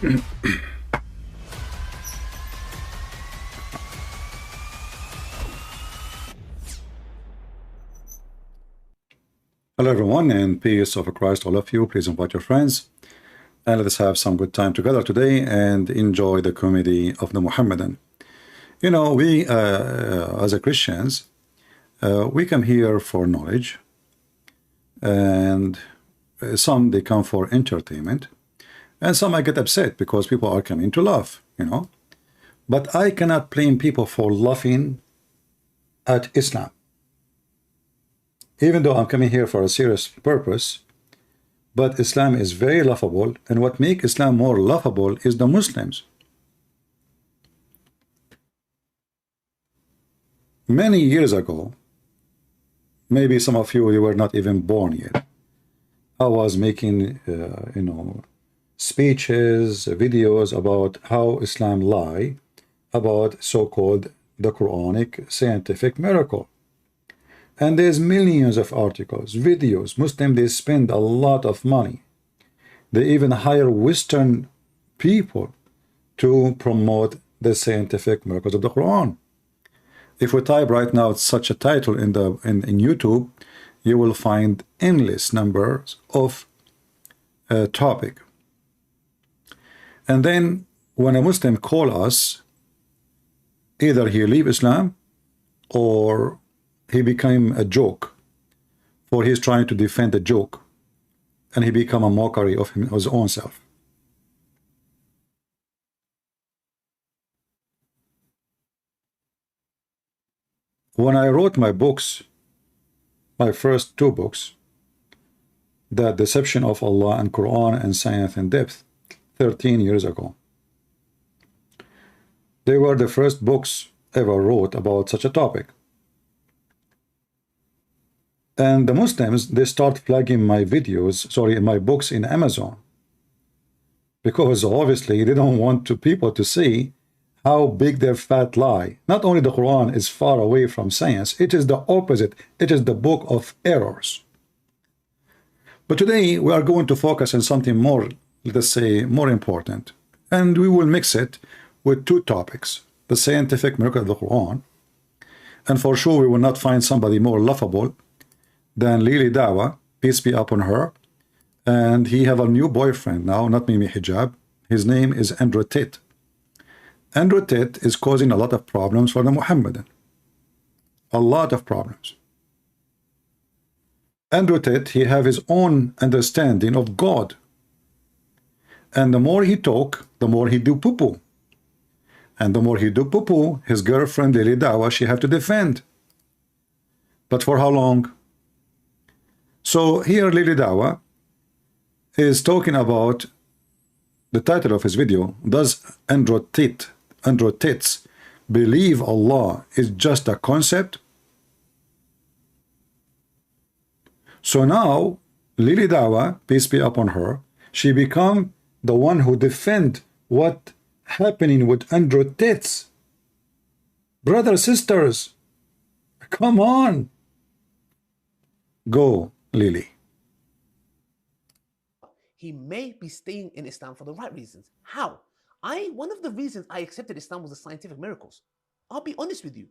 Hello everyone, and peace of Christ all of you. Please invite your friends and let us have some good time together today and enjoy the comedy of the Muhammadan. You know, we as a Christians, we come here for knowledge, and some they come for entertainment, and some I get upset because people are coming to laugh, you know. But I cannot blame people for laughing at Islam. Even though I'm coming here for a serious purpose, but Islam is very laughable, and what makes Islam more laughable is the Muslims. Many years ago, maybe some of you were not even born yet, I was making, you know, speeches, videos about how Islam lie about so-called the Quranic scientific miracle. And there's millions of articles, videos. Muslims, they spend a lot of money. They even hire Western people to promote the scientific miracles of the Quran. If we type right now such a title in YouTube, you will find endless numbers of topic. And then when a Muslim call us, either he leave Islam or he became a joke, for he's trying to defend a joke, and he become a mockery of his own self. When I wrote my books, my first two books, The Deception of Allah and Qur'an and Science in Depth, 13 years ago, they were the first books ever wrote about such a topic. And the Muslims, they start flagging my videos, sorry, my books in Amazon, because obviously they don't want people to see how big their fat lie. Not only the Quran is far away from science, it is the opposite. It is the book of errors. But today we are going to focus on something more, let us say, more important. And we will mix it with two topics: the scientific miracle of the Quran. And for sure we will not find somebody more laughable than Lily Dawah, peace be upon her. And he have a new boyfriend now, not Mimi Hijab. His name is Tate. Tate is causing a lot of problems for the Muhammadan. A lot of problems. Tate, he have his own understanding of God. And the more he talk, the more he do poo-poo. And the more he do poo-poo, his girlfriend Lily Dawah, she have to defend. But for how long? So here Lily Dawah is talking about the title of his video: does Tates believe Allah is just a concept? So now Lily Dawah, peace be upon her, she become the one who defend what happening with Tates. Brothers, sisters, come on, go Lily. He may be staying in Islam for the right reasons. How? One of the reasons I accepted Islam was the scientific miracles. I'll be honest with you.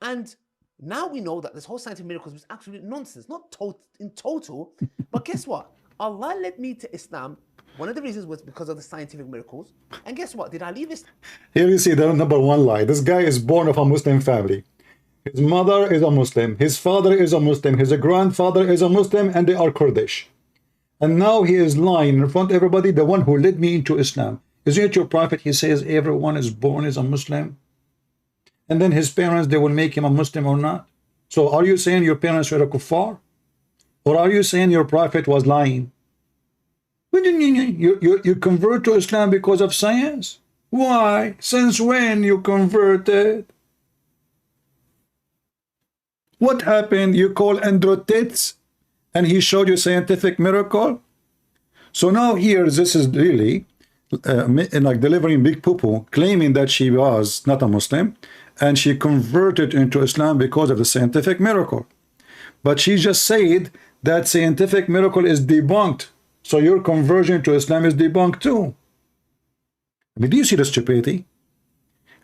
And now we know that this whole scientific miracles was absolute nonsense, not in total. But guess what? Allah led me to Islam. One of the reasons was because of the scientific miracles. And guess what? Did I leave Islam? Here you see the number one lie. This guy is born of a Muslim family. His mother is a Muslim, his father is a Muslim, his grandfather is a Muslim, and they are Kurdish. And now he is lying in front of everybody, the one who led me into Islam. Isn't it your prophet? He says everyone is born as a Muslim. And then his parents, they will make him a Muslim or not. So are you saying your parents were a kuffar? Or are you saying your prophet was lying? You convert to Islam because of science? Why? Since when you converted? What happened? You call Tates and he showed you scientific miracle? So now here, this is really like delivering big poo-poo, claiming that she was not a Muslim and she converted into Islam because of the scientific miracle. But she just said that scientific miracle is debunked. So your conversion to Islam is debunked too. I mean, do you see the stupidity?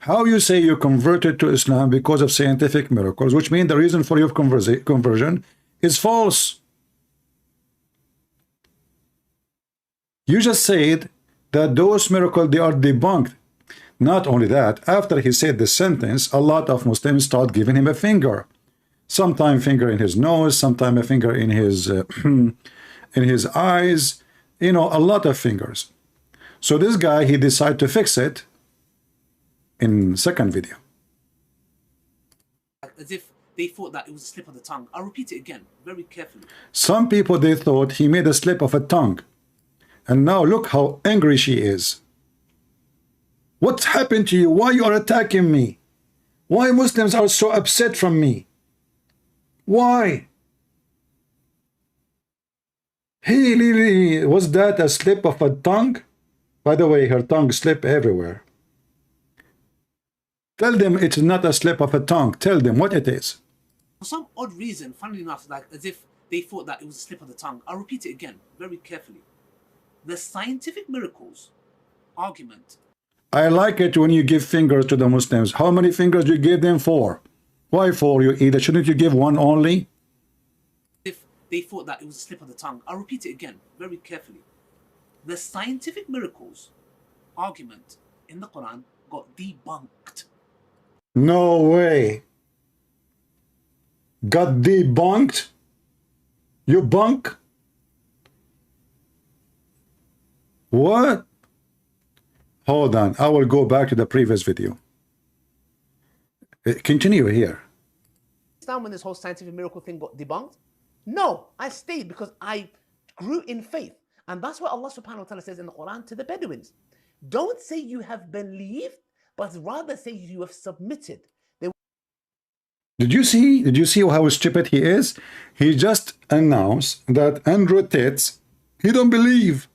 How you say you converted to Islam because of scientific miracles, which means the reason for your conversion is false. You just said that those miracles, they are debunked. Not only that, after he said this sentence, a lot of Muslims start giving him a finger. Sometime finger in his nose, sometime a finger in his in his eyes, you know, a lot of fingers. So this guy, he decided to fix it in second video. As if they thought that it was a slip of the tongue. I'll repeat it again, very carefully. Some people, they thought he made a slip of a tongue. And now look how angry she is. What's happened to you? Why you are attacking me? Why Muslims are so upset from me? Why? Hey, Lily, was that a slip of a tongue? By the way, her tongue slip everywhere. Tell them it's not a slip of a tongue. Tell them what it is. For some odd reason, funnily enough, like as if they thought that it was a slip of the tongue. I'll repeat it again, very carefully. The scientific miracles argument. I like it when you give fingers to the Muslims. How many fingers do you give them? 4. Why 4, you either? Shouldn't you give one only? If they thought that it was a slip of the tongue. I'll repeat it again, very carefully. The scientific miracles argument in the Quran got debunked. No way. Got debunked? You bunk? What? Hold on, I will go back to the previous video. Continue here. Now when this whole scientific miracle thing got debunked? No, I stayed because I grew in faith. And that's what Allah subhanahu wa ta'ala says in the Quran to the Bedouins. Don't say you have believed, but rather say you have submitted. Did you see how stupid he is? He just announced that Andrew Tate, he don't believe.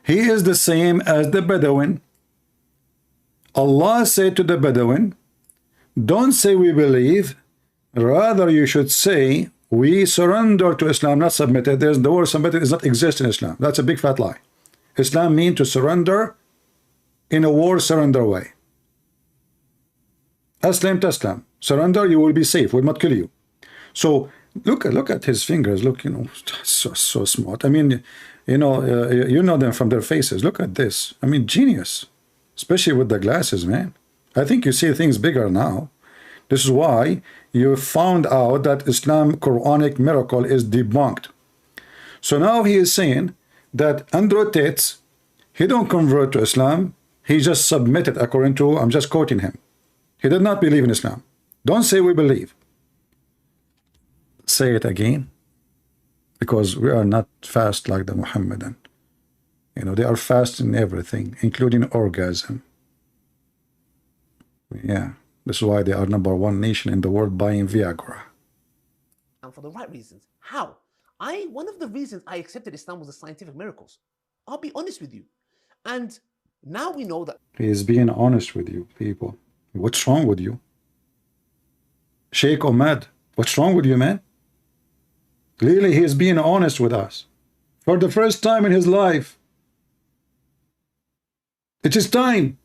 He is the same as the Bedouin. Allah said to the Bedouin, don't say we believe, rather you should say we surrender to Islam, not submitted. There's the word submitted does not exist in Islam. That's a big fat lie. Islam means to surrender in a war surrender way. Aslam taslam. Surrender, you will be safe, will not kill you. So look at his fingers. Look, you know, so smart. I mean, you know them from their faces. Look at this. I mean, genius, especially with the glasses, man. I think you see things bigger now. This is why you found out that Islam Quranic miracle is debunked. So now he is saying that Andrew Tate, he don't convert to Islam. He just submitted according to, I'm just quoting him. He did not believe in Islam. Don't say we believe. Say it again. Because we are not fast like the Muhammadan. You know, they are fast in everything, including orgasm. Yeah, this is why they are #1 nation in the world buying Viagra. And for the right reasons. How? One of the reasons I accepted Islam was the scientific miracles. I'll be honest with you. And now we know that. He is being honest with you, people. What's wrong with you? Sheikh Ahmed, what's wrong with you, man? Really, he is being honest with us. For the first time in his life. It is time.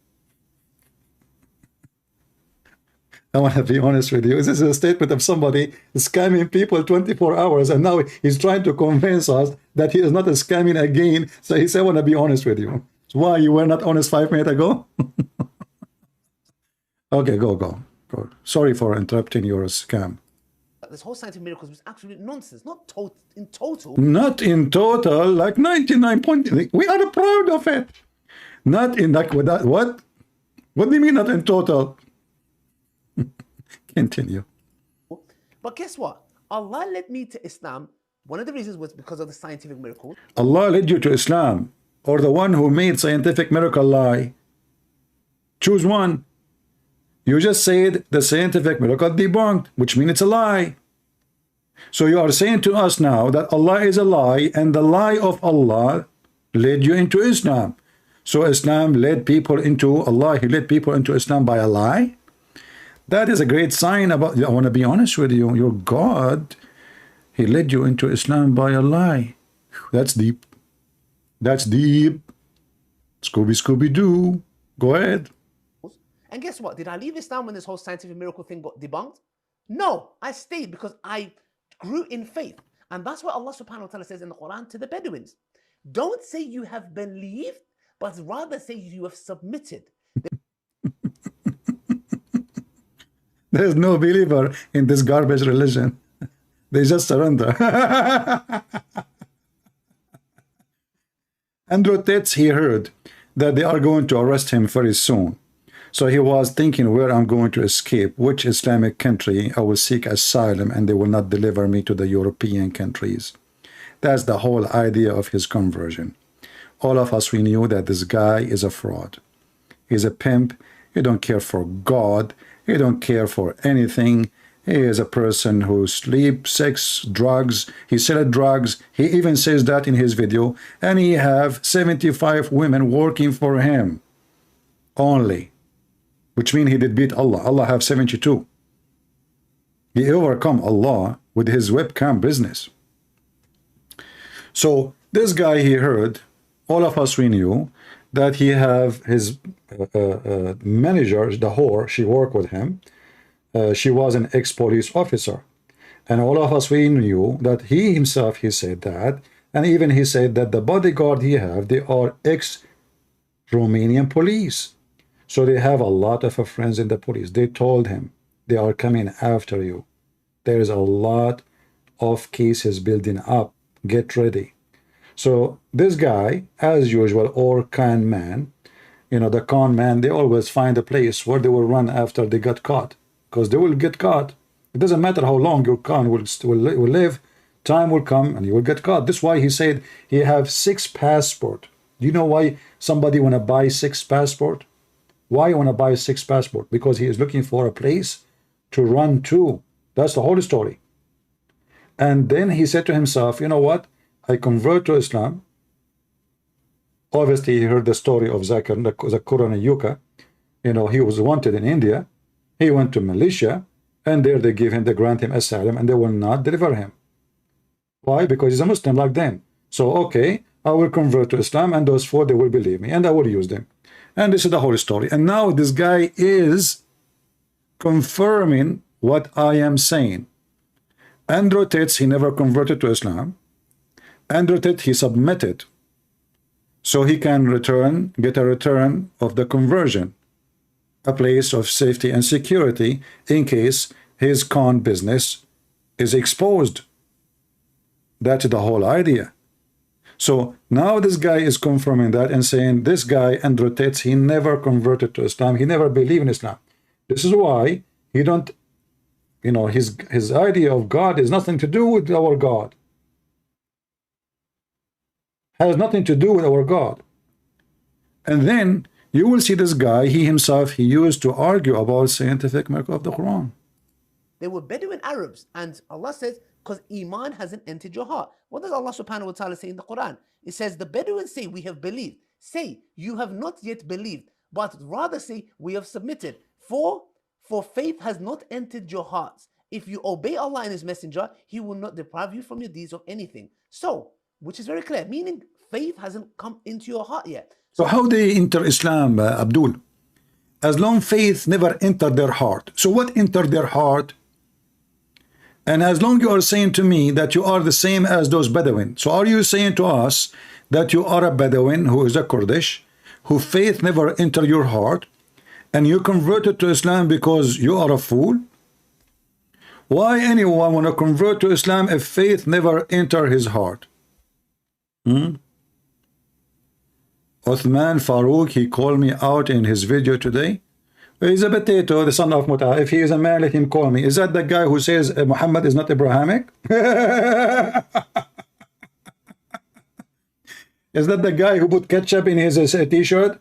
I want to be honest with you. This is a statement of somebody scamming people 24 hours, and now he's trying to convince us that he is not scamming again. So he said, I want to be honest with you. Why, you were not honest 5 minutes ago? Okay, go. Sorry for interrupting your scam. This whole scientific miracles was absolute nonsense. Not in total. Not in total, like 99 point. We are proud of it. Not in like with that. What? What do you mean not in total? Continue. But guess what? Allah led me to Islam. One of the reasons was because of the scientific miracle. Allah led you to Islam, or the one who made scientific miracle lie. Choose one. You just said the scientific miracle debunked, which means it's a lie. So you are saying to us now that Allah is a lie, and the lie of Allah led you into Islam. So Islam led people into Allah. He led people into Islam by a lie. That is a great sign about, I want to be honest with you, your God, he led you into Islam by a lie. That's deep. That's deep. Scooby-Doo. Go ahead. And guess what? Did I leave Islam when this whole scientific miracle thing got debunked? No, I stayed because I grew in faith. And that's what Allah subhanahu wa ta'ala says in the Quran to the Bedouins. Don't say you have believed, but rather say you have submitted. There's no believer in this garbage religion. They just surrender. Andrew Tate, he heard that they are going to arrest him very soon. So he was thinking, where I'm going to escape, which Islamic country I will seek asylum, and they will not deliver me to the European countries. That's the whole idea of his conversion. All of us, we knew that this guy is a fraud. He's a pimp. He don't care for God. He don't care for anything. He is a person who sleeps, sex, drugs. He sells drugs. He even says that in his video. And he have 75 women working for him only. Which means he did beat Allah. Allah have 72. He overcome Allah with his webcam business. So this guy, he heard, all of us, we knew that he have his manager, the whore, she worked with him. She was an ex-police officer. And all of us, we knew that he himself, he said that. And even he said that the bodyguard he have, they are ex-Romanian police. So they have a lot of friends in the police. They told him, they are coming after you. There is a lot of cases building up. Get ready. So this guy, as usual, or con man, you know, the con man, they always find a place where they will run after they got caught. Because they will get caught. It doesn't matter how long your con will live. Time will come and you will get caught. That's why he said he have 6 passports. Do you know why somebody want to buy 6 passports? Why you want to buy 6 passports? Because he is looking for a place to run to. That's the whole story. And then he said to himself, you know what? I convert to Islam. Obviously, he heard the story of Zakir, the Qur'an and Yuka. You know, he was wanted in India. He went to Malaysia, and there they grant him asylum, and they will not deliver him. Why? Because he's a Muslim like them. So, okay, I will convert to Islam, and those 4, they will believe me, and I will use them. And this is the whole story. And now this guy is confirming what I am saying. Andrew Tate, he never converted to Islam. Andrew Tate, he submitted so he can get a return of the conversion, a place of safety and security in case his con business is exposed. That's the whole idea. So now this guy is confirming that and saying this guy, Andrew Tate, he never converted to Islam. He never believed in Islam. This is why he don't, you know, his idea of God is nothing to do with our God. Has nothing to do with our God. And then you will see this guy, he himself, he used to argue about scientific miracle of the Quran. They were Bedouin Arabs, and Allah says, because Iman hasn't entered your heart. What does Allah subhanahu wa ta'ala say in the Quran? It says, the Bedouins say, we have believed. Say, you have not yet believed, but rather say, we have submitted. For faith has not entered your hearts. If you obey Allah and His Messenger, He will not deprive you from your deeds of anything. So, which is very clear, meaning faith hasn't come into your heart yet. So how they enter Islam, Abdul? As long faith never entered their heart. So what entered their heart? And as long you are saying to me that you are the same as those Bedouin, so are you saying to us that you are a Bedouin who is a Kurdish, who faith never entered your heart, and you converted to Islam because you are a fool? Why anyone want to convert to Islam if faith never entered his heart? Uthman Farouk, he called me out in his video today. He's a potato, the son of Muta. If he is a man, let him call me. Is that the guy who says Muhammad is not Abrahamic? Is that the guy who put ketchup in his t-shirt?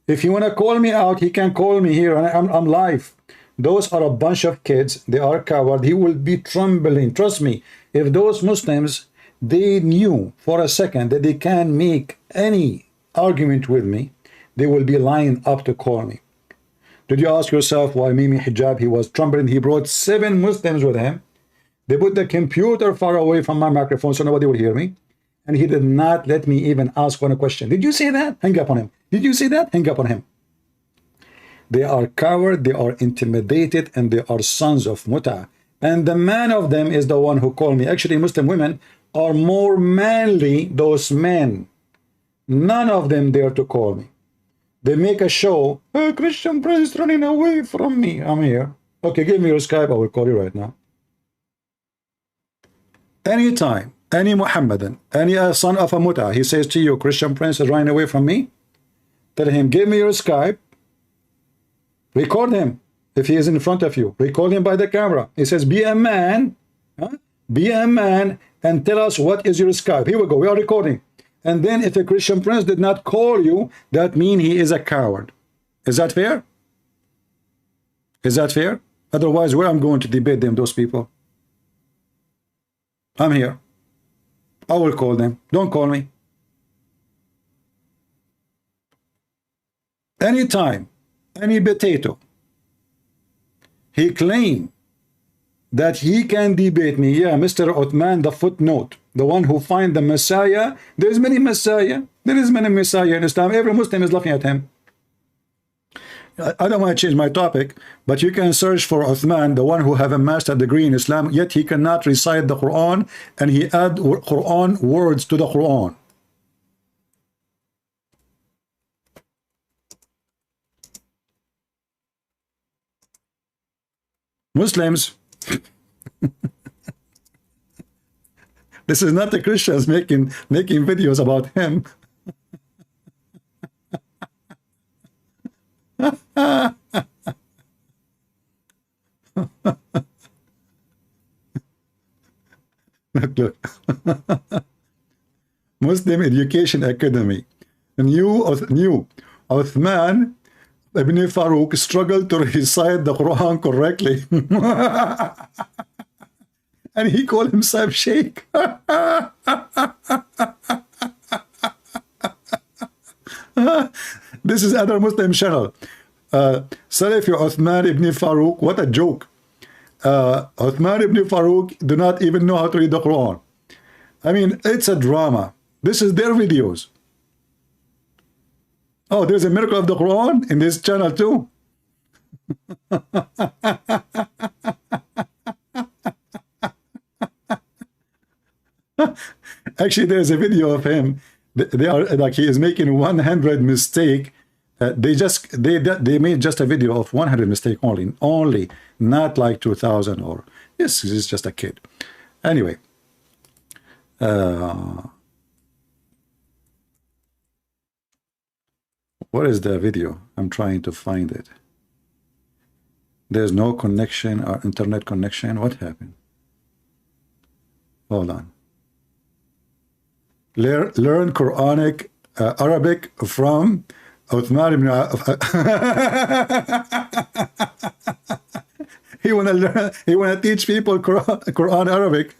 If you want to call me out, he can call me here. I'm live. Those are a bunch of kids. They are coward. He will be trembling. Trust me. If those Muslims, they knew for a second that they can make any argument with me, they will be lined up to call me. Did you ask yourself why Mimi Hijab, he was trembling? He brought 7 Muslims with him. They put the computer far away from my microphone so nobody will hear me. and he did not let me even ask one question. Did you say that? Hang up on him. Did you say that? Hang up on him. They are coward, they are intimidated, and they are sons of muta. And the man of them is the one who called me. Actually, Muslim women are more manly, those men. None of them dare to call me. They make a show. Oh, Christian Prince running away from me. I'm here. Okay, give me your Skype. I will call you right now. Anytime, any Muhammadan, any son of a muta, he says to you, Christian Prince is running away from me, tell him, give me your Skype. Record him if he is in front of you. Record him by the camera. He says, be a man. Huh? Be a man and tell us what is your Skype. Here we go. We are recording. And then if a Christian Prince did not call you, that means he is a coward. Is that fair? Is that fair? Otherwise, where I'm going to debate them, those people? I'm here. I will call them. Don't call me. Anytime, any potato, he claimed that he can debate me. Yeah, Mr. Uthman, the footnote, the one who find the Messiah. There is many Messiah. There is many Messiah in Islam. Every Muslim is laughing at him. I don't want to change my topic, but you can search for Uthman, the one who have a master degree in Islam, yet he cannot recite the Quran, and he add Quran words to the Quran. Muslims, this is not the Christians making videos about him. Look. Muslim Education Academy. New Uthman Ibn Farouk struggled to recite the Quran correctly. And he called himself Sheikh. This is other Muslim channel. Salafi Uthman Ibn Farouk, what a joke. Uthman Ibn Farouk do not even know how to read the Quran. I mean, it's a drama. This is their videos. Oh, there's a miracle of the Quran in this channel too. Actually, there's a video of him. They are like he is making 100 mistake. They made just a video of 100 mistake only, not like 2000 or this is just a kid. Anyway, what is the video? I'm trying to find it. There's no connection or internet connection. What happened? Hold on. Learn Quranic Arabic from Uthman ibn He wanna learn. He wanna teach people Quran Arabic.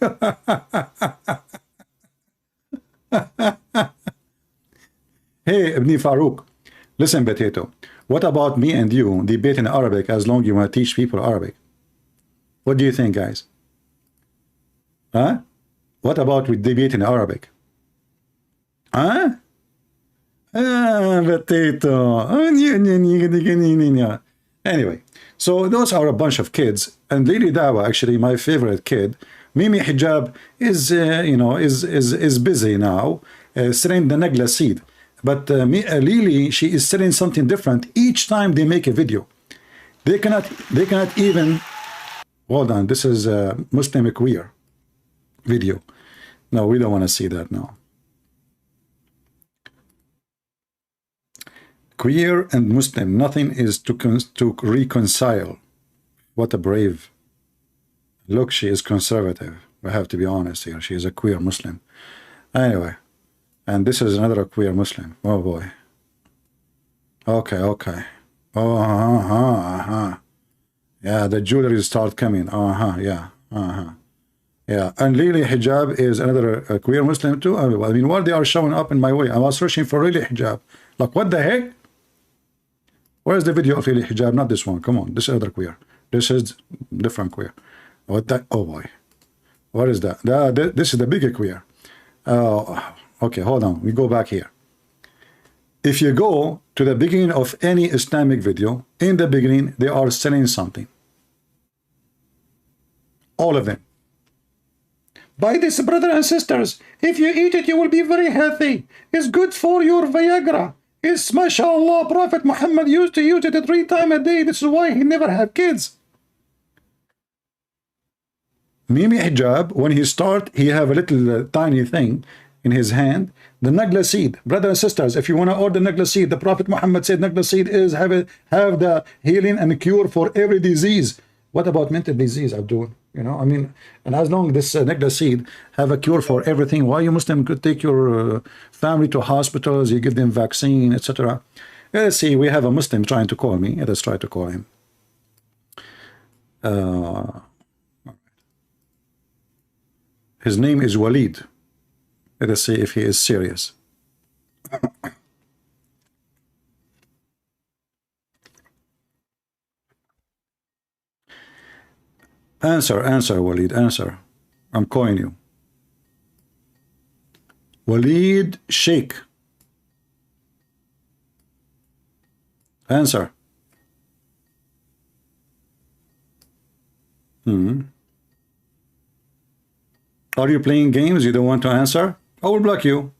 Hey, Ibn Farouk, listen, potato. What about me and you debate in Arabic as long as you want to teach people Arabic? What do you think, guys? Huh? What about we debate in Arabic? Huh? Potato. Anyway, so those are a bunch of kids, and Lily Dawah, actually my favorite kid, Mimi Hijab is is busy now selling the Nagla seed, but Lily, she is selling something different each time they make a video. They cannot even hold on. This is a Muslim queer video. No, we don't want to see that now. Queer and Muslim, nothing is to reconcile. What a brave. Look, she is conservative. We have to be honest here. She is a queer Muslim. Anyway, and this is another queer Muslim. Oh boy. Okay. Oh, yeah, the jewelry start coming. Yeah. Yeah, and Lily Hijab is another queer Muslim too. I mean, what they are showing up in my way? I was searching for Lily Hijab. Like, what the heck? Where's the video of Lily Hijab? Not this one. Come on, this is other queer. This is different queer. What that? Oh boy, what is that? This is the bigger queer. Oh, Okay, hold on. We go back here. If you go to the beginning of any Islamic video, in the beginning, they are selling something. All of them. Buy this, brothers and sisters. If you eat it, you will be very healthy. It's good for your Viagra. It's, mashallah, Prophet Muhammad used to use it 3 times a day. This is why he never had kids. Mimi Hijab, when he start, he have a little tiny thing in his hand, the nagla seed. Brothers and sisters, if you want to order nagla seed, the Prophet Muhammad said nagla seed is have the healing and cure for every disease. What about mental disease, Abdul? You know, I mean, and as long as this nagla seed have a cure for everything, why you Muslim could take your family to hospitals, you give them vaccine, etc. Let's see, we have a Muslim trying to call me. Let's try to call him. His name is Walid. Let us see if he is serious. Answer, Walid, answer. I'm calling you. Walid Sheikh. Answer. Are you playing games? You don't want to answer? I will block you.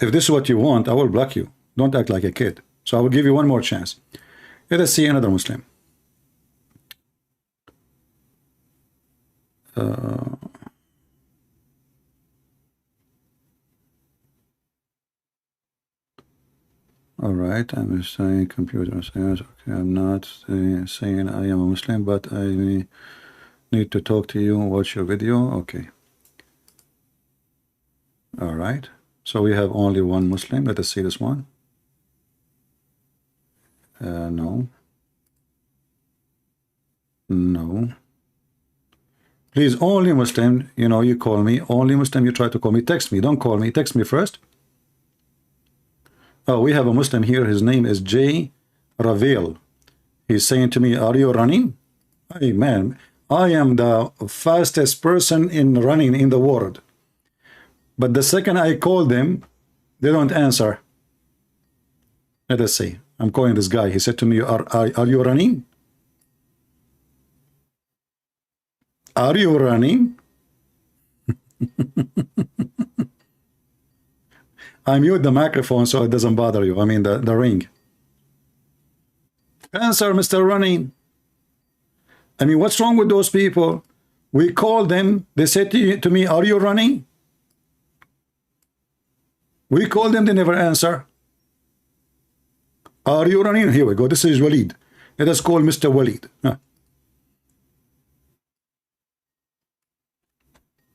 If this is what you want, I will block you. Don't act like a kid. So I will give you one more chance. Let us see another Muslim. All right, I'm saying computer science. Okay, I'm not saying I am a Muslim, but I need to talk to you. Watch your video. Okay. All right. So we have only one Muslim. Let us see this one. No. No. Please, only Muslim, you know, you call me. Only Muslim, you try to call me. Text me. Don't call me. Text me first. Oh, we have a Muslim here. His name is J. Ravel. He's saying to me, are you running? Hey, man, I am the fastest person in running in the world. But the second I call them, they don't answer. Let us see. I'm calling this guy. He said to me, are you running? Are you running? I mute the microphone so it doesn't bother you. I mean the ring. Answer, Mr. Running. I mean, what's wrong with those people? We call them. They said to me, are you running? We call them. They never answer. Are you running? Here we go. This is Walid. Let us call Mr. Walid.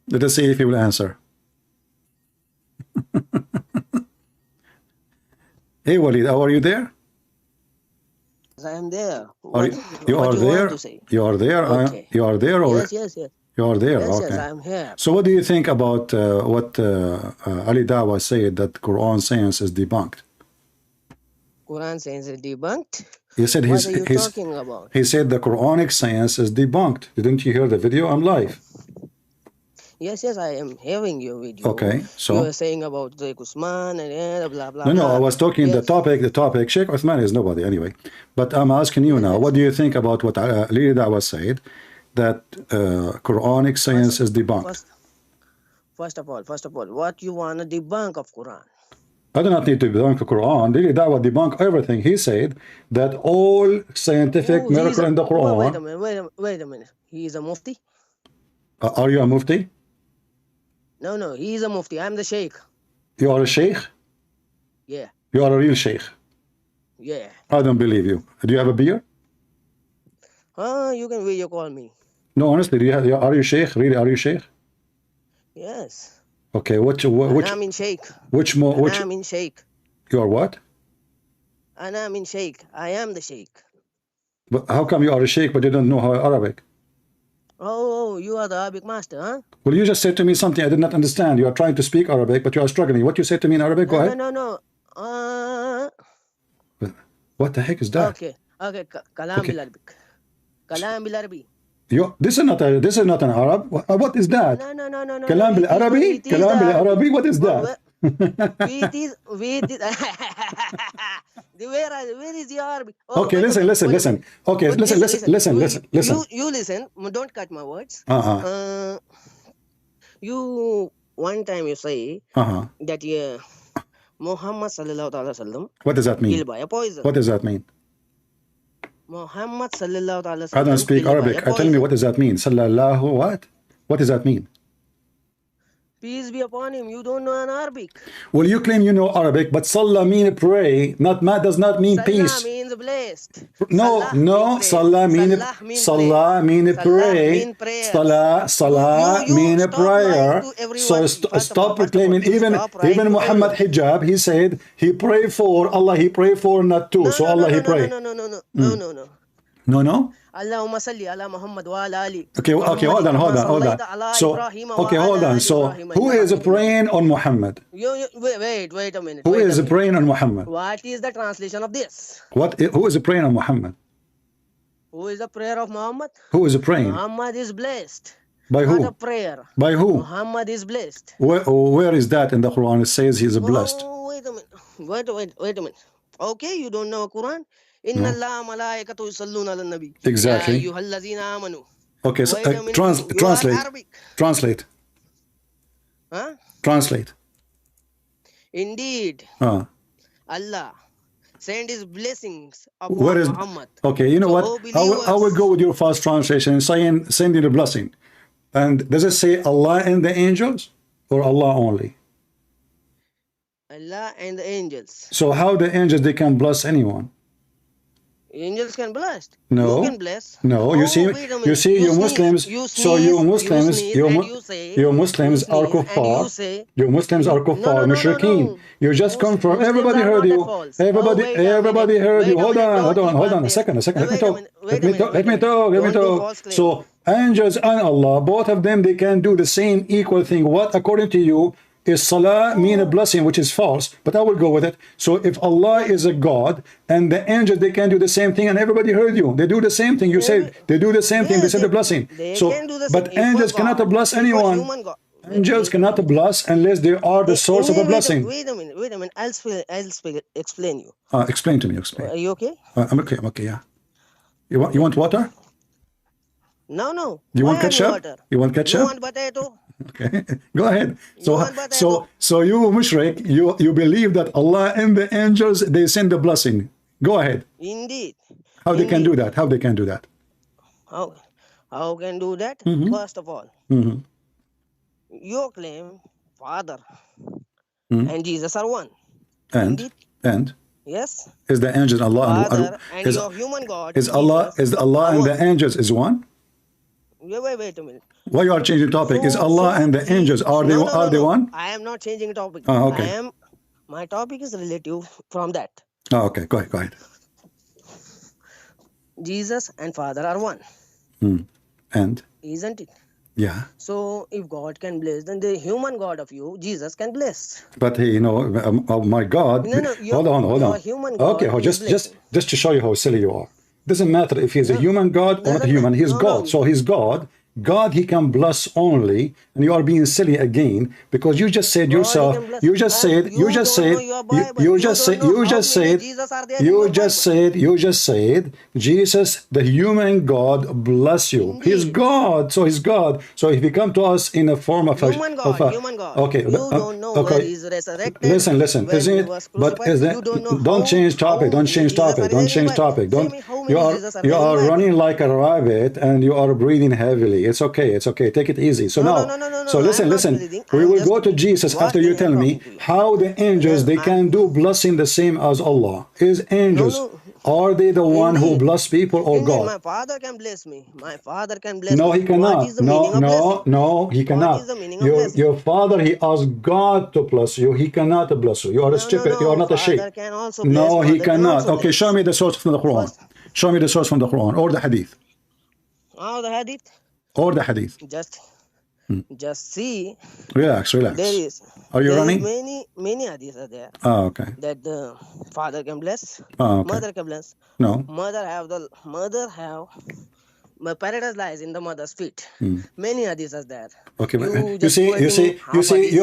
Let us see if he will answer. Hey, Walid, how are you there? I am there. You are there? You are there? Okay. You are there? Or Yes. you are there? Yes, okay. yes, I am here. So what do you think about what Ali Dawah said, that Qur'an Science is debunked? Quran Science is debunked? He said what are you talking about? He said the Quranic science is debunked. Didn't you hear the video? I'm live. Yes, I am hearing your video. Okay, so you were saying about Sheikh Usman and blah blah. No, I was talking the topic. Sheikh Uthman is nobody anyway. But I'm asking you now, what do you think about what Ali Dawah said, that Quranic science is debunked? First of all, what you want to debunk of Quran? I do not need to debunk the Quran. Ali Dawah debunk everything. He said that all scientific miracle in the Quran. Wait a minute. He is a mufti? Are you a mufti? No, he is a mufti. I'm the sheikh. You are a sheikh? Yeah. You are a real sheikh? Yeah. I don't believe you. Do you have a beard? You can video call me. No, honestly, are you sheikh? Really, are you sheikh? Yes. Okay, which I'm in sheikh. I'm in sheikh. You are what? I'm in sheikh. I am the sheikh. But how come you are a sheikh but you don't know how Arabic? Oh, you are the Arabic master, huh? Well, you just said to me something I did not understand. You are trying to speak Arabic, but you are struggling. What you said to me in Arabic? Go ahead. No. What the heck is that? Okay. Kalam bil Arabic. Kalam bil Arabi. this is not an Arab. What is that? No. كلام بالعربي. كلام بالعربي. What is that? Where is the Arabic? Oh, Okay, wait a listen. minute. Okay, But listen. You listen. Don't cut my words. Uh-huh. You one time you say Uh-huh. that Muhammad sallallahu alaihi wasallam What does that mean? killed by a poison. What does that mean? Muhammad sallallahu alaihi wasallam. I don't speak Arabic. Tell me, what does that mean? Sallallahu what? What does that mean? Peace be upon him. You don't know an Arabic. Well, you claim you know Arabic, but Salah mean pray, not ma does not mean peace. Salah means blessed. No. Salah mean pray. Salah mean prayer. So stop proclaiming. Even Muhammad hijab, he said he pray for Allah. He pray for not two. So Allah he pray. No. Allahumma salli ala Muhammad wa ala ali. Okay, hold on. So, okay, hold on. So, who is praying on Muhammad? Wait a minute. Who is praying on Muhammad? What is the translation of this? Who is praying on Muhammad? Who is the prayer of Muhammad? Who is praying? Muhammad is blessed. By who? Not a prayer. By who? Muhammad is blessed. Where is that in the Quran? It says he is blessed. Oh, wait a minute. Okay, you don't know Quran? Inna Allah malaikatu yusalluna ala nabi. Exactly. Ya ayyuhallazina amanu. Okay, so translate. Huh? Translate. Indeed. Allah send his blessings upon Muhammad. Okay, you know what? I will go with your fast translation and send you the blessing. And does it say Allah and the angels or Allah only? Allah and the angels. So how the angels they can bless anyone? Angels can bless. No. You can bless. No, you see, you Muslims. So you Muslims are kuffar. You Muslims are kuffar, mushrikeen. You just confirm. Everybody heard you. Everybody heard you. Hold on. A second. Let me talk. So angels and Allah, both of them, they can do the same equal thing. What, according to you, is salah mean a blessing, which is false, but I will go with it. So if Allah is a God and the angels, they can do the same thing, and everybody heard you. They do the same thing. You said they do the same thing. They said the blessing. So, but angels cannot bless anyone. Angels cannot bless unless they are the source of a blessing. Wait a minute. I'll explain you. Explain to me. Are you okay? I'm okay. Yeah. You want water? No. You want ketchup? You want ketchup? You want potato? Okay, go ahead. So you mushrik, you believe that Allah and the angels, they send the blessing. Go ahead. Indeed. How they can do that? How can do that? First of all, you claim Father and Jesus are one. And yes, is the angels Allah Father and your human God is Allah and the angels is one? Wait a minute. Why you are changing topic? Is Allah and the angels are they one? I am not changing topic. Okay. My topic is relative from that. Okay, go ahead. Jesus and Father are one. And? Isn't it? Yeah. So if God can bless, then the human God of you, Jesus, can bless. But my God. Hold on. Human God just to show you how silly you are. Doesn't matter if he's a human God or not a human. He's God. So he's God. God, he can bless only, and you are being silly again because you just said yourself. You just said Jesus, the human God, bless you. Indeed. He's God, so he's God. So if you come to us in a form of human God. Okay, you don't know where he's resurrected. Listen. Isn't it? But don't change topic. Don't change topic. You are running like a rabbit and you are breathing heavily. It's okay. Take it easy. So So listen. We will go to Jesus after you tell me how the angels they can do blessing the same as Allah. Is angels are they the one who bless people or God? My Father can bless me. My Father can bless me. No, he cannot. No, he cannot. What is the meaning of blessing? Your father, he asked God to bless you. He cannot bless you. You are stupid. You are not a sheep. No, he cannot. Okay, show me the source from the Quran. Show me the source from the Quran or the Hadith. Oh, the Hadith? Or the Hadith. Just see. Relax. There is. Are you running? Many hadiths are there. Okay. That the father can bless. Okay. Mother can bless. No. Mother have But paradise lies in the mother's feet. Many hadiths are there. Okay, You you just see, quoting half hadith,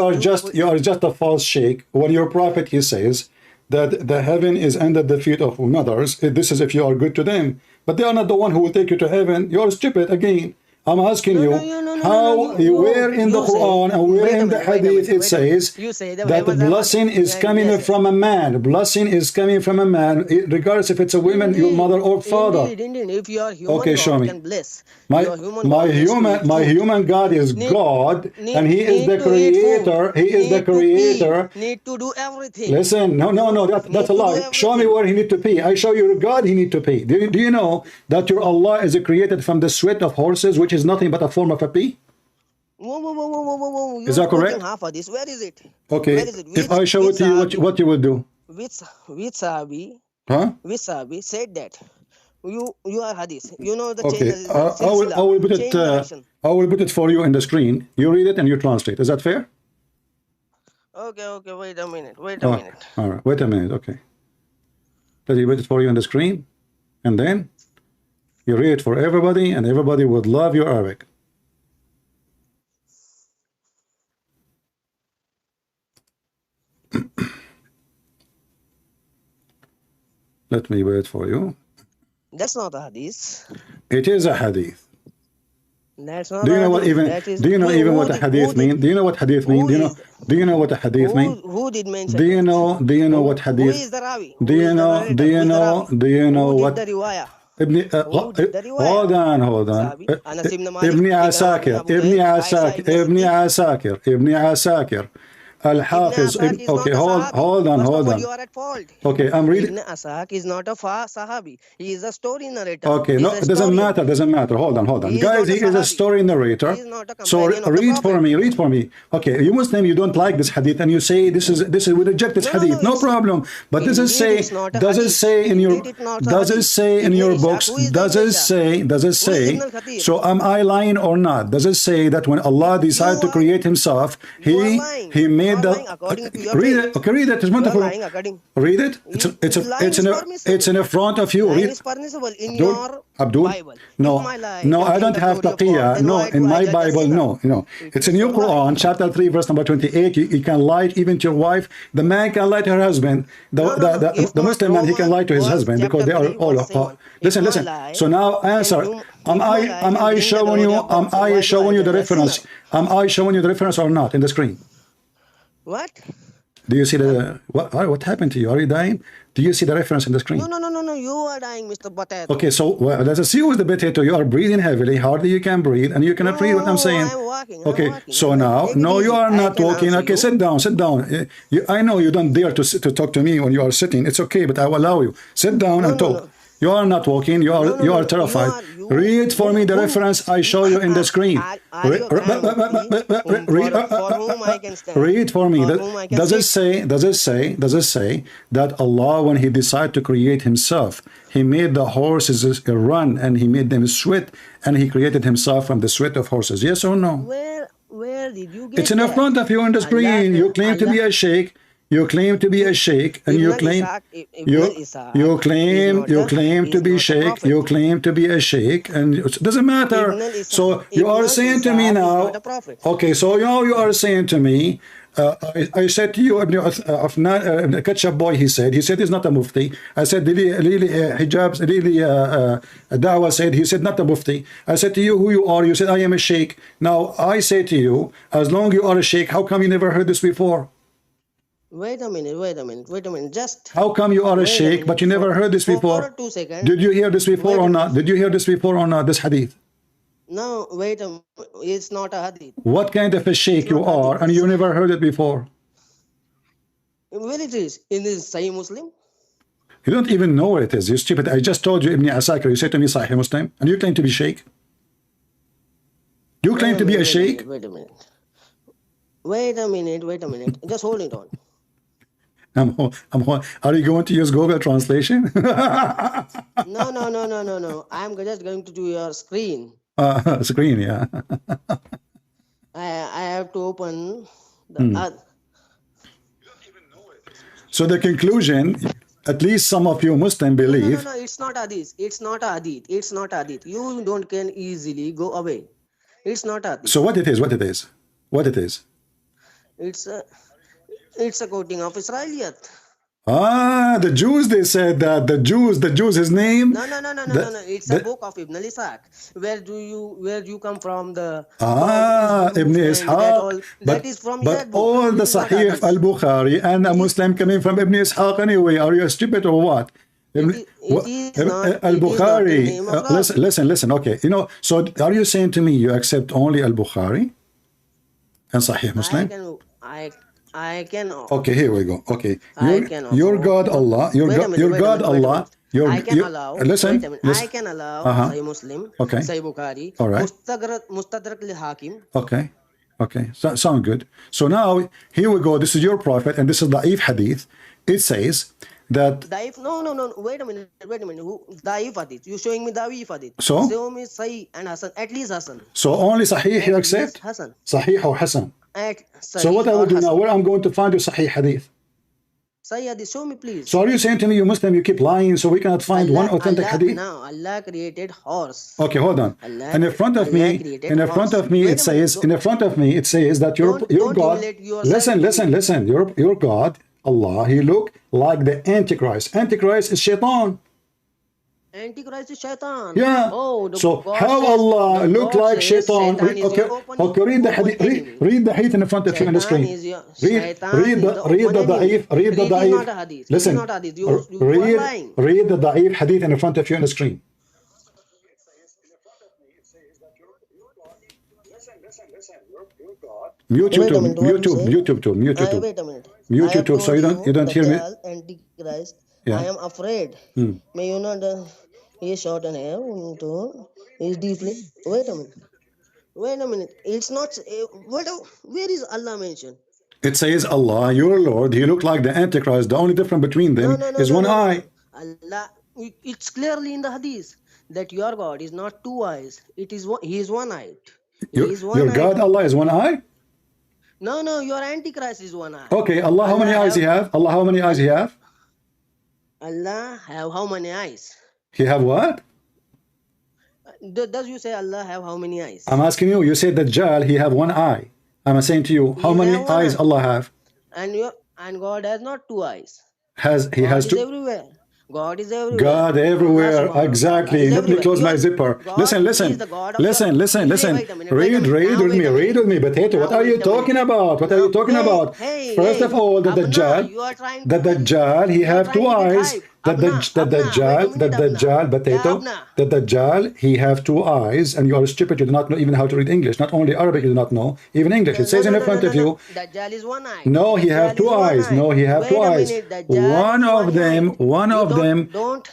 you are just a false sheikh. When your prophet, he says that the heaven is under the feet of mothers. This is if you are good to them, but they are not the one who will take you to heaven. You are stupid again. I'm asking you, where in the Quran and where in the Hadith it says that the blessing is coming from a man. Blessing is coming from a man, regardless if it's a woman, your mother or father. Indeed. If you are human, Okay, show God me. can bless. My human God is God, and He is the creator. He is the creator. Need to do everything. Listen, no, that's a lie. Show me where He need to pee. I show you God, He need to pee. Do you know that your Allah is created from the sweat of horses, which is nothing but a form of a pee? Whoa. Is that correct? Half of this. Where is it? Okay. Where is it? If I show it to you, what you will do? Which Sahabi? Huh? Which Sahabi said that? You are hadith. You know the Okay. chain. I will put it. I will put it for you in the screen. You read it and you translate. Is that fair? Okay. Wait a minute. All right. Wait a minute. Okay. Let me put it for you on the screen, and then you read it for everybody, and everybody would love your Arabic. Let me wait for you. That's not a hadith. It is a hadith. That's not. Do you know what even? Do you know even what a hadith means? Do you know what hadith means? Do you know what a hadith means? Who did mention? Do you know? Do you know what hadith? Who is the Ravi? Do you know? Do you know? Do you know what? The riwayah? Hold on. Ibn Asakir. Al-Hafiz. Okay, hold on. You are at fault. Okay, I'm reading. Ibn Asak is not a Sahabi. He is a story narrator. Okay, no, it doesn't matter. Hold on. Guys, he is a story narrator. So read for me. Okay, you Muslim, you don't like this hadith and you say this is we reject this hadith. No problem. But does it say in your books? Does it say? So am I lying or not? Does it say that when Allah decided to create himself, he made read it. Okay, read it. It's wonderful. Read it. It's in front of you. Read. Is permissible in your Abdul. Bible. No, I don't have taqiyya. No, in my Bible, no. It's in your Quran, chapter 3, verse number 28. You can lie even to your wife. The man can lie to her husband. The Muslim man, he can lie to his husband because they are all. Listen. So now answer. Am I showing you the reference? Am I showing you the reference or not in the screen? What? Do you see what happened to you? Are you dying? Do you see the reference in the screen? No. You are dying, Mr. Potato. Okay, so let's see who's the potato. You are breathing heavily, hardly you can breathe, and you cannot read what I'm saying. I'm walking. So now, no, you are not walking. Okay, sit down. I know you don't dare to talk to me when you are sitting. It's okay, but I will allow you. Sit down and talk. No. You are not walking. You are terrified. Read for me the reference I show you in the screen. Read for me. Does it say that Allah, when He decided to create Himself, He made the horses run and He made them sweat, and He created Himself from the sweat of horses? Yes or no? Where did you get It's in front of you on the screen. You claim to be a sheikh. You claim to be a sheikh, and you claim to be sheikh. You claim to be a sheikh, and it doesn't matter. So you are saying to me now. Okay, so now you are saying to me. I said to you, the ketchup boy. He said he's not a mufti. I said really hijabs really Dawah said he said not a mufti. I said to you who you are. You said I am a sheikh. Now I say to you, as long you are a sheikh, how come you never heard this before? Wait a minute. Just. How come you are a sheikh, but you never heard this before? For 2 seconds. Did you hear this before or not? This hadith? No, wait a minute. It's not a hadith. What kind of a sheikh you are, and you never heard it before? Where it is? In this Sahih Muslim? You don't even know where it is. You stupid. I just told you Ibn Asakir. You said to me Sahih Muslim, and you claim to be sheikh? You claim to be a sheikh? Wait a minute. Just hold it on. Are you going to use Google Translation? No. I'm just going to do your screen. Screen, yeah. I have to open the. So the conclusion, at least some of you Muslim believe. No, it's not hadith. It's not hadith. It's not hadith. You don't can easily go away. It's not hadith. So what it is? What it is? What it is? It's a quoting of Israeliyat. Ah, the Jews, they said that the Jews, his name. No. It's a book of Ibn al-Ishaq. Where you come from? The Ibn Ishaq. That is from but that book. all the Sahih al-Bukhari and a Muslim coming from Ibn Ishaq anyway. Are you stupid or what? Al-Bukhari. Listen. Okay, So are you saying to me you accept only al-Bukhari and Sahih Muslim? I can. Okay, here we go. Okay, your God Allah, your God Allah. I can allow. Listen. I can allow Sahih Muslim, okay. Sahih Bukhari, all right. Mustadrak al-Hakim. Okay. Sound good. So now here we go. This is your prophet, and this is Da'if hadith. It says that. Da'if? No. Wait a minute. Who Da'if hadith? You showing me Da'if hadith? So? Show me Sahih and Hasan. At least Hasan. So only Sahih you accept? Hasan. Sahih or Hasan? So what I will do now? Where I'm going to find your Sahih hadith? Sahih hadith. Show me, please. So are you saying to me, you Muslim, you keep lying, so we cannot find one authentic hadith? No, Allah created horse. Okay, hold on. And in front of me, it says that your God. Listen. Your God, Allah, He look like the Antichrist. Antichrist is Shaitan. Antichrist is Shaitan. Yeah. So how Allah look like Shaitan? Okay, read the hadith. Read the hadith in front of you on the screen. Read the da'if. Listen. Read the da'if hadith in front of you on the screen. Mute YouTube. Wait a minute. Mute YouTube, so you don't hear me. Antichrist. Yeah. I am afraid. May you not he is short and hair. He is deeply. Wait a minute. It's not. Where is Allah mentioned? It says Allah, your Lord. He looked like the Antichrist. The only difference between them is one eye. Allah. It's clearly in the hadith that your God is not two eyes. He is one eyed. Your God Allah is one eye? No. Your Antichrist is one eye. Okay. Allah, how many eyes He have? Allah, how many eyes He have? Allah have how many eyes? He have what? Does you say Allah have how many eyes? I'm asking you. You said Dajjal, he have one eye. I'm saying to you, how many eyes Allah have? And God has not two eyes. He has two. Everywhere. God is everywhere. God everywhere. Exactly. Let me close my zipper. Listen. Read with me. But Tate, what are you talking about? First of all, the Dajjal, he have two eyes. The Dajjal, he have two eyes, and you are stupid. You do not know even how to read English. Not only Arabic, you do not know even English. It says in front of you. Dajjal is one eye. No, he have two eyes. One of them.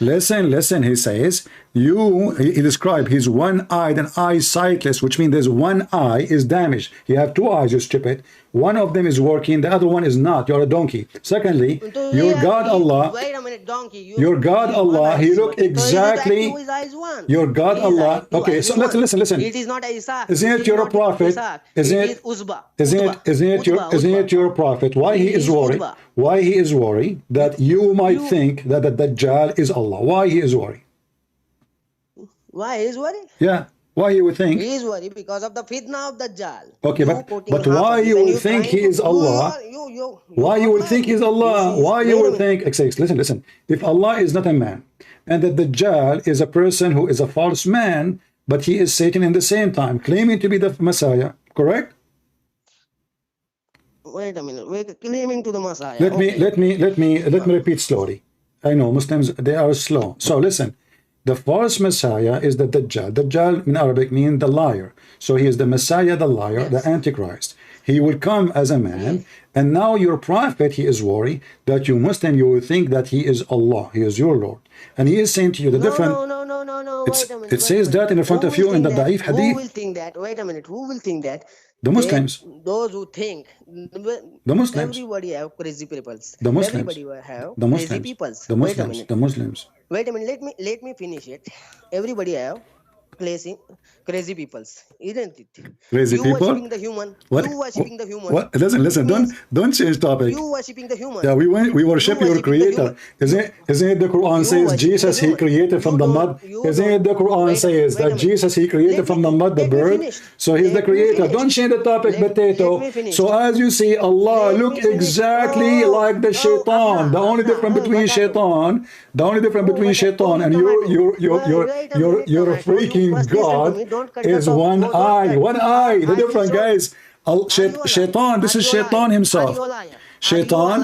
Listen. He says he described he's one-eyed and eye-sightless, which means there's one eye is damaged. You have two eyes, you stupid. One of them is working, the other one is not. You're a donkey. Secondly, your God Allah. Wait a minute, donkey. Your God Allah, He look exactly. Your God Allah. Okay, so listen. It is not Isaac. Isn't it your prophet? Isn't it your prophet? Why he is worried? Why he is worried that you might think that the Dajjal is Allah? Why he is worried? Why he is worried? Yeah. Why you would think? He is worried because of the fitna of Dajjal. Okay, but why you would think he is Allah? Why you would think he is Allah? Why you would think? Listen. If Allah is not a man, and that Dajjal is a person who is a false man, but he is Satan in the same time, claiming to be the Messiah, correct? Wait a minute. We're claiming to the Messiah. Let me repeat slowly. I know Muslims, they are slow. So listen. The false Messiah is the Dajjal. Dajjal in Arabic means the liar. So he is the Messiah, the liar, the Antichrist. He will come as a man. And now your prophet, he is worried that you Muslim, you will think that he is Allah. He is your Lord. And he is saying to you the different. No. Wait a minute. It says that in front of you in the Da'if Hadith. Who will think that? Wait a minute. Who will think that? The Muslims. Those who think. The Muslims. Everybody have crazy peoples. The Muslims. Everybody have the Muslims. crazy peoples. The Muslims. The Muslims. Wait a minute. Let me finish it. Everybody have crazy peoples, isn't it? Crazy You people? worshipping the human. What? You worshipping the human. What? Listen, It means don't change topic. you worshipping the human. Yeah, we worship your worshipping the creator. human. Isn't it the Quran You says worship the Jesus he human. created from You the don't- mud? you Isn't it don't- the Quran wait- says wait a that minute. Jesus he created Let from me- the mud the let me bird? finish. So he's the Let me creator. finish. Don't change the topic, Let potato. me finish. So as you see, Allah Let look me finish. exactly Oh, like the oh, shaitan. Allah, The only Allah, difference between potato. shaitan, the only difference Oh, between potato. shaitan and Oh, your tomato. your your Wait, your wait a your minute, your tomato. You freaking first listen to God me. Don't cut the is top. one No, don't eye. cut. One eye. The I will difference, show- guys. Shaitan. This is shaitan himself. Shaitan.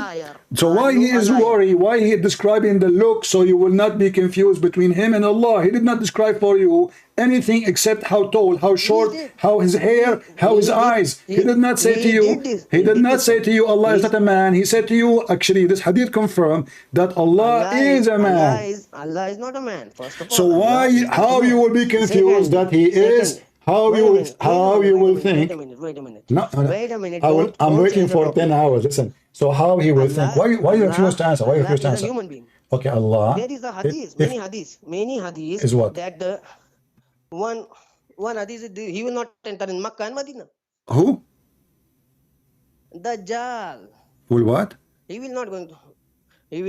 So why he is worried? Why he describing the look so you will not be confused between him and Allah? He did not describe for you anything except how tall, how short, how his hair, how his eyes. He did not say to you. He did not say to you Allah is not a man. He said to you, actually, this hadith confirmed that Allah is a man. Allah is not a man. First of all. So why? How you will be confused that he is? How you will think? Wait a minute. No, Wait a minute. I'm waiting for 10 hours. Listen. So how he will think? Why you refuse to answer? Why you refuse to Allah answer? is a human being. Okay, Allah. There is a hadith, many hadiths Is what? that the one hadith is he will not enter in Makkah and Medina. Who? Dajjal. Will what? He will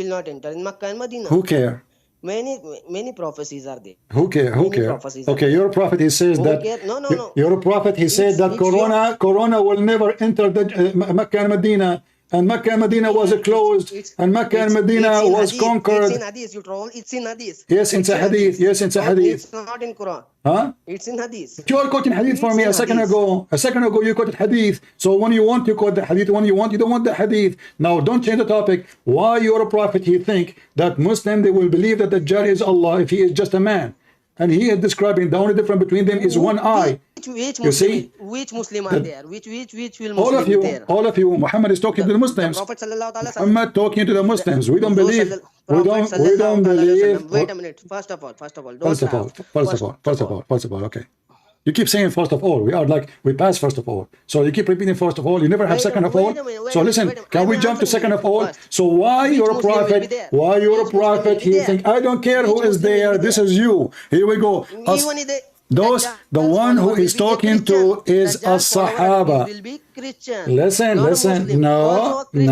not enter in Makkah and Medina. Who care? Many prophecies are there. Who care? Who Many care? prophecies are Okay, your prophet he says Who that. care? No. Your prophet he said that it's Corona will never enter the Mecca and Medina, and Mecca and Medina was closed, and Mecca and Medina was conquered. It's in hadith, you troll. It's in hadith. Yes, it's a hadith. Yes, it's a hadith. It's not in Quran. Huh? It's in hadith. You are quoting hadith for me a second hadith. ago. A second ago you quoted hadith. So when you want, you quote the hadith. When you want, you don't want the hadith. Now don't change the topic. Why your prophet he think that Muslim they will believe that the Dajjal is Allah if he is just a man? And he is describing the only difference between them is one eye. Which You see? Muslim, which Muslim are there? Which will Muslim All of you, Muhammad is talking to the Muslims. Prophet sallallahu alaihi wasallam. Muhammad talking to the Muslims. We don't believe. We don't believe. Wait a minute. First of all, First of all, okay. You keep saying first of all. We are like, we pass first of all. So you keep repeating first of all. You never have second of all. So listen, can we jump to second of all? So why your prophet, he think, I don't care who is there. This is you. Here we go. The one who is talking to is a Sahaba. Listen, no. We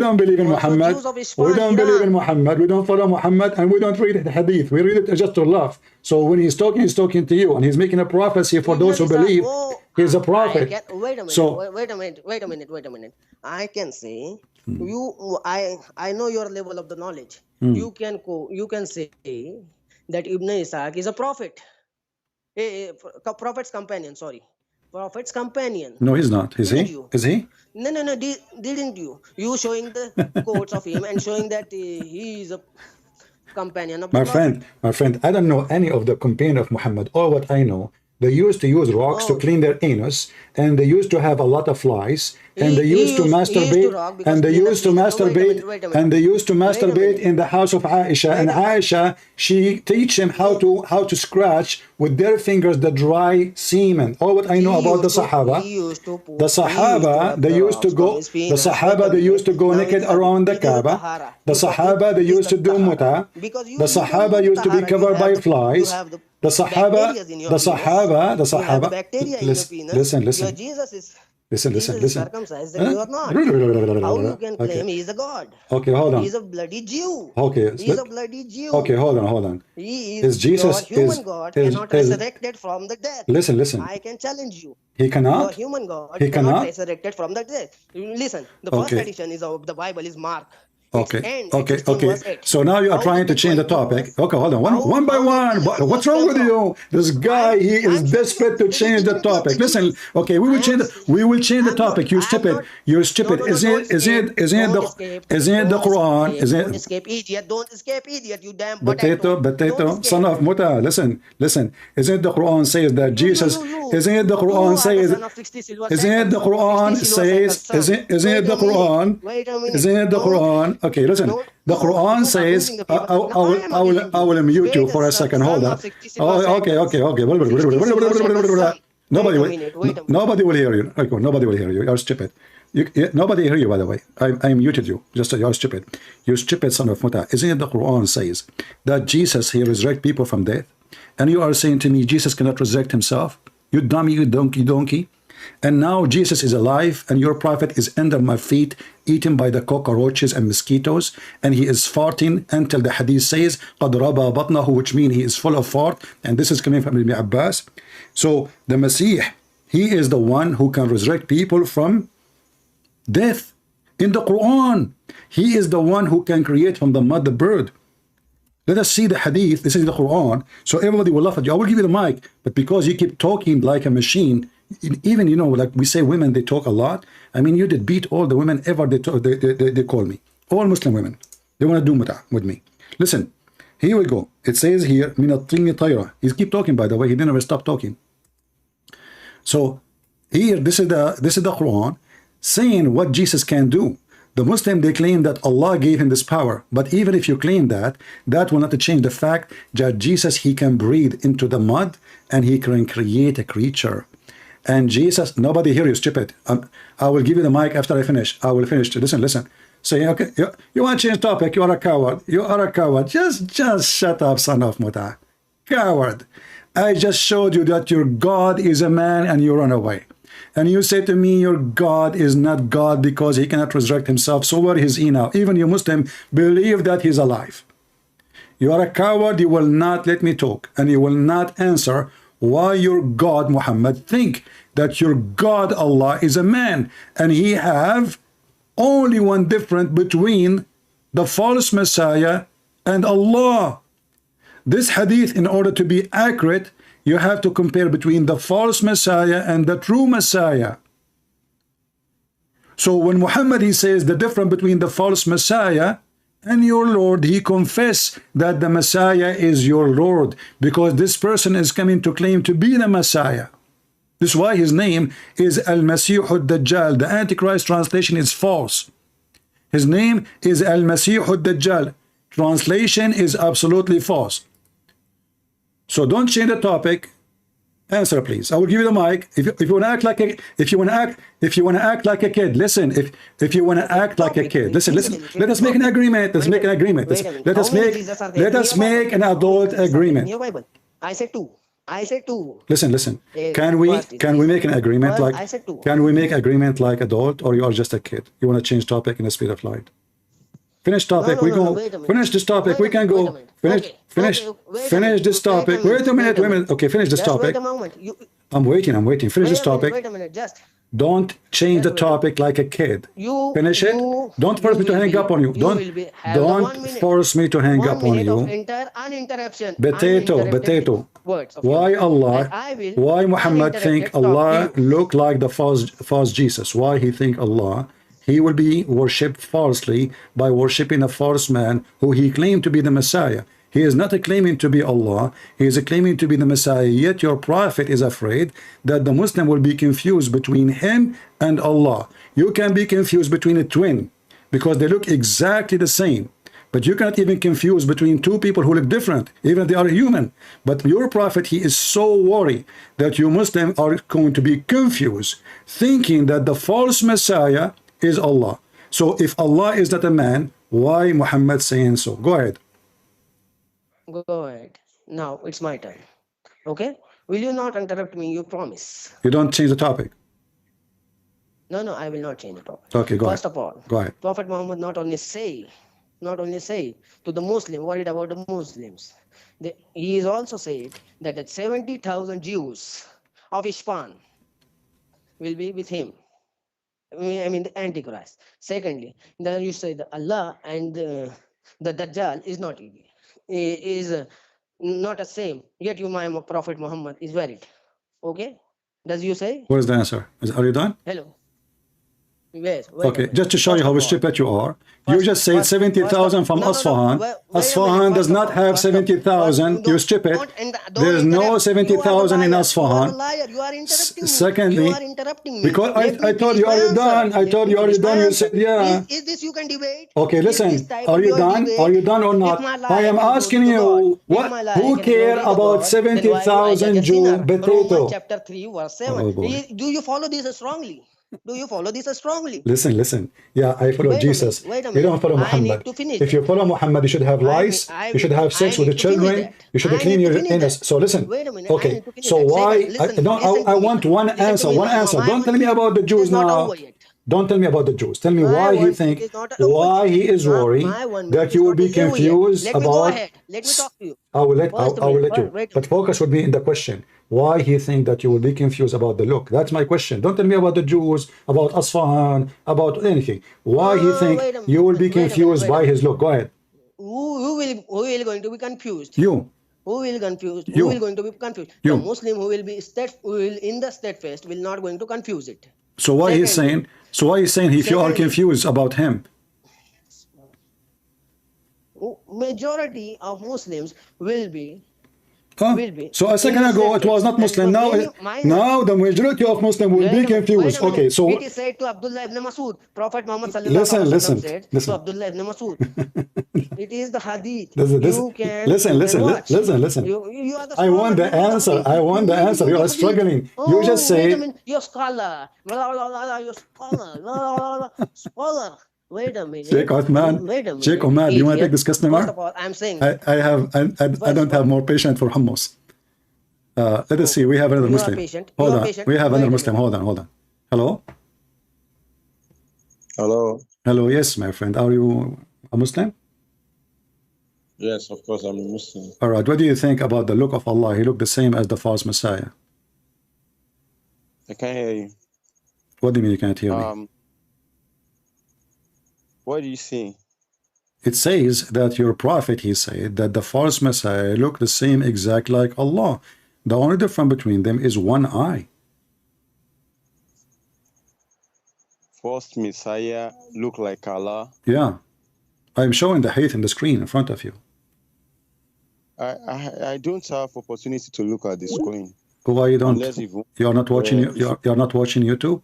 don't believe in Muhammad. We don't believe in Muhammad. We don't follow Muhammad, and we don't read the hadith. We read it just to laugh. So when he's talking to you, and he's making a prophecy for those who believe. He's a prophet. Wait a minute. I can say I know your level of the knowledge. You can say that Ibn Ishaq is a prophet. Prophet's companion, sorry. Prophet's companion. No, he's not. Is he? Is he? No. Didn't you? You showing the quotes of him and showing that he is a companion of the Prophet. My friend, I don't know any of the companion of Muhammad. All what I know, they used to use rocks to clean their anus, and they used to have a lot of flies, and they used to masturbate, and they used to masturbate in the house of Aisha. And Aisha, she teach him how to scratch with their fingers the dry semen. All what I know about the Sahaba, they used to go naked around the Kaaba. The Sahaba, they used to do muta. The Sahaba used to be covered by flies. The Sahaba, listen. Circumcised and you are not. How you can claim he is a God? Okay, hold on. He is a bloody Jew. Okay, he is a bloody Jew. Okay, hold on. He is Jesus your human God cannot resurrected from the dead. Listen. I can challenge you. He cannot. Your human God he cannot resurrected from the dead. Listen. The first edition is of the Bible is Mark. Okay. So now you are trying to change the topic. Okay, hold on. One by one. What's wrong with you? This guy, he is desperate to change the topic. Listen. Okay, we will change the topic. You stupid. Isn't the Quran? Don't escape idiot. You damn potato, son of muta. Listen. Isn't the Quran says that Jesus? Isn't it the Quran says? Isn't it the Quran says? Isn't it the Quran? Okay, listen. The Quran says, I will mute you for a second. Hold on. Okay. Nobody will hear you. Okay, nobody will hear you. You're stupid. Nobody hear you, by the way. I muted you. Just you're stupid. You stupid son of muta. Isn't it the Quran says that Jesus he resurrect people from death? and you are saying to me Jesus cannot resurrect himself? You dummy, you donkey. And now Jesus is alive, and your prophet is under my feet, eaten by the cockroaches and mosquitoes, and he is farting until the hadith says, قَدْ رَبَى بَطْنَهُ, which means he is full of fart, and this is coming from Ibn Abbas. So the Messiah, he is the one who can resurrect people from death. In the Quran, he is the one who can create from the mud the bird. Let us see the hadith. This is the Quran. So everybody will laugh at you. I will give you the mic, but because you keep talking like a machine, even, you know, like we say women, they talk a lot. I mean, you did beat all the women ever they call me. All Muslim women. They want to do mut'ah with me. Listen, here we go. It says here, مِنَ الطِّينِ طَيْرًا. He keep talking, by the way. He didn't ever stop talking. So here, this is the Quran saying what Jesus can do. The Muslim, they claim that Allah gave him this power. But even if you claim that, that will not change the fact that Jesus, he can breathe into the mud and he can create a creature. And Jesus, nobody here, you stupid. I will give you the mic after I finish. I will finish. Listen. Say, okay, you want to change topic? You are a coward. You are a coward. Just shut up, son of Muta. Coward. I just showed you that your God is a man and you run away. And you say to me, your God is not God because he cannot resurrect himself. So where is he now? Even you Muslim believe that he's alive. You are a coward. You will not let me talk. And you will not answer why your God Muhammad think that your God Allah is a man, and he have only one difference between the false Messiah and Allah. This hadith, in order to be accurate, you have to compare between the false Messiah and the true Messiah. So when Muhammad, he says the difference between the false Messiah and your Lord, he confess that the Messiah is your Lord, because this person is coming to claim to be the Messiah. This is why his name is Al-Masih al-Dajjal. The Antichrist translation is false. His name is Al-Masih al-Dajjal. Translation is absolutely false. So don't change the topic. Answer, please. I will give you the mic. If you want to act like a, if you want to act like a kid, listen. If you want to act like a kid, listen. Let us make an agreement. Let's make an agreement. Let us make an adult agreement. I said two. Listen. Can we make an agreement like? Can we make agreement like adult, or you are just a kid? You want to change topic in the speed of light? Finish topic. We go. Finish this topic. We can go. Finish this topic. Wait a minute. Okay, finish this topic. I'm waiting. Finish this topic. Wait a minute, just. Don't change the topic like a kid. Finish it. Don't force me to hang up on you. Don't force me to hang up on you. Potato. Why Allah? Why Muhammad think Allah look like the false Jesus? Why he think Allah? He will be worshipped falsely by worshipping a false man who he claimed to be the Messiah. He is not claiming to be Allah. He is claiming to be the Messiah. Yet your prophet is afraid that the Muslim will be confused between him and Allah. You can be confused between a twin because they look exactly the same. But you cannot even confuse between two people who look different, even if they are human. But your prophet, he is so worried that you Muslims are going to be confused, thinking that the false Messiah is Allah. So if Allah is not a man, why Muhammad saying so? Go ahead. Go ahead. Now it's my turn. Okay? Will you not interrupt me? You promise. You don't change the topic. No, I will not change the topic. Okay, go ahead. First of all, go ahead. Prophet Muhammad not only say to the Muslim, worried about the Muslims. He is also said that 70,000 Jews of Ispan will be with him. I mean the Antichrist. Secondly, then you say that Allah and the Dajjal is not equal. Is not the same. Yet you, my Prophet Muhammad, is varied. Okay? Does you say? What is the answer? Are you done? Hello. Yes. Okay, just to show you how stupid you are. You just said 70,000 from Asfahan. Asfahan does not have 70,000. You're stupid. There's no 70,000 in Asfahan. Secondly, because I told you, are you done? I told you, are you done? You said, yeah. Is this you can debate? Okay, listen. Are you done? Are you done or not? I am asking you, who care about 70,000 Jew potato? Chapter 3, verse 7. Do you follow this strongly? Do you follow this strongly? Listen. Yeah, I follow Jesus. Wait a You minute. don't follow I need Muhammad. to finish If you that. follow Muhammad, you should have lice. You should have sex with the need to finish children. that. You should I clean need to your finish anus. that. So listen. Wait a minute. I Okay. need to finish So that. why? Second, listen I to me. want one Listen answer. to me. One answer. My Don't tell me about the it Jews is not now. over yet. Don't tell me about the Jews. Tell me My why he 1 minute think, is not over why yet. he is worried My 1 minute that is you will not be over yet. confused Let me go about. ahead. Let me talk to you. I will let First I will let you. wait a But minute. focus with me in the question. Why he think that you will be confused about the look? That's my question. Don't tell me about the Jews, about Asfahan, about anything. Why he think Wait a you will minute. be confused by his look? Go ahead. Who will going to be confused? You. Who will confused? Who You. will going to be confused? The You. Muslim who will be in the steadfast will not going to confuse it. So why he's saying? So why he's saying if you are Secondly- confused about him? Majority of Muslims will be. Huh? Will be So a second in ago it was steadfast. not Muslim. And Now, many- now the majority of Muslim will be confused. Okay, so it is said to Abdullah ibn Masud. Prophet Muhammad sallallahu listen, alaihi listen, wasallam said listen. to Abdullah ibn Masud. It is the hadith. Listen, listen. You are the I want the scholar, answer. I want the answer. You are struggling. You just wait a say. minute. You're scholar. You're scholar. Scholar. Wait a minute. Sheikh Othman. Wait a minute. Sheikh Othman, do you want to take this First customer? of all, I'm saying. I don't have more patience for hummus. Let us see. We have another You are Muslim. patient. Hold You are on. patient. We have Wait another a Muslim. minute. Hold on. Hello. Hello. Hello. Yes, my friend. Are you a Muslim? Yes, of course, I'm a Muslim. All right. What do you think about the look of Allah? He looked the same as the false Messiah. I can't hear you. What do you mean you can't hear me? What do you see? It says that your prophet, he said, that the false Messiah looked the same exact like Allah. The only difference between them is one eye. False Messiah look like Allah. Yeah. I'm showing the hadith in the screen in front of you. I don't have opportunity to look at the screen. Why you don't? Unless You're not watching. You're not watching YouTube.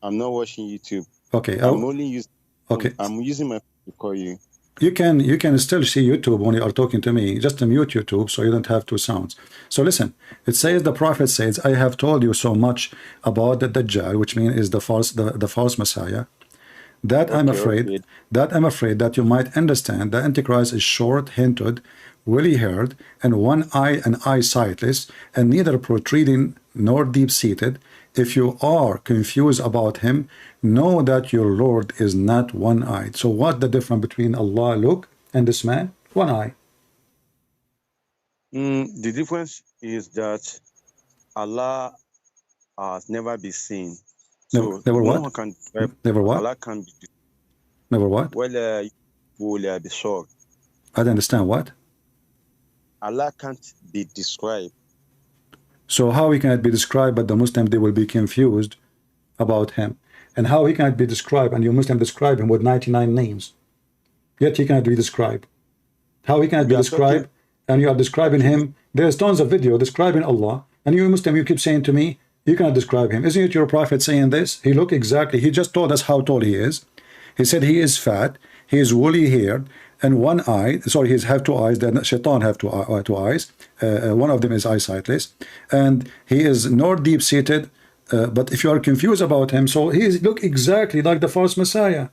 I'm not watching YouTube. Okay. I'm only using. Okay. I'm using my phone to call you. You can still see YouTube when you are talking to me. Just mute YouTube so you don't have two sounds. So listen, it says the prophet says, I have told you so much about the Dajjal, which means is the false Messiah, that I'm afraid that you might understand the Antichrist is short-hinted, woolly-haired, and one eye and eye sightless, and neither protruding nor deep-seated. If you are confused about him, know that your Lord is not one-eyed. So what the difference between Allah look and this man? One eye. The difference is that Allah has never been seen. So never what? No one can describe. Never what? Allah can be. Never what? Well, will be shocked. I don't understand what? Allah can't be described. So how he cannot be described, but the Muslim, they will be confused about him. And how he cannot be described, and you Muslim describe him with 99 names. Yet he cannot be described. How he cannot be described, and you are describing him. There's tons of video describing Allah, and you Muslim, you keep saying to me, you cannot describe him. Isn't it your prophet saying this? He look exactly, he just told us how tall he is. He said he is fat, he is woolly haired, and one eye, sorry, he have two eyes, then Shaitan have two eyes. One of them is eyesightless, and he is not deep-seated. But if you are confused about him, so he look exactly like the false Messiah.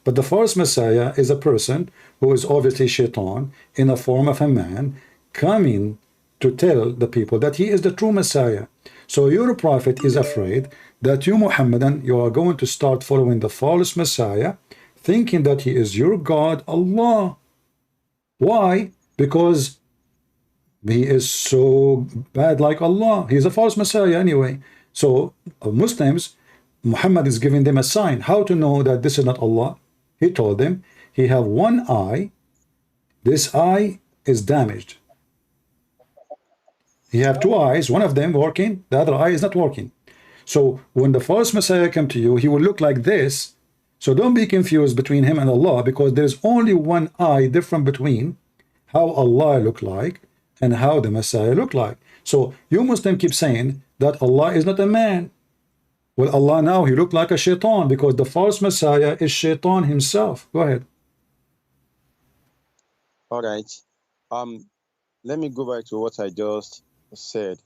But the false Messiah is a person who is obviously Shaitan in the form of a man coming to tell the people that he is the true Messiah. So your prophet is afraid that you Muhammadan, you are going to start following the false Messiah, thinking that he is your God, Allah. Why? Because he is so bad like Allah. He is a false Messiah anyway. So Muslims, Muhammad is giving them a sign. How to know that this is not Allah? He told them, he have one eye. This eye is damaged. He have two eyes, one of them working, the other eye is not working. So when the false Messiah come to you, he will look like this. So don't be confused between him and Allah, because there's only one eye different between how Allah look like and how the Messiah look like. So you Muslim keep saying that Allah is not a man. Well, Allah now, he looked like a shaitan, because the false Messiah is shaitan himself. Go ahead. All right. Let me go back to what I just said.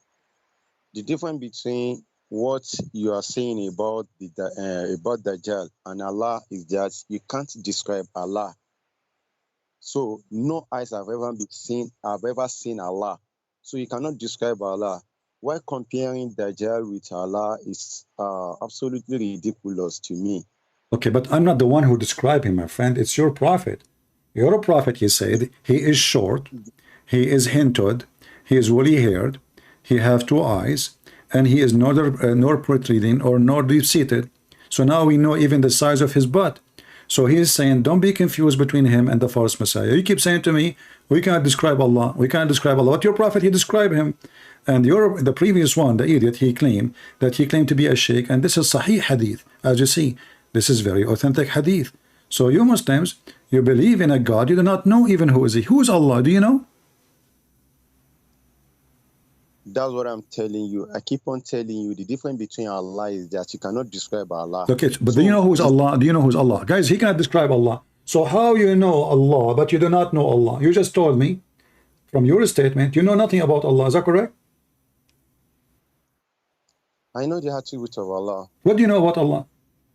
The difference between what you are saying about about Dajjal and Allah is that you can't describe Allah. So no eyes have ever seen Allah. So you cannot describe Allah. Why comparing Dajjal with Allah is absolutely ridiculous to me. Okay, but I'm not the one who described him, my friend. It's your prophet. Your prophet, he said, he is short, he is hinted, he is woolly haired, he have two eyes, and he is neither nor protruding or nor deep-seated. So now we know even the size of his butt. So he is saying, don't be confused between him and the false Messiah. You keep saying to me, we cannot describe Allah. We cannot describe Allah. But your prophet, he described him. And the previous one, the idiot, he claimed to be a sheikh. And this is Sahih Hadith. As you see, this is very authentic Hadith. So you Muslims, you believe in a God. You do not know even who is he. Who is Allah? Do you know? That's what I'm telling you. I keep on telling you the difference between Allah is that you cannot describe Allah. Okay, but do you know who's Allah? Do you know who's Allah? Guys, he cannot describe Allah. So how you know Allah, but you do not know Allah? You just told me from your statement, you know nothing about Allah. Is that correct? I know the attributes of Allah. What do you know about Allah?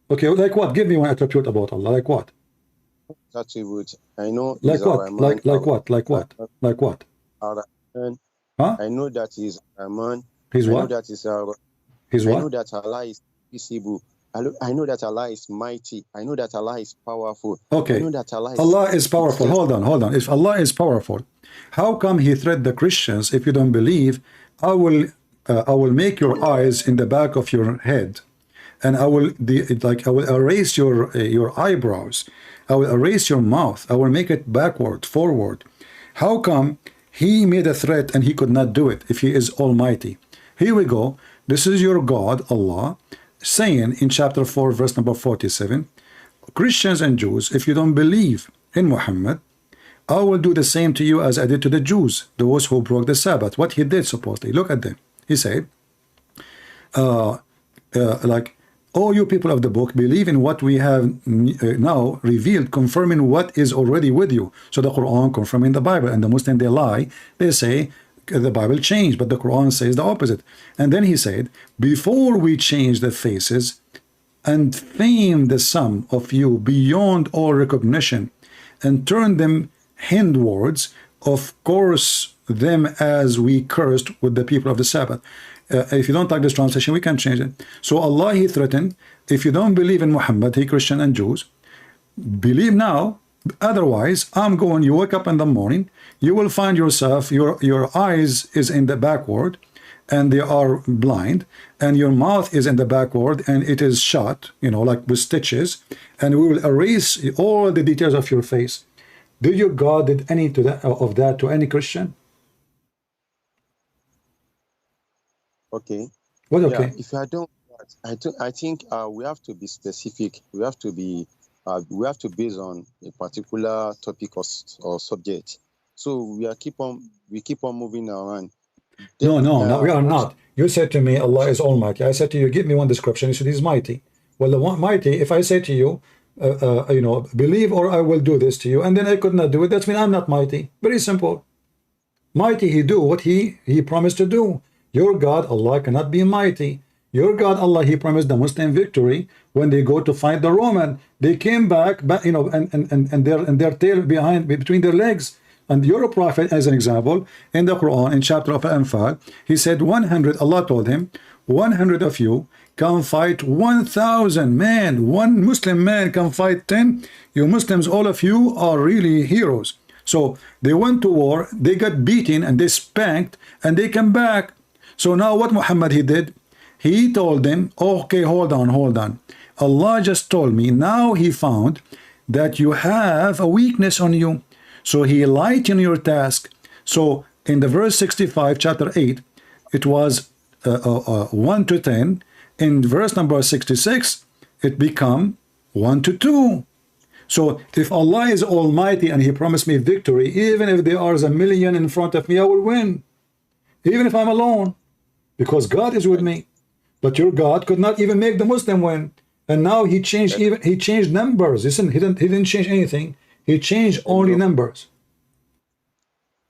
Okay, like what? Give me one attribute about Allah. Like what? Attributes. I know. Like what? Like what? Like what? Like what? Huh? I know that he's Rahman. He's what? I know that He's what? I know that Allah is visible. I know that Allah is mighty. I know that Allah is powerful. Okay. I know that Allah is powerful. Hold on. If Allah is powerful, how come he threatened the Christians? If you don't believe, I will make your eyes in the back of your head, and I will erase your eyebrows. I will erase your mouth. I will make it backward, forward. How come he made a threat and he could not do it if he is almighty? Here we go. This is your God, Allah, saying in chapter 4, verse number 47, Christians and Jews, if you don't believe in Muhammad, I will do the same to you as I did to the Jews, those who broke the Sabbath. What he did, supposedly. Look at them. He said, all you people of the book, believe in what we have now revealed, confirming what is already with you. So the Quran confirming the Bible, and the Muslim, they lie. They say the Bible changed, but the Quran says the opposite. And then he said, before we change the faces and fame the sum of you beyond all recognition and turn them hindwards, of course them as we cursed with the people of the Sabbath. If you don't like this translation, we can change it. So Allah, he threatened, if you don't believe in Muhammad, he Christian and Jews, believe now, otherwise you wake up in the morning, you will find yourself, your eyes is in the backward, and they are blind, and your mouth is in the backward, and it is shut, like with stitches, and we will erase all the details of your face. Did your God did any of that to any Christian? Okay. What? Okay. Yeah, if I don't, I think we have to be specific. We have to base on a particular topic or subject. So we keep on moving around. No, we are not. You said to me, Allah is almighty. I said to you, give me one description. You said he's mighty. Well, the one mighty, if I say to you, believe or I will do this to you, and then I could not do it, that means I'm not mighty. Very simple. Mighty, he do what he promised to do. Your God, Allah, cannot be mighty. Your God, Allah, he promised the Muslim victory when they go to fight the Roman. They came back, and their tail between their legs. And your prophet, as an example, in the Quran, in chapter of Al-Anfal, he said 100, Allah told him, 100 of you can fight 1,000 men. One Muslim man can fight 10. You Muslims, all of you are really heroes. So they went to war, they got beaten, and they spanked, and they came back. So now what Muhammad he did? He told them, okay, hold on. Allah just told me, now he found that you have a weakness on you. So he lightened your task. So in the verse 65, chapter 8, it was 1 to 10. In verse number 66, it become 1 to 2. So if Allah is almighty and he promised me victory, even if there are a million in front of me, I will win. Even if I'm alone. Because God is with me. But your God could not even make the Muslim win. And now he changed numbers. Listen, he didn't change anything. He changed only numbers.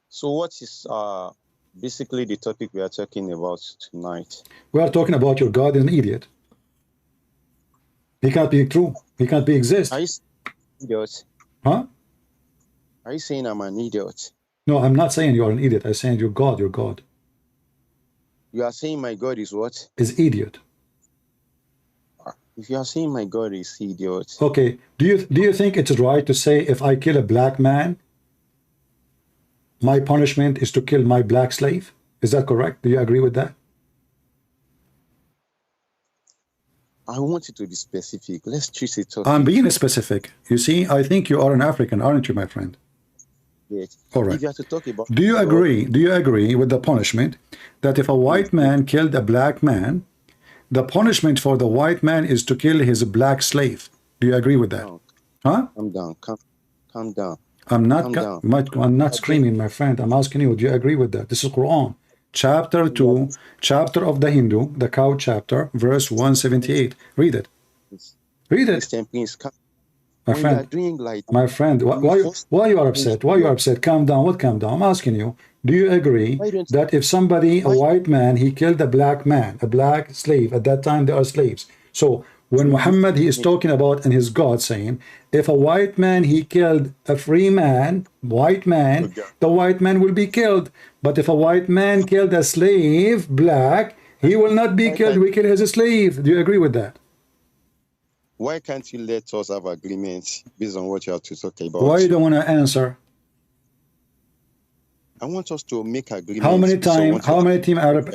So what is Basically, the topic we are talking about tonight. We are talking about your God is an idiot. He can't be true. He can't be exist. Are you idiot? Huh? Are you saying I'm an idiot? No, I'm not saying you are an idiot. I'm saying your God You are saying my God is what? is idiot. If you are saying my God is idiot, Okay. Do you think it's right to say if I kill a black man, my punishment is to kill my black slave? Is that correct? Do you agree with that? I want you to be specific. Let's choose a topic. I'm being specific. You see, I think you are an African, aren't you, my friend? Yes. All right. If you have to talk about Do you agree? Do you agree with the punishment that if a white man killed a black man, the punishment for the white man is to kill his black slave? Do you agree with that? down. Huh? Calm down. Calm down. I'm Calm down. not screaming, my friend. I'm asking you, do you agree with that? This is Quran, chapter 2, chapter of the Hindu, the cow chapter, verse 178. Read it. Read it. Christian, please calm. My When you are friend, doing like my friend, why you are upset? Why you are upset? Calm down. What calm down? I'm asking you, do you agree that if somebody, a white man, he killed a black man, a black slave, at that time they are slaves. So when Muhammad, he is talking about, and his God saying, if a white man, he killed a free man, white man, the white man will be killed. But if a white man killed a slave, black, he will not be killed. We kill his slave. Do you agree with that? why can't you let us have agreements based on what you have to talk about? Why you don't want to answer? I want us to make agreements. How many times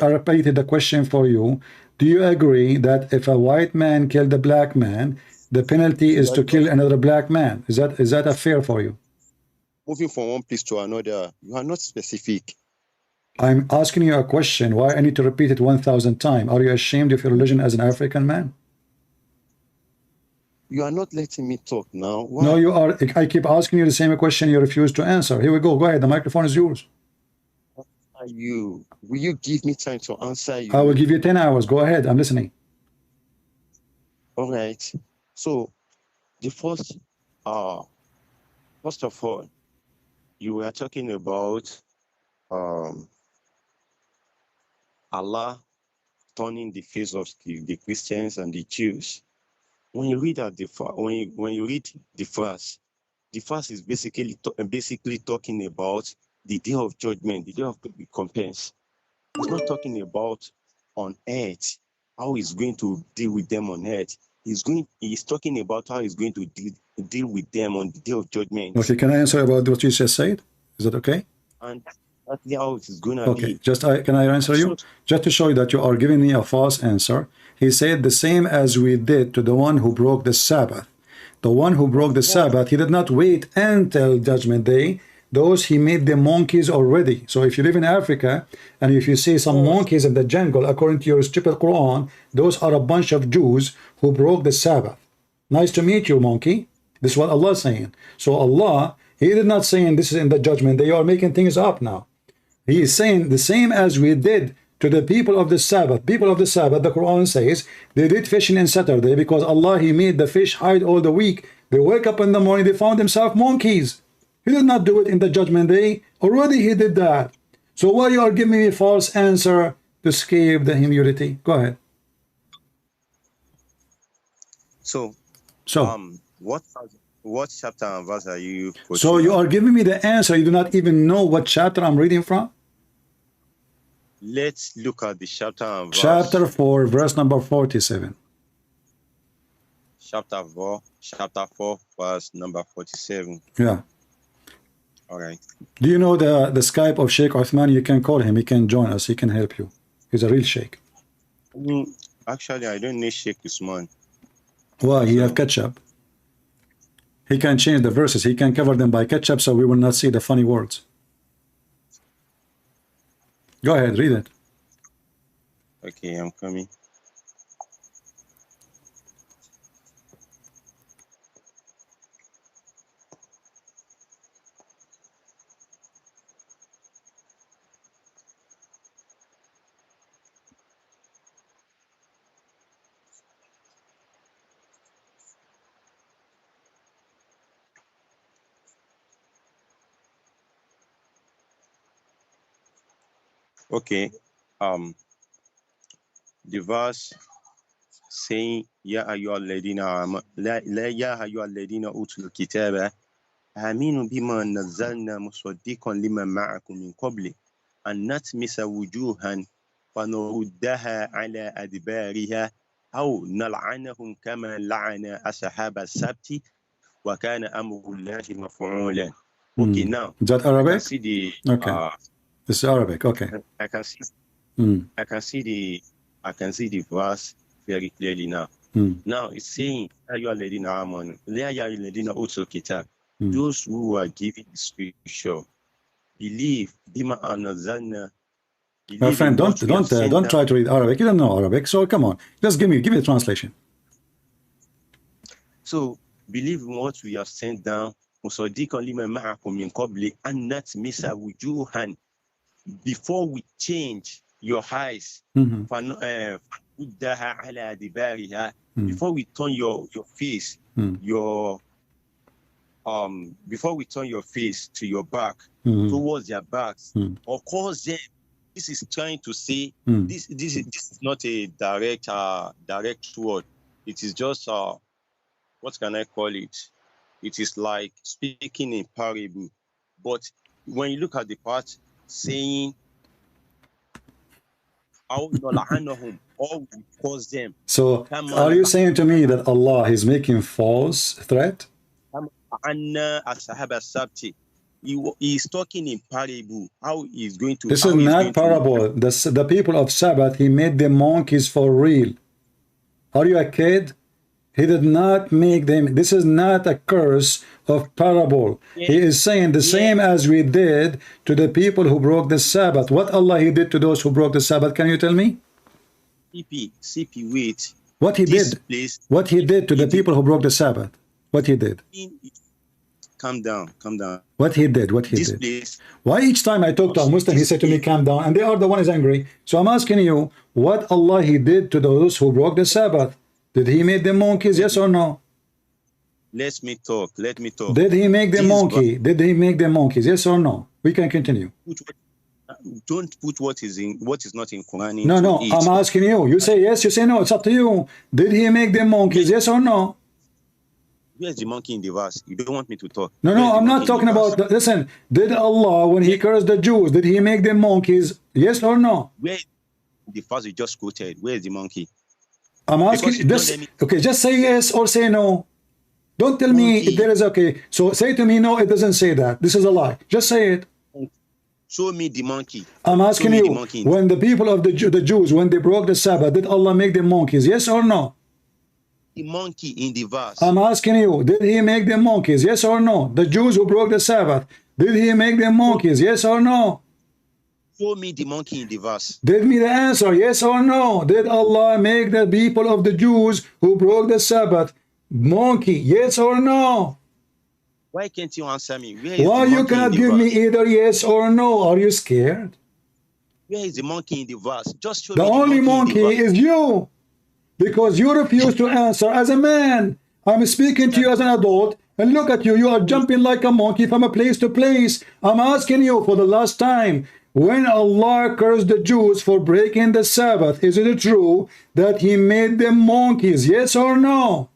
I repeated the question for you? Do you agree that if a white man killed a black man, the penalty is to kill another black man? Is that a fair for you? Moving from one place to another, you are not specific. I'm asking you a question. Why I need to repeat it 1,000 times? Are you ashamed of your religion as an African man? You are not letting me talk now. Why? No, you are. I keep asking you the same question. You refuse to answer. Here we go. Go ahead. The microphone is yours. Are you? Will you give me time to answer you? I will give you 10 hours. Go ahead. I'm listening. All right. So, the first of all, you were talking about Allah turning the face of the Christians and the Jews. When you read at when you read the verse is basically talking about the day of judgment, the day of recompense. It's not talking about on earth how he's going to deal with them on earth. He's talking about how he's going to deal with them on the day of judgment. Okay, can I answer about what you just said? Is that okay? And that's how it is going to Okay, be. can I answer you? Just to show you that you are giving me a false answer. He said the same as we did to the one who broke the Sabbath. The one who broke the Sabbath, he did not wait until Judgment Day. Those, he made them monkeys already. So if you live in Africa and if you see some monkeys in the jungle, according to your stupid Quran, those are a bunch of Jews who broke the Sabbath. Nice to meet you, monkey. This is what Allah is saying. So Allah, he did not saying this is in the judgment. They are making things up now. He is saying the same as we did to the people of the Sabbath. People of the Sabbath, the Quran says, they did fishing on Saturday because Allah, he made the fish hide all the week. They wake up in the morning, they found themselves monkeys. He did not do it in the judgment day. Already he did that. So why you are giving me a false answer to escape the humility? Go ahead. So what chapter and verse are you quoting? So you are giving me the answer. You do not even know what chapter I'm reading from? Let's look at the chapter and verse. Chapter 4, verse number 47. Chapter 4, verse number 47. Yeah. All right. Do you know the Skype of Sheikh Uthman? You can call him. He can join us. He can help you. He's a real Sheikh. Actually, I don't need Sheikh Usman. Why? He have ketchup. He can change the verses. He can cover them by ketchup so we will not see the funny words. Go ahead, read it. Okay, I'm coming. Okay. Um, the verse saying, Ya ayyuhalladhina ya ayyuhalladhina utul kitaba aminu bima nazzalna musaddiqan lima ma'akum min qabli an natmisa wujuhan fanuruddaha ala adbariha aw nal'anahum kama la'ana ashab as-sabti wa kana amrullahi maf'ulan. Okay, now Is that I can Arabic? see the Okay. It's Arabic. Okay. I can see Mm. I can see the verse very clearly now. Mm. Now it's saying, "Ya ayyuhalladhina amanu, ya ayyuhalladhina utul kitab." Mm. Those who are giving the scripture believe bima anzalna. My friend, don't try to read Arabic. You don't know Arabic, so come on. Just give me the translation. So believe in what we have sent down. Musaddiqan lima ma'akum min qabli an natmisa wujuhan. Before we change your eyes, before we turn your face, before we turn your face to your back, towards their backs, of course, then this is trying to say this is not a direct word. It is just what can I call it? It is like speaking in parable. But when you look at the part saying, or we cause them. So are you saying to me that Allah is making false threat? He is talking in parable. How he is going to? This is not parable. The people of Sabbath, he made them monkeys for real. Are you a kid? He did not make them. This is not a curse of parable. Yeah. He is saying the same as we did to the people who broke the Sabbath. What Allah he did to those who broke the Sabbath? Can you tell me? CP, wait. What he did? What he did to the people who broke the Sabbath? What he did? Calm down. What he did? What he did? Why each time I talk to a Muslim, he said to me, calm down, and they are the one is angry. So I'm asking you, what Allah he did to those who broke the Sabbath? Did he make them monkeys? Yes or no? Let me talk. Did he make them monkey? Did he make them monkeys? Yes or no? We can continue. Don't put what is not in Qur'an. No. I'm asking you. You say yes. You say no. It's up to you. Did he make them monkeys? Yes or no? Where's the monkey in the verse? You don't want me to talk. No. I'm not talking about. Listen. Did Allah, when He cursed the Jews, did He make them monkeys? Yes or no? Where the verse you just quoted? Where is the monkey? I'm asking this. Okay, just say yes or say no. Don't tell me if there is okay. So say to me, no, it doesn't say that. This is a lie. Just say it. Show me the monkey. I'm asking you, when the people of the Jews, when they broke the Sabbath, did Allah make them monkeys? Yes or no? The monkey in the verse. I'm asking you, did He make them monkeys? Yes or no? The Jews who broke the Sabbath, did He make them monkeys? Yes or no? Show me the monkey in the verse. Give me the answer, yes or no? Did Allah make the people of the Jews who broke the Sabbath monkey? Yes or no? Why can't you answer me? Why you cannot give me either yes or no? Are you scared? Where is the monkey in the verse? Just show me the only monkey is you, because you refuse to answer as a man. I'm speaking to you as an adult, and look at you. You are jumping like a monkey from a place to place. I'm asking you for the last time. When Allah cursed the Jews for breaking the Sabbath, is it true that He made them monkeys? Yes or no?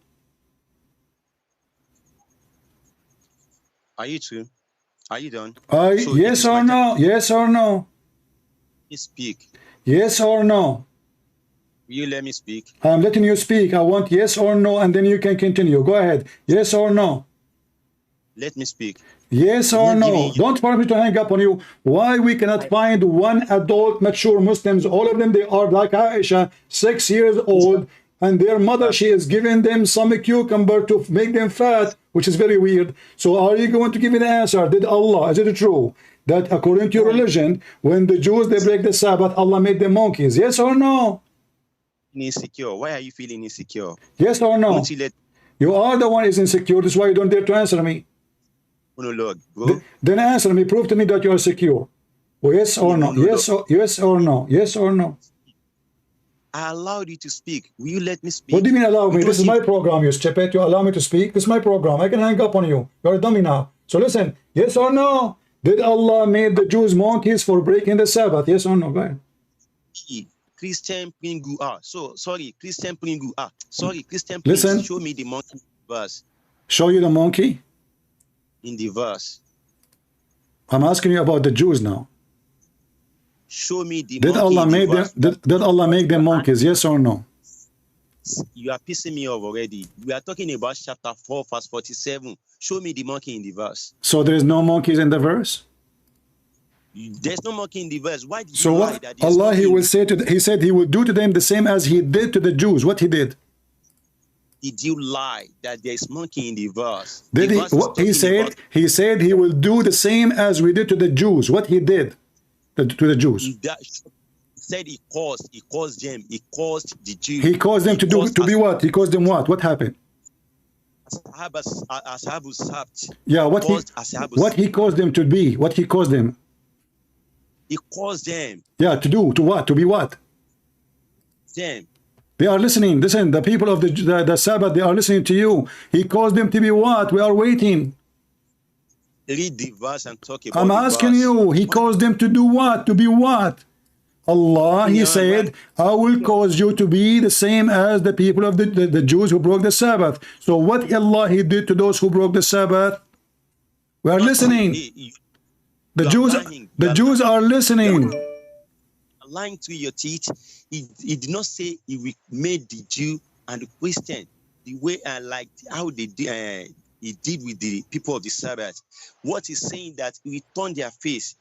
Are you true? Are you done? So yes or no? Yes or no? Speak. Yes or no? Will you let me speak? I'm letting you speak. I want yes or no, and then you can continue. Go ahead. Yes or no? Let me speak. Yes or no? Don't for me to hang up on you. Why we cannot find one adult mature Muslims? All of them, they are like Aisha, 6 years old, and their mother, she is giving them some cucumber to make them fat, which is very weird. So are you going to give me the answer? Did Allah, is it true that according to your religion, when the Jews, they break the Sabbath, Allah made them monkeys? Yes or no? Insecure. Why are you feeling insecure? Yes or no? You are the one who is insecure. That's why you don't dare to answer me. Monologue, bro. Then answer me. Prove to me that you are secure. Yes or no? Yes or no? Yes or no? I allowed you to speak. Will you let me speak? What do you mean allow me? This is my program, you stupid. You allow me to speak. This is my program. I can hang up on you. You're a dummy now. So listen. Yes or no? Did Allah made the Jews monkeys for breaking the Sabbath? Yes or no? Go ahead. Christian bring you out. So sorry, Christian bring you out. Sorry, Christian, please Listen. show me the monkey verse. Show you the monkey? In the verse. I'm asking you about the Jews now. Show me the Did monkey Allah in the make them? verse. Did Allah make them monkeys? Yes or no? You are pissing me off already. We are talking about chapter 4, verse 47. Show me the monkey in the verse. So there is no monkeys in the verse. There's no monkey in the verse. Why did So you lie what that there's Allah monkey He in will the- say to He said He will do to them the same as He did to the Jews. What He did? Did you lie that there's monkey in the verse? Did The He? verse is What He talking said? about- He said He will do the same as we did to the Jews. What He did to the Jews? He said he caused them, he caused the Jews. He caused them to do caused to be what? He caused them what? What happened? Ashabu Sabt. Yeah, what he caused them to be? What He caused them? He caused them. Yeah, to do to what? To be what? Them. They are listening. Listen, the people of the Sabbath, they are listening to you. He caused them to be what? We are waiting. Read the verse and talk about I'm the asking verse. you. He caused them to do what? To be what? Allah, He Yeah, said, right. I will cause you to be the same as the people of the Jews who broke the Sabbath. So what Allah He did to those who broke the Sabbath? We are listening. The Jews are listening. Lying through your teeth. He did not say he made the Jew and the Christian the way like how they did. He did with the people of the Sabbath. What he's saying that he turned their face,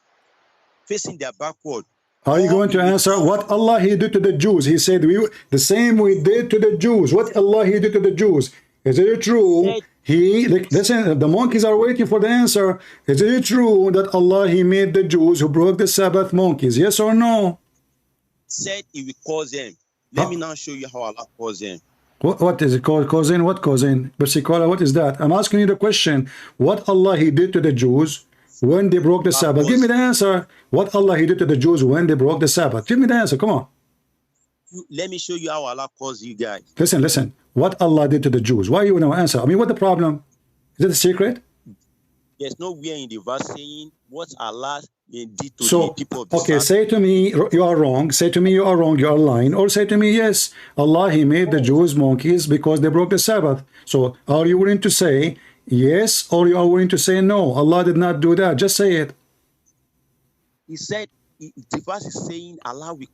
facing their backward. Are you going to answer what Allah He did to the Jews? He said the same we did to the Jews. What Allah He did to the Jews? Is it true? Listen, the monkeys are waiting for the answer. Is it true that Allah He made the Jews who broke the Sabbath monkeys? Yes or no? Said he will cause them. Let me now show you how Allah caused them. What is it called? Causing? What causing? What is that? I'm asking you the question. What Allah He did to the Jews when they broke the Sabbath? Give me the answer. What Allah He did to the Jews when they broke the Sabbath? Give me the answer. Come on. Let me show you how Allah caused you guys. Listen. What Allah did to the Jews? Why you no answer? I mean, what the problem? Is it a secret? There's nowhere in the verse saying what Allah did to So, the people of the okay, Sabbath. say to me you are wrong. Say to me you are wrong. You are lying. Or say to me yes. Allah He made the Jews monkeys because they broke the Sabbath. So, are you willing to say yes, or you are willing to say no? Allah did not do that. Just say it. He said, the verse is saying Allah will.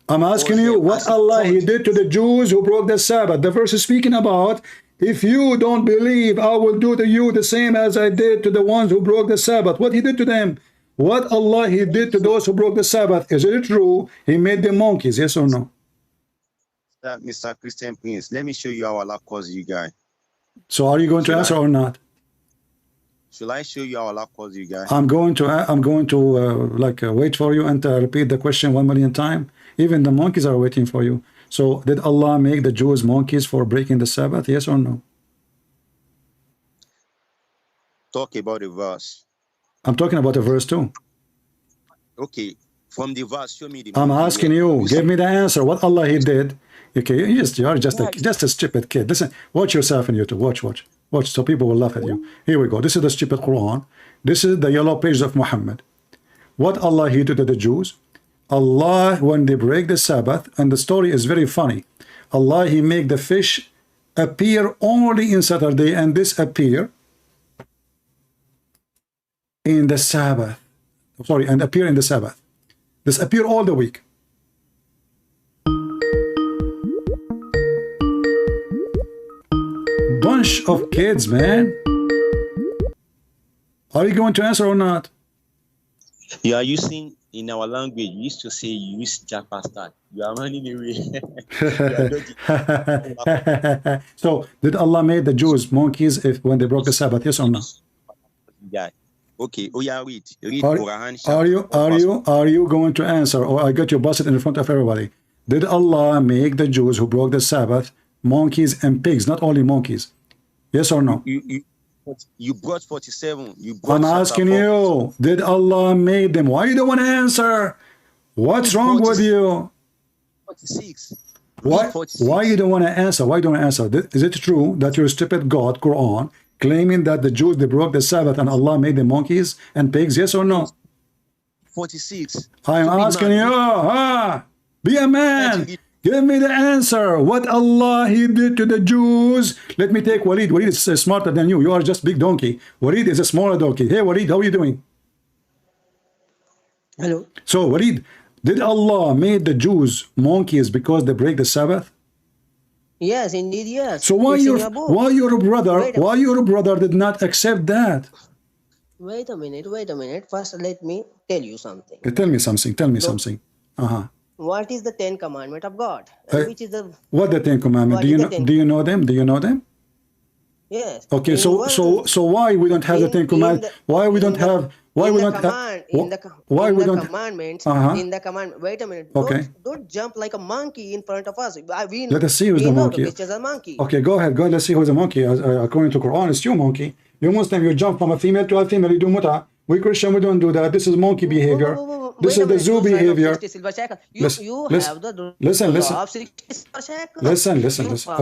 I'm asking you what Allah He did to the Jews who broke the Sabbath. The verse is speaking about, if you don't believe, I will do to you the same as I did to the ones who broke the Sabbath. What He did to them? What Allah He did to those who broke the Sabbath? Is it true? He made them monkeys, yes or no? Mr. Christian Prince, let me show you how Allah caused you guys. So are you going to answer or not? Shall I show you how Allah caused you guys? I'm going to wait for you and repeat the question 1 million times. Even the monkeys are waiting for you. So did Allah make the Jews monkeys for breaking the Sabbath? Yes or no? Talk about the verse. I'm talking about the verse too. Okay, from the verse, show me the. I'm asking you. Give me the answer. What Allah He did? Okay, you are just a stupid kid. Listen, watch yourself in YouTube. Watch. So people will laugh at you. Here we go. This is the stupid Quran. This is the yellow page of Muhammad. What Allah He did to the Jews? Allah, when they break the Sabbath, and the story is very funny. Allah He make the fish appear only in Saturday, and this appear in the Sabbath. Sorry, and appear in the Sabbath. This appear all the week. Bunch of kids, man. Are you going to answer or not? You are using, in our language, we used to say you use Jackpastat. You are running away. So, did Allah make the Jews monkeys when they broke the Sabbath? Yes or no? Yeah. Okay. Oh yeah, read Quran. Are you going to answer, or I got you busted in front of everybody? Did Allah make the Jews who broke the Sabbath monkeys and pigs, not only monkeys? Yes or no? You brought 47. I'm asking you, did Allah make them? Why you don't want to answer? What's wrong with you? 46. Why you don't want to answer? Why don't you answer? Is it true that your stupid God, Quran, claiming that the Jews, they broke the Sabbath and Allah made them monkeys and pigs? Yes or no? 46. I'm asking you, be a man. Give me the answer. What Allah he did to the Jews? Let me take Walid. Walid is smarter than you. You are just big donkey. Walid is a smaller donkey. Hey Walid, how are you doing? Hello. So Walid, did Allah made the Jews monkeys because they break the Sabbath? Yes, indeed, yes. So why It's in your your book. why your brother did not accept that? Wait a minute. First, let me tell you something. Tell me something. Tell me something. What is the 10 commandment of God? And which is the What the Ten Commandments? Do you know? Do you know them? Do you know them? yes? Okay, In so one- why we don't have the Ten Commandments? Why we don't have? Why we don't have? Why we don't? Commandments? In the command. Wait a minute. Okay. Don't jump like a monkey in front of us. Let us see who's the monkey. Which is a monkey. Okay, go ahead. Go. Let's see who's the monkey. According to Quran, it's you, monkey. You Muslim, you jump from a female to a female. You do muta. We Christian, we don't do that. This is monkey behavior. This is the zoo behavior. Listen.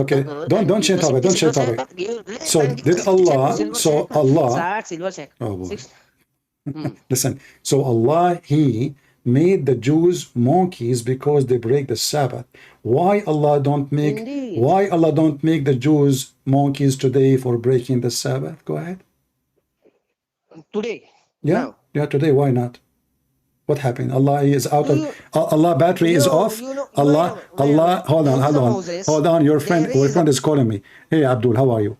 Okay, don't change topic. Don't change topic. So did Allah? So Allah. Oh boy. Listen. So Allah, He made the Jews monkeys because they break the Sabbath. Why Allah don't make? Indeed. Why Allah don't make the Jews monkeys today for breaking the Sabbath? Go ahead. Today. Yeah, Now. yeah. Today, why not? What happened? Allah is out of Allah battery is off. Allah. Hold on. Your friend is calling me. Hey, Abdul, how are you?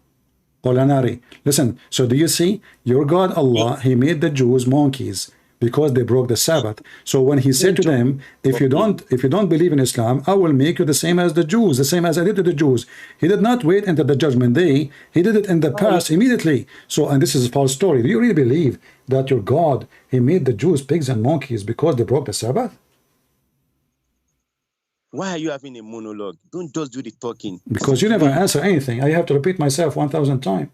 Qolanari. Listen. So do you see? Your God Allah, He made the Jews monkeys because they broke the Sabbath. So when He said to them, if you don't believe in Islam, I will make you the same as the Jews, the same as I did to the Jews. He did not wait until the judgment day. He did it in the past immediately. So, and this is a false story. Do you really believe that your God, He made the Jews pigs and monkeys because they broke the Sabbath? Why are you having a monologue? Don't just do the talking. Because you never answer anything. I have to repeat myself 1,000 times.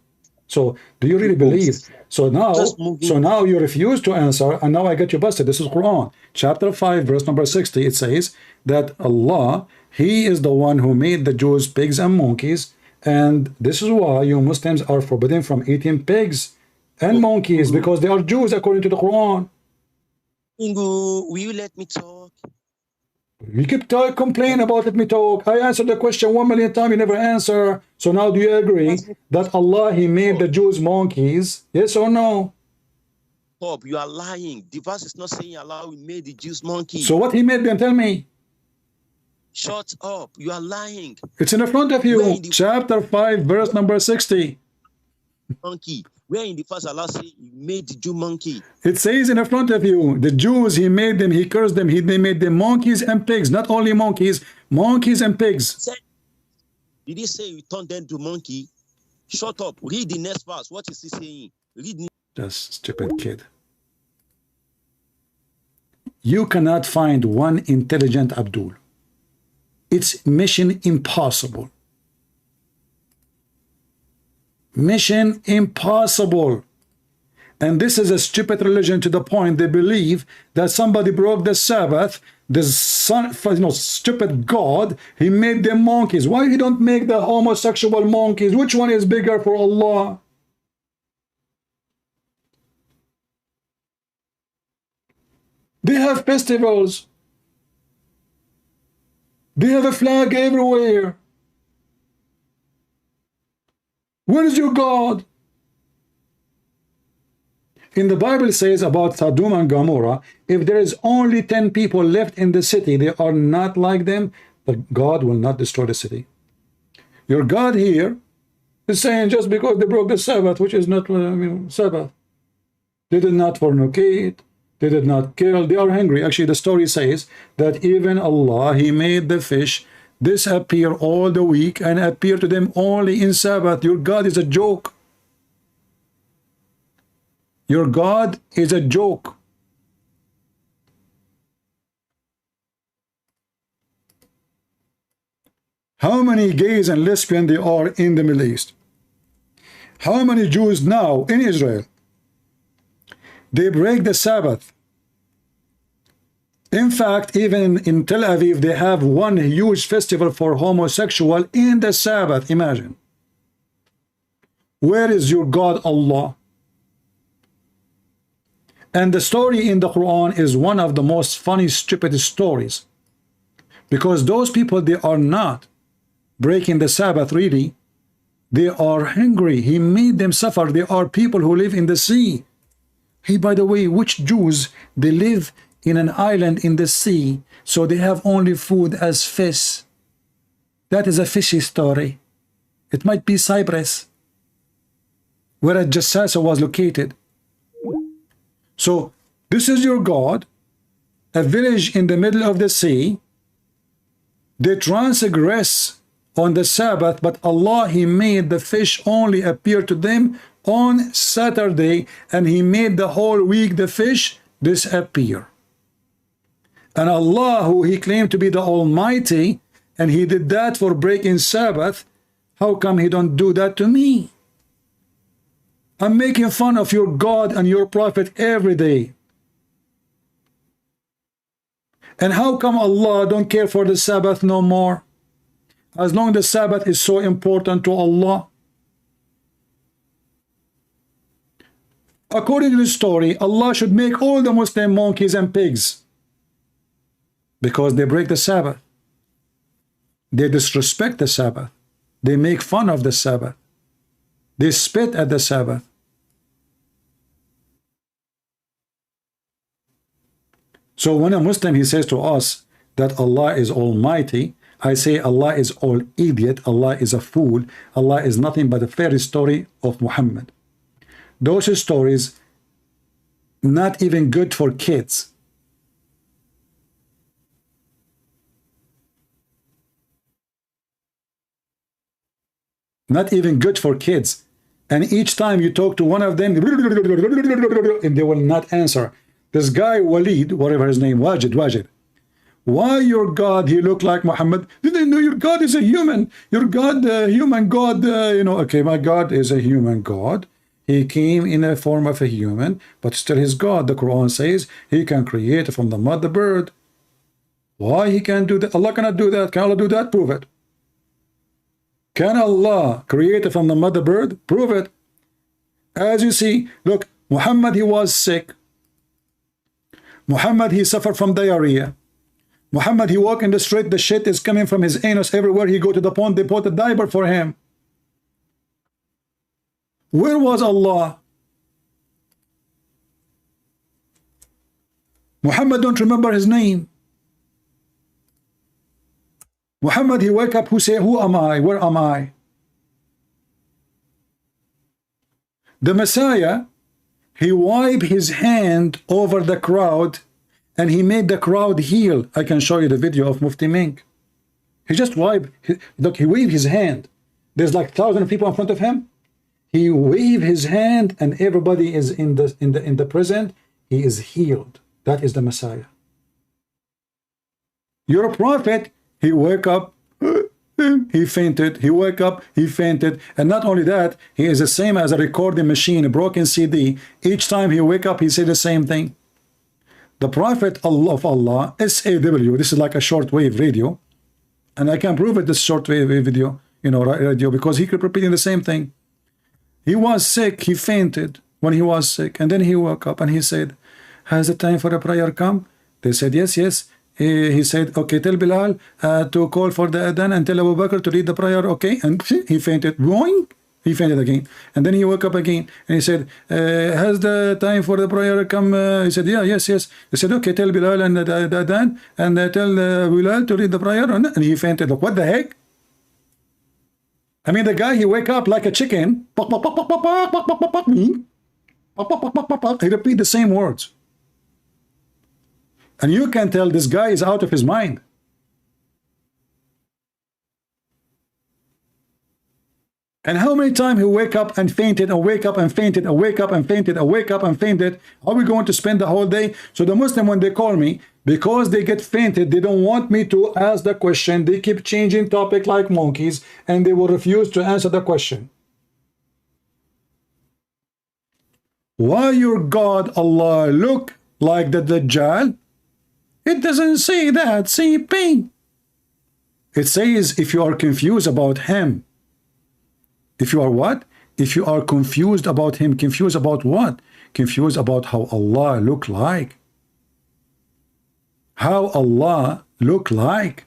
So do you really believe? So now you refuse to answer, and now I get you busted. This is Quran, chapter 5, verse number 60. It says that Allah, He is the one who made the Jews pigs and monkeys, and this is why you Muslims are forbidden from eating pigs and monkeys, because they are Jews according to the Quran. Ingu, will you let me talk? You keep complain about let me talk. I answered the question 1 million times, you never answer. So now do you agree that Allah, He made the Jews monkeys? Yes or no? Stop, you are lying. The verse is not saying Allah made the Jews monkeys. So what He made them, tell me. Shut up, you are lying. It's in the front of you, chapter 5, verse number 60. Monkey. Where in the first Allah say He made the Jew monkey? It says in the front of you, the Jews, He made them, He cursed them, He made them monkeys and pigs. Not only monkeys, monkeys and pigs. Did He say we turned them to monkey? Shut up. Read the next verse. What is He saying? Read. Just stupid kid. You cannot find one intelligent Abdul. It's mission impossible. Mission impossible. And this is a stupid religion to the point they believe that somebody broke the Sabbath. The stupid God, He made them monkeys. Why He don't make the homosexual monkeys? Which one is bigger for Allah? They have festivals. They have a flag everywhere. Where is your God? In the Bible says about Sodom and Gomorrah, if there is only 10 people left in the city, they are not like them, but God will not destroy the city. Your God here is saying just because they broke the Sabbath, which is not Sabbath, they did not fornicate, they did not kill, they are hungry. Actually, the story says that even Allah, He made the fish disappear all the week and appear to them only in Sabbath. Your God is a joke. Your God is a joke. How many gays and lesbians there are in the Middle East? How many Jews now in Israel? They break the Sabbath. In fact, even in Tel Aviv, they have one huge festival for homosexual in the Sabbath. Imagine. Where is your God Allah? And the story in the Quran is one of the most funny, stupid stories. Because those people, they are not breaking the Sabbath really. They are hungry. He made them suffer. They are people who live in the sea. Hey, by the way, which Jews, they live in an island in the sea, so they have only food as fish. That is a fishy story. It might be Cyprus, where Jassasa was located. So this is your God, a village in the middle of the sea. They transgress on the Sabbath, but Allah, He made the fish only appear to them on Saturday, and He made the whole week the fish disappear. And Allah, who He claimed to be the Almighty, and He did that for breaking Sabbath, how come He don't do that to me? I'm making fun of your God and your Prophet every day. And how come Allah don't care for the Sabbath no more? As long as the Sabbath is so important to Allah. According to the story, Allah should make all the Muslim monkeys and pigs, because they break the Sabbath. They disrespect the Sabbath. They make fun of the Sabbath. They spit at the Sabbath. So when a Muslim, he says to us that Allah is Almighty, I say Allah is all idiot, Allah is a fool, Allah is nothing but a fairy story of Muhammad. Those stories, not even good for kids. Not even good for kids. And each time you talk to one of them, and they will not answer. This guy, Walid, whatever his name, Wajid. Why your God, he looked like Muhammad? Didn't know your God is a human. Your God, human God, okay, my God is a human God. He came in a form of a human, but still his God. The Quran says he can create from the mother bird. Why he can't do that? Allah cannot do that. Can Allah do that? Prove it. Can Allah create from the mother bird? Prove it. As you see, look, Muhammad, he was sick. Muhammad, he suffered from diarrhea. Muhammad, he walked in the street, the shit is coming from his anus everywhere. He go to the pond, they put a diaper for him. Where was Allah? Muhammad don't remember his name. Muhammad, he wake up, who say, who am I? Where am I? The Messiah, he wiped his hand over the crowd and he made the crowd heal. I can show you the video of Mufti Mink. He just wiped, look, he waved his hand. There's like 1,000 people in front of him. He waved his hand and everybody is in the present. He is healed. That is the Messiah. Your prophet, he wake up, he fainted, he wake up, he fainted, and not only that, he is the same as a recording machine, a broken CD. Each time he wake up, he say the same thing. The Prophet of Allah, SAW, this is like a shortwave radio, and I can prove it, this shortwave video, radio, because he kept repeating the same thing. He was sick, he fainted when he was sick, and then he woke up and he said, has the time for a prayer come? They said, yes, yes. He said, okay, tell Bilal to call for the adhan and tell Abu Bakr to read the prayer, okay? And he fainted. Boing! He fainted again. And then he woke up again and he said, has the time for the prayer come? He said, yeah, yes, yes. He said, okay, tell Bilal and the adhan and tell Bilal to read the prayer. And he fainted. Look, what the heck? I mean, the guy, he wake up like a chicken. He repeat the same words. And you can tell this guy is out of his mind. And how many times he wake up and fainted and wake up and fainted and wake up and fainted and wake up and fainted? Are we going to spend the whole day? So the Muslim, when they call me, because they get fainted, they don't want me to ask the question. They keep changing topic like monkeys and they will refuse to answer the question. Why your God Allah look like the Dajjal? It doesn't say that, CP. It says if you are confused about him. If you are what? If you are confused about him, confused about what? Confused about how Allah look like. How Allah look like.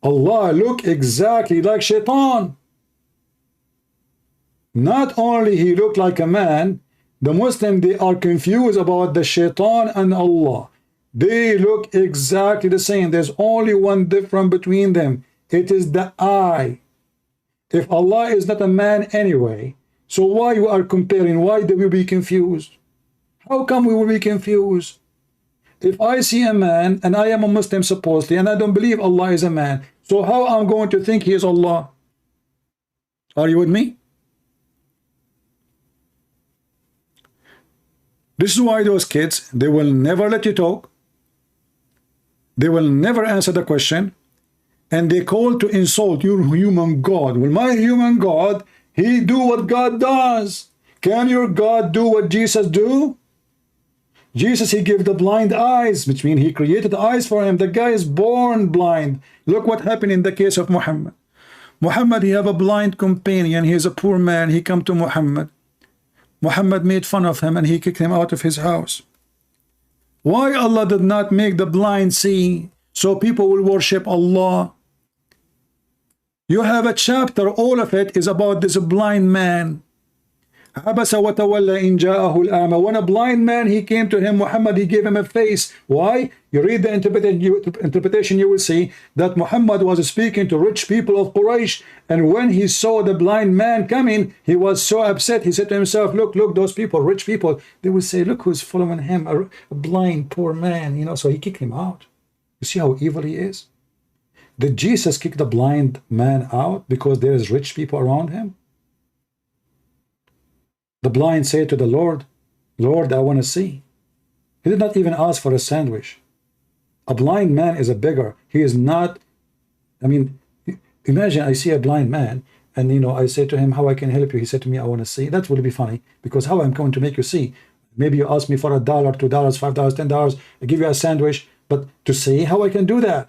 Allah look exactly like Shaitan. Not only he looked like a man, the Muslim, they are confused about the Shaitan and Allah. They look exactly the same. There's only one difference between them. It is the eye. If Allah is not a man anyway, so why you are comparing? Why do we be confused? How come we will be confused? If I see a man and I am a Muslim supposedly and I don't believe Allah is a man, so how I'm going to think he is Allah? Are you with me? This is why those kids, they will never let you talk. They will never answer the question. And they call to insult your human God. Well, my human God, he do what God does. Can your God do what Jesus do? Jesus, he gave the blind eyes, which means he created eyes for him. The guy is born blind. Look what happened in the case of Muhammad. Muhammad, he have a blind companion. He is a poor man. He come to Muhammad. Muhammad made fun of him and he kicked him out of his house. Why Allah did not make the blind see so people will worship Allah? You have a chapter, all of it is about this blind man. Abasa wa tawalla in ja'ahu al-a'ma. When a blind man, he came to him, Muhammad, he gave him a face. Why? You read the interpretation, you will see that Muhammad was speaking to rich people of Quraysh, and when he saw the blind man coming, he was so upset. He said to himself, look, those people, rich people, they will say, look who's following him, a blind, poor man, you know, so he kicked him out. You see how evil he is? Did Jesus kick the blind man out because there is rich people around him? The blind said to the Lord, Lord, I want to see. He did not even ask for a sandwich. A blind man is a beggar. He is not, I mean, imagine I see a blind man and, you know, I say to him, how I can help you? He said to me, I want to see. That would be funny because how I'm going to make you see? Maybe you ask me for $1, $2, $5, $10. I give you a sandwich, but to see how I can do that.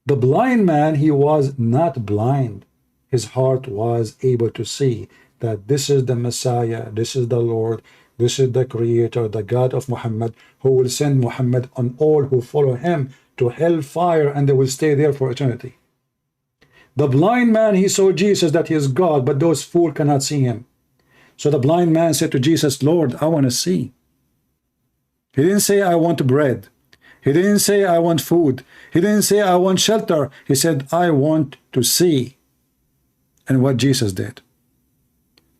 The blind man, he was not blind. His heart was able to see that this is the Messiah, this is the Lord, this is the Creator, the God of Muhammad, who will send Muhammad on all who follow him to hellfire, and they will stay there for eternity. The blind man, he saw Jesus, that he is God, but those fools cannot see him. So the blind man said to Jesus, Lord, I want to see. He didn't say, I want bread. He didn't say, I want food. He didn't say, I want shelter. He said, I want to see. And what Jesus did?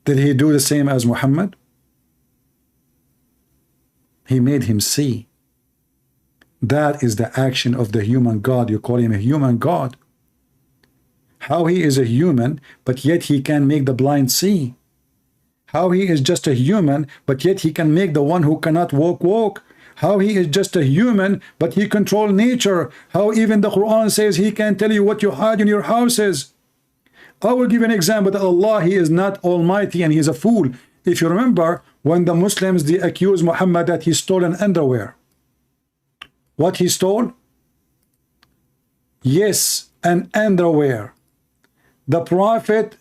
Did he do the same as Muhammad? He made him see. That is the action of the human God. You call him a human God. How he is a human, but yet he can make the blind see. How he is just a human, but yet he can make the one who cannot walk. How he is just a human, but he controls nature. How even the Quran says he can tell you what you hide in your houses. I will give you an example that Allah, he is not almighty and he is a fool. If you remember, when the Muslims, they accused Muhammad that he stole an underwear. What he stole? Yes, an underwear. The prophet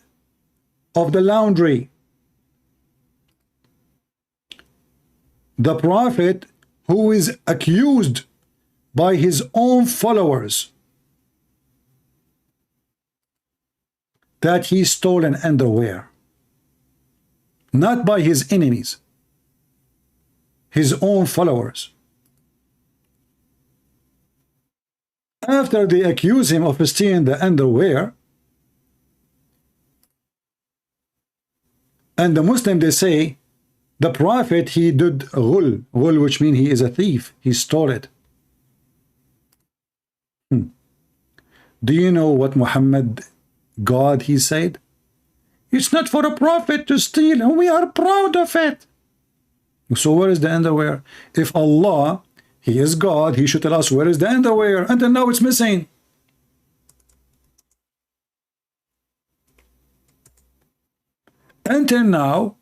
of the laundry. The prophet who is accused by his own followers that he stole an underwear. Not by his enemies, his own followers. After they accuse him of stealing the underwear, and the Muslim, they say, the prophet, he did ghul, which means he is a thief, he stole it. Do you know what Muhammad, God, he said? It's not for a prophet to steal, and we are proud of it. So where is the underwear? If Allah, he is God, he should tell us where is the underwear. Until now it's missing. Until now,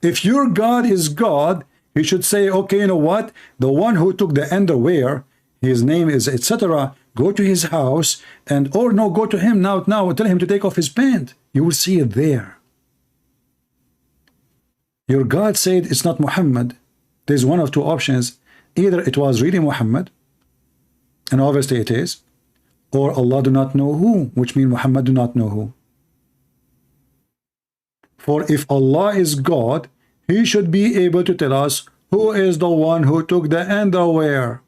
if your God is God, he should say, okay, you know what? The one who took the underwear, his name is etc. Go to his house and, or no, go to him now, tell him to take off his pant. You will see it there. Your God said it's not Muhammad. There's one of two options. Either it was really Muhammad, and obviously it is, or Allah do not know who, which means Muhammad do not know who. For if Allah is God, He should be able to tell us who is the one who took the underwear.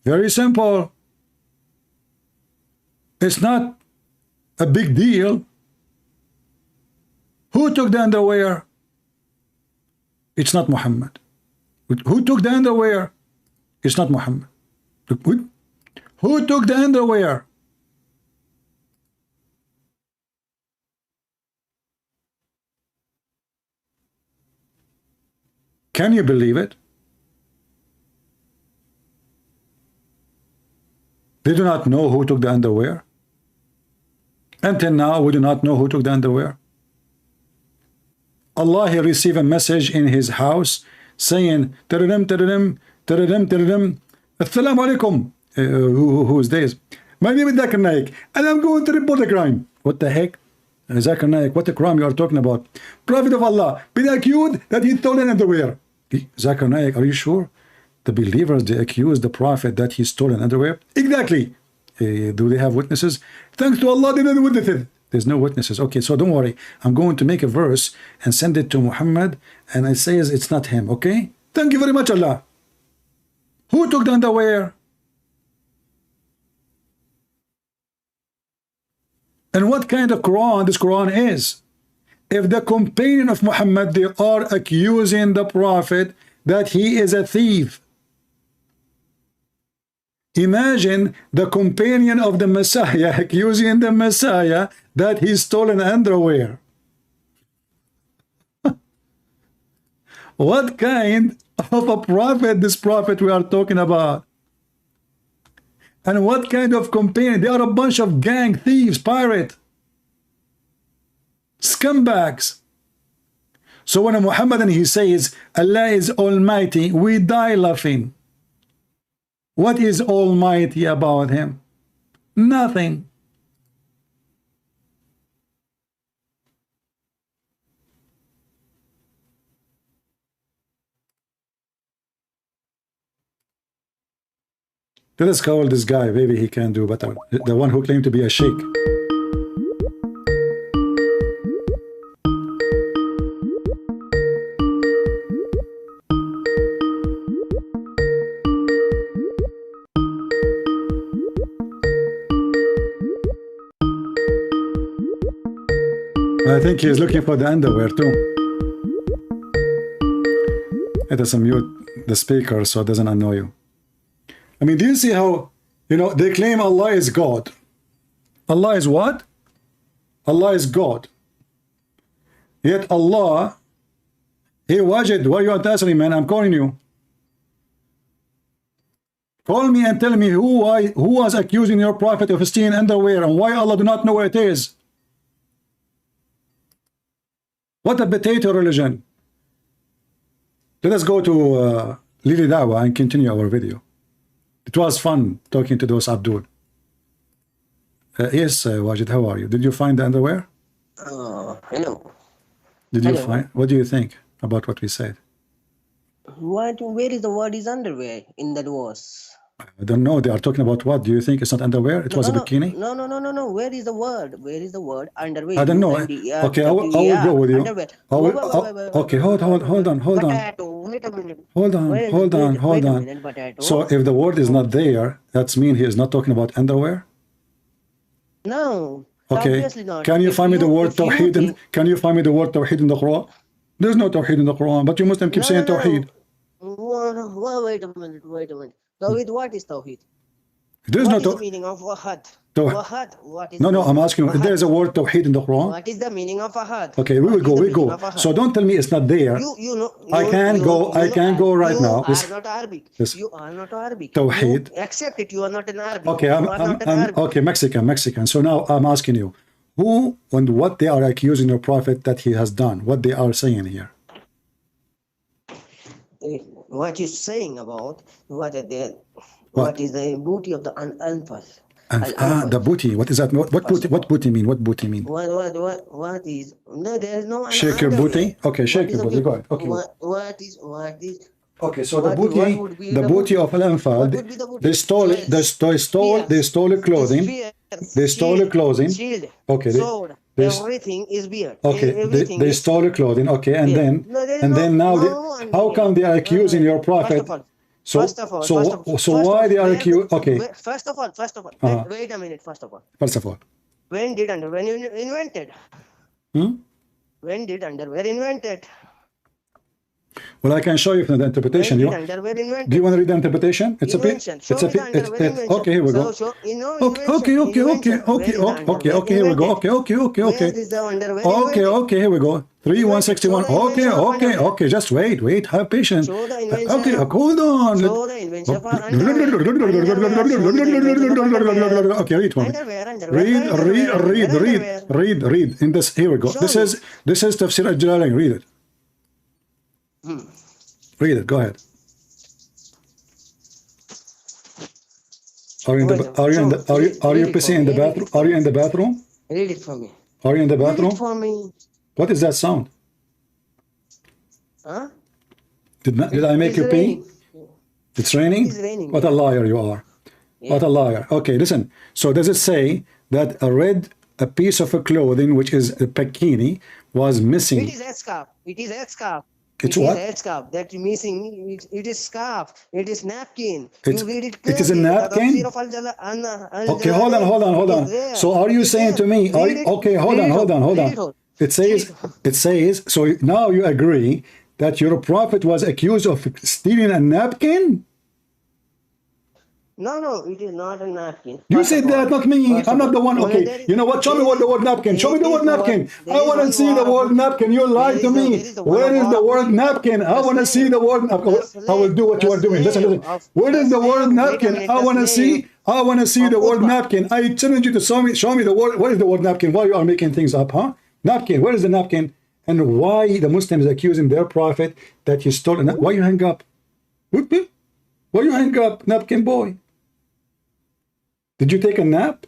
Very simple. It's not a big deal. Who took the underwear? It's not Muhammad. Who took the underwear? It's not Muhammad. Who took the underwear? Can you believe it? They do not know who took the underwear. Until now, we do not know who took the underwear. Allah, He received a message in His house saying, Taradim, taradim, taradim, taradim, Assalamu alaikum. Who is this? My name is Zakir Naik, and I'm going to report a crime. What the heck? Zakir Naik, what a crime you are talking about? Prophet of Allah, been accused that he stole an underwear. Zakir Naik, are you sure? The believers, they accuse the Prophet that he stole an underwear? Exactly. Do they have witnesses? Thanks to Allah, they don't have witnesses. There's no witnesses. Okay, so don't worry. I'm going to make a verse and send it to Muhammad, and it says it's not him, okay? Thank you very much, Allah. Who took the underwear? And what kind of Quran this Quran is? If the companion of Muhammad, they are accusing the Prophet that he is a thief. Imagine the companion of the Messiah accusing the Messiah that he stole an underwear. What kind of a prophet this prophet we are talking about? And what kind of companion? They are a bunch of gang thieves, pirate, scumbags. So when Muhammad and he says Allah is almighty, we die laughing. What is almighty about him? Nothing. Let us call this guy, maybe he can do better. The one who claimed to be a sheikh. I think he is looking for the underwear too. Let us mute the speaker so it doesn't annoy you. I mean, do you see how, they claim Allah is God. Allah is what? Allah is God. Yet Allah, hey Wajid, why are you not answering, man? I'm calling you. Call me and tell me who was accusing your prophet of stealing underwear and why Allah do not know where it is. What a potato religion. Let us go to Lili Dawah and continue our video. It was fun talking to those Abdul. Yes, Wajid, how are you? Did you find the underwear? Hello. Did you find? What do you think about what we said? Where is the word is underwear in that verse? I don't know. They are talking about what? Do you think it's not underwear? It was a bikini? No. Where is the word? Where is the word underwear? I don't know. Okay, I will go with you. Okay, hold on. Wait a minute. Hold on. So if the word is not there, that's mean he is not talking about underwear? No. Okay. Obviously not. Can you find me the word Tawheed? Can you find me the word Tawheed in the Quran? There's no Tawheed in the Quran, but you Muslims keep saying Tawheed. Wait a minute. Tawheed, what is Tawheed? There's What no is the meaning of Wahad? Tawheed. Wahad, what is No, I'm asking you, if there is a word Tawheed in the Quran? What is the meaning of Ahad? Okay, we go. So don't tell me it's not there. I can go right now. You are not Arabic. You are not Arabic. Tawheed. You accept it. You are not an Arabic. Okay, I'm okay, Mexican. So now I'm asking you, who and what they are accusing your prophet that he has done? What they are saying here? What you're saying about what is the booty of the unfal? The booty. What is that? What booty? What booty mean? What booty mean? What is? No, there is no. Shake your booty. Okay, shake your booty. Go ahead. Okay. What is? Okay, so the booty of Al-Anfal, they stole it. They stole clothing. They stole clothing. Shield, Okay. sword, everything is beard. Okay, Everything they is- stole clothing. Okay, and Yeah. then No, there is and no- then now no they, one how here. come they are accusing your prophet? First of all, So why they are accused? Okay, First of all, Uh-huh. wait a minute. First of all, first of all, when you invented? hmm? When did underwear invented? Well, I can show you from the interpretation. When You, did underwear invented? do you want to read the interpretation? It's Invention. Show it's a me the underwear invention. okay. Here we go. So, Okay, okay. Here we go. Okay. Where is the underwear Okay, invented? here we go. 3161. Show the invention of underwear. Okay. Just wait. Have patience. Show the invention Okay, of- hold on. Show the invention for underwear. Okay, read for me. Underwear. Read. In this, here we go. Show This is Tafsir al-Jalalain. Read it. Read it. Go ahead. Are you pissing in the bathroom? Are you in the bathroom? Read it for me. Are you in the Read bathroom? it for me. What is that sound? Huh? Did I make It's you pee? raining. It's raining? It's raining. What a liar you are. What a liar. Okay, listen. So does it say that a piece of a clothing, which is a bikini, was missing? It is a scarf. It is a scarf. It's It is what? a scarf that you missing. It is scarf. It is napkin. It's- you read it it is a clearly. The napkin? tafsir of Al-Jalalain Okay, hold on. is there. So are you It's saying there. to me, Read it. okay, hold Read on. Read it all. It says, so now you agree that your prophet was accused of stealing a napkin? No, it is not a napkin. You First said of that, all- not me. first I'm of not the all, one. no, Okay, there is- you know what? Show me what the word napkin. Show me the word napkin. I want to see the word napkin. You lied to me. Where is the word napkin? I want to see the word napkin. I will do what you are doing. Listen. Where is the word napkin? I want to see. I want to see the word napkin. I challenge you to show me the word. What is the word napkin? Why you are making things up, huh? Napkin. Where is the napkin? And why the Muslims accusing their prophet that he stole? Why you hang up? Why you hang up, napkin boy? Did you take a nap?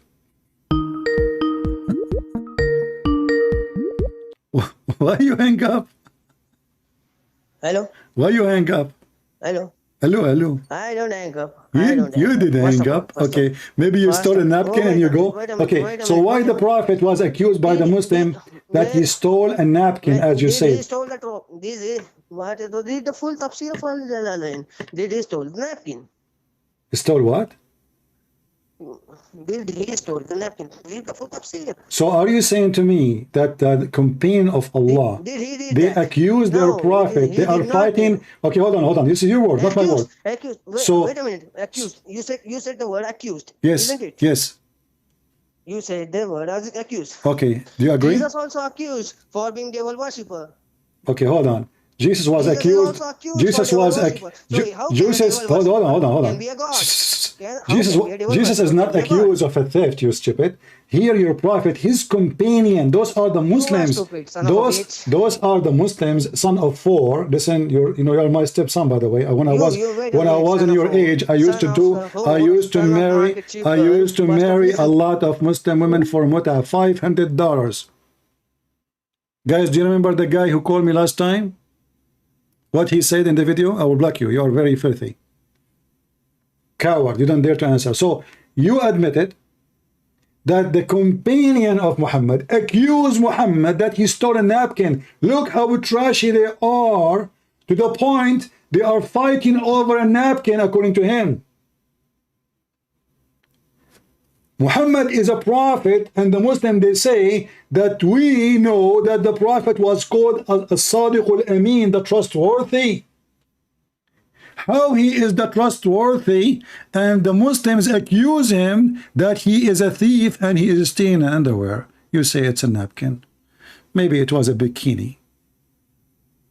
Why you hang up? Hello? Why you hang up? Hello? Hello. I don't hang up. You did First hang of all, up. first of Okay, maybe you first stole a of- napkin oh, and you wait a go. minute, wait a minute, Okay, wait a so minute, why wait a the minute. prophet was accused by the Muslim that he stole a napkin, as you They said? stole the this is what this is the full tafsir of Al-Jalalain. They stole the napkin. He stole what? They stole the napkin. Read the full tafsir. So are you saying to me that the companion of Allah, Did he did they that? accuse their No, prophet, he they are did not fighting? do. Okay, hold on. This is your word, not my word. Accused. So- Wait a minute. Accused. You said the word accused. Yes, Isn't it? yes. You said the word as accused. Okay, do you agree? Jesus also accused for being devil worshipper. Okay, hold on. Jesus was Jesus is accused. also accused Jesus for was devil accused. worshipper. So how can a Jesus. devil Hold on. worshipper can be a god? How Jesus. can be a devil Jesus is worshipper not can be a god? accused of a theft. You stupid. Here, your prophet, his companion. Those are the Muslims. stupid, son of a bitch. Those are the Muslims. Son of four. Listen, you're my stepson, by the way. When I was wait a when I minute, was in son your of a- age, I used to son do. of a- I used to son of marry. market I cheaper, used to but marry listen. a lot of Muslim women for muta, $500. Guys, do you remember the guy who called me last time? What he said in the video? I will block you. You are very filthy. Coward. You don't dare to answer. So you admitted that the companion of Muhammad accused Muhammad that he stole a napkin. Look how trashy they are, to the point they are fighting over a napkin according to him. Muhammad is a prophet, and the Muslim, they say that we know that the prophet was called as-Sadiq al-Amin, the trustworthy. How he is the trustworthy, and the Muslims accuse him that he is a thief and he is stealing underwear. You say it's a napkin. Maybe it was a bikini,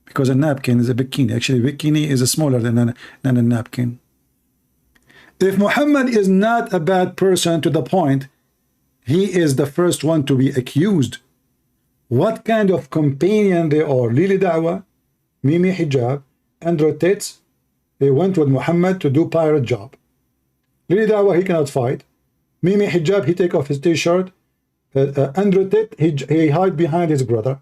because a napkin is a bikini. Actually, bikini is smaller than a napkin. If Muhammad is not a bad person to the point he is the first one to be accused, what kind of companion they are? Lily Dawah, Mimi Hijab, Andrew Tate, they went with Muhammad to do pirate job. Lily Dawah, he cannot fight. Mimi hijab, he take off his t-shirt. Andrew Tate, he hide behind his brother.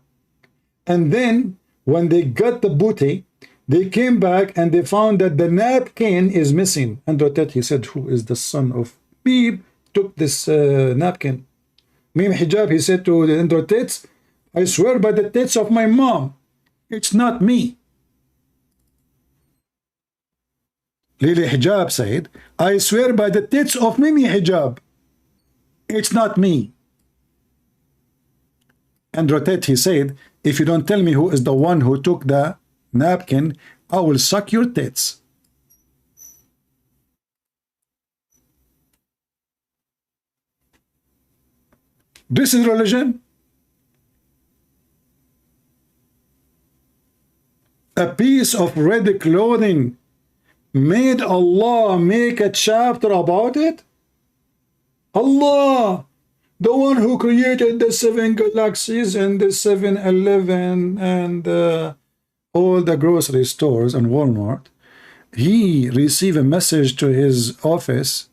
And then when they got the booty, they came back and they found that the napkin is missing. Andrew Tate, he said, who is the son of Beep took this napkin? Mimi hijab, he said to the Andrew Tate, I swear by the tits of my mom, it's not me. Lily hijab said, I swear by the tits of Mimi hijab, it's not me. Andrew Tate, he said, if you don't tell me who is the one who took the napkin, I will suck your tits. This is religion. A piece of red clothing made Allah make a chapter about it? Allah, the one who created the 7 galaxies and the 7-Eleven and all the grocery stores and Walmart, he received a message to his office,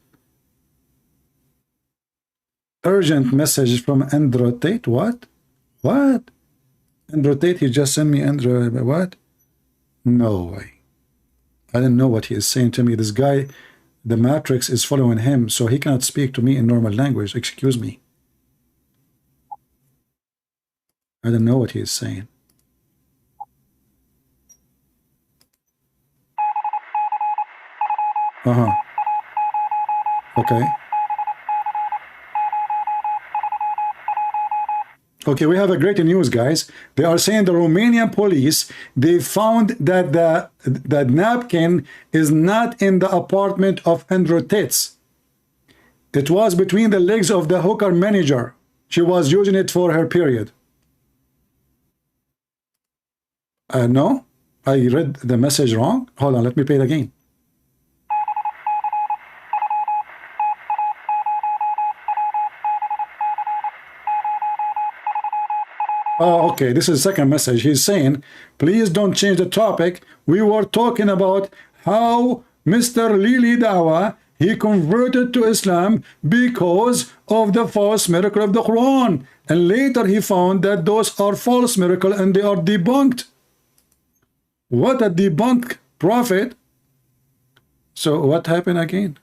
urgent message from Andrew Tate. What? What? Andrew Tate, he just sent me Andrew, what? No way. I don't know what he is saying to me. This guy, the matrix is following him, so he cannot speak to me in normal language. Excuse me. I don't know what he is saying. Okay. Okay, we have a great news, guys. They are saying the Romanian police, they found that the napkin is not in the apartment of Andrew Tate. It was between the legs of the hooker manager. She was using it for her period. No, I read the message wrong. Hold on, let me play it again. Oh, okay, this is the second message. He's saying, please don't change the topic. We were talking about how Mr. Lili Dawah, he converted to Islam because of the false miracle of the Quran. And later he found that those are false miracles and they are debunked. What a debunked prophet. So what happened again?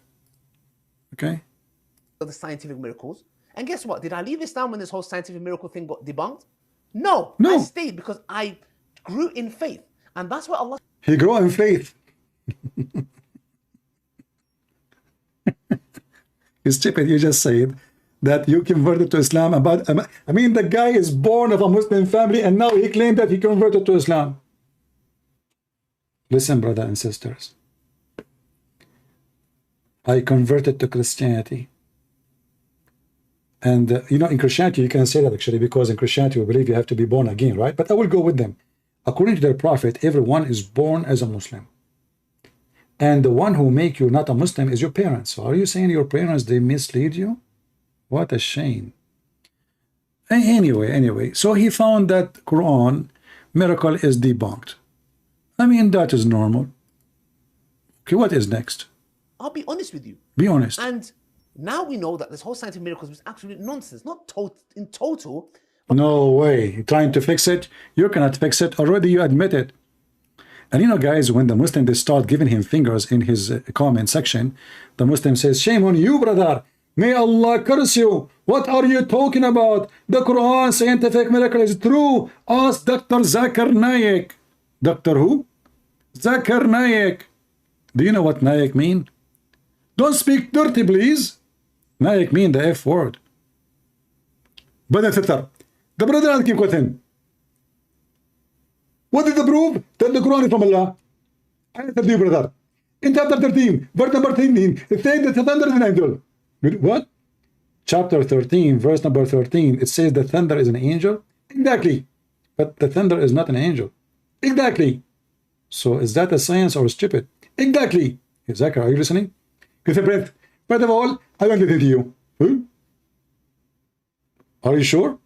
Okay. The scientific miracles. And guess what? Did I leave Islam when this whole scientific miracle thing got debunked? No. I stayed because I grew in faith. And that's what Allah... He grew in faith. It's stupid. You just said that you converted to Islam. I mean, the guy is born of a Muslim family and now he claimed that he converted to Islam. Listen, brother and sisters. I converted to Christianity. And, you know, in Christianity, you can say that actually, because in Christianity, we believe you have to be born again, right? But I will go with them. According to their prophet, everyone is born as a Muslim. And the one who make you not a Muslim is your parents. So are you saying your parents, they mislead you? What a shame. Anyway, so he found that Quran miracle is debunked. I mean, that is normal. Okay, what is next? I'll be honest with you. Be honest. And now we know that this whole scientific miracles was absolute nonsense. Not in total. No way. You're trying to fix it? You cannot fix it. Already you admit it. And you know, guys, when the Muslim, they start giving him fingers in his comment section, the Muslim says, shame on you, brother. May Allah curse you. What are you talking about? The Quran scientific miracle is true. Ask Dr. Zakir Naik. Dr. who? Zakir Naik. Do you know what Naik mean? Don't speak dirty, please. Naik mean the F word. Brother Sitter, the brother asking question. What is the proof that the Quran is from Allah? I answered you, brother. In chapter 13, verse number 13, it says that the thunder is an angel. What? Chapter 13, verse number 13, it says the thunder is an angel? Exactly. But the thunder is not an angel. Exactly. So is that a science or stupid? Exactly. Zakir, are you listening? First of all, I don't listen to you. Are you sure?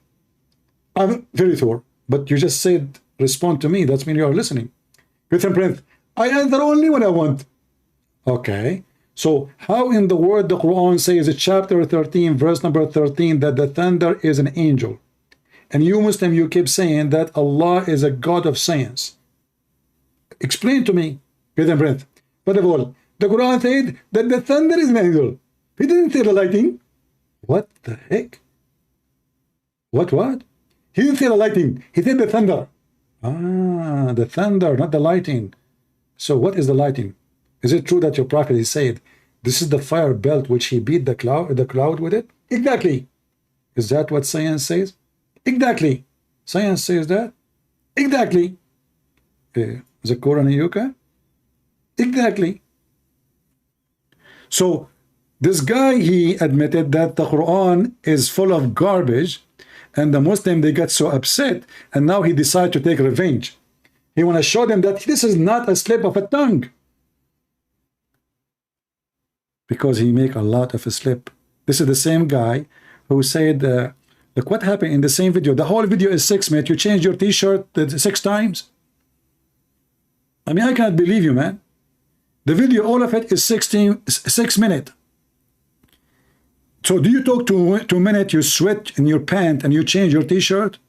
I'm very sure. But you just said, respond to me. That means you are listening. I answer only when I want. Okay. So how in the word the Quran says, chapter 13, verse number 13, that the thunder is an angel? And you Muslim, you keep saying that Allah is a God of science. Explain to me. Get a breath. First of all, the Quran said that the thunder is an angel. He didn't say the lightning. What the heck? What? He didn't say the lightning. He said the thunder. Ah, the thunder, not the lightning. So what is the lightning? Is it true that your prophet is said this is the fire belt which he beat the cloud with it? Exactly. Is that what science says? Exactly. Science says that? Exactly. The Qur'an and Yuka? Exactly. So this guy, he admitted that the Quran is full of garbage, and the Muslim, they got so upset, and now he decided to take revenge. He want to show them that this is not a slip of a tongue, because he make a lot of a slip. This is the same guy who said, look what happened in the same video. The whole video is 6 minutes. You changed your t-shirt 6 times. I mean, I can't believe you, man. The video, all of it is 6 minutes. So do you talk 2 minutes, you sweat in your pant and you change your t-shirt?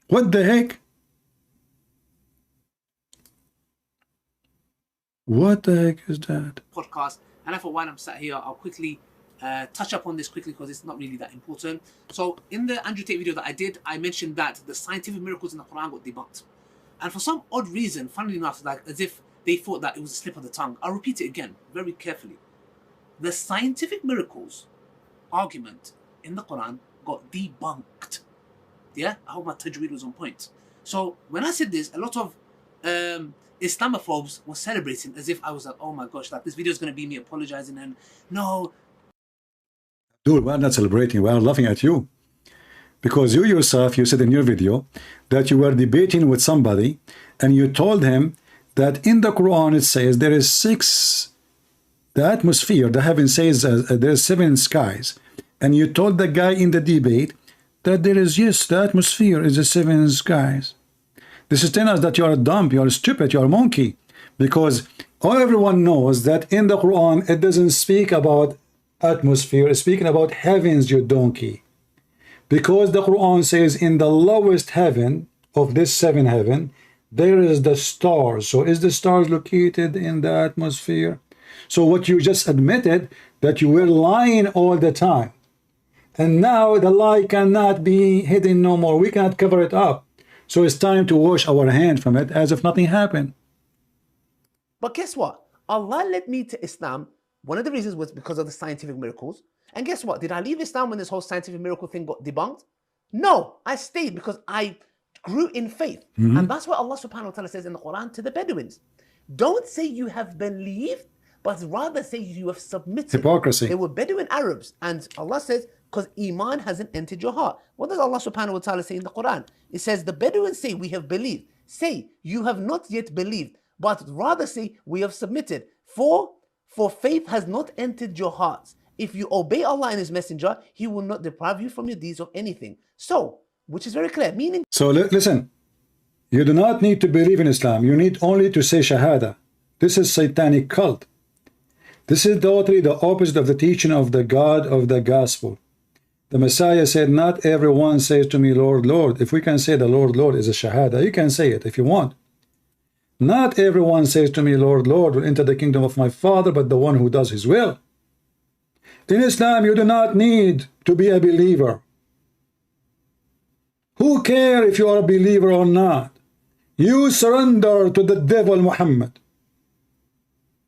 What the heck? What the heck is that? Podcast, and I thought while I'm sat here, I'll quickly touch up on this quickly because it's not really that important. So in the Andrew Tate video that I did, I mentioned that the scientific miracles in the Quran got debunked. And for some odd reason, funnily enough, like as if they thought that it was a slip of the tongue. I'll repeat it again, very carefully. The scientific miracles argument in the Quran got debunked. Yeah, I hope my tajweed was on point. So when I said this, a lot of Islamophobes were celebrating as if I was like, oh my gosh, like this video is going to be me apologizing, and no. Dude, we're not celebrating, we're laughing at you. Because you yourself, you said in your video that you were debating with somebody and you told him that in the Quran it says there is 6, the atmosphere, the heaven says there's 7 skies. And you told the guy in the debate that there is, yes, the atmosphere is the 7 skies. This is telling us that you are dumb, you are stupid, you are a monkey. Because everyone knows that in the Quran it doesn't speak about atmosphere, it's speaking about heavens, you donkey. Because the Quran says in the lowest heaven of this 7 heaven, there is the stars. So is the stars located in the atmosphere? So what you just admitted, that you were lying all the time. And now the lie cannot be hidden no more. We cannot cover it up. So it's time to wash our hand from it as if nothing happened. But guess what? Allah led me to Islam. One of the reasons was because of the scientific miracles. And guess what? Did I leave Islam when this whole scientific miracle thing got debunked? No, I stayed because I grew in faith. And that's what Allah subhanahu wa ta'ala says in the Quran to the Bedouins. Don't say you have believed, but rather say you have submitted. Hypocrisy. They were Bedouin Arabs. And Allah says, because Iman hasn't entered your heart. What does Allah subhanahu wa ta'ala say in the Quran? It says, the Bedouins say, we have believed. Say, you have not yet believed, but rather say, we have submitted. For faith has not entered your hearts. If you obey Allah and His Messenger, He will not deprive you from your deeds of anything. So, which is very clear, meaning... So listen, you do not need to believe in Islam. You need only to say Shahada. This is satanic cult. This is totally the opposite of the teaching of the God of the Gospel. The Messiah said, not everyone says to me, Lord, Lord. If we can say the Lord, Lord is a Shahada, you can say it if you want. Not everyone says to me, Lord, Lord, will enter the kingdom of my Father, but the one who does His will. In Islam, you do not need to be a believer. Who cares if you are a believer or not? You surrender to the devil Muhammad.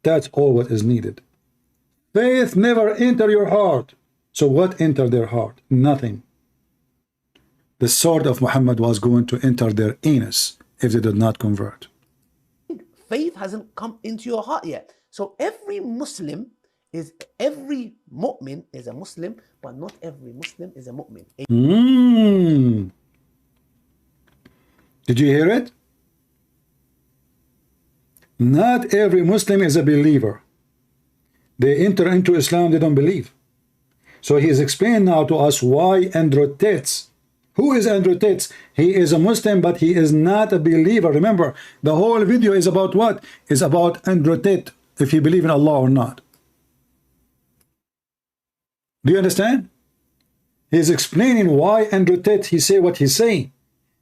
That's all what is needed. Faith never entered your heart. So what entered their heart? Nothing. The sword of Muhammad was going to enter their anus if they did not convert. Faith hasn't come into your heart yet. So every mu'min is a Muslim, but not every Muslim is a mu'min. Did you hear it? Not every Muslim is a believer. They enter into Islam, they don't believe. So he is explaining now to us why Andrew Tate. Who is Andrew Tate? He is a Muslim, but he is not a believer. Remember, the whole video is about what? Is about Andrew Tate. if he believes in Allah or not. Do you understand? He's explaining why Andrew Tate, he say what he's saying.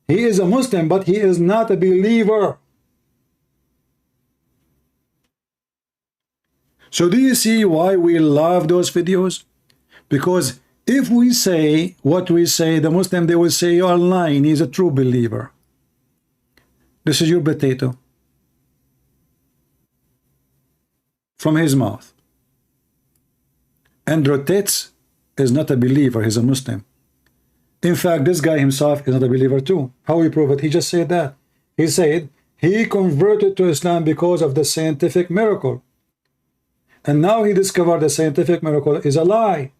He is a Muslim, but he is not a believer. So do you see why we love those videos? Because if we say what we say, the Muslim, they will say you are lying, he's a true believer. This is your potato from his mouth. Andrew Tate is not a believer, he's a Muslim. In fact, this guy himself is not a believer too. How we prove it? He just said that. He said he converted to Islam because of the scientific miracle. And now he discovered the scientific miracle is a lie.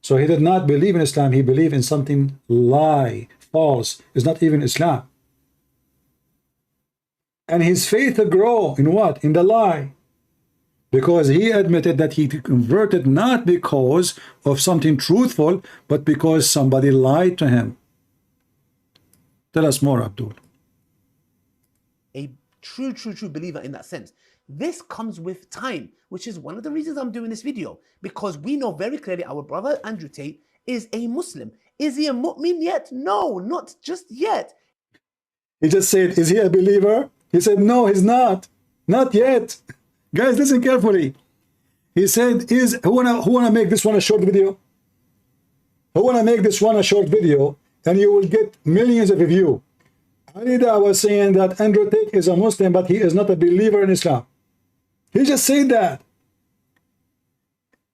So he did not believe in Islam, he believed in something lie, false. It's not even Islam. And his faith grew in what? In the lie. Because he admitted that he converted not because of something truthful, but because somebody lied to him. Tell us more, Abdul. A true believer in that sense. This comes with time, which is one of the reasons I'm doing this video, because we know very clearly our brother Andrew Tate is a Muslim. Is he a mu'min yet? No, not just yet. He just said, is he a believer? He said, no, he's not. Not yet. Guys, listen carefully. He said, who wanna make this one a short video? Who wanna make this one a short video, and you will get millions of views. Alida was saying that Andrew Tate is a Muslim, but he is not a believer in Islam. He just said that.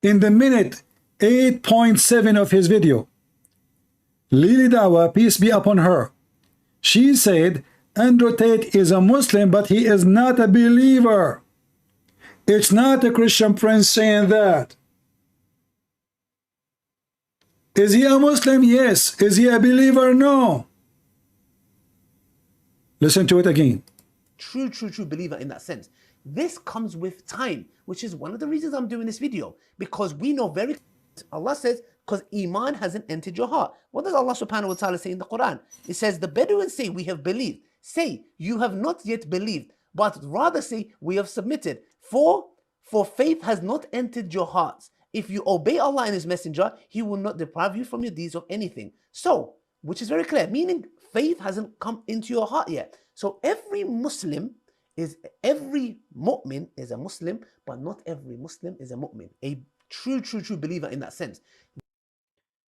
In the minute 8.7 of his video, Lily Dawah, peace be upon her, she said, Andrew Tate is a Muslim, but he is not a believer. It's not a Christian prince saying that. Is he a Muslim? Yes. Is he a believer? No. Listen to it again. True believer in that sense. This comes with time, which is one of the reasons I'm doing this video, because we know very, Allah says, because Iman hasn't entered your heart. What does Allah subhanahu wa ta'ala say in the Quran? It says, the Bedouins say, we have believed. Say, you have not yet believed, but rather say, we have submitted. For faith has not entered your hearts. If you obey Allah and His Messenger, He will not deprive you from your deeds of anything. So, which is very clear, meaning faith hasn't come into your heart yet. So every mu'min is a Muslim, but not every Muslim is a mu'min. A true believer in that sense.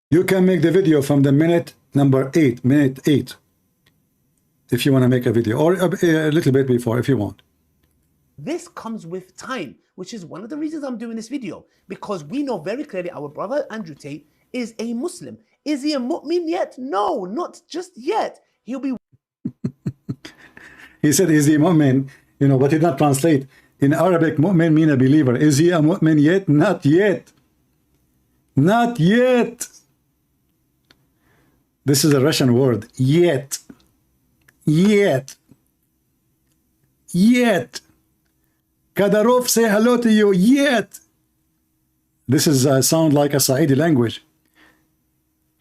You can make the video from the minute 8, if you want to make a video, or a little bit before if you want. This comes with time, which is one of the reasons I'm doing this video, because we know very clearly our brother Andrew Tate is a Muslim. Is he a mu'min yet? No, not just yet. He'll be. He said, is he a mu'min? You know, but he did not translate. In Arabic, mu'min mean a believer. Is he a mu'min yet? Not yet. Not yet. This is a Russian word. Yet. Yet. Yet. Kadarov, say hello to you. Yet. This is sound like a Saidi language.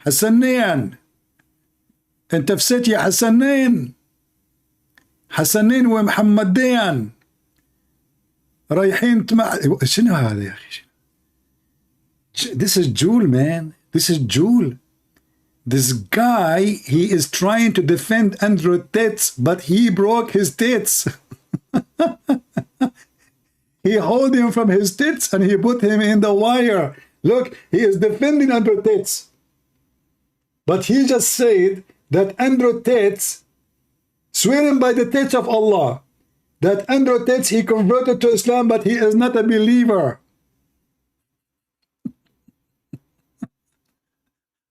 حسنين انت في ست يا حسنين حسنين ومحمدين رايحين شنو هذا يا اخي؟ This is Jewel, man. This is Jewel. This guy, he is trying to defend Andrew Tate, but he broke his tits. He held him from his tits and he put him in the wire. Look, he is defending Andrew Tate. But he just said that Andrew Tate, swearing by the tits of Allah, that Andrew Tate, he converted to Islam, but he is not a believer.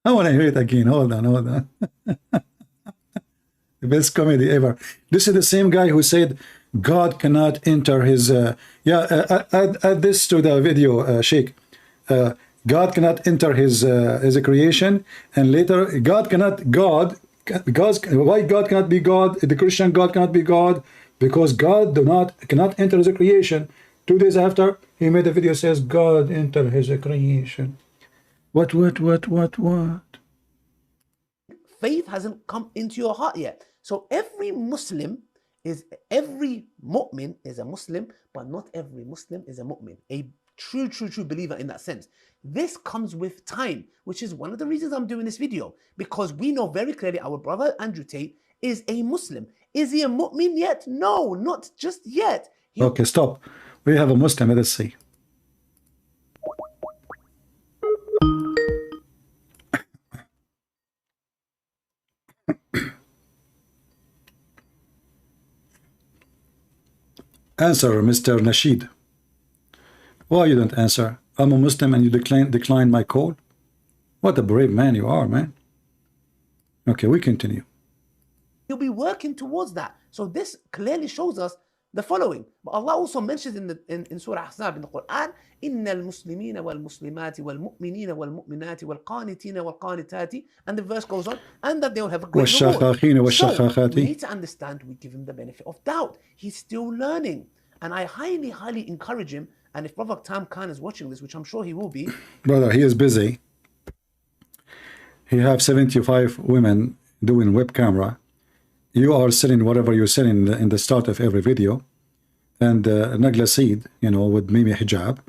I want to hear it again. Hold on. The best comedy ever. This is the same guy who said God cannot enter his... add this to the video, Sheikh. God cannot enter his creation, and later why God cannot be God? The Christian God cannot be God because God cannot enter his creation. 2 days after, he made a video says God enter his creation. What? Faith hasn't come into your heart yet. So every Muslim is every mu'min is a Muslim, but not every Muslim is a mu'min. A true believer in that sense. This comes with time, which is one of the reasons I'm doing this video, because we know very clearly our brother Andrew Tate is a Muslim. Is he a mu'min yet? No, not just yet. Okay, stop. We have a Muslim. Let's see. Answer, Mr. Nasheed. Why you don't answer? I'm a Muslim and you decline my call? What a brave man you are, man. Okay, we continue. You'll be working towards that. So this clearly shows us the following. But Allah also mentions in Surah Ahzab in the Quran, إِنَّ الْمُسْلِمِينَ وَالْمُسْلِمَاتِ وَالْمُؤْمِنِينَ وَالْمُؤْمِنَاتِ وَالْقَانِتِينَ وَالْقَانِتَاتِ, and the verse goes on, and that they will have a great reward. So we need to understand, we give him the benefit of doubt. He's still learning. And I highly encourage him, and if Brother Tam Khan is watching this, which I'm sure he will be. Brother, he is busy. He have 75 women doing web camera. You are selling whatever you're selling in the start of every video, and nagla seed, you know, with maybe hijab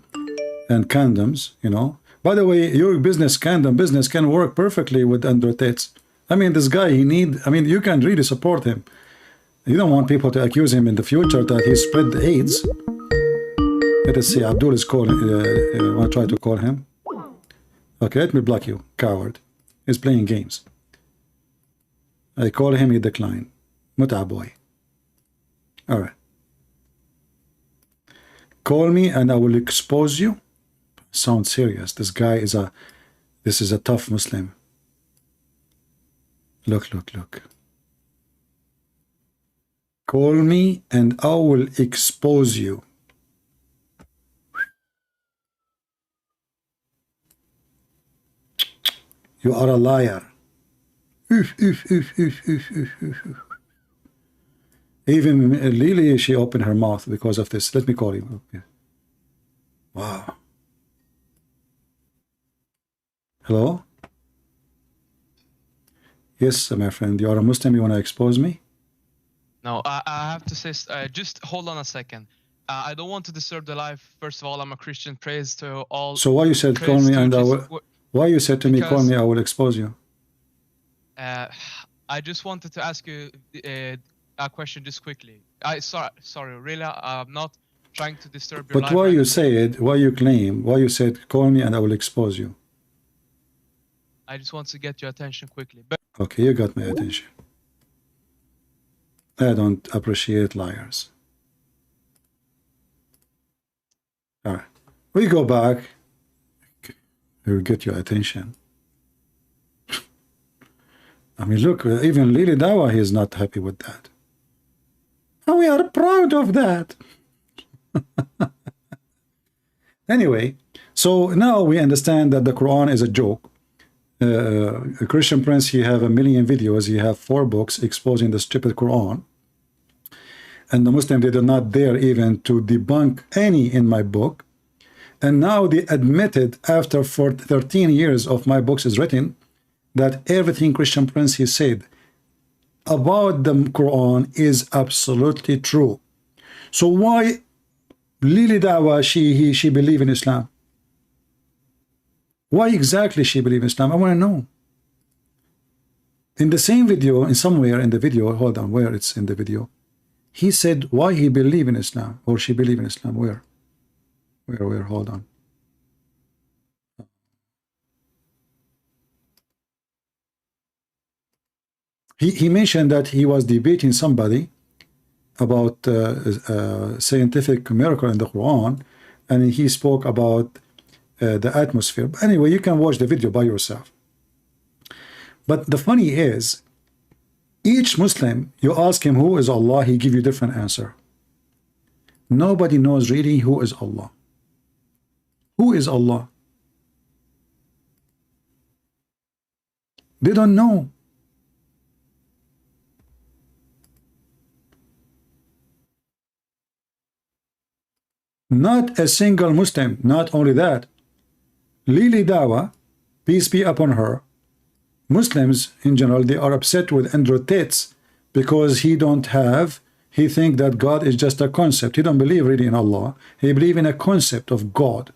and condoms, you know. By the way, your condom business can work perfectly with Andrew Tate. I mean, this guy, I mean, you can really support him. You don't want people to accuse him in the future that he spread the AIDS. Let us see, Abdul is calling. I want to try to call him. Okay, let me block you, coward. He's playing games. I call him, he declined. Muta boy. All right. Call me and I will expose you. Sound serious. This guy is this is a tough Muslim. Look. Call me and I will expose you. You are a liar. Even Lily, she opened her mouth because of this. Let me call you. Okay. Wow. Hello? Yes, my friend. You are a Muslim. You want to expose me? No, I have to say, just hold on a second. I don't want to disturb the life. First of all, I'm a Christian. Praise to all. So why you said call me and I will? Why you said to me call me? I will expose you. I just wanted to ask you a question just quickly. Sorry, really, I'm not trying to disturb your life. But why you said? Why you claim? Why you said call me and I will expose you? I just want to get your attention quickly. But okay, you got my attention. I don't appreciate liars. All right, we go back. We'll get your attention. I mean, look, even Lily Dawah, he is not happy with that. And we are proud of that. Anyway, so now we understand that the Quran is a joke. A Christian Prince, he have 1 million videos. He have 4 books exposing the stupid Quran. And the Muslim, they did not dare even to debunk any in my book. And now they admitted, after 13 years of my books is written, that everything Christian Prince he said about the Quran is absolutely true. So why Lily Dawah, she believe in Islam? Why exactly she believe in Islam? I want to know. In the same video, in somewhere in the video, hold on, where it's in the video, he said why he believe in Islam, or she believe in Islam. Where, hold on. He mentioned that he was debating somebody about scientific miracle in the Quran, and he spoke about the atmosphere. But anyway, you can watch the video by yourself. But the funny is, each Muslim, you ask him who is Allah, he give you different answer. Nobody knows really who is Allah. Who is Allah? They don't know. Not a single Muslim. Not only that, Lily Dawah, peace be upon her, Muslims in general, they are upset with Andrew Tate because he don't have he think that God is just a concept. He don't believe really in Allah. He believe in a concept of God.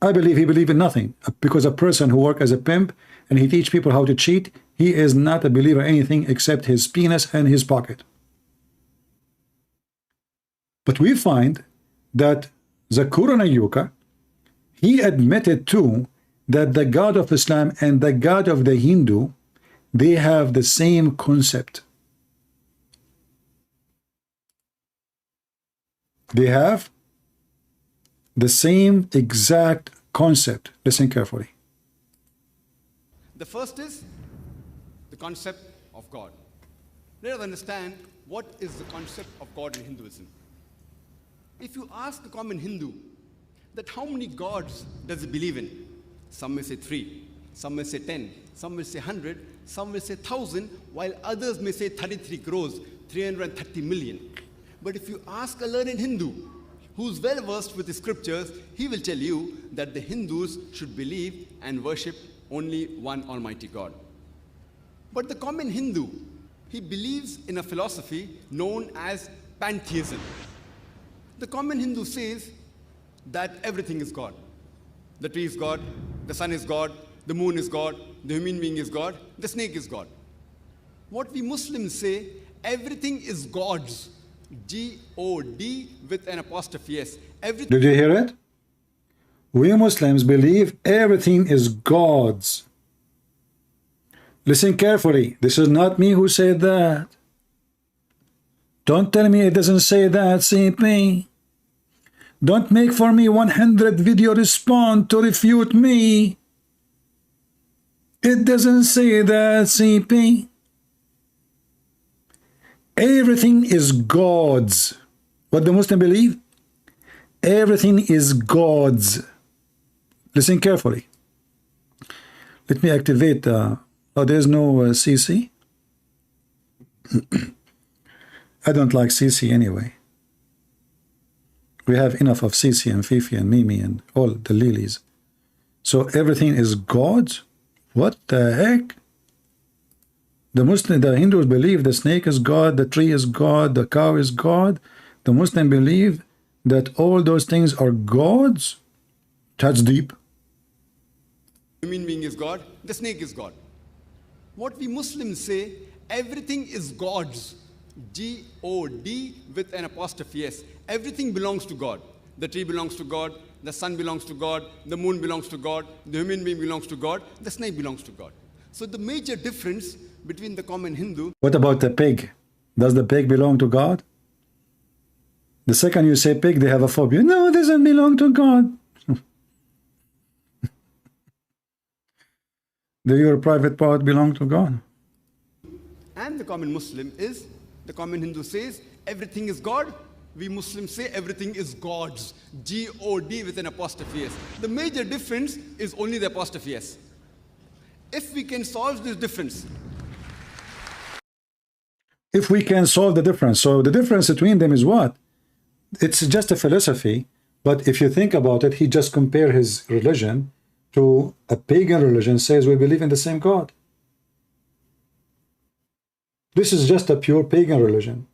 I believe he believe in nothing, because a person who work as a pimp and he teach people how to cheat, he is not a believer in anything except his penis and his pocket. But we find that the Qur'an Yuka, he admitted too that the God of Islam and the God of the Hindu, they have the same concept. They have the same exact concept. Listen carefully. The first is the concept of God. Let us understand what is the concept of God in Hinduism. If you ask the common Hindu that how many gods does he believe in, some may say 3, some may say 10, some may say 100, some may say 1,000, while others may say 33 crores, 330 million. But if you ask a learned Hindu who's well versed with the scriptures, he will tell you that the Hindus should believe and worship only one Almighty God. But the common Hindu, he believes in a philosophy known as pantheism. The common Hindu says that everything is God. The tree is God, the sun is God, the moon is God, the human being is God, the snake is God. What we Muslims say, everything is God's. G-O-D with an apostrophe S. Everything. Did you hear it? We Muslims believe everything is God's. Listen carefully. This is not me who said that. Don't tell me it doesn't say that, CP. Don't make for me 100 video respond to refute me. It doesn't say that, CP. Everything is God's. What the Muslim believe? Everything is God's. Listen carefully. Let me activate. Oh, there's no CC. I don't like CC anyway. We have enough of CC and Fifi and Mimi and all the lilies. So everything is God's? What the heck? The Hindus believe the snake is God, the tree is God, the cow is God. The Muslim believe that all those things are God's. That's deep. The human being is God, the snake is God. What we Muslims say, everything is God's. G-O-D with an apostrophe S. Everything belongs to God. The tree belongs to God, the sun belongs to God, the moon belongs to God, the human being belongs to God, the snake belongs to God. So the major difference between the common Hindu. What about the pig? Does the pig belong to God? The second you say pig, they have a phobia. No, it doesn't belong to God. Do your private part belong to God? And the common Muslim is, the common Hindu says, everything is God. We Muslims say everything is God's. G-O-D with an apostrophe S. The major difference is only the apostrophe S. If we can solve this difference. If we can solve the difference. So the difference between them is what? It's just a philosophy. But if you think about it, he just compared his religion to a pagan religion, says we believe in the same God. This is just a pure pagan religion.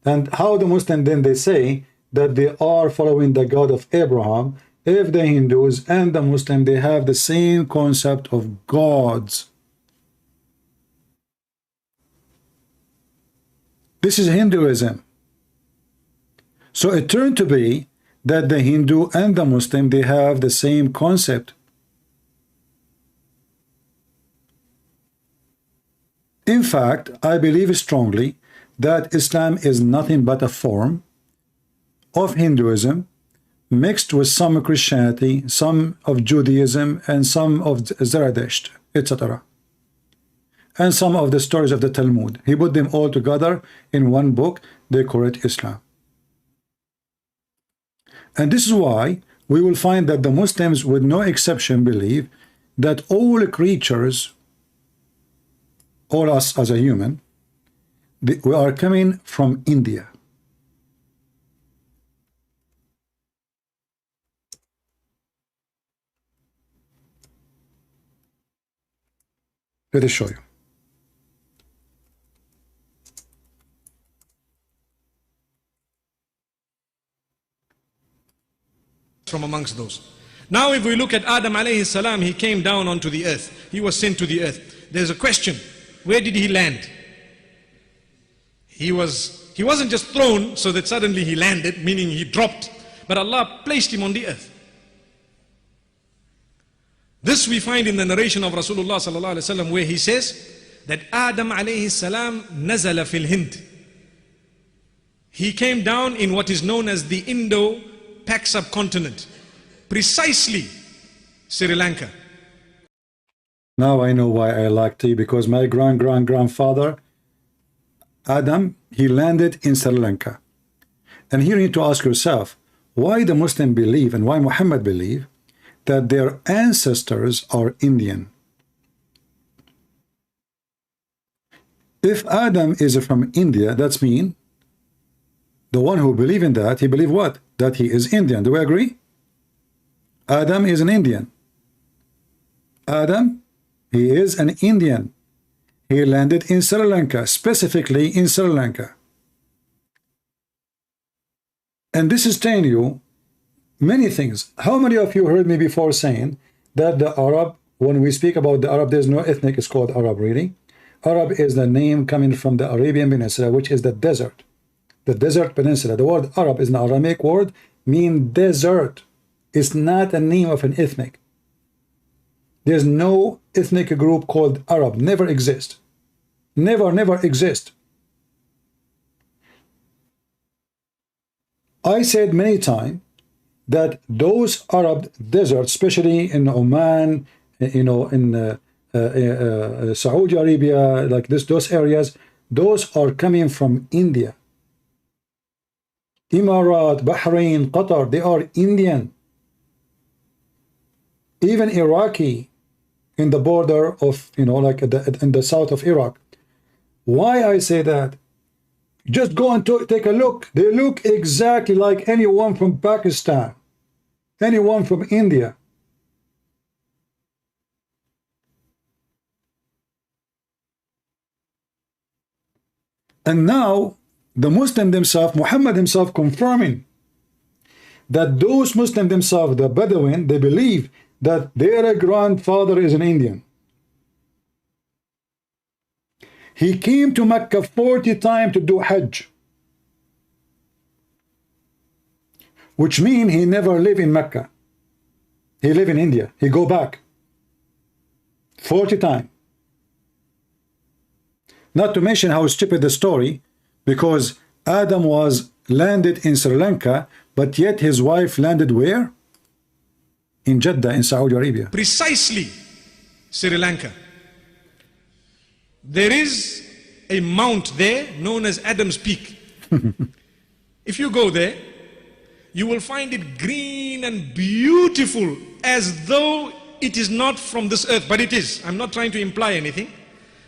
And how the Muslim then they say that they are following the God of Abraham, if the Hindus and the Muslim, they have the same concept of gods. This is Hinduism. So it turned to be that the Hindu and the Muslim, they have the same concept. In fact, I believe strongly that Islam is nothing but a form of Hinduism mixed with some Christianity, some of Judaism, and some of Zoroaster, etc. And some of the stories of the Talmud. He put them all together in one book. They call it Islam. And this is why we will find that the Muslims, with no exception, believe that all creatures, all us as a human, we are coming from India. Let me show you. from amongst those. Now if we look at Adam alayhi salam, he came down onto the earth. He was sent to the earth. There's a question. Where did he land? He wasn't just thrown so that suddenly he landed, meaning he dropped, but Allah placed him on the earth. This we find in the narration of Rasulullah sallallahu alaihi wasallam, where he says that Adam alayhi salam nazala fil Hind. He came down in what is known as the Indo-Pak subcontinent, precisely Sri Lanka. Now I know why I like tea, because my grandfather Adam, he landed in Sri Lanka. And here you need to ask yourself, why the Muslim believe and why Muhammad believe that their ancestors are Indian? If Adam is from India, that's mean the one who believe in that, he believe what? That he is Indian. Do we agree? Adam is an Indian. Adam, he is an Indian. He landed in Sri Lanka, specifically in Sri Lanka. And this is telling you many things. How many of you heard me before saying that the Arab, when we speak about the Arab, there's no ethnic is called Arab, really? Arab is the name coming from the Arabian Peninsula, which is the desert. The desert peninsula. The word Arab is an Aramaic word, mean desert. It's not a name of an ethnic. There's no ethnic group called Arab. Never exist. Never exist. I said many times that those Arab deserts, especially in Oman, you know, in Saudi Arabia, like those areas, those are coming from India. Emirat, Bahrain, Qatar, they are Indian. Even Iraqi in the border of, you know, like in the south of Iraq. Why I say that? Just go and take a look. They look exactly like anyone from Pakistan, anyone from India. And now the Muslim themselves, Muhammad himself, confirming that those Muslims themselves, the Bedouin, they believe that their grandfather is an Indian. He came to Mecca 40 times to do Hajj, which means he never lived in Mecca. He lived in India. He go back 40 times. Not to mention how stupid the story, because Adam was landed in Sri Lanka, but yet his wife landed where? In Jeddah, in Saudi Arabia. Precisely Sri Lanka. There is a mount there known as Adam's Peak. If you go there, you will find it green and beautiful, as though it is not from this earth, but it is. I'm not trying to imply anything,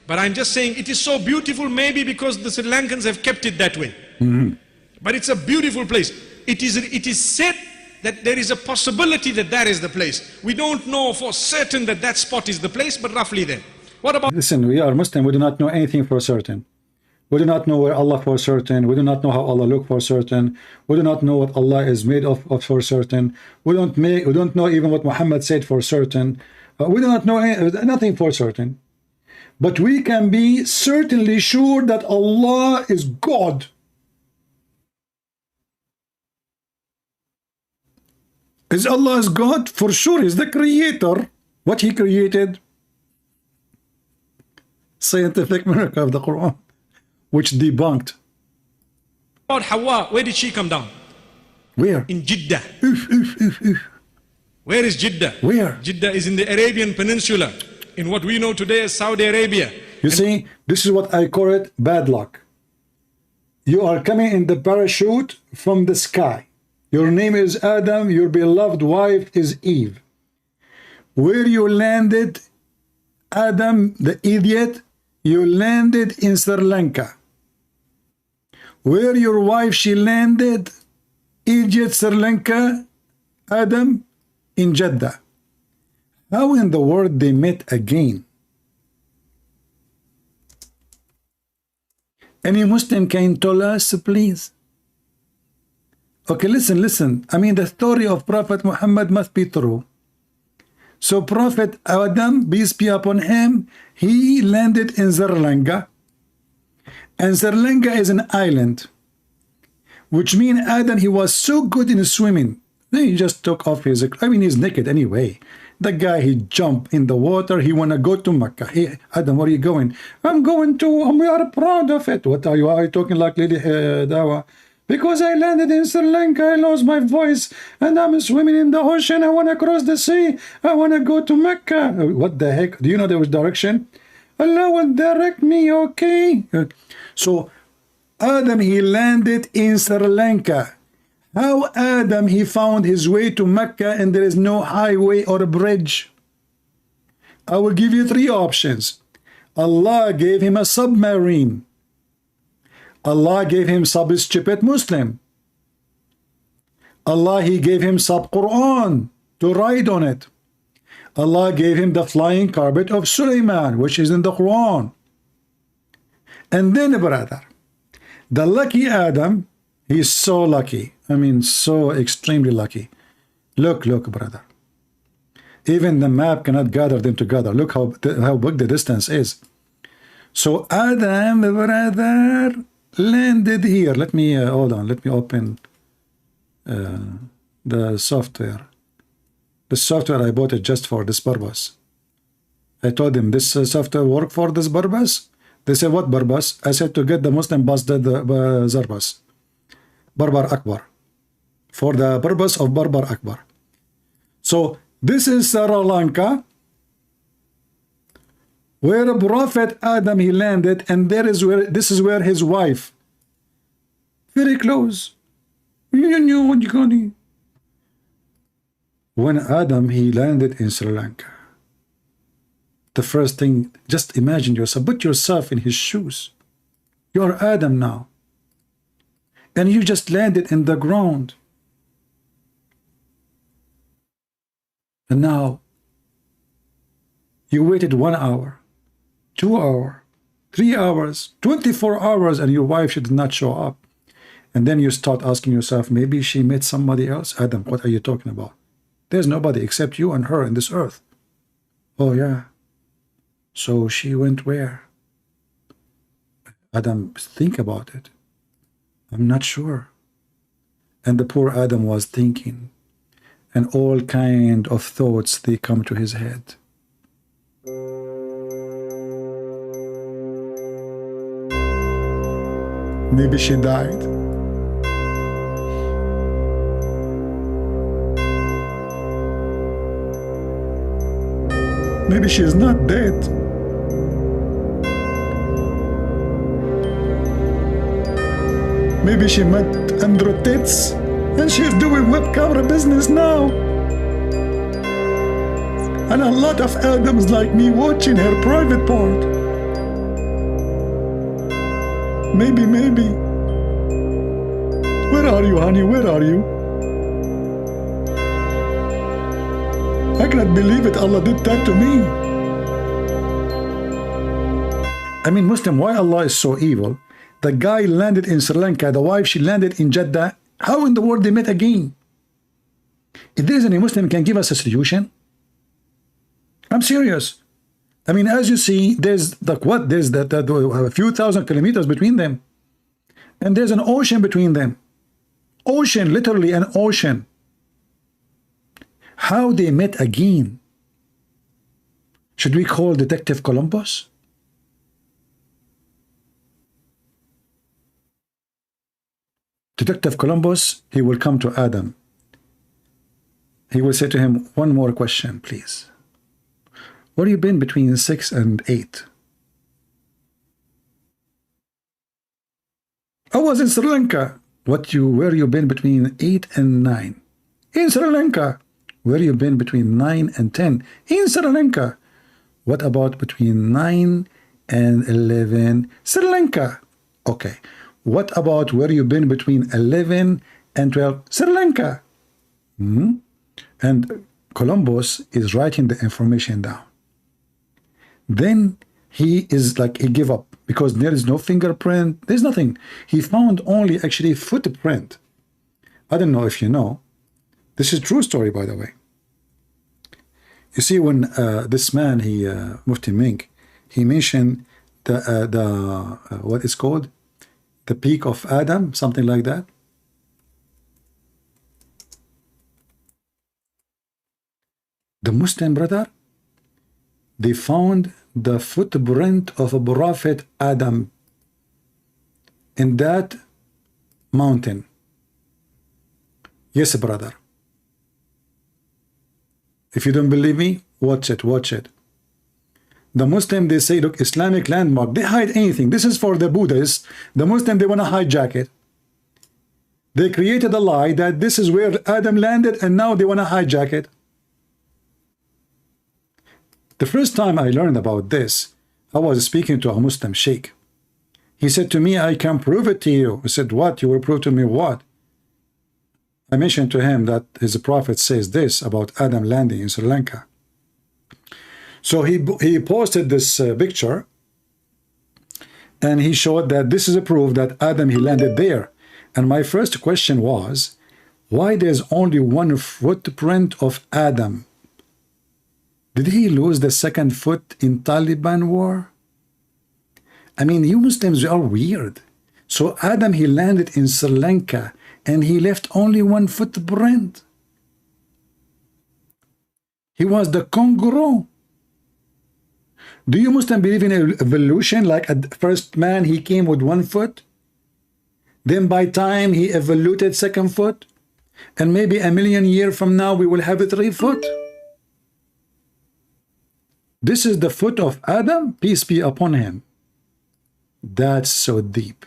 but I'm just saying it is so beautiful, maybe because the Sri Lankans have kept it that way. But it's a beautiful place. It is said that there is a possibility that that is the place. We don't know for certain that that spot is the place, but roughly there. What about... Listen, we are Muslim. We do not know anything for certain. We do not know where Allah for certain. We do not know how Allah look for certain. We do not know what Allah is made of for certain. We don't know even what Muhammad said for certain. We do not know nothing for certain. But we can be certainly sure that Allah is God. Is Allah is God? For sure, He's the creator. What He created? Scientific miracle of the Quran, which debunked. About Hawa, where did she come down? Where? In Jeddah. Where is Jeddah? Where? Jeddah is in the Arabian Peninsula, in what we know today as Saudi Arabia. You see, this is what I call it bad luck. You are coming in the parachute from the sky. Your name is Adam, your beloved wife is Eve. Where you landed, Adam, the idiot, you landed in Sri Lanka. Where your wife, she landed, idiot, Sri Lanka, Adam, in Jeddah. How in the world they met again? Any Muslim can tell us, please? Okay, listen. I mean, the story of Prophet Muhammad must be true. So Prophet Adam, peace be upon him, he landed in Sri Lanka. And Sri Lanka is an island, which means Adam, he was so good in swimming. Then he just took off his, I mean, he's naked anyway. The guy, he jumped in the water. He want to go to Mecca. Hey, Adam, where are you going? I'm going to, we are proud of it. What are you talking like Lady Dawah? Because I landed in Sri Lanka, I lost my voice, and I'm swimming in the ocean. I want to cross the sea. I want to go to Mecca. What the heck? Do you know there was direction? Allah will direct me, okay? So, Adam, he landed in Sri Lanka. How Adam, he found his way to Mecca and there is no highway or a bridge? I will give you three options. Allah gave him a submarine. Allah gave him sub-stupid Muslim. Allah, he gave him sub-Qur'an to ride on it. Allah gave him the flying carpet of Sulaiman, which is in the Quran. And then, brother, the lucky Adam, he's so lucky. I mean, so extremely lucky. Look, brother. Even the map cannot gather them together. Look how big the distance is. So Adam, brother, landed here. Let me, hold on. Let me open the software. The software, I bought it just for this purpose. I told them this software work for this purpose. They said, what purpose? I said, to get the Muslim busted Zarbas. Barbar Akbar. For the purpose of Barbar Akbar. So, this is Sri Lanka, where Prophet Adam, he landed, and this is where his wife, very close. When Adam, he landed in Sri Lanka, the first thing, just imagine yourself, put yourself in his shoes. You're Adam now. And you just landed in the ground. And now, you waited 1 hour, 2 hours, 3 hours, 24 hours, and your wife did not show up. And then you start asking yourself, maybe she met somebody else. Adam, what are you talking about? There's nobody except you and her in this earth. Oh, yeah. So she went where? Adam, think about it. I'm not sure. And the poor Adam was thinking, and all kind of thoughts, they come to his head. Maybe she died. Maybe she is not dead. Maybe she met Andrew Tate's and she's doing web camera business now. And a lot of Adams like me watching her private part. Maybe. Where are you, honey? Where are you? I cannot believe it. Allah did that to me. I mean, Muslim, why Allah is so evil? The guy landed in Sri Lanka, the wife, she landed in Jeddah. How in the world they met again? If there is any Muslim can give us a solution, I'm serious. I mean, as you see, there's there's a few thousand kilometers between them, and there's an ocean between them. Ocean, literally an ocean. How they met again? Should we call Detective Columbus? Detective Columbus, he will come to Adam. He will say to him, one more question, please. Where have you been between 6 and 8? I was in Sri Lanka. Where you been between 8 and 9? In Sri Lanka. Where you been between 9 and 10? In Sri Lanka. What about between 9 and 11? Sri Lanka. Okay. What about where you been between 11 and 12? Sri Lanka. And Columbus is writing the information down. Then he is like, he gave up because there is no fingerprint. There's nothing. He found only actually footprint I don't know if you know. This is true story, by the way. You see, when this man, Mufti Mink, he mentioned the what is called the peak of Adam, something like that. The Muslim brother, they found the footprint of a prophet Adam in that mountain. Yes, brother. If you don't believe me, watch it, watch it. The Muslim, they say, look, Islamic landmark, they hide anything. This is for the Buddhists. The Muslim, they want to hijack it. They created a lie that this is where Adam landed, and now they want to hijack it. The first time I learned about this, I was speaking to a Muslim sheikh. He said to me, I can prove it to you. I said, what? You will prove to me what? I mentioned to him that his prophet says this about Adam landing in Sri Lanka. So he posted this picture, and he showed that this is a proof that Adam, he landed there. And my first question was, why there's only one footprint of Adam? Did he lose the second foot in Taliban war? I mean, you Muslims are weird. So Adam, he landed in Sri Lanka, and he left only one footprint. He was the kangaroo. Do you Muslims believe in evolution? Like at first man, he came with one foot. Then by time he evolved second foot. And maybe a million years from now, we will have a 3 foot. This is the foot of Adam, peace be upon him. That's so deep.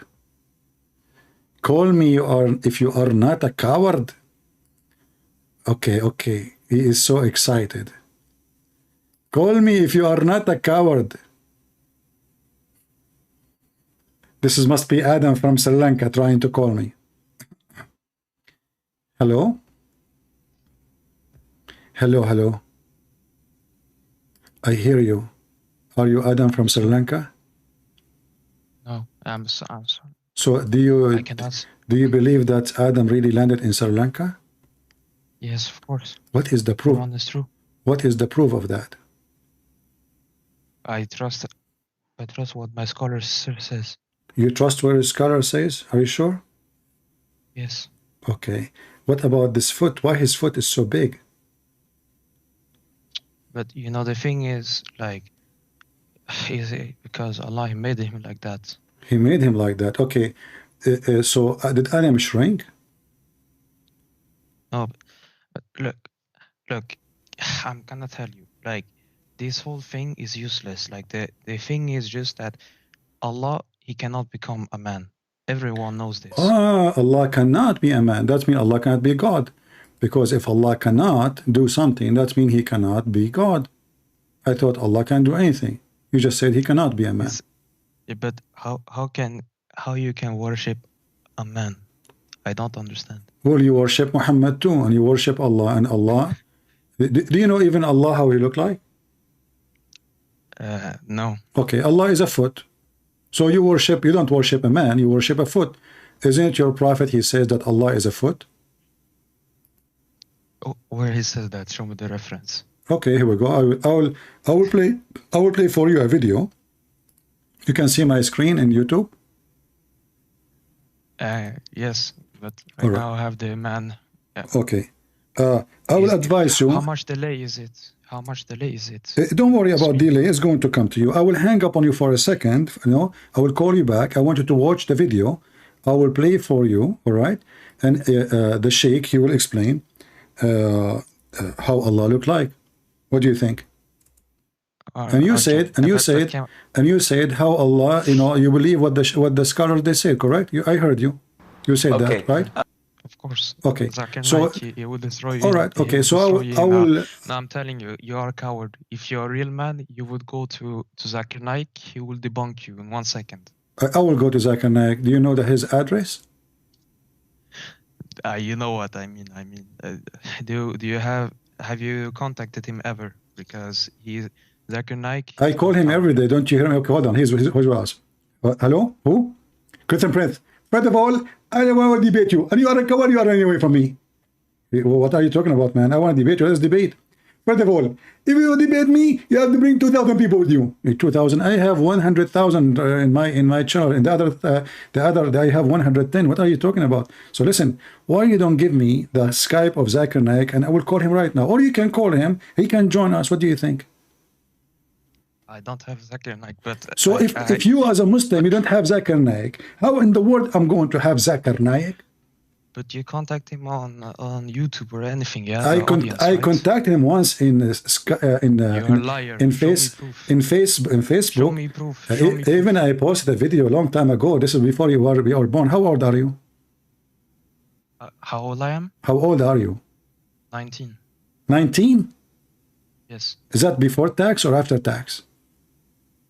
Call me or if you are not a coward. Okay, okay. He is so excited. Call me if you are not a coward. This must be Adam from Sri Lanka trying to call me. Hello? Hello, hello. I hear you. Are you Adam from Sri Lanka? No, I'm sorry. So do you believe that Adam really landed in Sri Lanka? Yes, of course. What is the proof? Quran is true. What is the proof of that? I trust what my scholar says. You trust what a scholar says? Are you sure? Yes. Okay. What about this foot? Why his foot is so big? But you know, the thing is, like, because Allah made him like that. He made him like that. Okay. So did Adam shrink? No, but look, I'm gonna tell you, like, this whole thing is useless. Like, the thing is just that Allah, he cannot become a man. Everyone knows this. Allah cannot be a man. That means Allah cannot be God. Because if Allah cannot do something, that means he cannot be God. I thought Allah can do anything. You just said he cannot be a man. Yeah, but how you can worship a man? I don't understand. Well, you worship Muhammad too, and you worship Allah, and Allah. Do you know even Allah how he look like? No. Okay, Allah is a foot. So you don't worship a man, you worship a foot. Isn't it your prophet, he says that Allah is a foot? Oh, where he says that? Show me the reference. Okay, here we go. I will play for you a video. You can see my screen in YouTube. Yes, but right now I have the man. Yeah. Okay. I will advise you. How much delay is it? How much delay is it? Don't worry about delay. It's going to come to you. I will hang up on you for a second. I will call you back. I want you to watch the video. I will play for you. All right. And the sheikh, he will explain how Allah looked like. What do you think? And you said how Allah, you believe what the scholars they said, correct? I heard you. You said that, right? Of course. Okay. So he will destroy you. All right. Okay. So I will. Now I'm telling you, you are a coward. If you're a real man, you would go to Zakir Naik. He will debunk you in 1 second. I will go to Zakir Naik. Do you know his address? You know what I mean. Do you have you contacted him ever? Because Zakir Naik. I call him every day. Don't you hear me? Okay, hold on. Here's yours. Hello? Who? Christian Prince. First of all, I don't want to debate you. And you are a coward, you are running away from me. What are you talking about, man? I want to debate you. Let's debate. First of all, if you debate me, you have to bring 2,000 people with you. 2,000. I have 100,000 in my channel, and the other I have 110. What are you talking about? So listen, why you don't give me the Skype of Zakir Naik, and I will call him right now, or you can call him. He can join us. What do you think? I don't have Zakir Naik, but so if you as a Muslim you don't have Zakir Naik, how in the world I'm going to have Zakir Naik? But you contact him on YouTube or anything, yeah? I contacted him once in Facebook. Show me proof. Even I posted a video a long time ago. This is before you were born. How old are you? How old I am? How old are you? 19. 19? Yes. Is that before tax or after tax?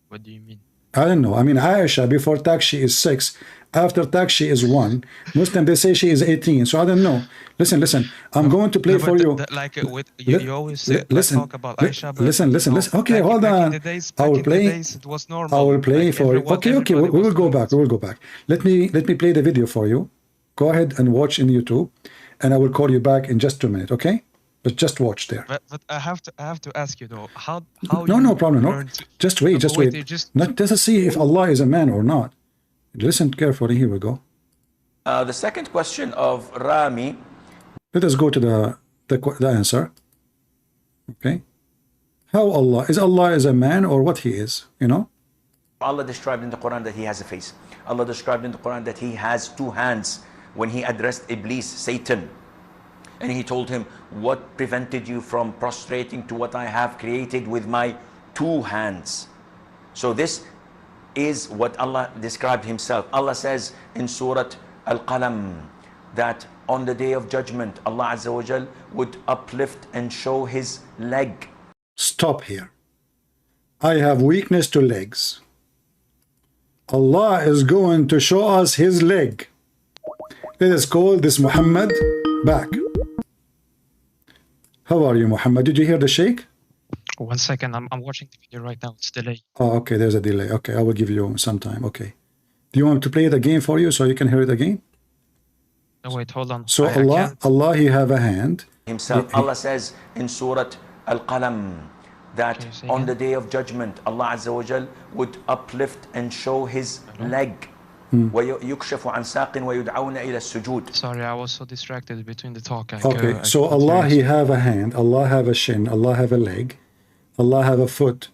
What do you mean? I don't know. I mean, Aisha, before tax, she is 6. After tax, she is 1. Muslim, they say she is 18. So I don't know. Listen. I'm going to play for you. You always say, let's talk about Aisha. Listen. Okay, hold on. I will play. It was normal. I will play for you. Okay. We will go back. Let me play the video for you. Go ahead and watch in YouTube, and I will call you back in just 2 minutes. Okay? But just watch there. But I have to ask you though. How no problem. No. Just wait. Not just to see if Allah is a man or not. Listen carefully. Here we go. The second question of Rami. Let us go to the answer. Okay. How Allah is a man or what he is? You know. Allah described in the Quran that he has a face. Allah described in the Quran that he has 2 hands when he addressed Iblis, Satan. And he told him, what prevented you from prostrating to what I have created with my 2 hands? So this is what Allah described himself. Allah says in Surah Al-Qalam that on the day of judgment, Allah Azza wa Jal would uplift and show his leg. Stop here. I have weakness to legs. Allah is going to show us his leg. Let us call this Muhammad back. How are you, Muhammad? Did you hear the shake? 1 second. I'm watching the video right now. It's delayed. Oh, okay. There's a delay. Okay, I will give you some time. Okay. Do you want to play it again for you so you can hear it again? No, wait. Hold on. So Allah, he have a hand. Himself. Allah says in Surah Al-Qalam that on the day of judgment, Allah Azza wa Jal would uplift and show his leg. وَيُكْشَفُ عَنْ سَاقٍ وَيُدْعَوْنَ إِلَى السُّجُودِ. Sorry, I was so distracted between the talk. Okay, so Allah, he have a hand, Allah have a shin, Allah have a leg, Allah have a foot,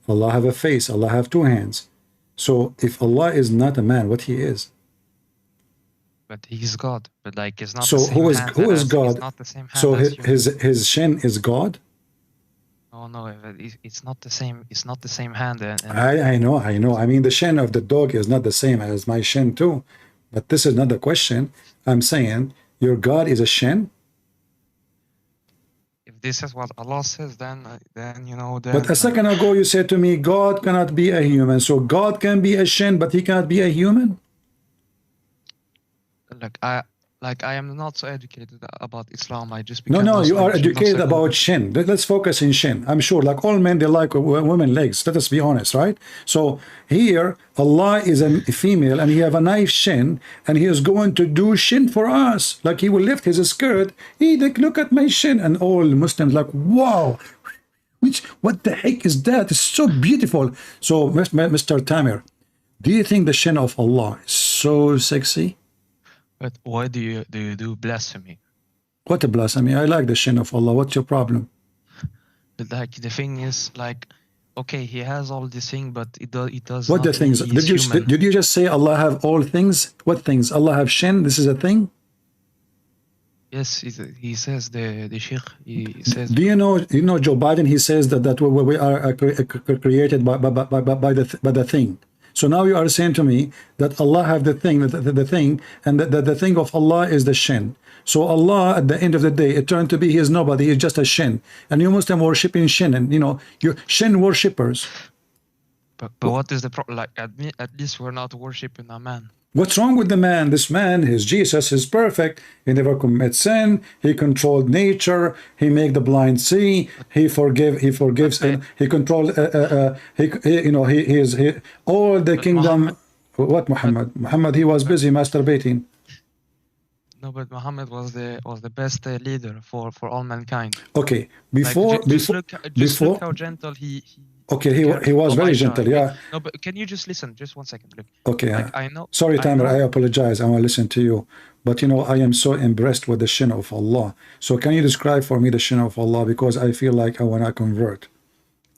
Allah have a face, Allah have 2 hands. So if Allah is not a man, what he is? But he's God. But like it's not. So the same who is God? It's not the same hand so as his shin is God? No, it's not the same. It's not the same hand. I know. I mean, the shin of the dog is not the same as my shin too. But this is not the question. I'm saying your God is a shin. If this is what Allah says, then you know. But a second ago you said to me, God cannot be a human. So God can be a shin, but he cannot be a human. Like I am not so educated about Islam. I just no, you are educated about shin. Let's focus in shin. I'm sure, like all men, they like women legs. Let us be honest, right? So here, Allah is a female, and he have a nice shin, and he is going to do shin for us. Like he will lift his skirt. He like, look at my shin, and all Muslims like, wow, what the heck is that? It's so beautiful. So, Mr. Tamir, do you think the shin of Allah is so sexy? But why do you do blasphemy? What a blasphemy! I like the shin of Allah. What's your problem? Like the thing is, like, okay, he has all these things, but it does. What the things? Did you just say Allah have all things? What things? Allah have shin? This is a thing? Yes, he says the Sheikh. He says. Do you know Joe Biden? He says that we are created by the thing. So now you are saying to me that Allah have the thing, and the thing of Allah is the shin. So Allah, at the end of the day, it turned to be He is nobody, He is just a shin. And you Muslim worshiping shin, and you're shin worshippers. But what is the problem? Like at least we're not worshiping a man. What's wrong with the man? This man, his Jesus, is perfect. He never commits sin. He controlled nature. He make the blind see. He forgives. He controlled. He is all the kingdom. What Muhammad? Muhammad, he was busy masturbating. No, but Muhammad was the best leader for all mankind. Okay, Like, just look how gentle he okay, cared he was for very Aisha. gentle, yeah. No, but can you just listen? Just 1 second. Look. Okay, Like, I know. Sorry, Tamer, I know. apologize. I want to listen to you. But you know, I am so impressed with the shin of Allah. So can you describe for me the shin of Allah? Because I feel like I want to convert.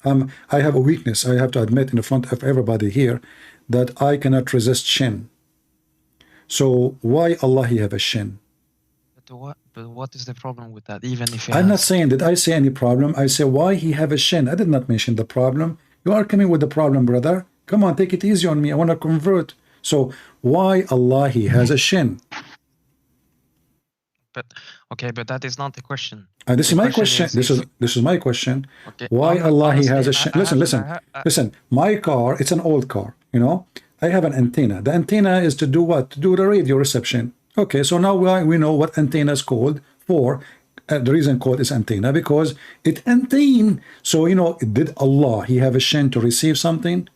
I have a weakness. I have to admit in front of everybody here that I cannot resist shin. So why Allah he have a shin? But what is the problem with that? Even if I'm not saying, did I say any problem? I say why he have a shin. I did not mention the problem. You are coming with the problem, brother. Come on, take it easy on me. I want to convert. So why Allah he has a shin? But okay, but that is not the question. This is my question. This is my question. Okay, why Allah he has a shin? Listen. My car, it's an old car. You know, I have an antenna. The antenna is to do what? To do the radio reception. Okay, so now we know what antenna is called for. The reason called is antenna because it antenna. So you know, did Allah he have a shin to receive something,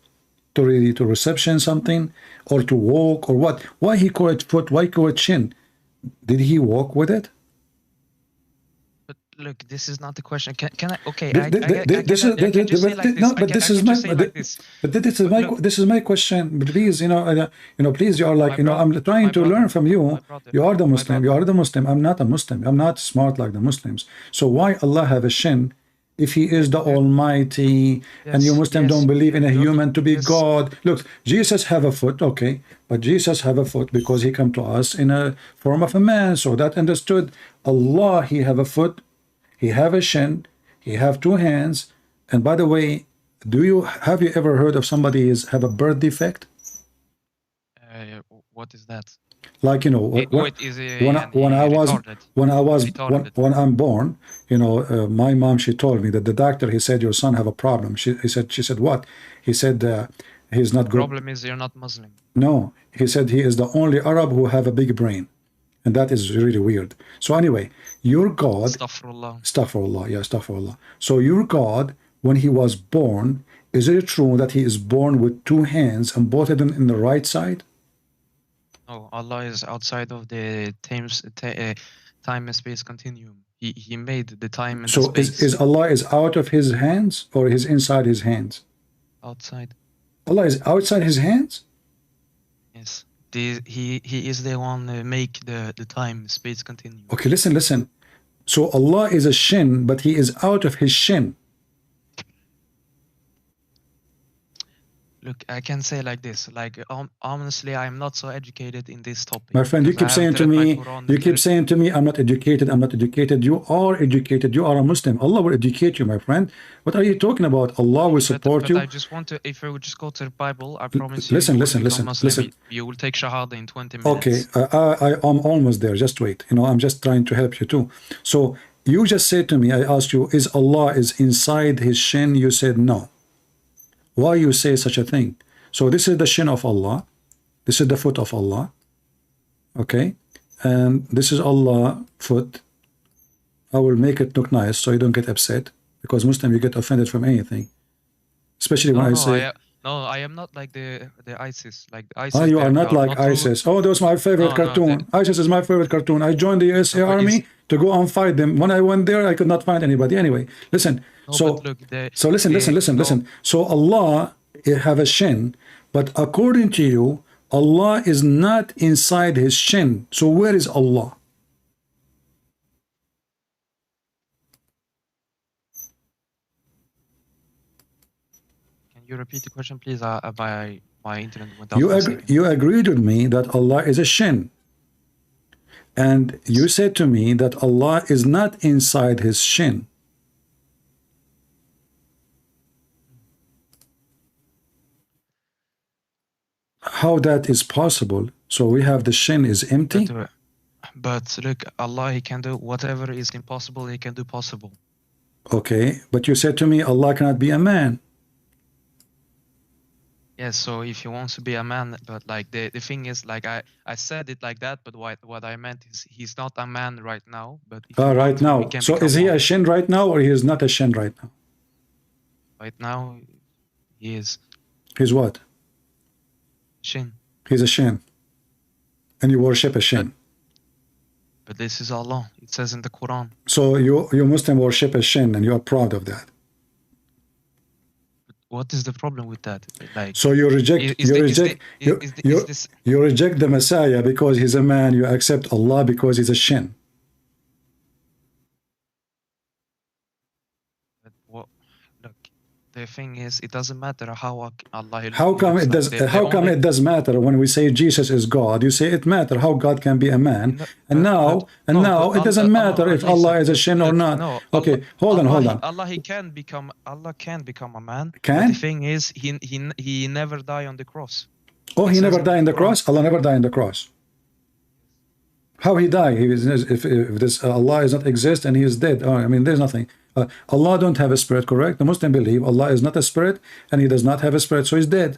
to reception something, or to walk or what? Why he call it foot? Why call it shin? Did he walk with it? But look, this is not the question. Can I? Okay, this is my question. Please, you know, please, you are like, you know, I'm trying to learn from you. You are the Muslim. You are the Muslim. I'm not a Muslim. I'm not smart like the Muslims. So why Allah have a shin? If he is the Almighty, and you Muslim don't believe in a human to be God. Look, Jesus have a foot, okay, but Jesus have a foot because he come to us in a form of a man, so that understood. Allah, he have a foot, he have a shin, he have two hands. And by the way, have you ever heard of somebody have a birth defect? What is that? Like, you know, when I'm born, you know, my mom, she told me that the doctor, he said your son have a problem. She said what? He said he's not good. The problem is you're not Muslim. No, he said he is the only Arab who have a big brain, and that is really weird. So anyway, your God, astaghfirullah. So your God, when he was born, is it true that he is born with two hands and both of them in the right side? No, Allah is outside of the time and space continuum. He made the time and space. So is Allah is out of his hands or is inside his hands? Outside. Allah is outside his hands? Yes. He is the one who make the time space continuum. Okay, listen. So Allah is a shin, but he is out of his shin. Look, I can say like this, like honestly, I'm not so educated in this topic. My friend, you keep saying to me, I'm not educated. You are educated. You are a Muslim. Allah will educate you, my friend. What are you talking about? Allah will support you. I just want to, if I would just go to the Bible, I promise listen. You will take Shahada in 20 minutes. Okay, I'm almost there. Just wait. You know, I'm just trying to help you too. So you just said to me, I asked you, is Allah is inside his shin? You said no. Why you say such a thing? So this is the shin of Allah. This is the foot of Allah. Okay. And this is Allah foot. I will make it look nice so you don't get upset. Because Muslim, you get offended from anything. Especially when I say... I am not like the ISIS. Like ISIS. You are not like ISIS. Oh, that was my favorite cartoon. ISIS is my favorite cartoon. I joined the USA Army to go and fight them. When I went there, I could not find anybody. Anyway, listen. Listen. So Allah have a shin, but according to you, Allah is not inside his shin. So where is Allah? Can you repeat the question, please? My internet went off. You agreed with me that Allah is a shin. And you said to me that Allah is not inside his shin. How that is possible? So we have the shin is empty? But look, Allah, he can do whatever is impossible, he can do possible. Okay, but you said to me Allah cannot be a man. Yes, so if he wants to be a man, but like the thing is, like I said it like that, but what I meant is he's not a man right now. But right now. So is he a shin right now, or he is not a shin right now? Right now, he is. He's what? Shin. He's a shin. And you worship a shin. But this is Allah. It says in the Quran. So you Muslim worship a shin and you are proud of that. What is the problem with that? Like, so you reject you reject the Messiah because he's a man. You accept Allah because he's a shin. But what, look, the thing is, it doesn't matter how Allah. How come it does? How come it does matter when we say Jesus is God? You say it matter how God can be a man, and now it doesn't matter if Allah is a shin or not. Okay, hold on. Allah can become a man. Can? But the thing is, he never died on the cross. Oh, he never died on the cross. Allah never died on the cross. How he died? If this Allah is not exist and he is dead. Oh, I mean, there's nothing. Allah don't have a spirit, correct? The Muslim believe Allah is not a spirit and he does not have a spirit, so he's dead.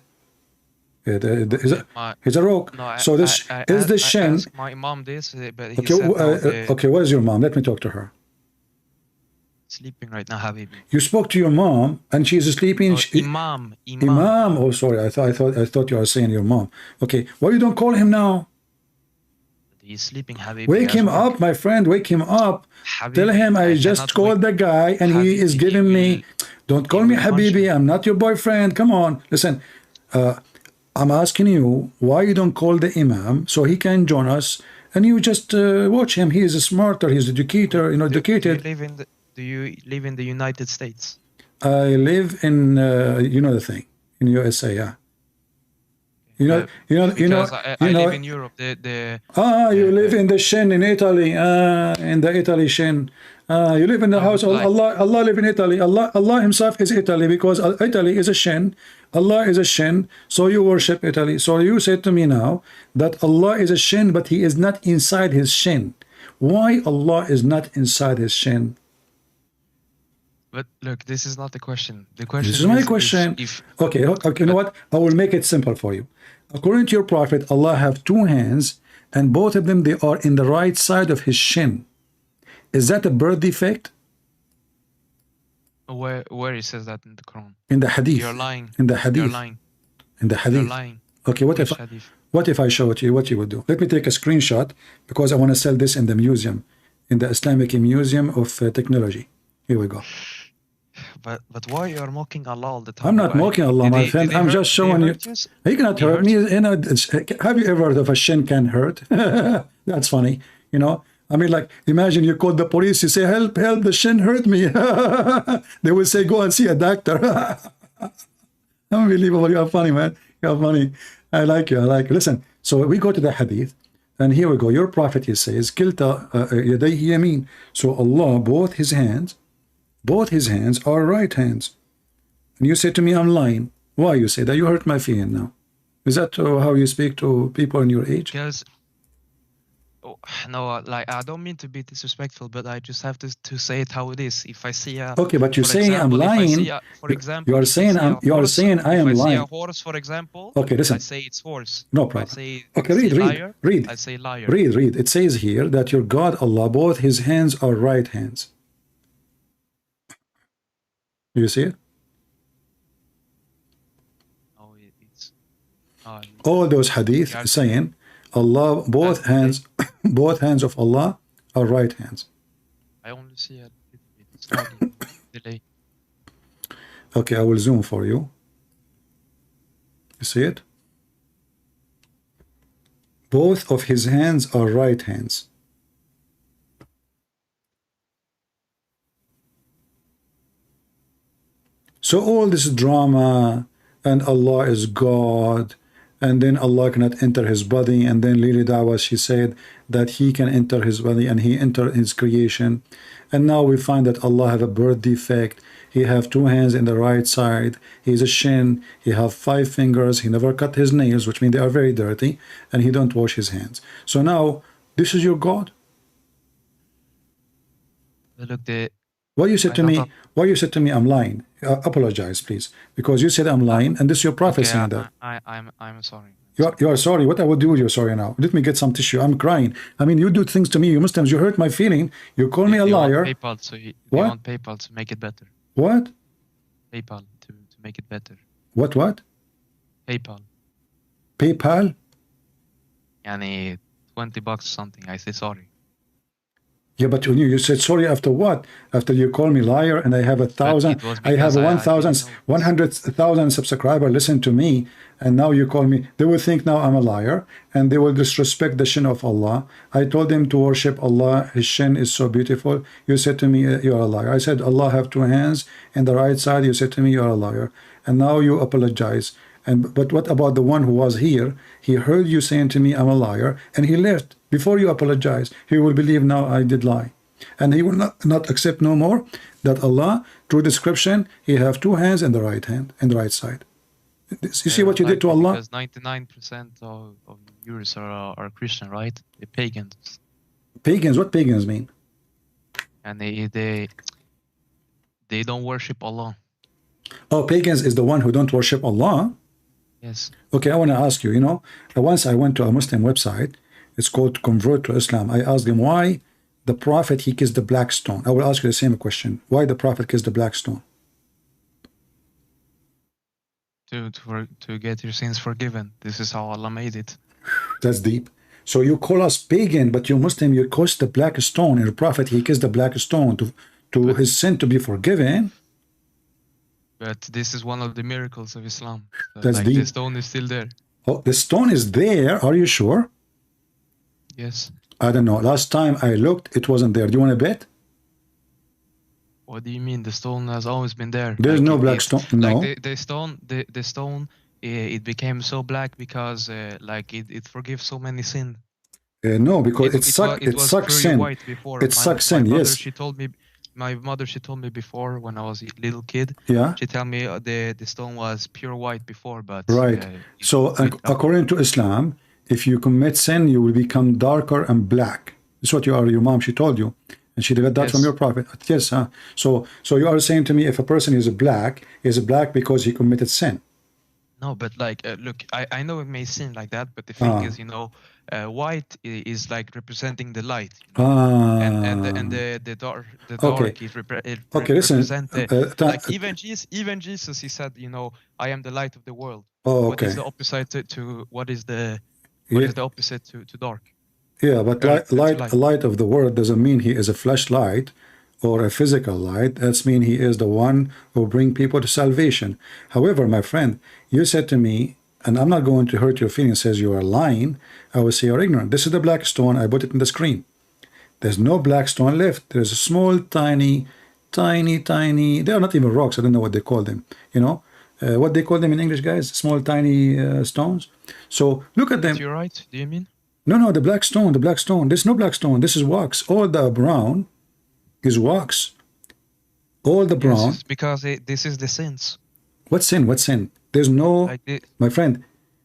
He's a rock. No, so this is the shin. I asked my mom this, but he said, okay, where's your mom? Let me talk to her. Sleeping right now, Habibi. You spoke to your mom and she's sleeping. Imam. Oh, sorry. I thought you were saying your mom. Okay, why you don't call him now? He's sleeping, Habibi. Wake him up, my friend. Wake him up. Habibi, Tell him I just called the guy and he is giving me. Don't call me Habibi. I'm not your boyfriend. Come on. Listen, I'm asking you why you don't call the Imam so he can join us and you just watch him. He is smarter. He's educated. Do you live in the United States? I live in the thing in USA. Yeah. I live in Europe. You live in the shin in Italy, in the Italy shin. You live in the house of Allah. Allah live in Italy. Allah himself is Italy because Italy is a shin. Allah is a shin, so you worship Italy. So you said to me now that Allah is a shin, but he is not inside his shin. Why Allah is not inside his shin? But look, this is not the question. The question is my question. Okay, you know what? I will make it simple for you. According to your prophet, Allah have two hands, and both of them they are in the right side of his shin. Is that a birth defect? Where he says that in the Quran? In the Hadith. You're lying. In the Hadith. You're lying. In the Hadith. You're lying. Okay, what if I show it to you? What you would do? Let me take a screenshot because I want to sell this in the museum, in the Islamic Museum of Technology. Here we go. But why you are mocking Allah all the time? I'm not mocking Allah, my friend. I'm just showing you. He cannot hurt me. Have you ever heard of a shin can hurt? That's funny. I mean, like, imagine you call the police. You say, help, the shin hurt me. They will say, go and see a doctor. Unbelievable. You're funny, man. You're funny. I like you. Listen, so we go to the Hadith. And here we go. Your prophet, he says, Kilta yadayhi yamin. So Allah, both his hands are right hands. And you say to me, I'm lying. Why you say that? You hurt my feeling now. Is that how you speak to people in your age? Because, no, like, I don't mean to be disrespectful, but I just have to say it how it is. If I see a... Okay, but you're saying I'm lying. For example, you are saying I am lying. If I see a horse, for example, okay, listen. I say it's horse. No problem. Read. I say liar. Read. It says here that your God, Allah, both his hands are right hands. Do you see it? No, it's... all those hadith saying Allah, both hands of Allah are right hands. I only see a little bit delay. Okay, I will zoom for you. You see it? Both of his hands are right hands. So all this drama and Allah is God and then Allah cannot enter his body, and then Lily Dawah, she said that he can enter his body and he enter his creation, and now we find that Allah have a birth defect. He have two hands in the right side, he's a shin, he have 5 fingers, he never cut his nails, which mean they are very dirty, and he don't wash his hands. So now this is your God? Look, why you said to me I'm lying? Apologize, please, because you said I'm lying, and this is your prophet saying that. I'm sorry. You are sorry. What I would do with your sorry now? Let me get some tissue. I'm crying. I mean, you do things to me. You Muslims, you hurt my feeling. You call me a liar. You want PayPal to make it better. What? PayPal to make it better. What? PayPal. PayPal? Yani $20 or something. I say sorry. Yeah, but when you said sorry after what? After you call me liar and I have But 1,000, it was I have because I didn't know. 100,000 subscriber listen to me, and now you call me. They will think now I'm a liar, and they will disrespect the shin of Allah. I told them to worship Allah. His shin is so beautiful. You said to me, you are a liar. I said Allah have two hands and the right side. You said to me, you are a liar, and now you apologize. But what about the one who was here? He heard you saying to me, I'm a liar, and he left before you apologize. He will believe now I did lie, and he will not accept no more that Allah, through description, he have two hands and the right hand and the right side. You see what you did to Allah? Because 99% of viewers are Christian, right? They're pagans. Pagans? What pagans mean? And they don't worship Allah. Oh, pagans is the one who don't worship Allah? Yes. Okay, I want to ask you, once I went to a Muslim website, it's called Convert to Islam. I asked them why the Prophet, he kissed the black stone. I will ask you the same question. Why the Prophet kissed the black stone? To get your sins forgiven. This is how Allah made it. That's deep. So you call us pagan, but you Muslim, you kiss the black stone. And the Prophet, he kissed the black stone to his sin to be forgiven. But this is one of the miracles of Islam. That's like deep. the stone is still there. Oh, the stone is there. Are you sure? Yes. I don't know. Last time I looked, it wasn't there. Do you want to bet? What do you mean? The stone has always been there. There's no black stone. No. Like the stone, it became so black because like it forgives so many sins. No, because it sucks sin. White before. It sucks sin. Yes. My mother, she told me before when I was a little kid. Yeah. She told me the stone was pure white before, but right. So according to Islam, if you commit sin, you will become darker and black. That's what you are. Your mom, she told you, and she got that from your Prophet. Yes. Huh? So you are saying to me, if a person is black because he committed sin. No, but like, look, I know it may seem like that, but the thing is, white is like representing the light, and the dark is represent like even Jesus, he said, I am the light of the world. Oh, okay. What is the opposite to what is the opposite to dark? Yeah, but light of the world doesn't mean he is a flashlight or a physical light. That's mean he is the one who bring people to salvation. However, my friend, you said to me, and I'm not going to hurt your feelings, says you are lying. I will say you're ignorant. This is the black stone. I put it in the screen. There's no black stone left. There's a small, tiny, they are not even rocks. I don't know what they call them. What they call them in English, guys? Small, tiny stones. So look at them. You're right. Do you mean? No, the black stone. There's no black stone. This is wax. All the brown is wax. All the brown. Yes, because this is the sins. What sin? There's no, like my friend.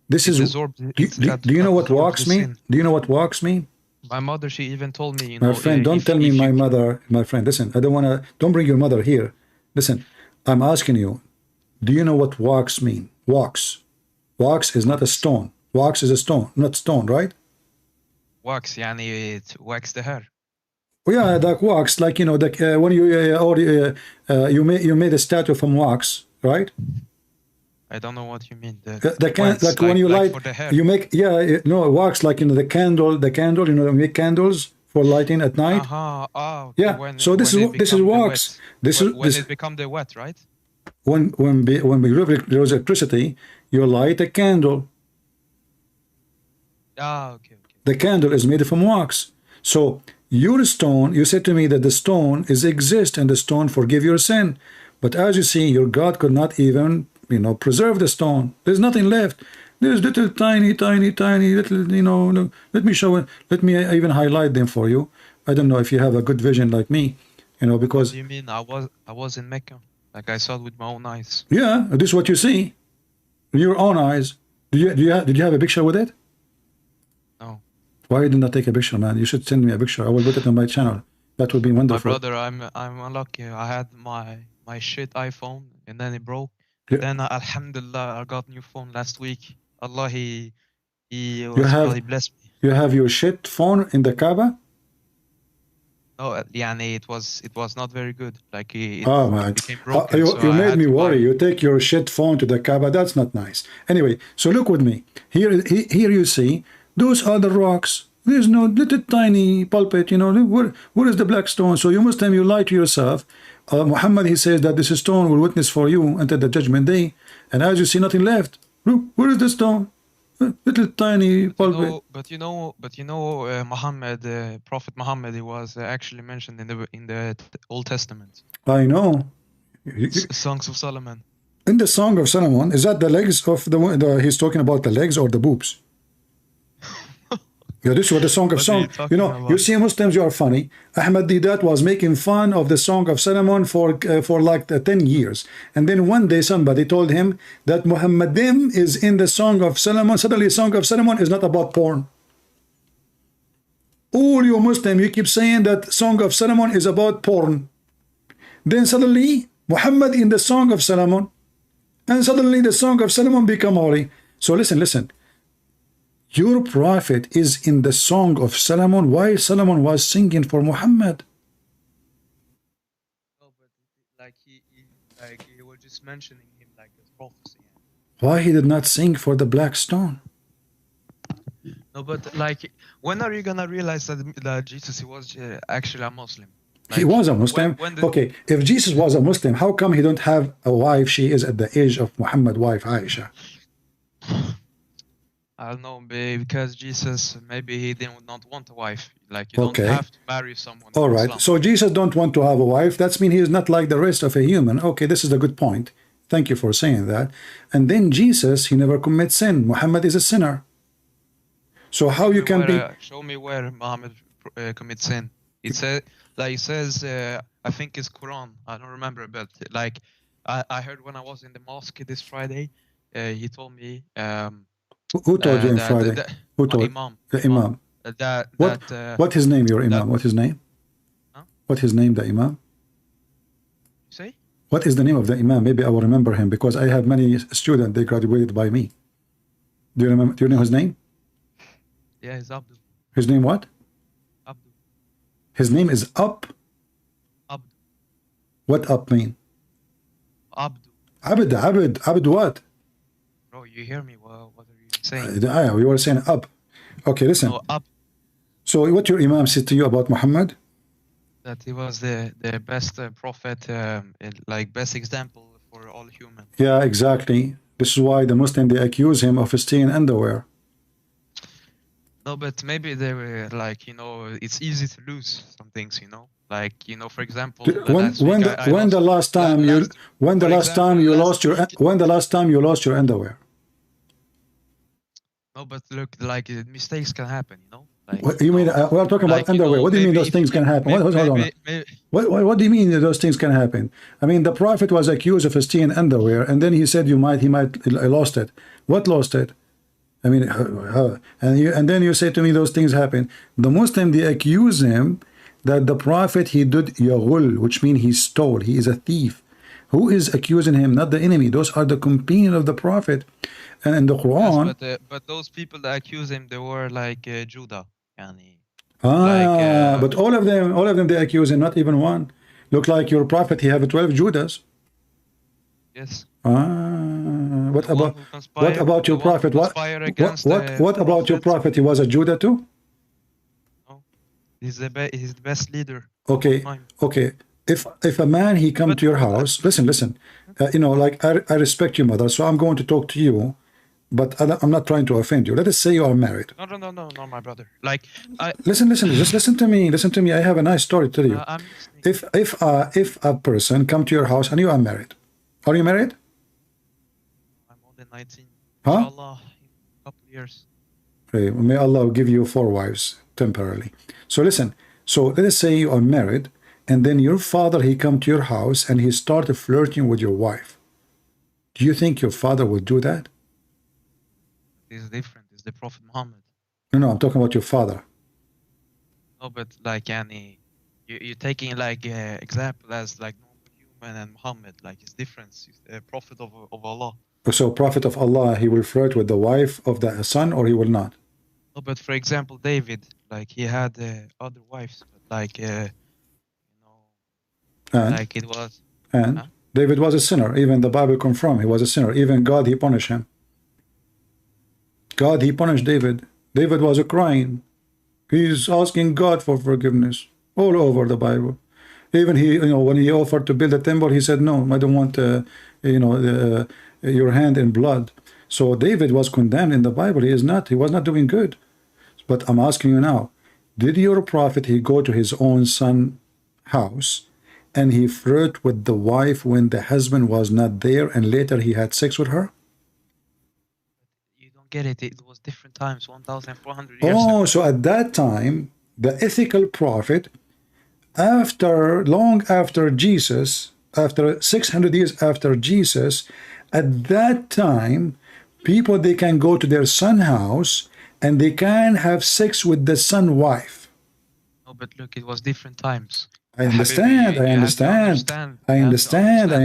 This is. Do you know what wax mean? Do you know what wax mean? My mother, she even told me. My friend, don't tell me my mother. My friend, listen. I don't want to. Don't bring your mother here. Listen, I'm asking you. Do you know what wax mean? Wax. Wax is not a stone. Wax is a stone, not stone, right? Wax, yani it wax the hair. Yeah, like wax, like when you made a statue from wax, right? I don't know what you mean. Like when you light, you make wax like the candle. You make candles for lighting at night. Okay. Yeah. So this is wax. When it become the wet, right? When there is electricity, you light a candle. Okay. The candle is made from wax. So your stone, you said to me that the stone exist and the stone forgive your sin. But as you see, your God could not even, preserve the stone. There's nothing left. There's little tiny little, let me show it. Let me even highlight them for you. I don't know if you have a good vision like me, because. What do you mean? I was in Mecca. Like I saw it with my own eyes. Yeah, this is what you see. Your own eyes. Did you have a picture with it? No. Why did you not take a picture, man? You should send me a picture. I will put it on my channel. That would be wonderful. My brother, I'm unlucky. I had my shit iPhone and then it broke. Yeah. Then alhamdulillah, I got a new phone last week. Allah, he blessed me. You have your shit phone in the Kaaba? No, it was not very good. Like it became broken. You made me worry. You take your shit phone to the Kaaba. That's not nice. Anyway, so look with me. Here you see those are the rocks. There's no little tiny pulpit, you know, where is the black stone? So you Muslim, you lie to yourself. Muhammad, he says that this stone will witness for you until the judgment day. And as you see nothing left, look, where is the stone? Little tiny pulpit. Muhammad, Prophet Muhammad, he was actually mentioned in the Old Testament. I know. Songs of Solomon. In the Song of Solomon, is that the legs of he's talking about the legs or the boobs? Yeah, this was the Song of Solomon. You know, about? You see, Muslims, you are funny. Ahmad Didat was making fun of the Song of Solomon for like 10 years. And then one day somebody told him that Muhammadim is in the Song of Solomon. Suddenly, Song of Solomon is not about porn. All you Muslims, you keep saying that Song of Solomon is about porn. Then suddenly, Muhammad in the Song of Solomon. And suddenly the Song of Solomon become holy. So listen. Your prophet is in the Song of Solomon while Solomon was singing for Muhammad. No, but like he was just mentioning him like as prophecy. Why he did not sing for the black stone? No, but like, when are you gonna realize that Jesus was actually a Muslim? Like, he was a Muslim. Okay, if Jesus was a Muslim, how come he don't have a wife? She is at the age of Muhammad's wife, Aisha. I don't know, because Jesus, maybe he did not want a wife. Like, you don't have to marry someone. All right, so Jesus don't want to have a wife. That means he is not like the rest of a human. Okay, this is a good point. Thank you for saying that. And then Jesus, he never commits sin. Muhammad is a sinner. So how you can be... Show me where Muhammad commits sin. It says, I think it's Quran. I don't remember, but like, I heard when I was in the mosque this Friday, he told me... Who told you on Friday? Who told? Imam. The Imam. What his name, your Imam? What his name? Huh? What his name, the Imam? You say? What is the name of the Imam? Maybe I will remember him because I have many students, they graduated by me. Do you remember? Do you know his name? Yeah, it's Abdul. His name what? Abdul. His name is Up? Abdul. What Up mean? Abdul. Abd what? Bro, you hear me? Well, what are you saying? We were saying Up. Okay, listen. No, Up. So what your Imam said to you about Muhammad? That he was the best prophet, like best example for all humans. Yeah, exactly. This is why the Muslim, they accuse him of stealing underwear. No, but maybe they were like, you know, it's easy to lose some things, you know, like, you know, for example, when the last time you lost your underwear? No, but look, like mistakes can happen, you know. Like, what you mean? We are talking about underwear. What do you mean those things can happen? Hold on. What do you mean those things can happen? I mean, the Prophet was accused of stealing underwear, and then he said he might lost it. What lost it? I mean, and then you say to me those things happen. The Muslim, they accuse him that the Prophet, he did yaghul, which means he stole. He is a thief. Who is accusing him? Not the enemy. Those are the companions of the Prophet. And in the Quran... Yes, but those people that accuse him, they were like Judah. But all of them, they accuse him, not even one. Look like your Prophet, he have 12 Judas. Yes. What about your Prophet? What about your Prophet? He was a Judah too? No. He's the best leader. Okay. If a man, he come to your house, listen, you know, like I respect your mother, so I'm going to talk to you, but I'm not trying to offend you. Let us say you are married. No, my brother. Like, listen, just listen to me. I have a nice story to tell you. If a person come to your house and you are married, are you married? I'm more than 19. Huh? Inshallah, in a couple of years. Okay, may Allah give you 4 wives temporarily. So listen, so let us say you are married, and then your father, he come to your house and he started flirting with your wife. Do you think your father would do that? It's different. It's the Prophet Muhammad. No, I'm talking about your father. No, but like you're taking like example as like normal human and Muhammad. Like it's different. He's the Prophet of Allah. So Prophet of Allah, he will flirt with the wife of the son, or he will not? No, but for example, David, like he had other wives, but like like it was. And David was a sinner. Even the Bible confirms he was a sinner. Even God, he punished him. God, he punished David David was crying. He's asking God for forgiveness all over the Bible. Even he, when he offered to build a temple, he said, no, I don't want, your hand in blood. So David was condemned in the Bible. He was not doing good. But I'm asking you now, did your prophet, he go to his own son house and he flirt with the wife when the husband was not there, and later he had sex with her? You don't get it. It was different times, 1,400 years ago. Oh, so at that time, the ethical prophet, long after Jesus, after 600 years after Jesus, at that time, people, they can go to their son's house and they can have sex with the son's wife. No, but look, it was different times. I understand, I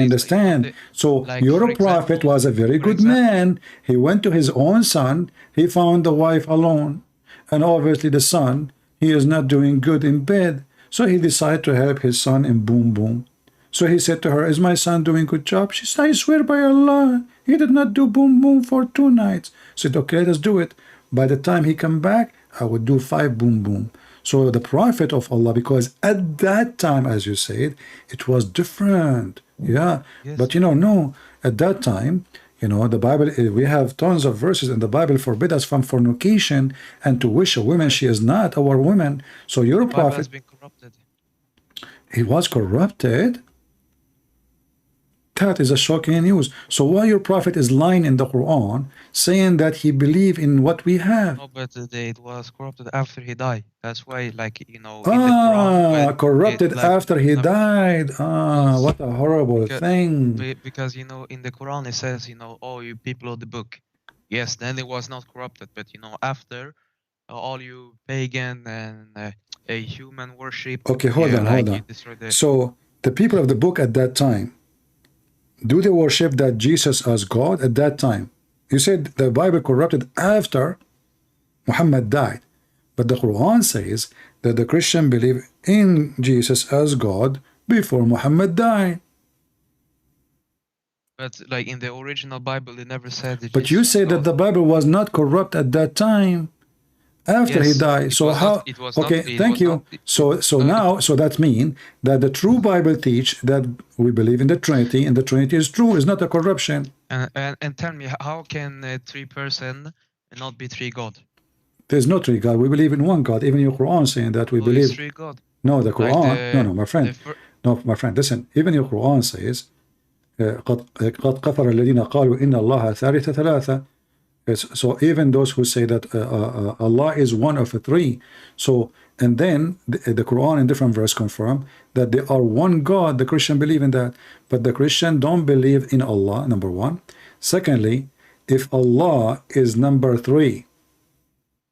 understand. So like, your prophet was a very good man. He went to his own son. He found the wife alone. And obviously the son, he is not doing good in bed. So he decided to help his son in boom boom. So he said to her, is my son doing good job? She said, I swear by Allah, he did not do boom boom for 2 nights. He said, okay, let's do it. By the time he come back, I would do 5 boom boom. So the prophet of Allah, because at that time, as you said, it was different. Yeah. Yes. But no, at that time, the Bible, we have tons of verses in the Bible forbid us from fornication and to wish a woman she is not our woman. So your The Bible has prophet, been corrupted. he was corrupted. That is a shocking news. So why your prophet is lying in the Quran, saying that he believe in what we have? No, but it was corrupted after he died. That's why, like, in the Quran, corrupted after he died. What a horrible thing. Because, in the Quran it says, oh, you people of the book. Yes, then it was not corrupted, but, after, all you pagan and a human worship. Okay, hold on. So the people of the book at that time, do they worship that Jesus as God at that time? You said the Bible corrupted after Muhammad died. But the Quran says that the Christian believe in Jesus as God before Muhammad died. But like in the original Bible, it never said that. But you say that the Bible was not corrupt at that time. After he died, so how? Okay, thank you. So now, so that means that the true Bible teach that we believe in the Trinity, and the Trinity is true, is not a corruption. And tell me, how can 3 person not be 3 God? There's no 3 God. We believe in one God. Even your Quran saying that we believe. 3 God. No, the Quran. Like no, my friend. No, my friend. Listen. Even your Quran says, قد كفر الذين قالوا إن الله ثالث ثلاثة. So even those who say that Allah is one of the 3, so and then the Quran in different verse confirm that they are one God. The Christian believe in that, but the Christian don't believe in Allah, number 1. Secondly, if Allah is number 3,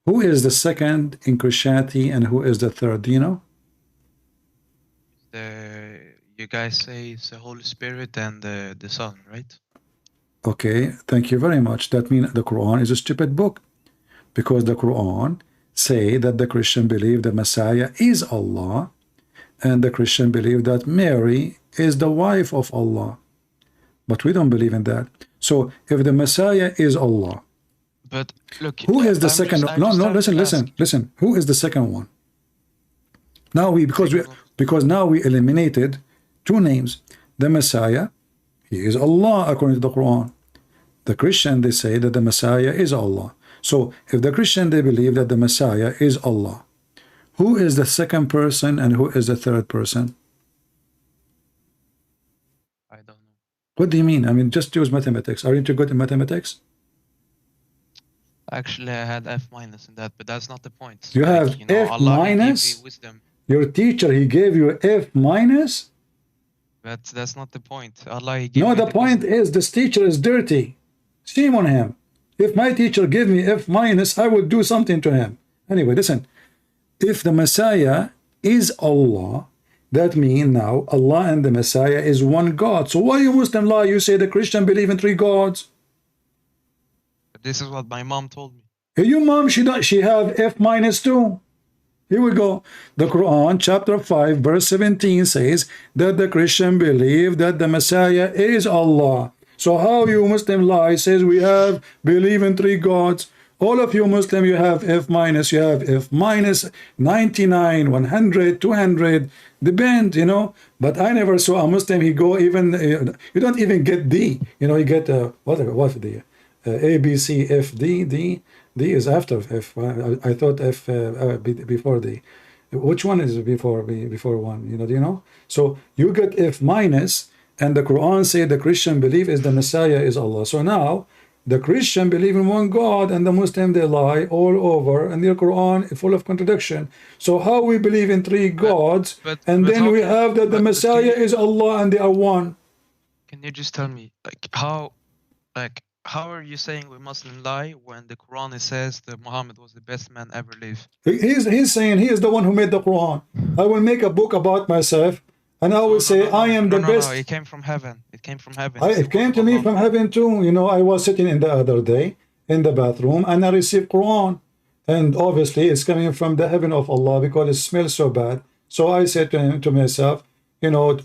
who is the second in Christianity and who is the third? Do you know? You guys say it's the Holy Spirit and the Son, right? Okay, thank you very much. That means the Quran is a stupid book, because the Quran say that the Christian believe the Messiah is Allah, and the Christian believe that Mary is the wife of Allah. But we don't believe in that. So if the Messiah is Allah, but look, who is the second? No, listen. Who is the second one? Now because now we eliminated 2 names. The Messiah, he is Allah according to the Quran. The Christian, they say that the Messiah is Allah. So if the Christian, they believe that the Messiah is Allah, who is the second person and who is the third person? I don't know. What do you mean? I mean, just use mathematics. Aren't you good in mathematics? Actually, I had F- in that, but that's not the point. You have F minus? Your teacher, he gave you F minus? But that's not the point. Allah, no, the point is this teacher is dirty. Shame on him. If my teacher gave me F minus, I would do something to him. Anyway, listen. If the Messiah is Allah, that means now Allah and the Messiah is one God. So why you Muslim lie? You say the Christian believe in 3 gods. But this is what my mom told me. Hey, your mom, she have F minus too. Here we go. The Quran chapter 5 verse 17 says that the Christian believe that the Messiah is Allah. So how you Muslim lie says we have believe in 3 gods? All of you Muslim, you have F minus, you have F minus 99, 100, 200, depend, you know. But I never saw a Muslim, he go even, you don't even get D, you know, you get, what the, A, B, C, F, D, D is after F. I thought F before D. Which one is before one? You know, do you know? So you get F minus, and the Quran say the Christian belief is the Messiah is Allah. So now the Christian believe in one God, and the Muslim they lie all over, and the Quran is full of contradiction. So how we believe in three gods, and then we have that the Messiah is Allah and they are one? Can you just tell me, how are you saying we Muslim lie when the Quran says that Muhammad was the best man ever lived? He's saying he is the one who made the Quran. I will make a book about myself, and I will say I am the best. No, it came from heaven. It came from heaven. It came to me from heaven too. You know, I was sitting in the other day in the bathroom, and I received Quran, and obviously it's coming from the heaven of Allah because it smells so bad. So I said to myself, you know,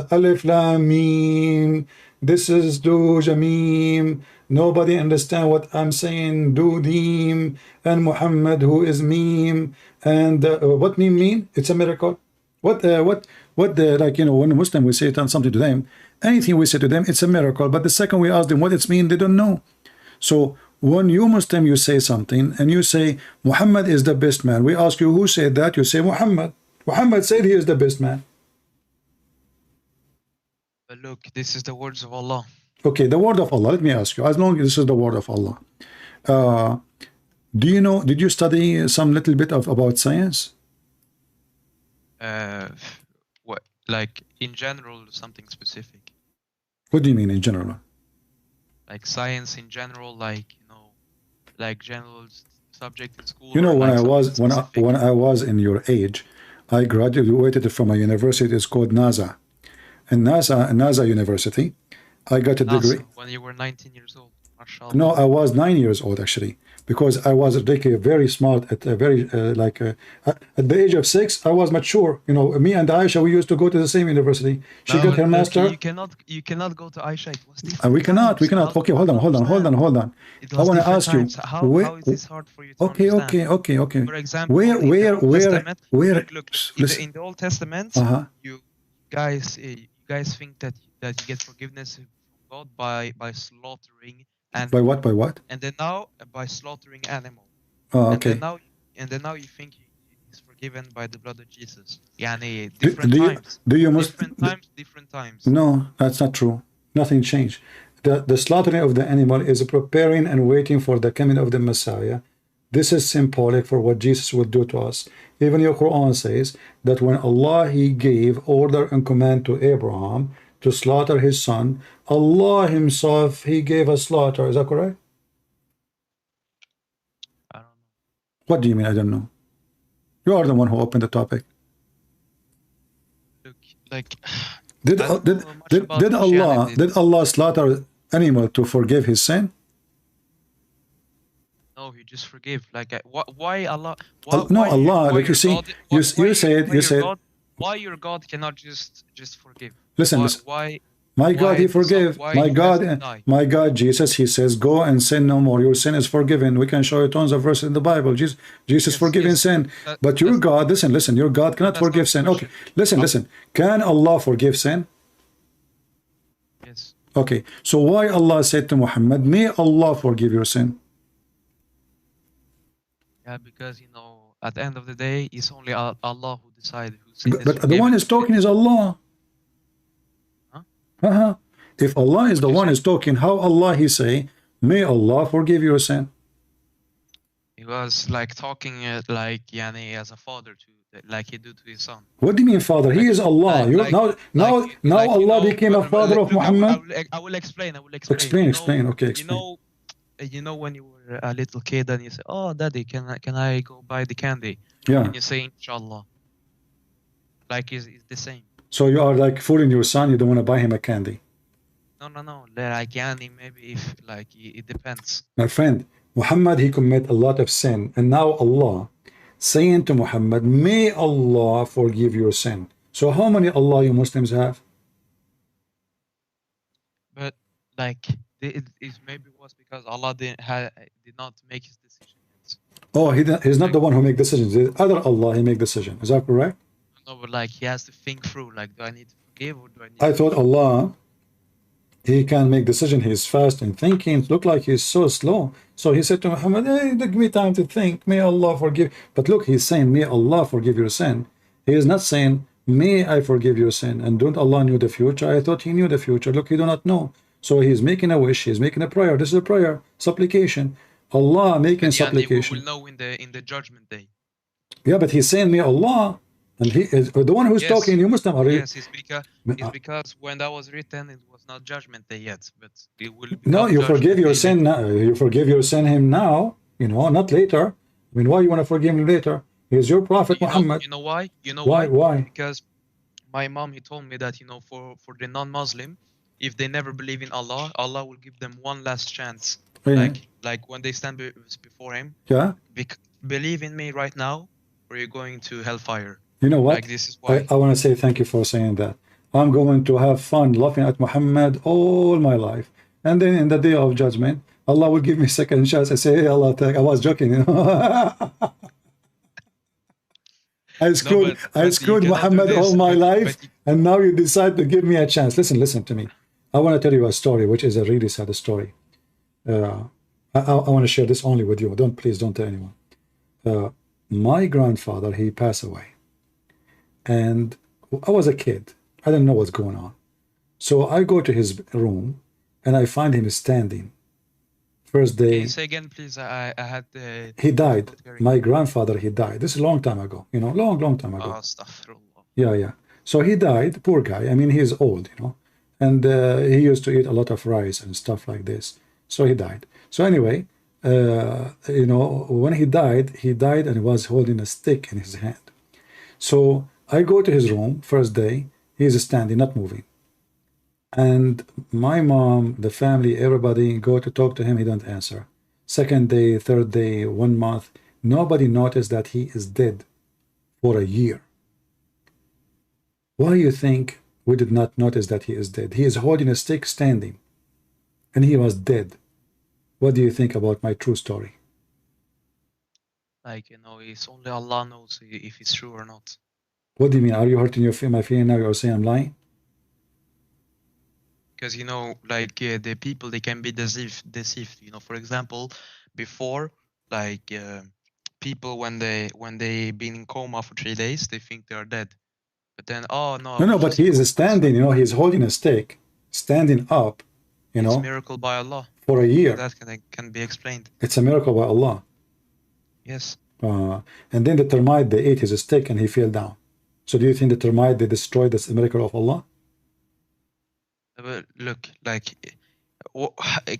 Alif Lam Mim. This is Do Jamim. Nobody understand what I'm saying. Do Deem, and Muhammad who is Meme. And what Meme mean? It's a miracle. What like, you know, when a Muslim we say something to them, anything we say to them, it's a miracle. But the second we ask them what it's mean, they don't know. So when you Muslim you say something and you say Muhammad is the best man, we ask you who said that, you say Muhammad. Muhammad said he is the best man. But look, this is the words of Allah. Okay, the word of Allah. Let me ask you, as long as this is the word of Allah, do you know, did you study some little bit about science? What, like in general, something specific? What do you mean in general? Like science in general, like, you know, like general subject in school. You know, when like when I was in your age, I graduated from a university. It's called NASA, and NASA University. I got a degree. When you were 19 years old. Mashallah. No, I was 9 years old actually, because I was very smart at a very at the age of 6. I was mature. You know, me and Aisha, we used to go to the same university. She got her master. You cannot go to Aisha. It was We cannot. Okay, hold on. I want to ask you. How is this hard for you to understand? Okay. For example, where? In the Old Testament, you guys think that you get forgiveness from God by slaughtering animals. By what? And then now by slaughtering animal. Oh, okay. And then now you think he's forgiven by the blood of Jesus. Yani different times. No, that's not true. Nothing changed. The slaughtering of the animal is preparing and waiting for the coming of the Messiah. This is symbolic for what Jesus will do to us. Even your Quran says that when Allah he gave order and command to Abraham to slaughter his son, Allah himself he gave a slaughter. Is that correct? I don't know. What do you mean I don't know? You are the one who opened the topic. Look, like did Allah slaughter animal to forgive his sin? No, he just forgive. Like why Allah? Allah. Like you see, you said. Why your God cannot just forgive? Listen. My God, he forgave. My God, Jesus, he says, go and sin no more. Your sin is forgiven. We can show you tons of verses in the Bible. Jesus forgiving sin. But your God, listen, your God cannot forgive sin. Okay, listen. Can Allah forgive sin? Yes. Okay, so why Allah said to Muhammad, may Allah forgive your sin? Yeah, because, you know, at the end of the day, it's only Allah who decides who sin is But the one is talking is Allah. If Allah is the one is talking, how Allah he say, may Allah forgive your sin? He was like talking like Yani as a father to, like he do to his son. What do you mean father? He is Allah. Now Allah became a father of Muhammad. I will explain. Explain. Okay, explain. You know when you were a little kid and you say, "Oh, Daddy, can I go buy the candy?" Yeah. And you say, "Inshallah." Like it's the same. So you are like fooling your son. You don't want to buy him a candy. No. Like Yani, maybe if like it depends. My friend, Muhammad he commit a lot of sin, and now Allah saying to Muhammad, may Allah forgive your sin. So how many Allah you Muslims have? But like it maybe was because Allah did not make his decision yet. Oh, he's not the one who make decisions. The other Allah, he make decision. Is that correct? No, but like he has to think through. Like, do I need to forgive or do I need I to thought Allah, he can make decision. He's fast in thinking. Look like he's so slow. So he said to Muhammad, hey, give me time to think. May Allah forgive. But look, he's saying, may Allah forgive your sin. He is not saying, may I forgive your sin. And don't Allah knew the future? I thought he knew the future. Look, he do not know. So he's making a wish. He's making a prayer. This is a prayer, supplication. Allah making supplication. We will know in the judgment day. Yeah, but he's saying, may Allah. And he is the one who's talking. You Muslim, are you? Yes, it's because when that was written, it was not judgment day yet, but it will. No, you forgive your sin now. You forgive your sin him now. You know, not later. I mean, why you want to forgive him later? He's your prophet Muhammad. You know why? You know why? Why? Because my mom, he told me that for the non-Muslim, if they never believe in Allah, Allah will give them one last chance. Yeah. Like when they stand before him. Yeah. Believe in me right now, or you're going to hellfire. You know what? Like, this is why. I want to say thank you for saying that. I'm going to have fun laughing at Muhammad all my life. And then in the day of judgment, Allah will give me second chance. I say, hey, Allah, I was joking. You know? I screwed Muhammad all my life, and now you decide to give me a chance. Listen to me. I want to tell you a story, which is a really sad story. I want to share this only with you. Please don't tell anyone. My grandfather, he passed away. And I was a kid. I didn't know what's going on. So I go to his room and I find him standing. First day. Can you say again, please? I had the. He died. My grandfather, he died. This is a long time ago. You know, long time ago. Yeah. So he died. Poor guy. I mean, he's old, you know. And he used to eat a lot of rice and stuff like this. So he died. So anyway, you know, when he died and he was holding a stick in his hand. So I go to his room, first day, he's standing, not moving. And my mom, the family, everybody go to talk to him, he don't answer. Second day, third day, 1 month, nobody noticed that he is dead for a year. Why do you think we did not notice that he is dead? He is holding a stick, standing, and he was dead. What do you think about my true story? Like, you know, it's only Allah knows if it's true or not. What do you mean? Are you hurting my feeling now? You're saying I'm lying? Because, you know, like the people, they can be deceived. You know, for example, before, like people when they been in coma for 3 days, they think they are dead. But then, oh no. No, but he is standing. You know, he's holding a stick, standing up. You know, it's a miracle by Allah. For a year. That can be explained. It's a miracle by Allah. Yes. And then the termite, they ate his stick and he fell down. So do you think the termite, they destroyed this miracle of Allah? But look, like,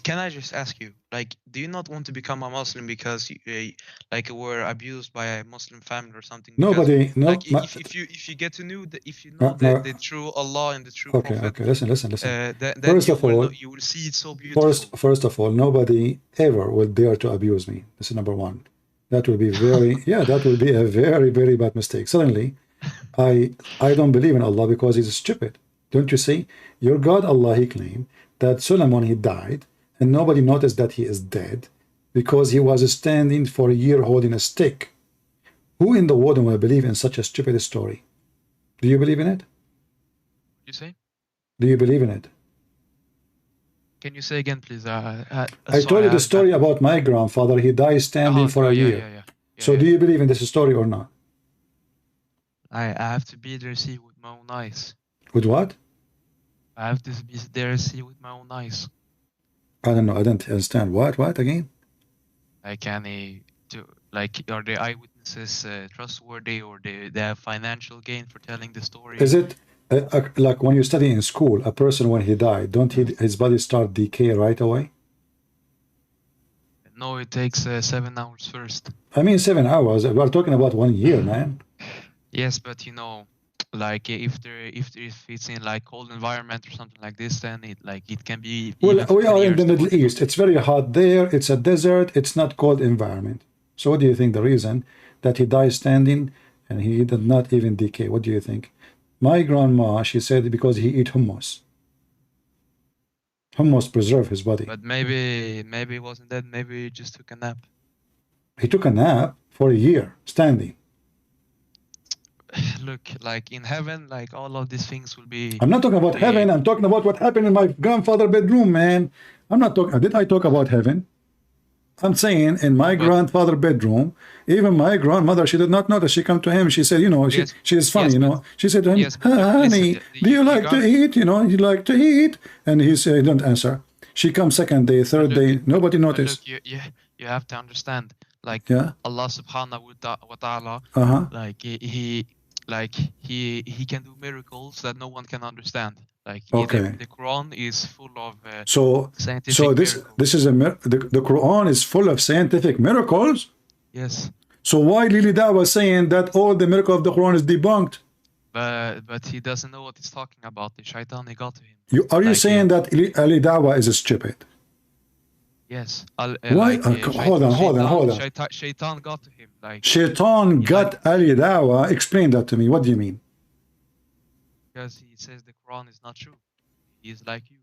can I just ask you, like, do you not want to become a Muslim because like were abused by a Muslim family or something? Nobody, no. Like, if you get to know the true Allah and the true Prophet. Okay, listen. Then first of all, you will see it so beautiful. First of all, nobody ever will dare to abuse me. This is number one. That will be that will be a very, very bad mistake. Suddenly, I don't believe in Allah because he's stupid. Don't you see? Your God Allah, he claimed that Solomon, he died and nobody noticed that he is dead because he was standing for a year holding a stick. Who in the world will believe in such a stupid story? Do you believe in it? You say? Do you believe in it? Can you say again, please? I told you the story about my grandfather. He died standing for a year. So do you believe in this story or not? I have to be there, see with my own eyes. With what? I have to be there, see with my own eyes. I don't know. I don't understand. What again? Like, are the eyewitnesses trustworthy, or they have financial gain for telling the story? Is it like when you study in school, a person when he died, don't his body start decay right away? No, it takes 7 hours first. I mean 7 hours. We're talking about 1 year, man. Yes, but you know, like if it's in like cold environment or something like this, then it can be. Well, we are in the Middle East. It's very hot there. It's a desert. It's not cold environment. So what do you think the reason that he died standing and he did not even decay? What do you think? My grandma, she said because he eat hummus. Hummus preserve his body. But maybe he wasn't dead. Maybe he just took a nap. He took a nap for a year, standing. Look, like in heaven, like all of these things will be. I'm not talking about heaven. I'm talking about what happened in my grandfather's bedroom, man. I'm not talking. Did I talk about heaven? I'm saying in my grandfather's bedroom, even my grandmother, she did not notice. She come to him. She said, you know, she is funny, you know. She said to him, honey, do you like to eat? You know, you like to eat? And he said, don't answer. She comes second day, third day, nobody noticed. Look, you have to understand, like Allah subhanahu wa ta'ala, like he can do miracles that no one can understand. Like the Quran is full of scientific this is the Quran is full of scientific miracles. Yes. So why Lily Dawah was saying that all the miracle of the Quran is debunked? But he doesn't know what he's talking about. The shaitan got to him. Are you saying that Ali Dawah is stupid? Yes. Why? Hold on. Shaitan got to him. Like Shaitan got Ali Dawah. Explain that to me. What do you mean? Because he says the Quran is not true. He is like you.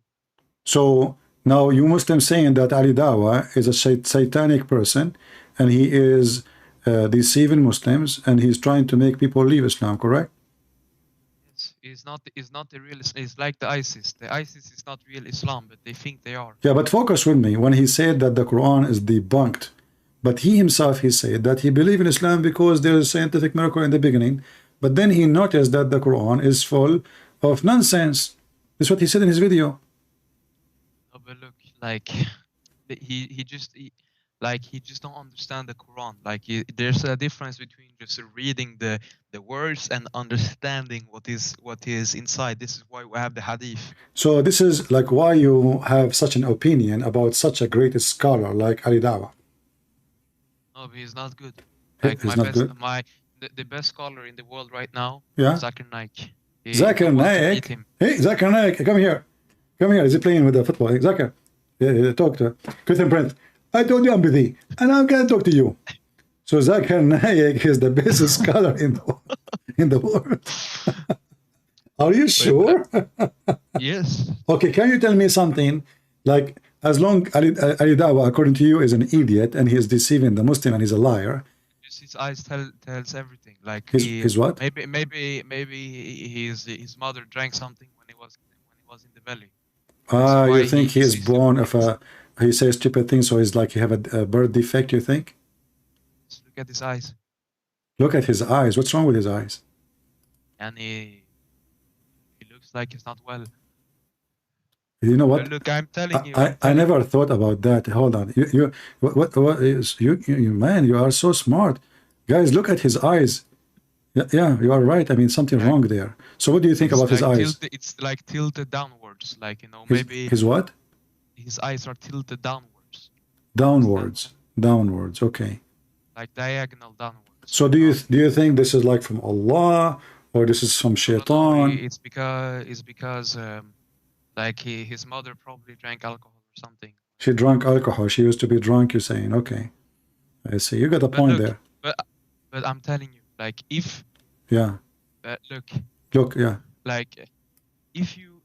So now you Muslims saying that Ali Dawah is a satanic person, and he is deceiving Muslims, and he's trying to make people leave Islam, correct? It's not the real. It's like the ISIS. The ISIS is not real Islam, but they think they are. Yeah, but focus with me when he said that the Quran is debunked. But he himself, he said that he believed in Islam because there is a scientific miracle in the beginning. But then he noticed that the Quran is full of nonsense. That's what he said in his video. No, but look, like he just don't understand the Quran. Like there's a difference between just reading the words and understanding what is inside. This is why we have the hadith. So this is like why you have such an opinion about such a great scholar like Ali Dawah. No, but he's not good. Like the best scholar in the world right now, Zakir Naik. Zakir Naik. Hey, Zakir Naik, come here. Come here. Is he playing with the football? Hey, Zakir. Talk to Christian Prince. I told you I'm busy, and I'm going to talk to you. So Zakir Naik is the best scholar in the world. Are you sure? Yes. Okay, can you tell me something? Like, as long Ali Dawah, according to you, is an idiot and he is deceiving the Muslim and he's a liar. His eyes tells everything. Like his what? Maybe his mother drank something when he was in the belly. You think he is born of a? He says stupid things, so he's like he have a birth defect. You think? Just look at his eyes. Look at his eyes. What's wrong with his eyes? And he looks like he's not well. You know what? But look, I'm telling you. I never thought about that. Hold on. What is you man? You are so smart, guys. Look at his eyes. Yeah, you are right. I mean, something wrong there. So, what do you think about his eyes? It's like tilted downwards. Like maybe his what? His eyes are tilted downwards. Downwards. Okay. Like diagonal downwards. So, do you think this is like from Allah or this is from Shaitan? It's because like his mother probably drank alcohol or something. She drank alcohol. She used to be drunk. You're saying, okay, I see. You got a point there. But I'm telling you, like if look, yeah. Like if you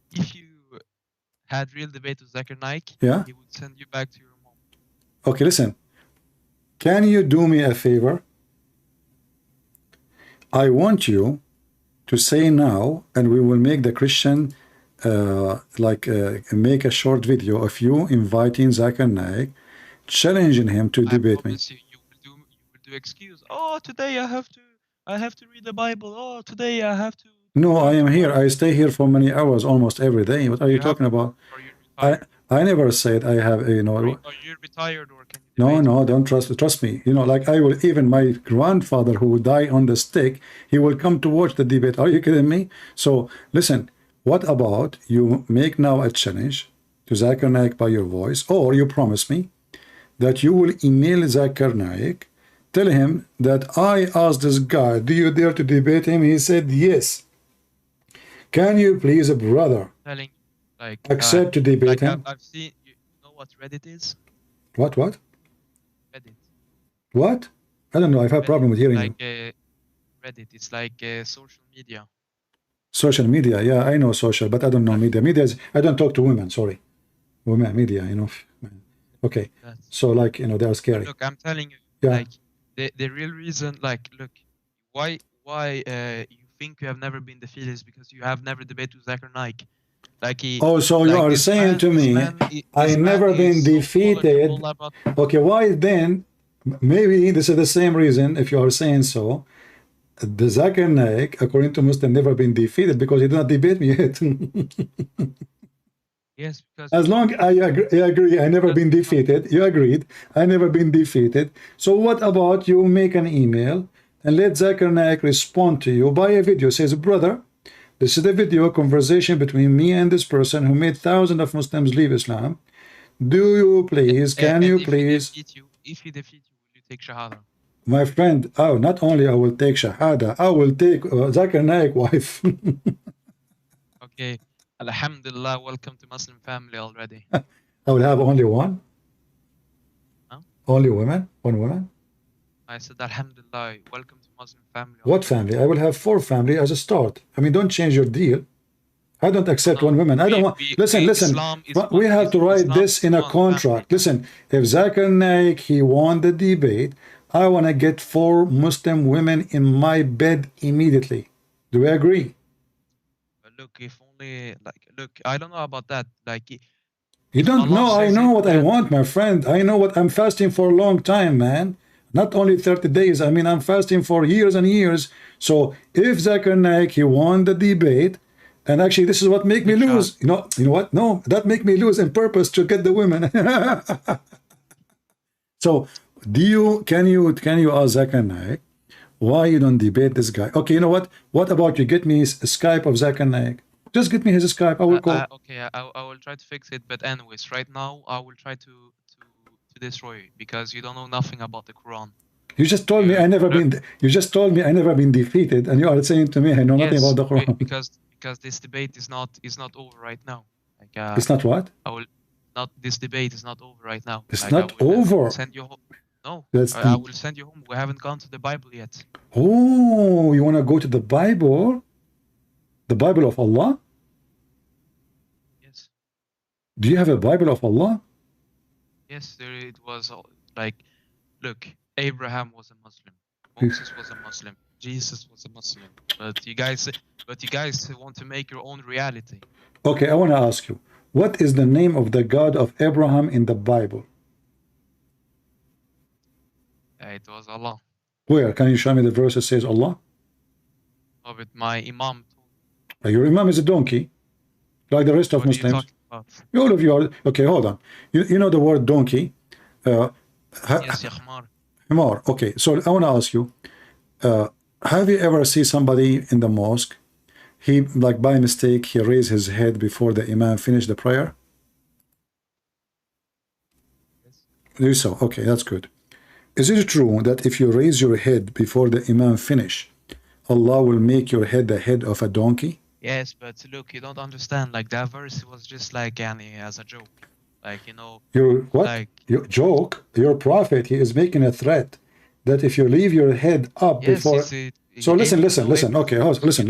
had real debate with Zakir Naik, he would send you back to your mom. Okay, listen. Can you do me a favor? I want you to say now, and we will make the Christian make a short video of you inviting Zakir Naik, challenging him to debate me. You will do excuse. Oh, today I have to read the Bible. Oh, today I have to. No, I am here. I stay here for many hours, almost every day. What are you talking about? I never said I have Are you retired or can No, you no, don't trust me. You know, like I will, even my grandfather who would die on the stick, he will come to watch the debate. Are you kidding me? So listen. What about you make now a challenge to Zakir Naik by your voice, or you promise me that you will email Zakir Naik, tell him that I asked this guy, do you dare to debate him? He said yes. Can you please, brother, accept to debate him? I've seen, you know what Reddit is? What? Reddit. What? I don't know. I've had a problem with hearing you. Reddit. It's like social media. Social media, yeah, I know social, but I don't know media. Media is, I don't talk to women, sorry. women media, you know. Okay, That's, so like, you know, they are scary. look, I'm telling you, Yeah. like the real reason, like, look, why you think you have never been defeated is because you have never debated with Zakir Naik. Like he, Oh, so you like are this saying man, to this me, man, I this man never been is so defeated. knowledgeable about. Okay, why then? Maybe this is the same reason. If you are saying so, the Zakir Naik, according to Muslim, never been defeated because he did not debate me yet. Yes, because As long I agree, I never been defeated. You agreed, I never been defeated. So what about you make an email and let Zakir Naik respond to you by a video? Says, brother, this is the video conversation between me and this person who made thousands of Muslims leave Islam. Do you please, can you please? If he defeat you, will you take Shahada? My friend, oh, not only I will take Shahada, I will take Zakir Naik wife. Okay, Alhamdulillah, welcome to Muslim family already. I will have only one? Huh? Only women? One woman? I said, Alhamdulillah, welcome to Muslim family. What family? I will have 4 family as a start. I mean, don't change your deal. I don't accept one woman. I don't want. Listen. We have to write this in a contract. Listen, if Zakir Naik he won the debate, I want to get 4 Muslim women in my bed immediately. Do we agree? Look, if only like, look, I don't know about that. Like, you don't know. I know what I want, my friend. I know what I'm fasting for a long time, man. Not only 30 days. I mean, I'm fasting for years and years. So if Zakir Naik he won the debate. And actually, this is what make me lose. You know what? No, that make me lose on purpose to get the women. So, can you ask Zakir Naik why you don't debate this guy? Okay, you know what? What about you get me a Skype of Zakir Naik? Just get me his Skype. I will call. Okay, I will try to fix it. But anyways, right now I will try to destroy you because you don't know nothing about the Quran. You just told me I never been. You just told me I never been defeated, and you are saying to me I know nothing about the Quran. Because this debate is not over right now. Like, it's not what? This debate is not over right now. It's like, not over. Send you home. No, I will send you home. We haven't gone to the Bible yet. Oh, you want to go to the Bible? The Bible of Allah? Yes. Do you have a Bible of Allah? Yes, it was like, look, Abraham was a Muslim. Moses was a Muslim. Jesus was a Muslim. But you guys want to make your own reality. Okay, I want to ask you, what is the name of the God of Abraham in the Bible? It was Allah. Where? Can you show me the verse that says Allah? Oh, but my Imam told. Your Imam is a donkey, like the rest of Muslims. All of you are. Okay, hold on. You know the word donkey? Yes, ya Himar. Okay, so I want to ask you, have you ever seen somebody in the mosque, he, like by mistake, he raised his head before the Imam finished the prayer? Yes. You saw. Okay, that's good. Is it true that if you raise your head before the Imam finish, Allah will make your head the head of a donkey? Yes, but look, you don't understand. Like that verse was just like as a joke. Like, you know. Your what? Like, your joke? Your prophet, he is making a threat that if you leave your head up before. So listen. Okay, listen.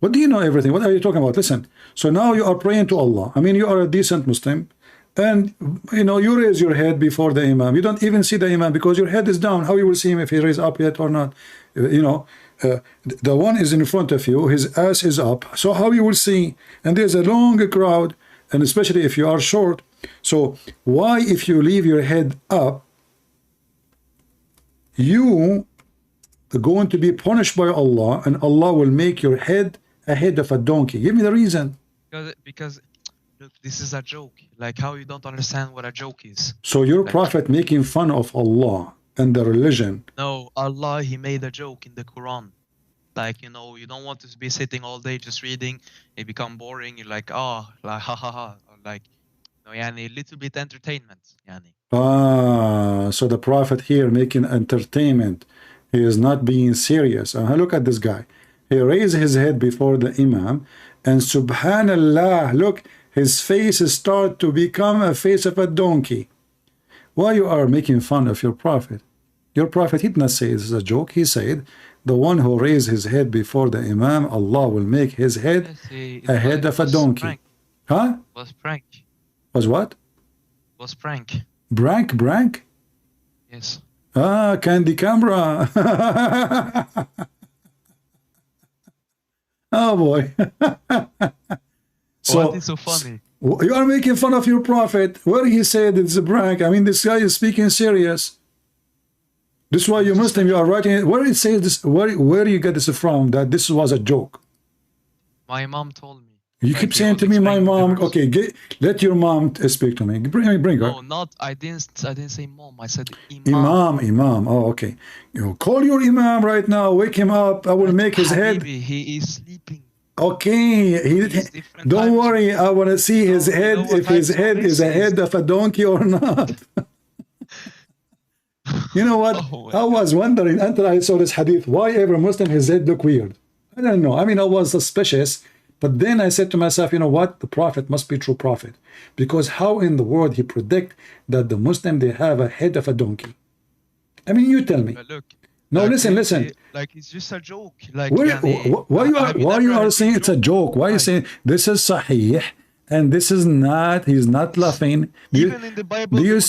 What do you know everything? What are you talking about? Listen. So now you are praying to Allah. I mean, you are a decent Muslim. And, you know, you raise your head before the Imam. You don't even see the Imam because your head is down. How you will see him if he raise up yet or not? You know, the one is in front of you. His ass is up. So how you will see? And there's a long crowd. And especially if you are short. So why, if you leave your head up, you are going to be punished by Allah, and Allah will make your head a head of a donkey? Give me the reason. Because look, this is a joke. Like how you don't understand what a joke is. So your prophet making fun of Allah and the religion. No, Allah, he made a joke in the Quran. Like, you know, you don't want to be sitting all day just reading. It become boring. You're like, oh, like, ha ha ha. Or like, you know, yani, a little bit entertainment. Yani. So the prophet here making entertainment. He is not being serious. Look at this guy. He raised his head before the Imam, and subhanallah, look, his face start to become a face of a donkey. Why you are making fun of your prophet? Your prophet, he did not say this is a joke. He said, the one who raised his head before the Imam, Allah will make his head a head of a donkey. Huh? It was prank. Was what? Was prank. Brank? Yes. Ah, candy camera. Oh boy. What is so funny? You are making fun of your prophet. Where he said it's a prank. I mean, this guy is speaking serious. This is why you Muslim, you are writing it. Where it says this, where do you get this from? That this was a joke. My mom told me. You keep saying to me, my mom. Okay, let your mom speak to me. Bring her. No, not. I didn't say mom. I said imam. Imam. Oh, okay. You call your imam right now. Wake him up. I will make his head. He is sleeping. Okay. Don't worry. I want to see his head. If his head is a head of a donkey or not. You know what? I was wondering until I saw this hadith. Why every Muslim his head look weird? I don't know. I mean, I was suspicious. But then I said to myself, you know what? The prophet must be true prophet. Because how in the world he predict that the Muslim, they have a head of a donkey? I mean, you tell me. Look, no, like listen. Like it's just a joke. Like why you are saying it's a joke? Why are you saying this is sahih and this is not? He's not laughing. Even in the Bible. Do you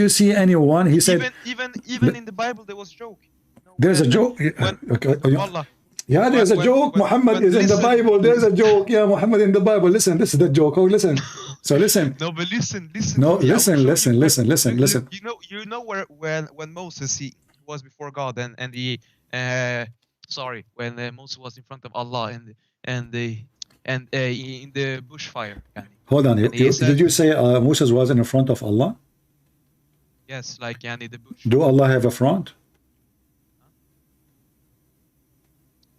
see anyone? He said. Even in the Bible there was joke. There's a joke. Allah. Yeah, there's a joke. Muhammad is in the Bible. There's a joke. Yeah, Muhammad in the Bible. Listen, this is the joke. Oh, listen. So listen. No, but listen. No, listen. You know where when Moses he was before God and when Moses was in front of Allah and in the bushfire. Hold on. Did you say Moses was in front of Allah? Yes, like in the bush. Do Allah have a front?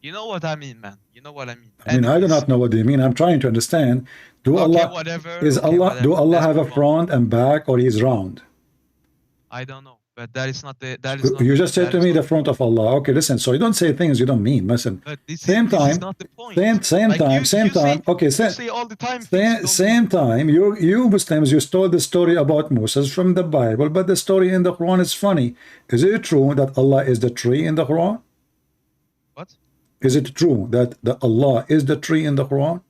You know what I mean, man. You know what I mean. I mean, I do not know what they mean. I'm trying to understand. Do Allah have a front and back, or he's round? I don't know, but that is not the. You just said to me the front of Allah. Okay, listen. So you don't say things you don't mean. Listen. Same time. Okay, you say all the time. Same time. You Muslims, you stole the story about Moses from the Bible, but the story in the Quran is funny. Is it true that Allah is the tree in the Quran? What? Is it true that Allah is the tree in the Quran?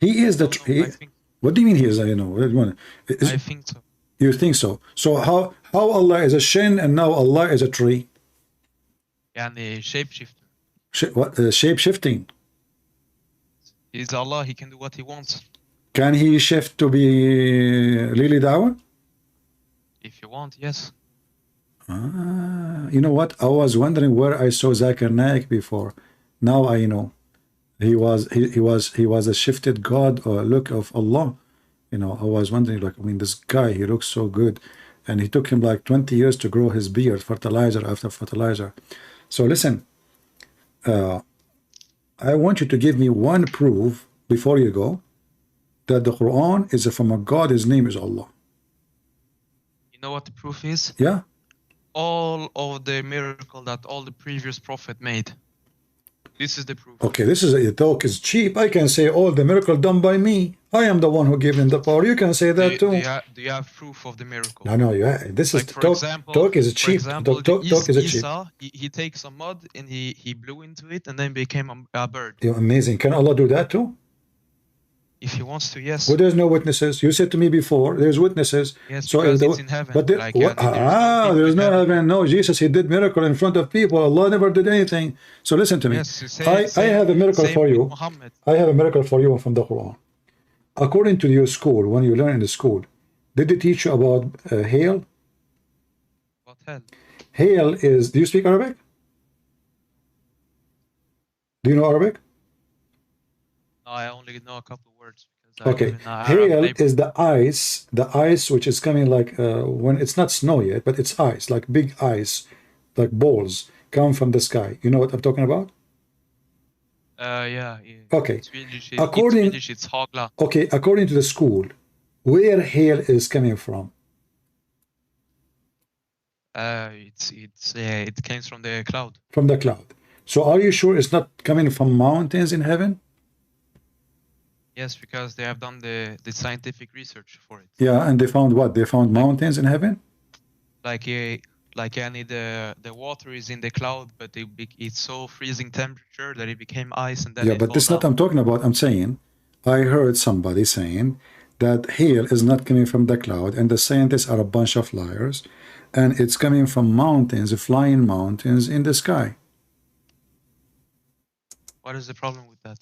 He is the tree. What do you mean he is? I think so. You think so? So how Allah is a shin and now Allah is a tree? And the shapeshifter. Shape shifting. He's Allah. He can do what he wants. Can he shift to be really Dawah? If you want, yes. You know what? I was wondering where I saw Zakir Naik before. Now I know. He was a shifted God or look of Allah. You know, I was wondering, like, I mean, this guy, he looks so good, and it took him like 20 years to grow his beard, fertilizer after fertilizer. So listen, I want you to give me one proof before you go that the Quran is from a God. His name is Allah. You know what the proof is? Yeah. All of the miracle that all the previous prophet made. This is the proof. Okay, this is a talk is cheap. I can say all the miracle done by me. I am the one who gave him the power. You can say that too. Do you have proof of the miracle? No. Yeah, this like is talk. Talk is cheap. Talk is cheap. He takes some mud and he blew into it and then became a bird. Yeah, amazing. Can Allah do that too? If he wants to, yes. Well, there's no witnesses. You said to me before, there's witnesses. Yes, so because it's in heaven. But there's no heaven. No, Jesus, he did miracle in front of people. Allah never did anything. So listen to me. Yes, I have a miracle for you. I have a miracle for you from the Quran. According to your school, when you learn in the school, did they teach you about hail? What hell? Hail is, do you speak Arabic? Do you know Arabic? No, I only know a couple of words. Okay, hail is the ice which is coming like when it's not snow yet, but it's ice, like big ice, like balls come from the sky. You know what I'm talking about? Yeah. Okay. According to the school, where hail is coming from? It came from the cloud. From the cloud. So are you sure it's not coming from mountains in heaven? Yes, because they have done the scientific research for it. Yeah, and they found what? They found mountains in heaven? Like the water is in the cloud, but it's so freezing temperature that it became ice and then yeah, but this is not I'm talking about. I'm saying I heard somebody saying that hail is not coming from the cloud, and the scientists are a bunch of liars, and it's coming from mountains, flying mountains in the sky. What is the problem with that?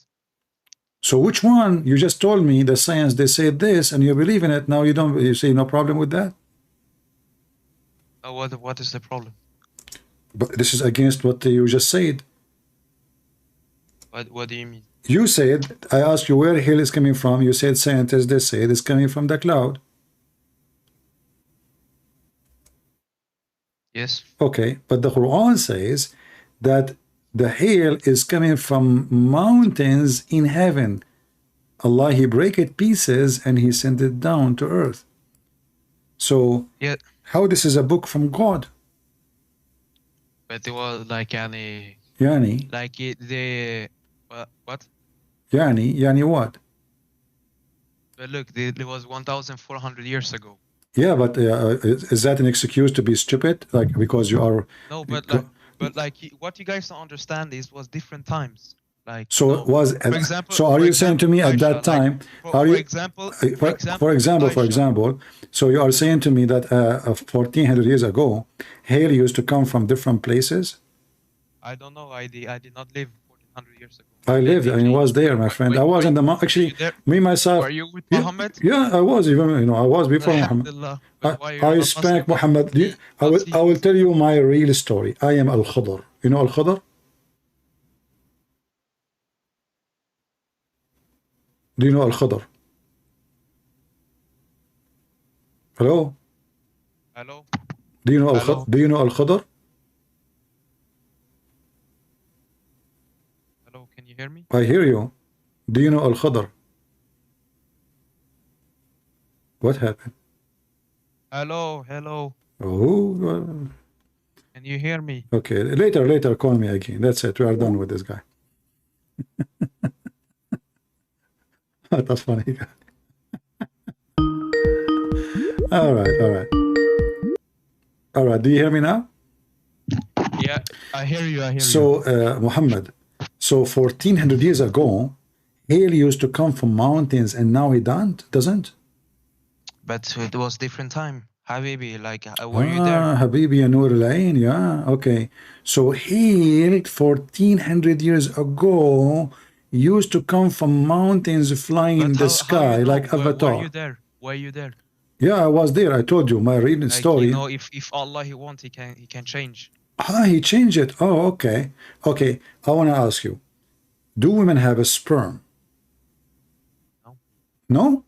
So which one? You just told me the science, they said this, and you believe in it. Now you say no problem with that? What is the problem? But this is against what you just said. What do you mean? You said, I asked you where hail is coming from. You said scientists, they say it's coming from the cloud. Yes. Okay, but the Quran says that the hail is coming from mountains in heaven. Allah, He break it pieces and He sent it down to earth. So, yeah, how this is a book from God? But it was like Yani. Like what? Yani what? But look, it was 1,400 years ago. Yeah, but is that an excuse to be stupid? Like because you are? No, but like what you guys don't understand is was different times. Like so it was. For example, so are you saying to me at that time? For example, so you are saying to me that 1,400 years ago, hail used to come from different places? I don't know. I did not live 1,400 years ago. I lived. I was there, my friend. I was in the actually. Me myself. Were you with Muhammad? Yeah, I was. Even I was before Muhammad. I spanked Muhammad. I will tell you my real story. I am Al Khadr. You know Al Khadr? Do you know Al Khadr? Hello. Hello. Do you know Al Khadr? Do you know Al Khadr? Can you hear me? I hear you. Do you know Al Khadr? What happened? Hello. Oh. Can you hear me? Okay. Later, call me again. That's it. We are done with this guy. That's funny. All right. Do you hear me now? Yeah, I hear you. So, Muhammad. So 1,400 years ago, hail used to come from mountains, and now it doesn't. But it was different time, Habibi. Like, were you there? Habibi and Noor al-Ain, yeah, okay. So hail 1,400 years ago used to come from mountains flying in the sky, you know, like Avatar. Were you there? Yeah, I was there. I told you my reading story. You know, if Allah He wants, He can change. He changed it. Oh, okay. Okay, I want to ask you, do women have a sperm? No?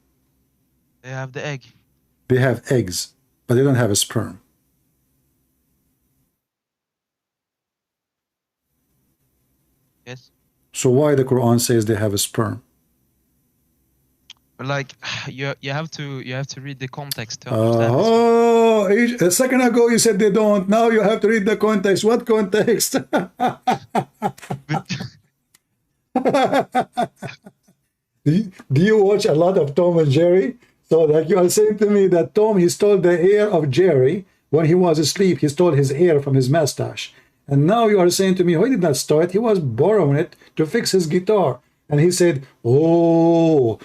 They have the egg. They have eggs, but they don't have a sperm. Yes. So why the Quran says they have a sperm? Like you have to read the context to understand. A second ago you said they don't. Now you have to read the context. What context? Do you watch a lot of Tom and Jerry? So like you are saying to me that Tom, he stole the hair of Jerry when he was asleep. He stole his hair from his mustache. And now you are saying to me, oh, he did not steal it. He was borrowing it to fix his guitar. And he said, oh,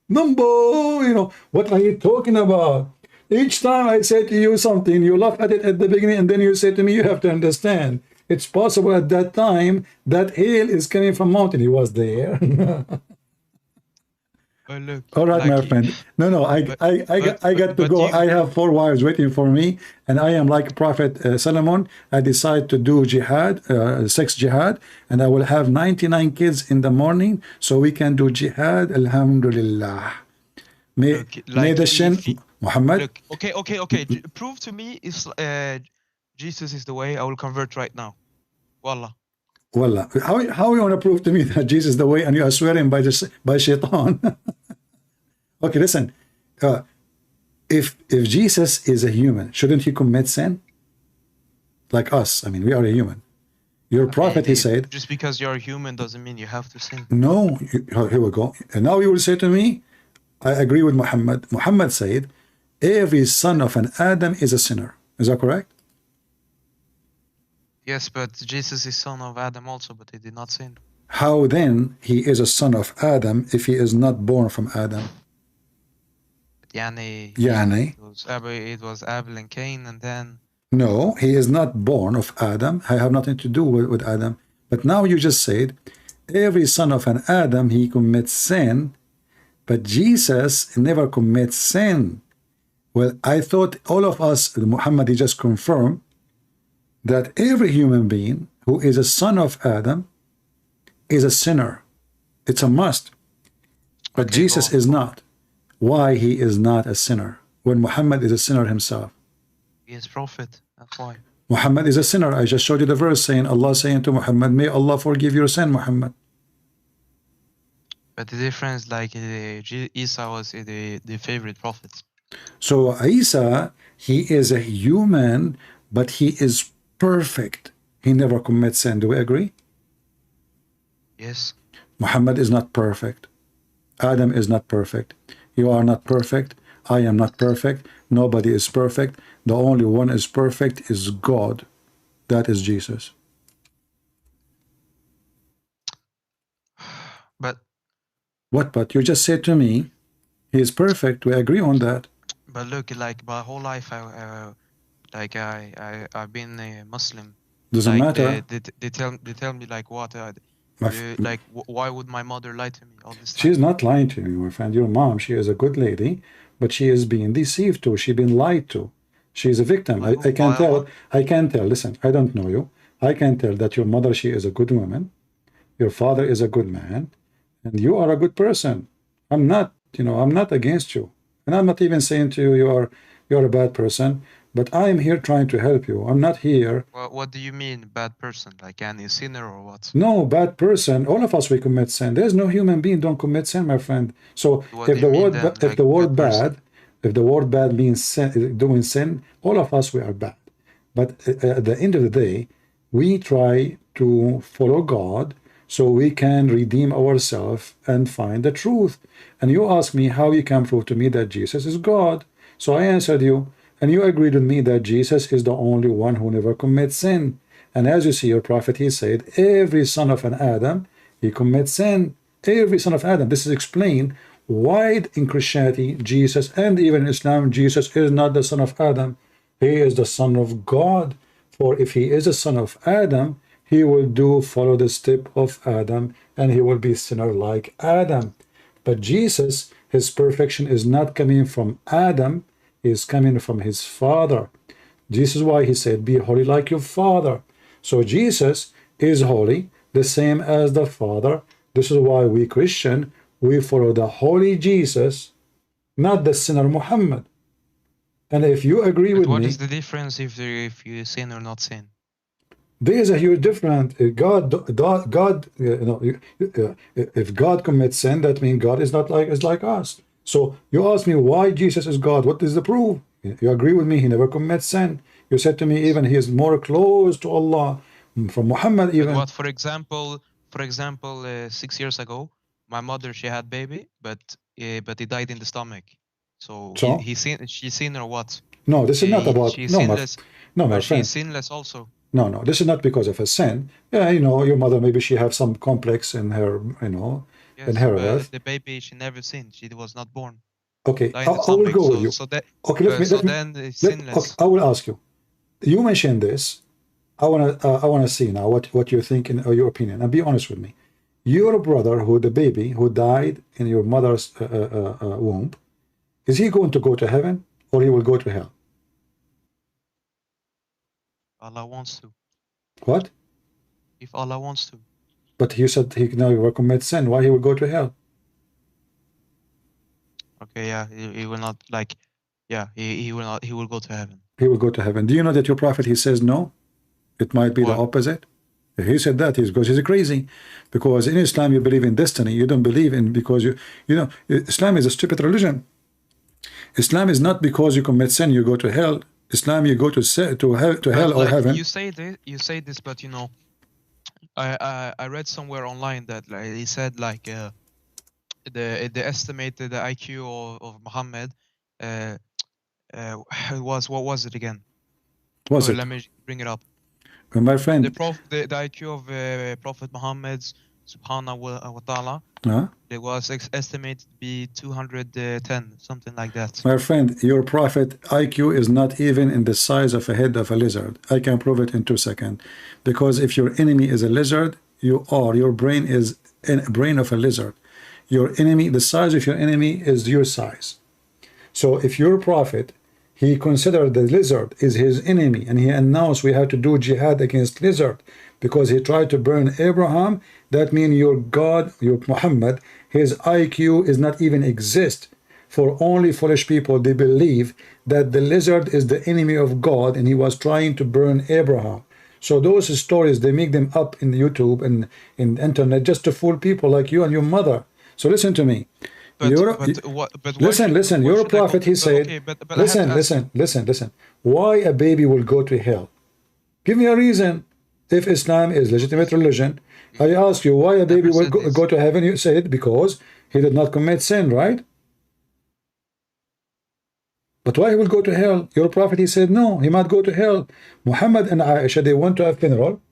Numbo, you know, what are you talking about? Each time I say to you something, you laugh at it at the beginning, and then you say to me, you have to understand. It's possible at that time that hail is coming from mountain. He was there. Oh, look, all right, my friend. No, I got to go. I have 4 wives waiting for me, and I am like Prophet Solomon. I decide to do jihad, sex jihad, and I will have 99 kids in the morning, so we can do jihad. Alhamdulillah. May the Shin Muhammad. Look, okay. Prove to me if Jesus is the way. I will convert right now. Wallah. How you want to prove to me that Jesus is the way, and you are swearing by Shaitan? Okay, listen. If Jesus is a human, shouldn't he commit sin? Like us. I mean, we are a human. Your prophet, he said. Just because you're a human doesn't mean you have to sin. No. Here we go. And now you will say to me, I agree with Muhammad. Muhammad said, every son of an Adam is a sinner. Is that correct? Yes, but Jesus is son of Adam also, but he did not sin. How then he is a son of Adam if he is not born from Adam? Yani, Yani, it was Abel and Cain, and then no, he is not born of Adam. I have nothing to do with Adam. But now you just said, every son of an Adam, he commits sin, but Jesus never commits sin. Well, I thought all of us, Muhammad, he just confirmed that every human being who is a son of Adam is a sinner. It's a must. But Okay, Jesus is not. Why he is not a sinner when Muhammad is a sinner himself? he is prophet. That's why. Muhammad is a sinner. I just showed you the verse saying, Allah saying to Muhammad, may Allah forgive your sin, Muhammad. But the difference, like Isa was the favorite prophet. So Isa, he is a human, but he is perfect. He never commits sin. Do we agree? Yes. Muhammad is not perfect. Adam is not perfect. You are not perfect. I am not perfect. Nobody is perfect. The only one is perfect is God. That is Jesus. But What? But you just said to me, he is perfect. We agree on that. but look, like my whole life, I've been a Muslim. Doesn't Like matter. they tell me like what why would my mother lie to me all this time? She's not lying to you, my friend. Your mom, she is a good lady, but she is being deceived too. She's been lied to. She's a victim. I can tell. I can tell. Listen, I don't know you. I can tell that your mother, she is a good woman. Your father is a good man, and you are a good person. I'm not, I'm not against you, and I'm not even saying to you you're a bad person. But I am here trying to help you. I'm not here. Well, what do you mean, bad person? Like any sinner or what? No, bad person. All of us, we commit sin. There's no human being don't commit sin, my friend. So What if do the you mean word then, if like the word good person? bad, if the word bad means sin, doing sin, all of us we are bad. But at the end of the day, we try to follow God so we can redeem ourselves and find the truth. And you ask me how you can prove to me that Jesus is God. So I answered you, and you agreed with me that Jesus is the only one who never commits sin. And as you see, your prophet, he said, every son of an Adam, he commits sin. Every son of Adam. This is explained why in Christianity, Jesus, and even in Islam, Jesus is not the son of Adam. He is the son of God. For if he is a son of Adam, he will follow the step of Adam, and he will be sinner like Adam. But Jesus, his perfection is not coming from Adam, is coming from his Father. This is why he said, be holy like your Father. So Jesus is holy, the same as the Father. This is why we Christian, we follow the holy Jesus, not the sinner Muhammad. And if you agree with What me, is the difference if you sin or not sin? there is a huge difference. If God commits sin, that means God is not like us. So you ask me why Jesus is God. What is the proof? You agree with me? He never commits sin. You said to me even he is more close to Allah from Muhammad even. But what, for example, 6 years ago, my mother, she had baby, but he died in the stomach. So she sinned or what? No, this is not about she's sinless. No, my but friend. She's sinless also. No, this is not because of a sin. Yeah, your mother, maybe she have some complex in her, yes, in her but earth. the baby, she never sinned. She was not born. Okay, I will go with you. Okay, then it's sinless. Okay, I will ask you. You mentioned this. I wanna see now what you think in your opinion, and be honest with me. Your brother, the baby who died in your mother's womb, is he going to go to heaven or he will go to hell? Allah wants to. What? If Allah wants to. But you said he never commits sin. Why he will go to hell? Okay, yeah, he will not he will not. He will go to heaven. He will go to heaven. Do you know that your prophet, he says no? It might be the opposite. He said that because he's crazy. Because in Islam you believe in destiny. You don't believe in because Islam is a stupid religion. Islam is not because you commit sin you go to hell. Islam you go to hell or heaven. You say this, but I read somewhere online that he said the estimated IQ of Muhammad was what was it again? Let me bring it up. My friend, the IQ of Prophet Muhammad's subhanahu wa ta'ala, it was estimated to be 210, something like that. my friend, your prophet IQ is not even in the size of a head of a lizard. I can prove it in 2 seconds. Because if your enemy is a lizard, your brain is a brain of a lizard. Your enemy, the size of your enemy is your size. So if your prophet, he considered the lizard is his enemy, and he announced we have to do jihad against lizard because he tried to burn Abraham, that means your God, your Muhammad, his IQ is not even exist. For only foolish people, they believe that the lizard is the enemy of God and he was trying to burn Abraham. So those stories, they make them up in YouTube and in the internet just to fool people like you and your mother. So listen to me. Listen, your prophet, he said, listen. Why a baby will go to hell? Give me a reason. If Islam is legitimate religion, I ask you why a baby will go to heaven. You said because he did not commit sin, right? But why he will go to hell? Your prophet, he said, no, he might go to hell. Muhammad and Aisha, they went to a funeral.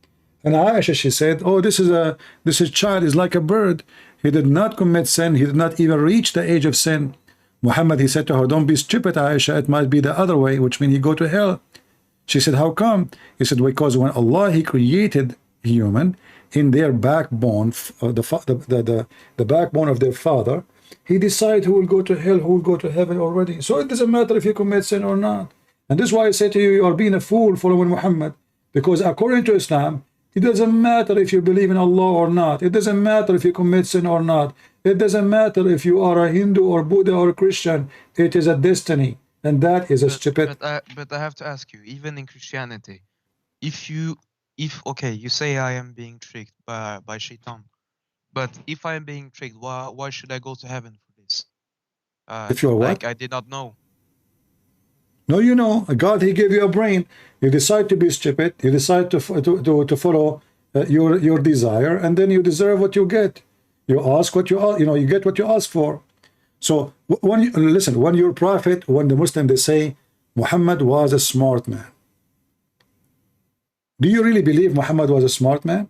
And Aisha, she said, oh, this child is like a bird. He did not commit sin. He did not even reach the age of sin. Muhammad, he said to her, don't be stupid, Aisha. It might be the other way, which means he go to hell. She said, how come? He said, because when Allah, he created human in their backbone, the backbone of their father, he decided who will go to hell, who will go to heaven already. So it doesn't matter if you commit sin or not. And this is why I say to you, you are being a fool following Muhammad. Because according to Islam, it doesn't matter if you believe in Allah or not. It doesn't matter if you commit sin or not. It doesn't matter if you are a Hindu or Buddha or a Christian. It is a destiny. And that is a stupid... But I have to ask you, even in Christianity, okay, you say I am being tricked by shaitan. But if I am being tricked, why should I go to heaven for this? If you are what? I did not know. No, you know, God, he gave you a brain. You decide to be stupid. You decide to follow your desire, and then you deserve what you get. You ask what you get what you ask for. So when your prophet, when the Muslim, they say Muhammad was a smart man. Do you really believe Muhammad was a smart man?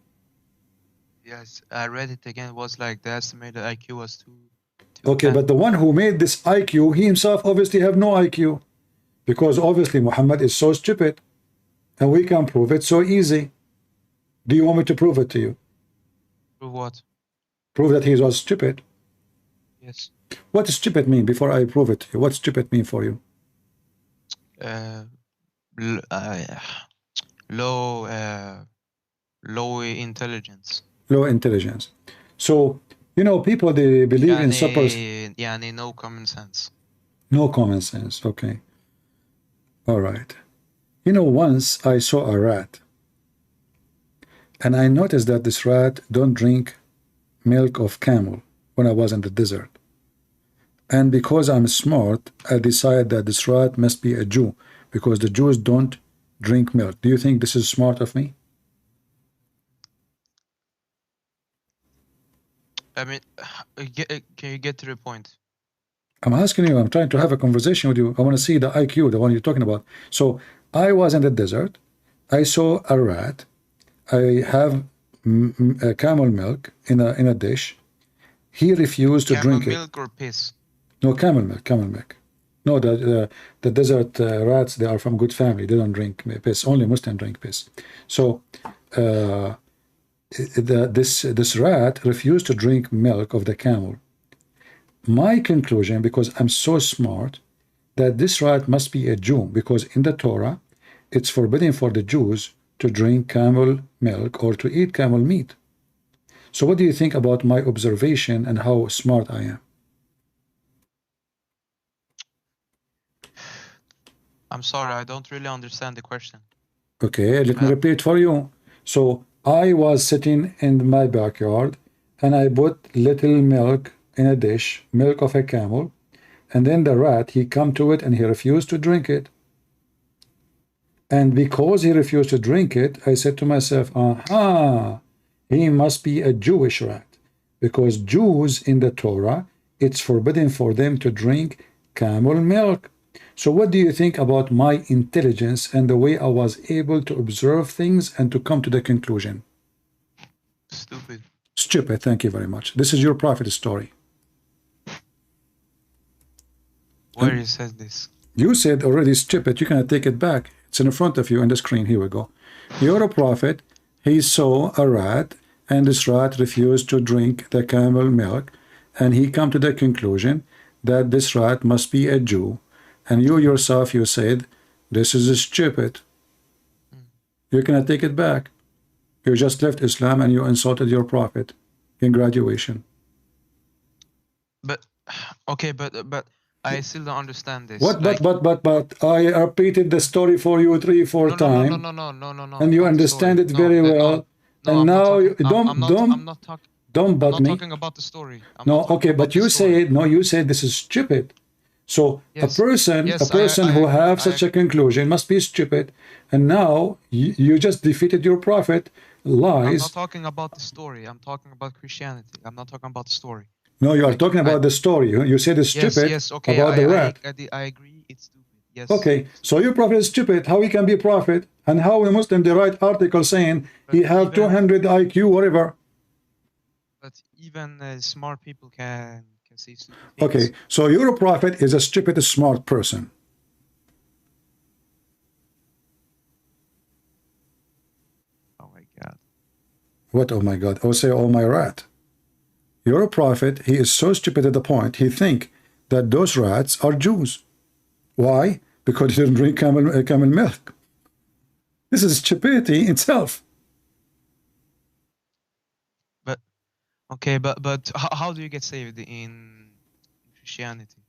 Yes, I read it again. It was like the estimated IQ was 2. Okay, but the one who made this IQ, he himself obviously have no IQ. Because obviously Muhammad is so stupid. And we can prove it so easy. Do you want me to prove it to you? Prove what? Prove that he was stupid. Yes. What does stupid mean before I prove it to you? What stupid mean for you? Low intelligence. Low intelligence. So, people, they believe in suppers. No common sense. No common sense, okay. All right. Once I saw a rat. And I noticed that this rat don't drink milk of camel when I was in the desert. And because I'm smart, I decided that this rat must be a Jew, because the Jews don't drink milk. Do you think this is smart of me? I mean, can you get to the point? I'm asking you, I'm trying to have a conversation with you. I want to see the IQ, the one you're talking about. So I was in the desert. I saw a rat. I have camel milk in a dish. He refused to drink it. Camel milk or piss? No, camel milk. No, the desert rats, they are from good family. They don't drink piss. Only Muslims drink piss. So this rat refused to drink milk of the camel. My conclusion, because I'm so smart, that this rat must be a Jew, because in the Torah, it's forbidden for the Jews to drink camel milk or to eat camel meat. So what do you think about my observation and how smart I am? I'm sorry, I don't really understand the question. Okay, let me repeat for you. So I was sitting in my backyard and I put little milk in a dish, milk of a camel, and then the rat, he come to it and he refused to drink it. And because he refused to drink it, I said to myself, aha, he must be a Jewish rat, because Jews in the Torah, it's forbidden for them to drink camel milk. So what do you think about my intelligence and the way I was able to observe things and to come to the conclusion? Stupid. Stupid, thank you very much. This is your prophet story. Where you said this? You said already stupid, you cannot take it back. It's in front of you on the screen, here we go. You're a prophet, he saw a rat, and this rat refused to drink the camel milk, and he come to the conclusion that this rat must be a Jew. And you yourself, you said, this is stupid. You cannot take it back. You just left Islam and you insulted your prophet in graduation. But okay, but I still don't understand this. What? But I repeated the story for you 3-4 times. No. And you understand it very well. And now don't butt me. I'm not talking about the story. No, okay, but you said no. You said this is stupid. So Yes, a person who have such a conclusion must be stupid. And now you just defeated your prophet. I'm Lies. not talking about the story. I'm talking about Christianity. I'm not talking about the story. No, you are talking about the story. You said it's stupid Yes, okay. about the rat. I agree. It's stupid. Yes. Okay, so your prophet is stupid. How he can be a prophet? And how a Muslim they write article saying he have 200 IQ, whatever. But even smart people can say stupid things. Okay, so your prophet is a stupid, smart person. Oh my God. What? Oh my God! I would say, oh my rat. Your prophet, he is so stupid at the point he think that those rats are Jews. Why? Because he didn't drink camel milk. This is stupidity itself. But okay, but how do you get saved in Christianity?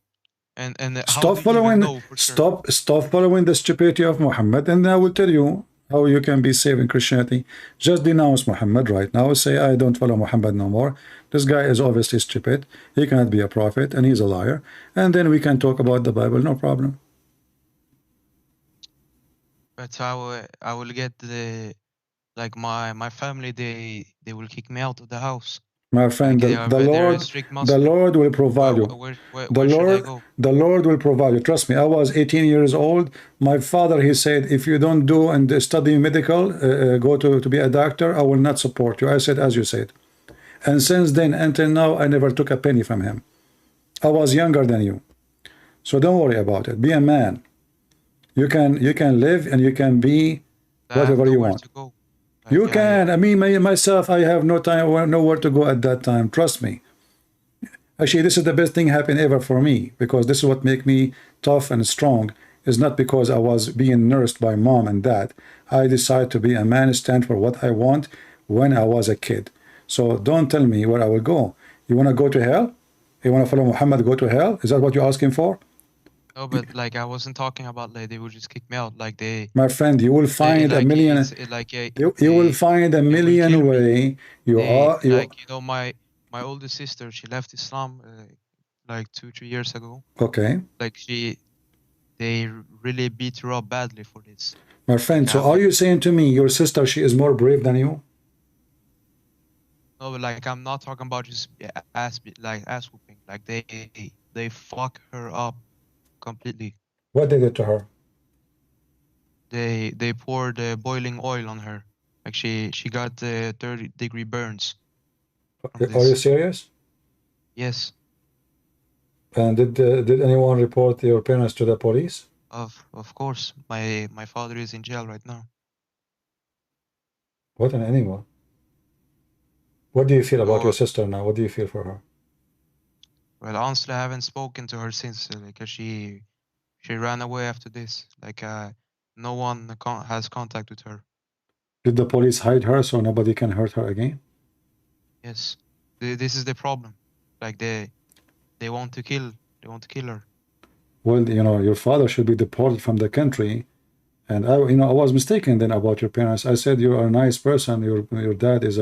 And Stop following. Stop following the stupidity of Muhammad, and I will tell you how you can be saved in Christianity. Just denounce Muhammad right now. Say, I don't follow Muhammad no more. This guy is obviously stupid. He cannot be a prophet, and he's a liar. And then we can talk about the Bible, no problem. But I will get my family. They will kick me out of the house. My friend, the Lord will provide you. The Lord will provide you. Trust me, I was 18 years old. My father, he said, if you don't do and study medical, go to be a doctor, I will not support you. I said, as you said. And since then, until now, I never took a penny from him. I was younger than you. So don't worry about it. Be a man. You can live and you can be whatever you want. You can. I mean, myself, I have no time, nowhere to go at that time. Trust me. Actually, this is the best thing happened ever for me, because this is what make me tough and strong. It's not because I was being nursed by mom and dad. I decided to be a man, stand for what I want when I was a kid. So don't tell me where I will go. You want to go to hell? You want to follow Muhammad, go to hell? Is that what you're asking for? No, but like I wasn't talking about like they would just kick me out. Like they. My friend, you will find a million. You will find a million way. My older sister, she left Islam like 2-3 years ago. Okay. Like they really beat her up badly for this. My friend, so are you saying to me your sister, she is more brave than you? No, but like I'm not talking about just ass whooping. Like they fuck her up completely. What they did to her? They poured boiling oil on her. Like she got 30-degree burns. Are you serious? Yes. And did anyone report your parents to the police? Of course. My father is in jail right now. What an animal. What do you feel about your sister now? What do you feel for her? Well, honestly, I haven't spoken to her since, because she ran away after this. Like, no one has contact with her. Did the police hide her so nobody can hurt her again? Yes, this is the problem. Like they want to kill her. Well, your father should be deported from the country, and I was mistaken then about your parents. I said you are a nice person. Your dad is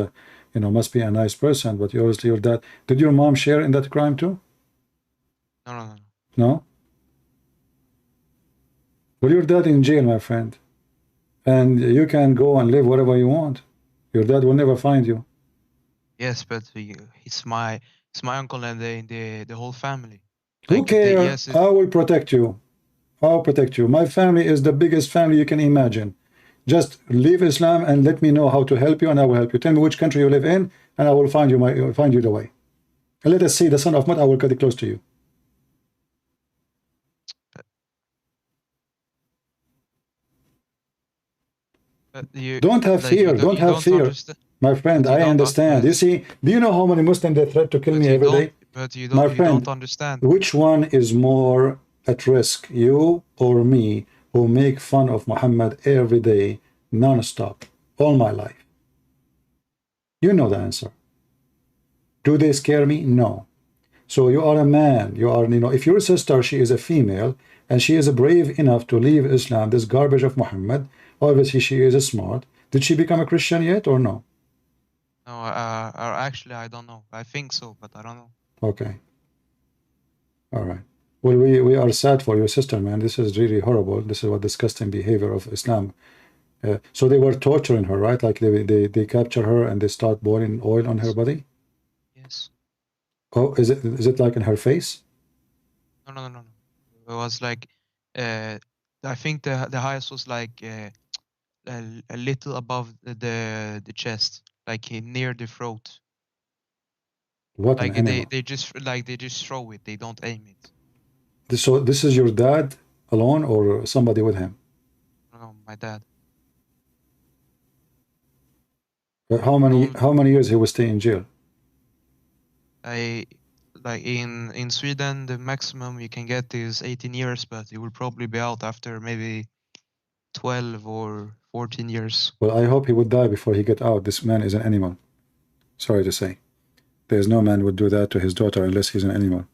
must be a nice person, but obviously your dad. Did your mom share in that crime too? No. No? Well, your dad in jail, my friend. And you can go and live wherever you want. Your dad will never find you. Yes, but it's my uncle and the whole family. Who cares? I will protect you. I'll protect you. My family is the biggest family you can imagine. Just leave Islam and let me know how to help you, and I will help you. Tell me which country you live in, and I will find you the way. And let us see the son of Mud. I will cut it close to you. Don't have fear. Don't have fear. My friend, I understand. You see, do you know how many Muslims they threat to kill me every day? But you My friend, don't understand. Which one is more at risk, you or me, who make fun of Muhammad every day, non-stop, all my life? You know the answer. Do they scare me? No. So you are a man. You are, if your sister, she is a female, and she is brave enough to leave Islam, this garbage of Muhammad, obviously she is smart. Did she become a Christian yet or no? No, actually, I don't know. I think so, but I don't know. Okay. All right. Well, we are sad for your sister, man. This is really horrible. This is what disgusting behavior of Islam. So they were torturing her, right? Like they capture her and they start pouring oil on her body? Yes. Oh, is it like in her face? No. It was like, I think the highest was like a little above the chest, like near the throat. What like an animal. they just throw it. They don't aim it. So this is your dad alone or somebody with him? No, my dad. How many years he will stay in jail? Like in Sweden, the maximum you can get is 18 years, but he will probably be out after maybe 12 or 14 years. Well, I hope he would die before he get out. This man is an animal. Sorry to say. There's no man would do that to his daughter unless he's an animal.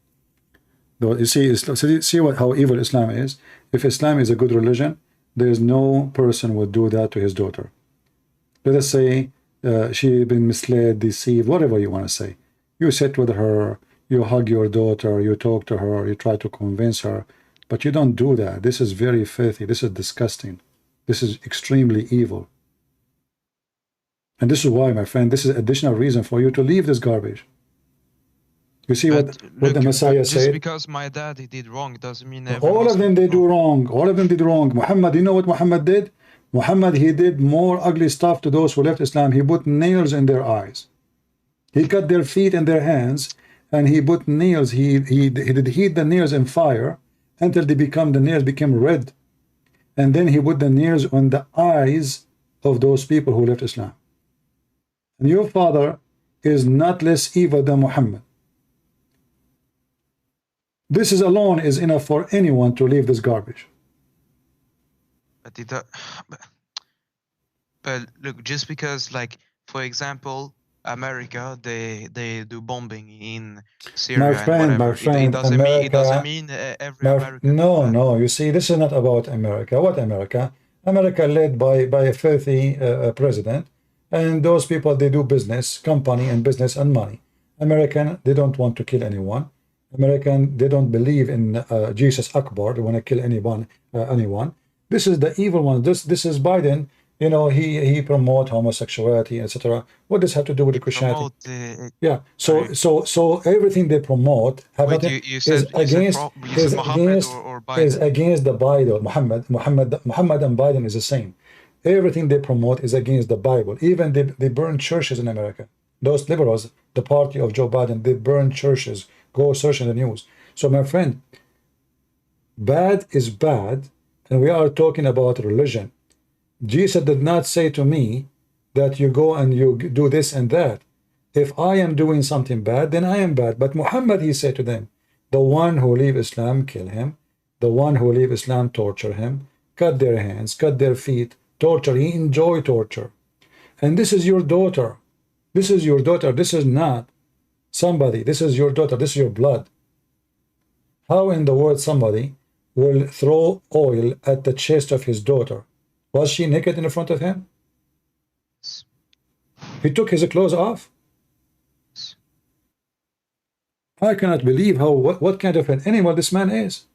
Though you see how evil Islam is. If Islam is a good religion, there is no person would do that to his daughter. Let us say she been misled, deceived, whatever you want to say. You sit with her, you hug your daughter, you talk to her, you try to convince her, but you don't do that. This is very filthy. This is disgusting. This is extremely evil. And this is why, my friend, this is additional reason for you to leave this garbage. You see what the Messiah said? Just because my dad he did wrong doesn't mean all of them they do wrong. All of them did wrong. Muhammad, you know what Muhammad did? Muhammad, he did more ugly stuff to those who left Islam. He put nails in their eyes. He cut their feet and their hands, and he put nails. He did heat the nails in fire until the nails became red. And then he put the nails on the eyes of those people who left Islam. And your father is not less evil than Muhammad. This is alone is enough for anyone to leave this garbage. But look, just because, like, for example, America, they do bombing in Syria. My friend, it doesn't mean every American. No. You see, this is not about America. What America? America led by a filthy president, and those people, they do business, company and business and money. American, they don't want to kill anyone. American, they don't believe in Jesus Akbar. They want to kill anyone. This is the evil one. This is Biden. You know, he promote homosexuality, etc. What does have to do with the Christianity? Yeah. So everything they promote is against the Bible. Muhammad and Biden is the same. Everything they promote is against the Bible. Even they burn churches in America. Those liberals, the party of Joe Biden, they burn churches. Go search in the news. So my friend, bad is bad, and we are talking about religion. Jesus did not say to me that you go and you do this and that. If I am doing something bad, then I am bad. But Muhammad, he said to them, the one who leave Islam, kill him. The one who leave Islam, torture him. Cut their hands, cut their feet, torture. He enjoy torture. And this is your daughter. This is your daughter. This is not somebody. This is your daughter. This is your blood. How in the world somebody will throw oil at the chest of his daughter? Was she naked in front of him? He took his clothes off. I cannot believe what kind of an animal this man is.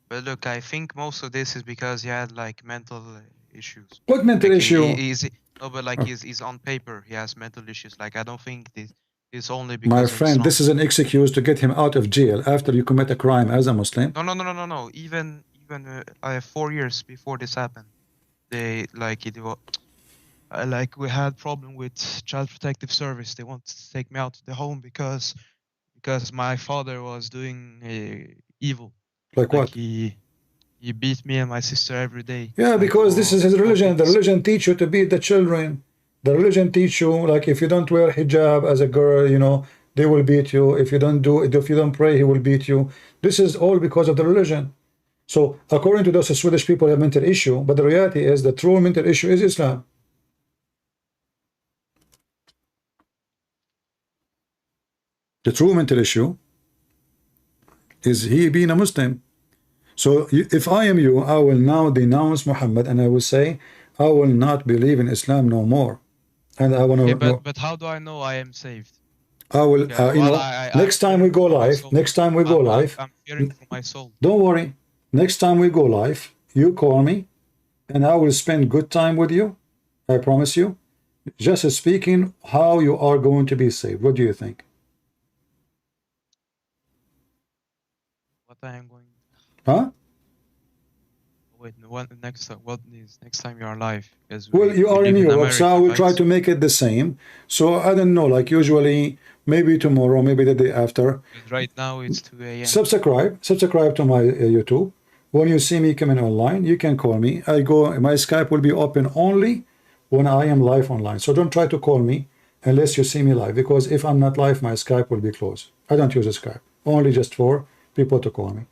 But look, I think most of this is because he had like mental issues. What mental issue? He's on paper he has mental issues. Like I don't think is only My because of friend, Islam. this is an excuse to get him out of jail after you commit a crime as a Muslim. No. Even 4 years before this happened, they like like we had problem with Child Protective Service. They wanted to take me out to the home because my father was doing evil. Like Like what? he beat me and my sister every day. Yeah, like, because this is his for religion. The things. religion teach you to beat the children. The religion teach you, like, if you don't wear hijab as a girl, you know, they will beat you. If you don't do it, if you don't pray, he will beat you. This is all because of the religion. So according to those Swedish people, have mental issue, but the reality is the true mental issue is Islam. The true mental issue is he being a Muslim. So if I am you, I will now denounce Muhammad and I will say, I will not believe in Islam no more. And I want to know. But how do I know I am saved? I will, you Well, know, next time we go live, I'm fearing for my soul. Don't worry. Next time we go live, you call me and I will spend good time with you. I promise you. Just speaking how you are going to be saved. What do you think? What I am going. Huh? Wait, next time you're alive? Well, you are in live Europe, America, so I will right? try to make it the same. So I don't know, like usually, maybe tomorrow, maybe the day after. But right now it's 2 a.m. Subscribe to my YouTube. When you see me coming online, you can call me. My Skype will be open only when I am live online. So don't try to call me unless you see me live, because if I'm not live, my Skype will be closed. I don't use a Skype, only just for people to call me.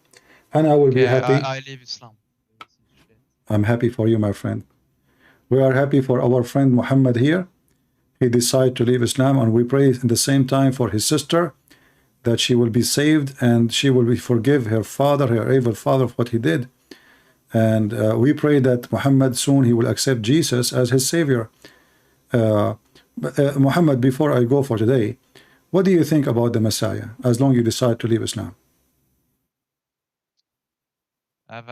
And I will be happy. I leave Islam. I'm happy for you, my friend. We are happy for our friend Muhammad here. He decided to leave Islam, and we pray at the same time for his sister that she will be saved and she will be forgive her father, her evil father, of what he did. And we pray that Muhammad soon he will accept Jesus as his savior. Muhammad, before I go for today, what do you think about the Messiah as long as you decide to leave Islam?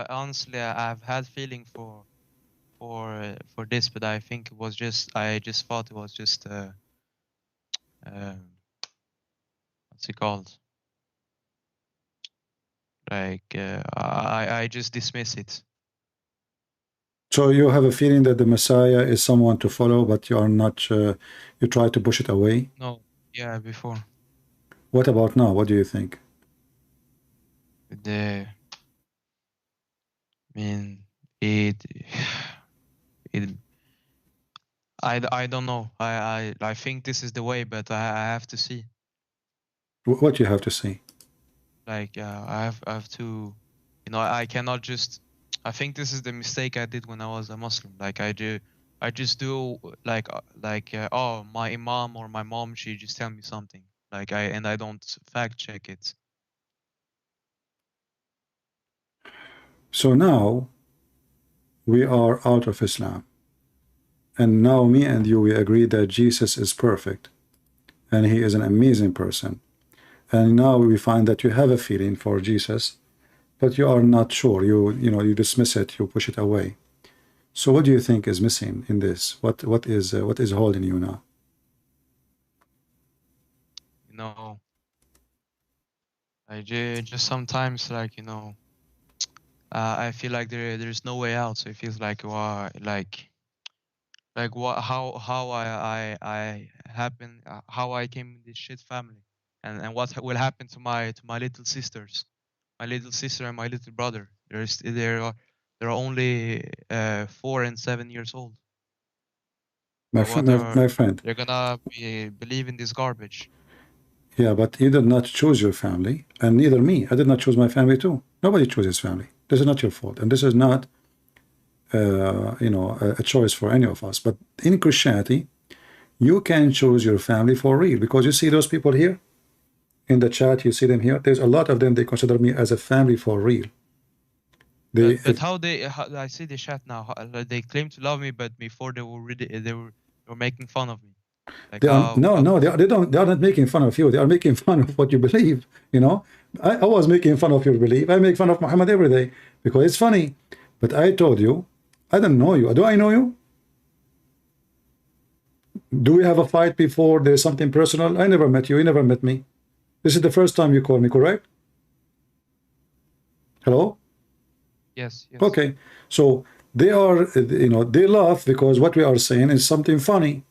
Honestly, I've had feeling for this, but I think it was I just thought it was just what's it called? Like I just dismiss it. So you have a feeling that the Messiah is someone to follow, but you are not. You try to push it away. No, yeah, before. What about now? What do you think? I mean, I don't know. I think this is the way, but I have to see. What you have to see? Like I have to, you know, I cannot just. I think this is the mistake I did when I was a Muslim. Like I just do like oh, my imam or my mom, she just tell me something. Like I don't fact check it. So now we are out of Islam, and now me and you, we agree that Jesus is perfect and he is an amazing person. And now we find that you have a feeling for Jesus, but you are not sure. You dismiss it, you push it away. So what do you think is missing in this? What is holding you now? You know, I just sometimes, like, you know, I feel like there's no way out. So it feels like what how I happen how I came in this shit family, and what will happen to my little sisters, my little sister and my little brother. They're only 4 and 7 years old. My friend, they're gonna believe in this garbage. Yeah, but you did not choose your family, and neither me. I did not choose my family too. Nobody chooses family. This is not your fault, and this is not, a choice for any of us. But in Christianity, you can choose your family for real, because you see those people here in the chat. You see them here. There's a lot of them. They consider me as a family for real. But how I see the chat now. They claim to love me, but before they were making fun of me. Like they are not making fun of you. They are making fun of what you believe. You know, I was making fun of your belief. I make fun of Muhammad every day because it's funny. But I told you, I don't know you. Do I know you? Do we have a fight before? There's something personal? I never met you. You never met me. This is the first time you call me, correct? Hello? Yes, yes. Okay. So they are, you know, they laugh because what we are saying is something funny.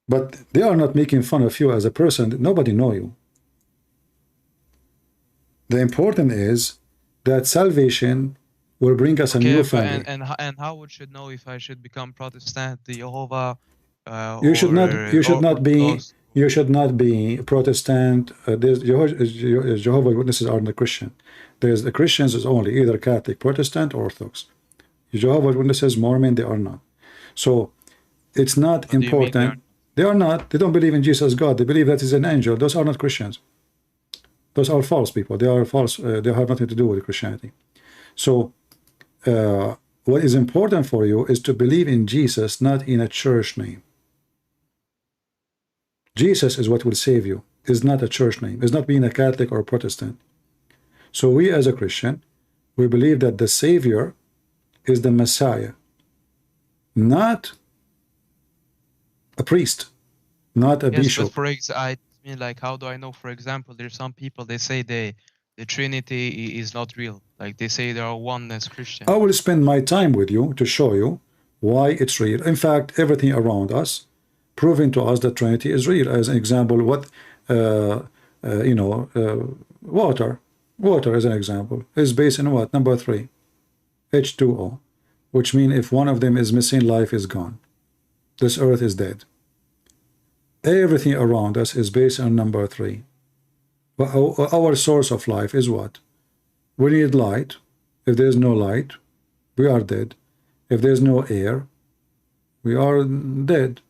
But they are not making fun of you as a person. Nobody know you. The important is that salvation will bring us a new family. And how would should know if I should become Protestant, the Jehovah, You should not be Protestant. There's Jehovah's Witnesses are not Christian. There's the Christians is only either Catholic, Protestant, or Orthodox. Jehovah's Witnesses, Mormon, they are not. So it's not important. They are not. They don't believe in Jesus as God. They believe that is an angel. Those are not Christians. Those are false people. They are false. They have nothing to do with Christianity. So what is important for you is to believe in Jesus, not in a church name. Jesus is what will save you. Is not a church name. Is not being a Catholic or a Protestant. So we as a Christian, we believe that the Savior is the Messiah, not a priest, not a bishop. But I mean, like, how do I know? For example, there's some people, they say the Trinity is not real. Like, they say they are oneness Christian. I will spend my time with you to show you why it's real. In fact, everything around us proving to us that Trinity is real. As an example, what water as an example is based on what? Number 3, H2O, which means if one of them is missing, life is gone. This earth is dead. Everything around us is based on number 3. But our source of life is what? We need light. If there's no light, we are dead. If there's no air, we are dead.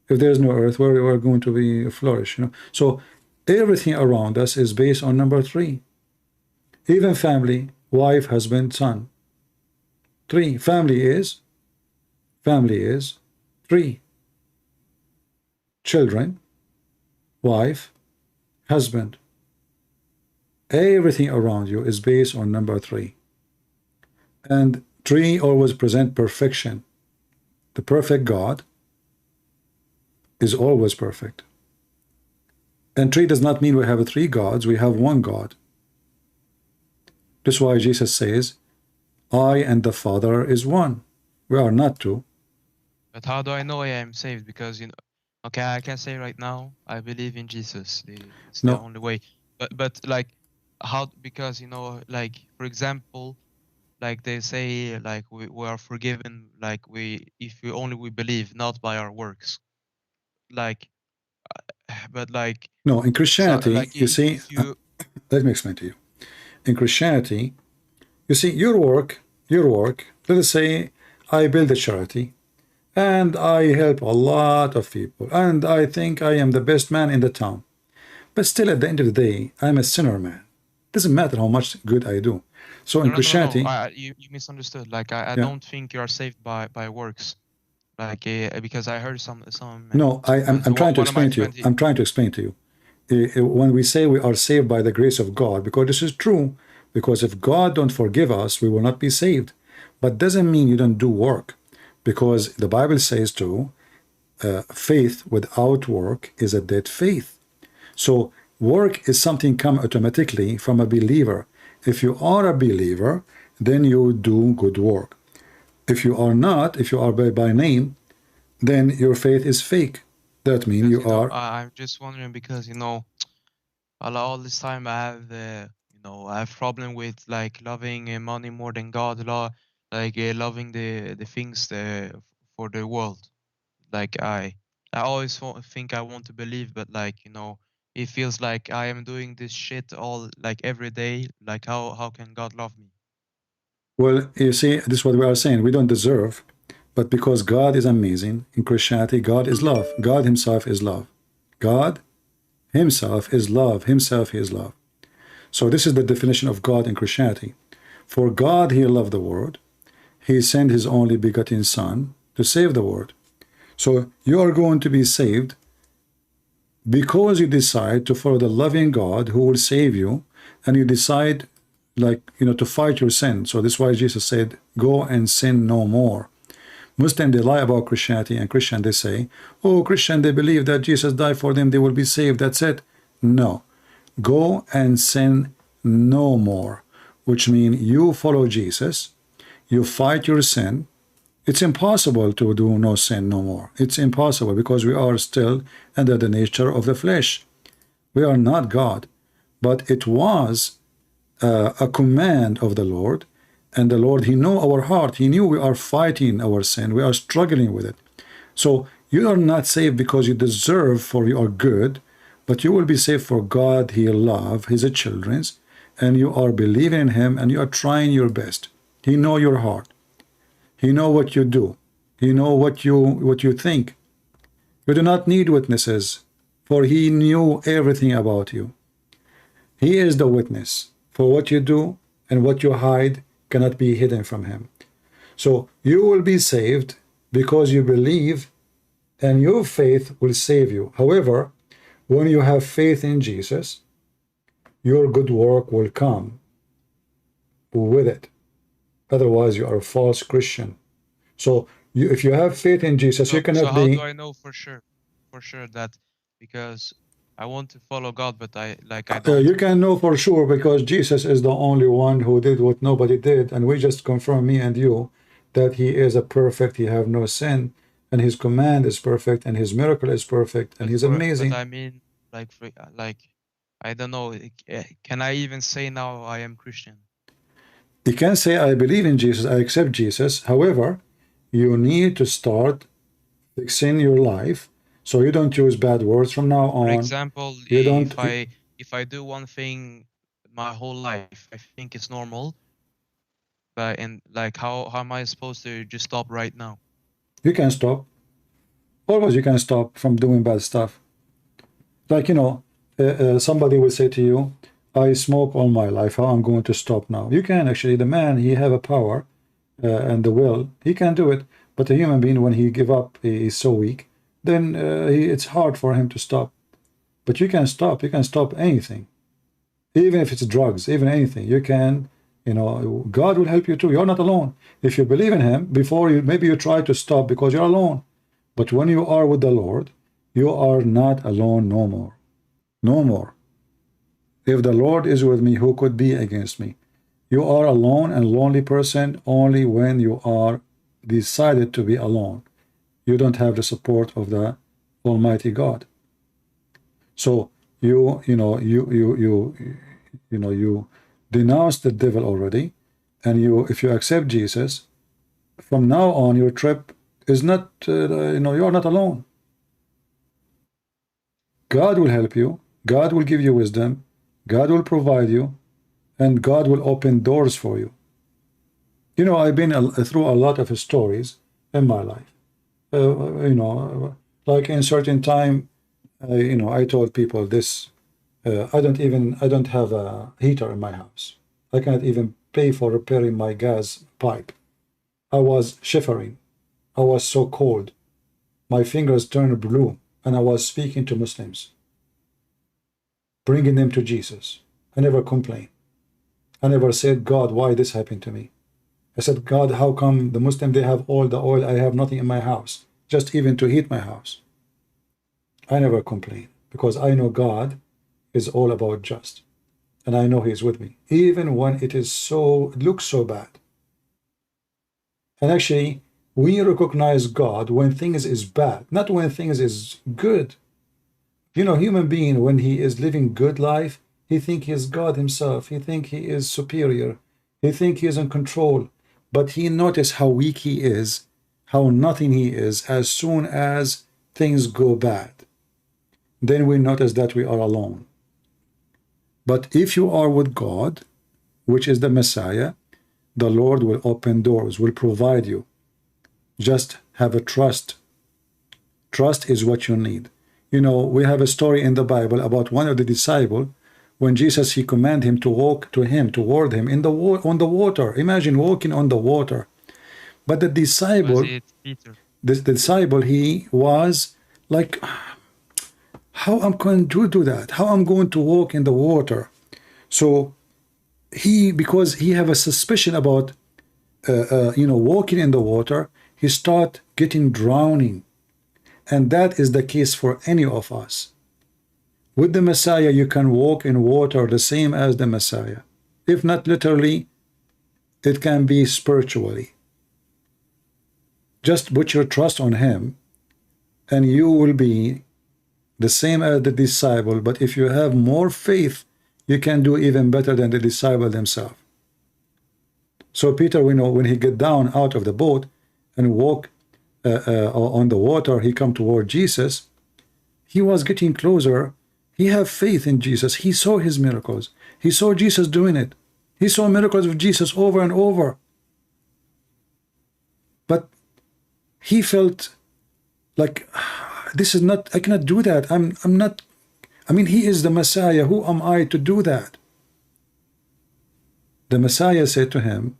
If there's no earth, where we are going to be flourish, you know. So everything around us is based on number 3. Even family, wife, husband, son. 3. Family is 3. Children, wife, husband. Everything around you is based on number 3. And 3 always present perfection. The perfect God is always perfect. And 3 does not mean we have 3 gods, we have 1 God. That's why Jesus says, I and the Father is 1. We are not 2. But how do I know I am saved? Because, you know, okay, I can say right now, I believe in Jesus. It's the only way. But like, how, because, you know, like, for example, like they say, like, we are forgiven, like, if we believe, not by our works. Like, but like, no, in Christianity, so, like, you see, let me explain to you. In Christianity, you see, your work, let us say I build a charity and I help a lot of people and I think I am the best man in the town. But still, at the end of the day, I'm a sinner, man. Doesn't matter how much good I do. So in Christianity, you misunderstood. Like, I don't think you are saved by works. Like, because I heard some. No, I'm trying to explain to you. I'm trying to explain to you. When we say we are saved by the grace of God, because this is true, because if God don't forgive us, we will not be saved. But doesn't mean you don't do work, because the Bible says too, faith without work is a dead faith. So work is something come automatically from a believer. If you are a believer, then you do good work. If you are not, if you are by name, then your faith is fake. That means you are. I'm just wondering because, you know, all this time I have, I have problem with like loving money more than God, loving the things for the world. Like I always think I want to believe, but like, you know, it feels like I am doing this shit all like every day. Like how can God love me? Well, you see, this is what we are saying. We don't deserve, but because God is amazing, in Christianity, God is love. God himself is love. God himself is love. Himself, he is love. So this is the definition of God in Christianity. For God, he loved the world. He sent his only begotten Son to save the world. So you are going to be saved because you decide to follow the loving God who will save you, and you decide like, to fight your sin. So this is why Jesus said, go and sin no more. Muslim, they lie about Christianity, and Christian, they say, oh, Christian, they believe that Jesus died for them, they will be saved, that's it. No. Go and sin no more, which means you follow Jesus, you fight your sin. It's impossible to do no sin no more. It's impossible because we are still under the nature of the flesh. We are not God. But it was a command of the Lord, and the Lord, he knew our heart. He knew we are fighting our sin. We are struggling with it. So you are not saved because you deserve, for you are good, but you will be saved for God, he love his children, and you are believing in him, and you are trying your best. He know your heart. He know what you do. He know what you think. You do not need witnesses, for he knew everything about you. He is the witness. For what you do and what you hide cannot be hidden from him. So you will be saved because you believe, and your faith will save you. However, when you have faith in Jesus, your good work will come with it. Otherwise, you are a false Christian. So if you have faith in Jesus, you cannot how be... do I know for sure that, because I want to follow God, but I don't. You can know for sure because Jesus is the only one who did what nobody did, and we just confirm, me and you, that he is a perfect, he have no sin, and his command is perfect, and his miracle is perfect, and he's amazing. But I mean, like I don't know, can I even say now I am Christian? You can say, I believe in Jesus, I accept Jesus. However, you need to start fixing your life so you don't use bad words from now on. For example, if I do one thing my whole life, I think it's normal, but how am I supposed to just stop right now? You can stop. Always you can stop from doing bad stuff. Like, somebody will say to you, I smoke all my life, how I'm going to stop now? You can actually. The man, he have a power and the will, he can do it. But a human being, when he give up, he is so weak, then it's hard for him to stop. But you can stop. You can stop anything, even if it's drugs, even anything. You can, God will help you too. You're not alone. If you believe in him, maybe you try to stop because you're alone. But when you are with the Lord, you are not alone no more. No more. If the Lord is with me, who could be against me? You are alone and lonely person only when you are decided to be alone. You don't have the support of the Almighty God. So you denounce the devil already, and if you accept Jesus, from now on your trip is not you are not alone. God will help you. God will give you wisdom. God will provide you, and God will open doors for you. I've been through a lot of stories in my life. Like in certain time, I told people this. I don't have a heater in my house. I cannot even pay for repairing my gas pipe. I was shivering. I was so cold. My fingers turned blue, and I was speaking to Muslims, bringing them to Jesus. I never complained. I never said, God, why this happened to me? I said, God, how come the Muslim, they have all the oil, I have nothing in my house, just even to heat my house? I never complain because I know God is all about just, and I know he's with me, even when it looks so bad. And actually, we recognize God when things is bad, not when things is good. Human being, when he is living good life, he think he is God himself. He think he is superior. He think he is in control. But he notice how weak he is, how nothing he is, as soon as things go bad. Then we notice that we are alone. But if you are with God, which is the Messiah, the Lord will open doors, will provide you. Just have a trust. Trust is what you need. We have a story in the Bible about one of the disciples, when Jesus, he commanded him to walk toward him on the water. Imagine walking on the water. But the disciple, he was like, how I'm going to do that? How I'm going to walk in the water? So because he have a suspicion about walking in the water, he start getting drowning. And that is the case for any of us. With the Messiah, you can walk in water the same as the Messiah. If not literally, it can be spiritually. Just put your trust on him, and you will be the same as the disciple. But if you have more faith, you can do even better than the disciple themselves. So Peter, we know when he get down out of the boat and walk on the water, he come toward Jesus. He was getting closer. He have faith in Jesus. He saw his miracles. He saw Jesus doing it. He saw miracles of Jesus over and over. But he felt like, this is not, I cannot do that. I'm not, I mean, he is the Messiah. Who am I to do that? The Messiah said to him,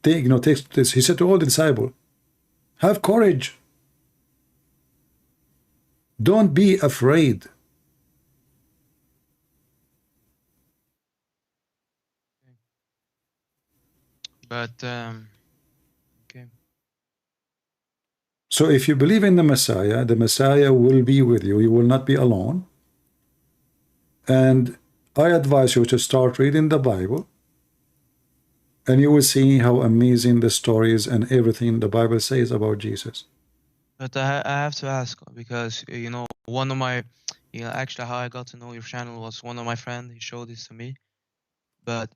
take this. He said to all the disciples, have courage. Don't be afraid. But okay. So if you believe in the Messiah will be with you. You will not be alone. And I advise you to start reading the Bible, and you will see how amazing the stories and everything the Bible says about Jesus. But I have to ask, because one of my actually how I got to know your channel was one of my friends. He showed this to me, but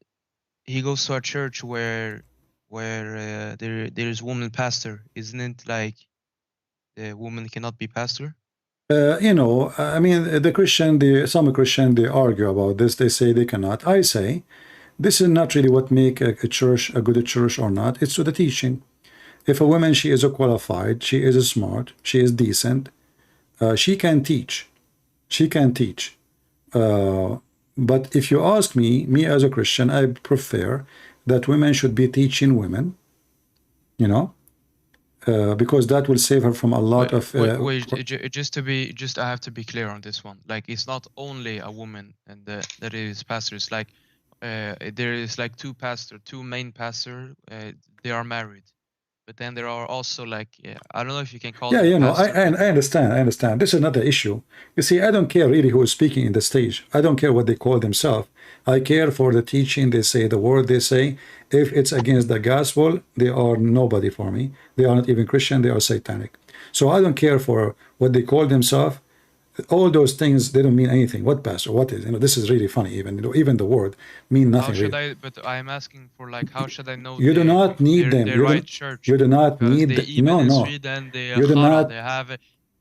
he goes to a church where there is woman pastor. Isn't it like the woman cannot be pastor? I mean, some Christian, they argue about this. They say they cannot. I say this is not really what make a church a good church or not. It's to the teaching. If a woman, she is qualified, she is smart, she is decent, she can teach. She can teach. But if you ask me as a Christian, I prefer that women should be teaching women, because that will save her from a lot of. Wait, I have to be clear on this one. Like, it's not only a woman and that is pastors. Like, there is like two main pastors. They are married. But then there are also like, I don't know if you can call it. Yeah, I understand. This is not the issue. You see, I don't care really who is speaking in the stage. I don't care what they call themselves. I care for the teaching they say, the word they say. If it's against the gospel, they are nobody for me. They are not even Christian, they are satanic. So I don't care for what they call themselves. All those things, they don't mean anything. What pastor? What is? This is really funny. Even the word mean nothing. How should really. But I am asking for, like, how should I know? You do not need them. The right church. You do not need. No. You do not. They have.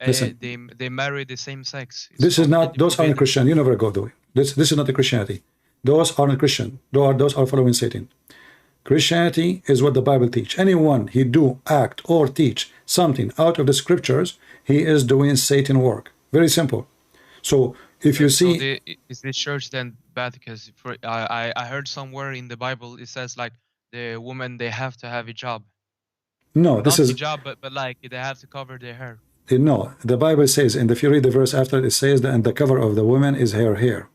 Listen, they marry the same sex. This is not. Those aren't Christian. You never go do it. This is not the Christianity. Those aren't Christian. Those are following Satan. Christianity is what the Bible teach. Anyone he do, act, or teach something out of the scriptures, he is doing Satan work. Very simple. So if you see, is this church then bad? Because I heard somewhere in the Bible it says like the woman, they have to have a job. No, this not is hijab, but like they have to cover their hair. No, the Bible says, and if you read the verse after, it says that, and the cover of the woman is her hair.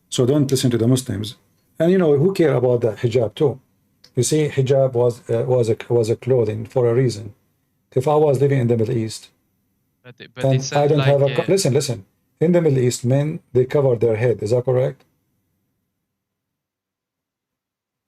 So don't listen to the Muslims. And who care about the hijab too? You see, hijab was a clothing for a reason. If I was living in the Middle East, but and I don't have a listen. In the Middle East, men, they cover their head. Is that correct?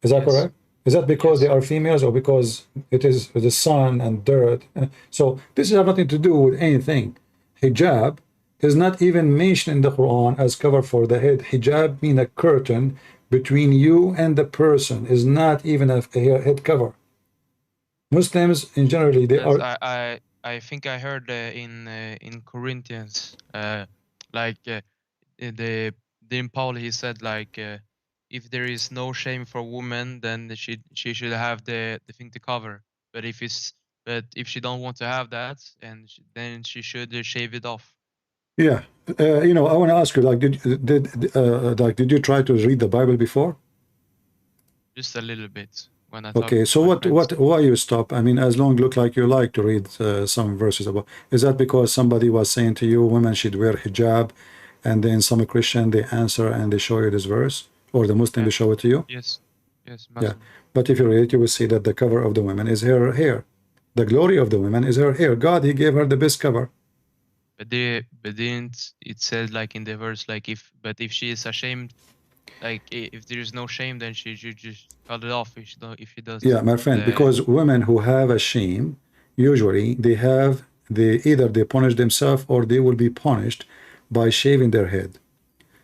Is that correct? Is that because they are females, or because it is the sun and dirt? So this has nothing to do with anything. Hijab is not even mentioned in the Quran as cover for the head. Hijab means a curtain between you and the person. Is not even a head cover. Muslims in generally they are. I think I heard in Corinthians, in Paul he said like, if there is no shame for women, then she should have the thing to cover. But if she don't want to have that, then she should shave it off. Yeah, I want to ask you, like, did you try to read the Bible before? Just a little bit. Okay, so why you stop? I mean, as long look like you like to read some verses about. Is that because somebody was saying to you women should wear hijab, and then some Christian they answer and they show you this verse, or the Muslim will show it to you. Yes, yes, Yeah, Muslim. but if you read it, you will see that the cover of the women is her hair. The glory of the women is her hair. God, He gave her the best cover. But didn't it said like in the verse like if she is ashamed, like if there is no shame, then she should just cut it off if she does. Yeah, my friend, because women who have a shame, usually they either they punish themselves or they will be punished by shaving their head.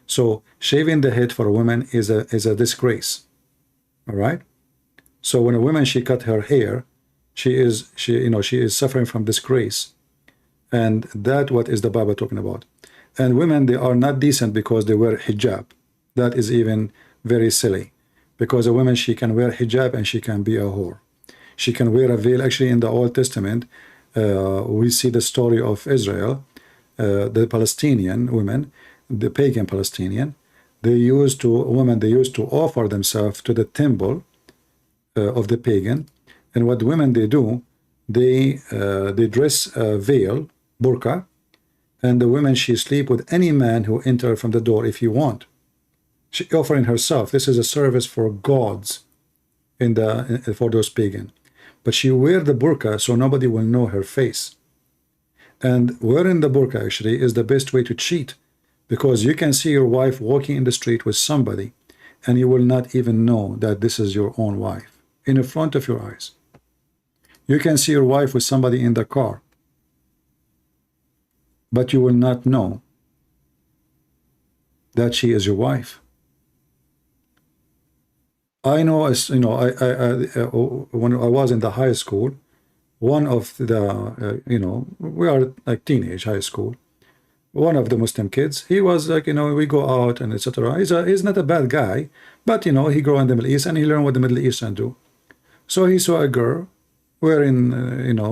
So shaving the head for a woman is a disgrace. All right. So when a woman she cut her hair, she is suffering from disgrace, and that what is the Bible talking about. And women, they are not decent because they wear hijab. That is even very silly, because a woman, she can wear hijab and she can be a whore. She can wear a veil. Actually, in the Old Testament, we see the story of Israel, the Palestinian women, the pagan Palestinian. They used to offer themselves to the temple of the pagan, and what women they do, they dress a veil, burqa, and the women she sleep with any man who enter from the door if you want. She offering herself. This is a service for gods for those pagan, but she wear the burqa so nobody will know her face. And wearing the burqa actually is the best way to cheat, because you can see your wife walking in the street with somebody and you will not even know that this is your own wife in the front of your eyes. You can see your wife with somebody in the car, but you will not know that she is your wife. I know, as you know, when I was in the high school, one of the, we are like teenage high school. One of the Muslim kids, he was like, we go out and etc. He's not a bad guy, but he grew in the Middle East and he learned what the Middle Eastern do. So he saw a girl wearing,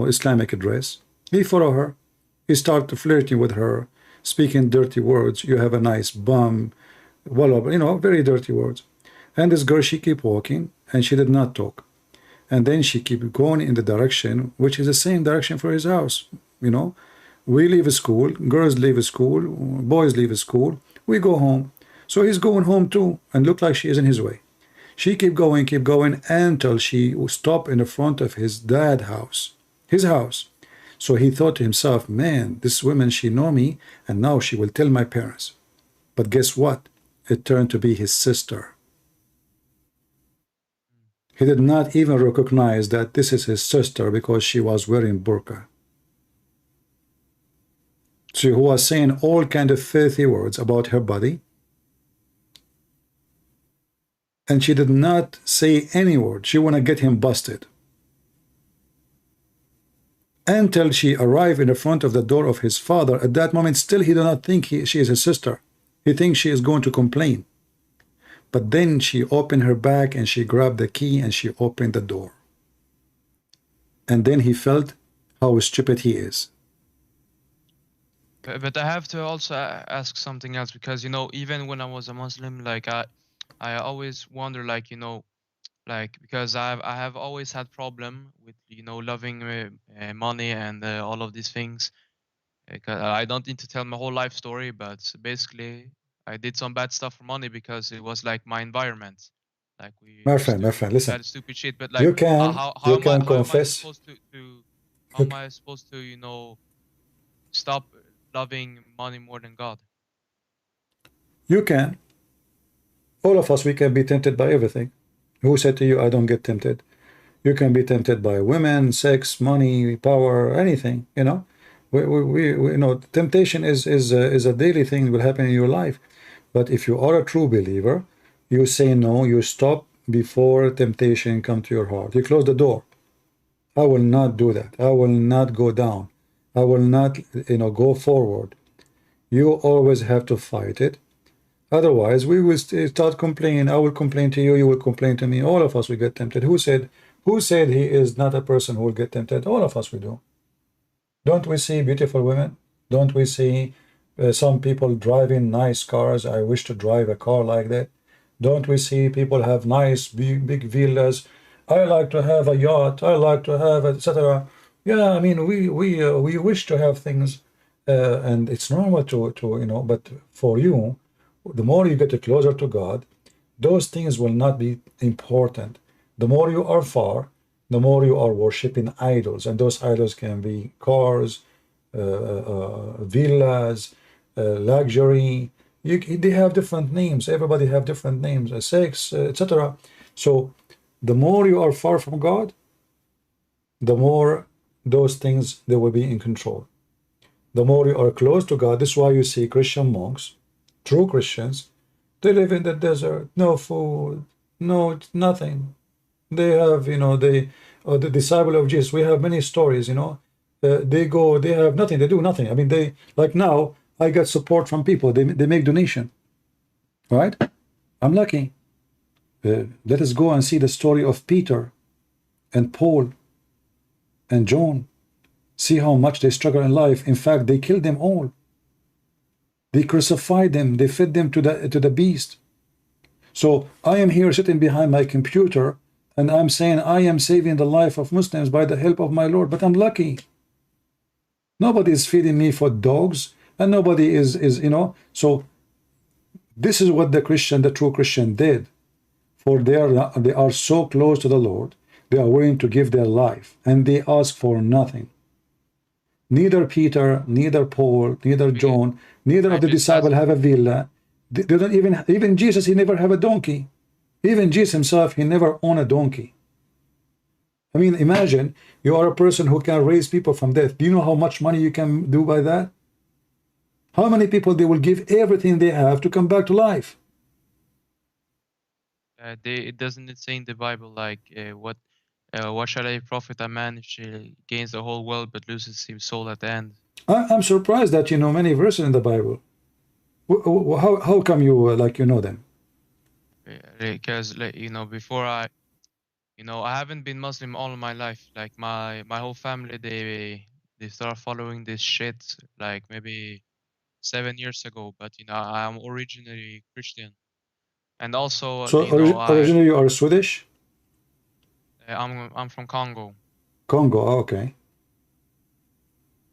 Islamic dress. He followed her. He started flirting with her, speaking dirty words. You have a nice bum, well, very dirty words. And this girl, she kept walking and she did not talk. And then she kept going in the direction, which is the same direction for his house. We leave school, girls leave school, boys leave school, we go home. So he's going home too, and looked like she is in his way. She kept going until she stopped in the front of his dad's house, his house. So he thought to himself, man, this woman, she know me, and now she will tell my parents. But guess what? It turned to be his sister. He did not even recognize that this is his sister because she was wearing burqa. So who was saying all kind of filthy words about her body, and she did not say any word. She want to get him busted until she arrived in the front of the door of his father. At that moment, still he did not think she is his sister. He thinks she is going to complain. But then she opened her bag and she grabbed the key and she opened the door. And then he felt how stupid he is. But I have to also ask something else, because even when I was a Muslim, like I always wonder, like because I have always had problem with loving money and all of these things. I don't need to tell my whole life story, but basically I did some bad stuff for money because it was like my environment. Like we My used friend, to do listen. bad, stupid shit. But like You can how am I confess. supposed to how am I supposed to stop loving money more than God? You can. All of us, we can be tempted by everything. Who said to you, I don't get tempted? You can be tempted by women, sex, money, power, anything. Temptation is a daily thing that will happen in your life. But if you are a true believer, you say no, you stop before temptation come to your heart. You close the door. I will not do that. I will not go down. I will not, go forward. You always have to fight it. Otherwise, we will start complaining. I will complain to you. You will complain to me. All of us will get tempted. Who said he is not a person who will get tempted? All of us will do. Don't we see beautiful women? Don't we see some people driving nice cars? I wish to drive a car like that. Don't we see people have nice big villas? I like to have a yacht. I like to have etc. Yeah, I mean we wish to have things, and it's normal to. But for you, the more you get closer to God, those things will not be important. The more you are far, the more you are worshiping idols, and those idols can be cars, villas, luxury. They have different names. Everybody have different names, sex, etc. So the more you are far from God, the more those things they will be in control. The more you are close to God, this is why you see Christian monks, true Christians, they live in the desert, no food, no nothing. They have, you know, they the disciple of Jesus. We have many stories, you know. They go, they have nothing, they do nothing. I mean, they, like now, I get support from people. They make donation, right? I'm lucky. Let us go and see the story of Peter and Paul and John. See how much they struggle in life. In fact, they killed them all. They crucified them. They fed them to the beast. So I am here sitting behind my computer, and I'm saying I am saving the life of Muslims by the help of my Lord. But I'm lucky. Nobody is feeding me for dogs, and nobody is you know. So this is what the true Christian did. For they are so close to the Lord, they are willing to give their life, and they ask for nothing. Neither Peter, neither Paul, neither John, neither of the disciples have a villa. They don't even Jesus, he never have a donkey. Even Jesus himself, he never owned a donkey. I mean, imagine you are a person who can raise people from death. Do you know how much money you can do by that? How many people they will give everything they have to come back to life? It doesn't say in the Bible like what shall it profit a man if he gains the whole world but loses his soul at the end? I'm surprised that you know many verses in the Bible. How come you like you know them? Because like, you know, before I haven't been Muslim all of my life. Like my whole family, they start following this shit like maybe 7 years ago. But you know, I am originally Christian, and also So you know, originally you are Swedish? I'm from Congo. Congo, okay.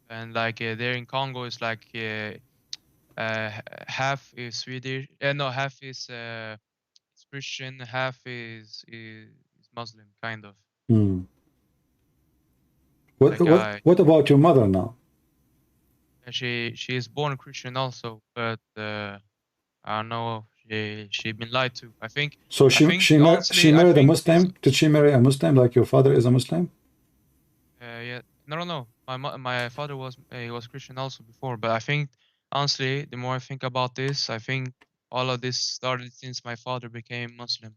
And like there in Congo, it's like half is Swedish. No, half is Christian, half is Muslim, kind of. Hmm. Like What about your mother now? she is born Christian also, but I don't know. She been lied to. I think. So she married a Muslim. Did she marry a Muslim like your father is a Muslim? Yeah. No. My father was he was Christian also before, but I think honestly, the more I think about this, I think all of this started since my father became Muslim.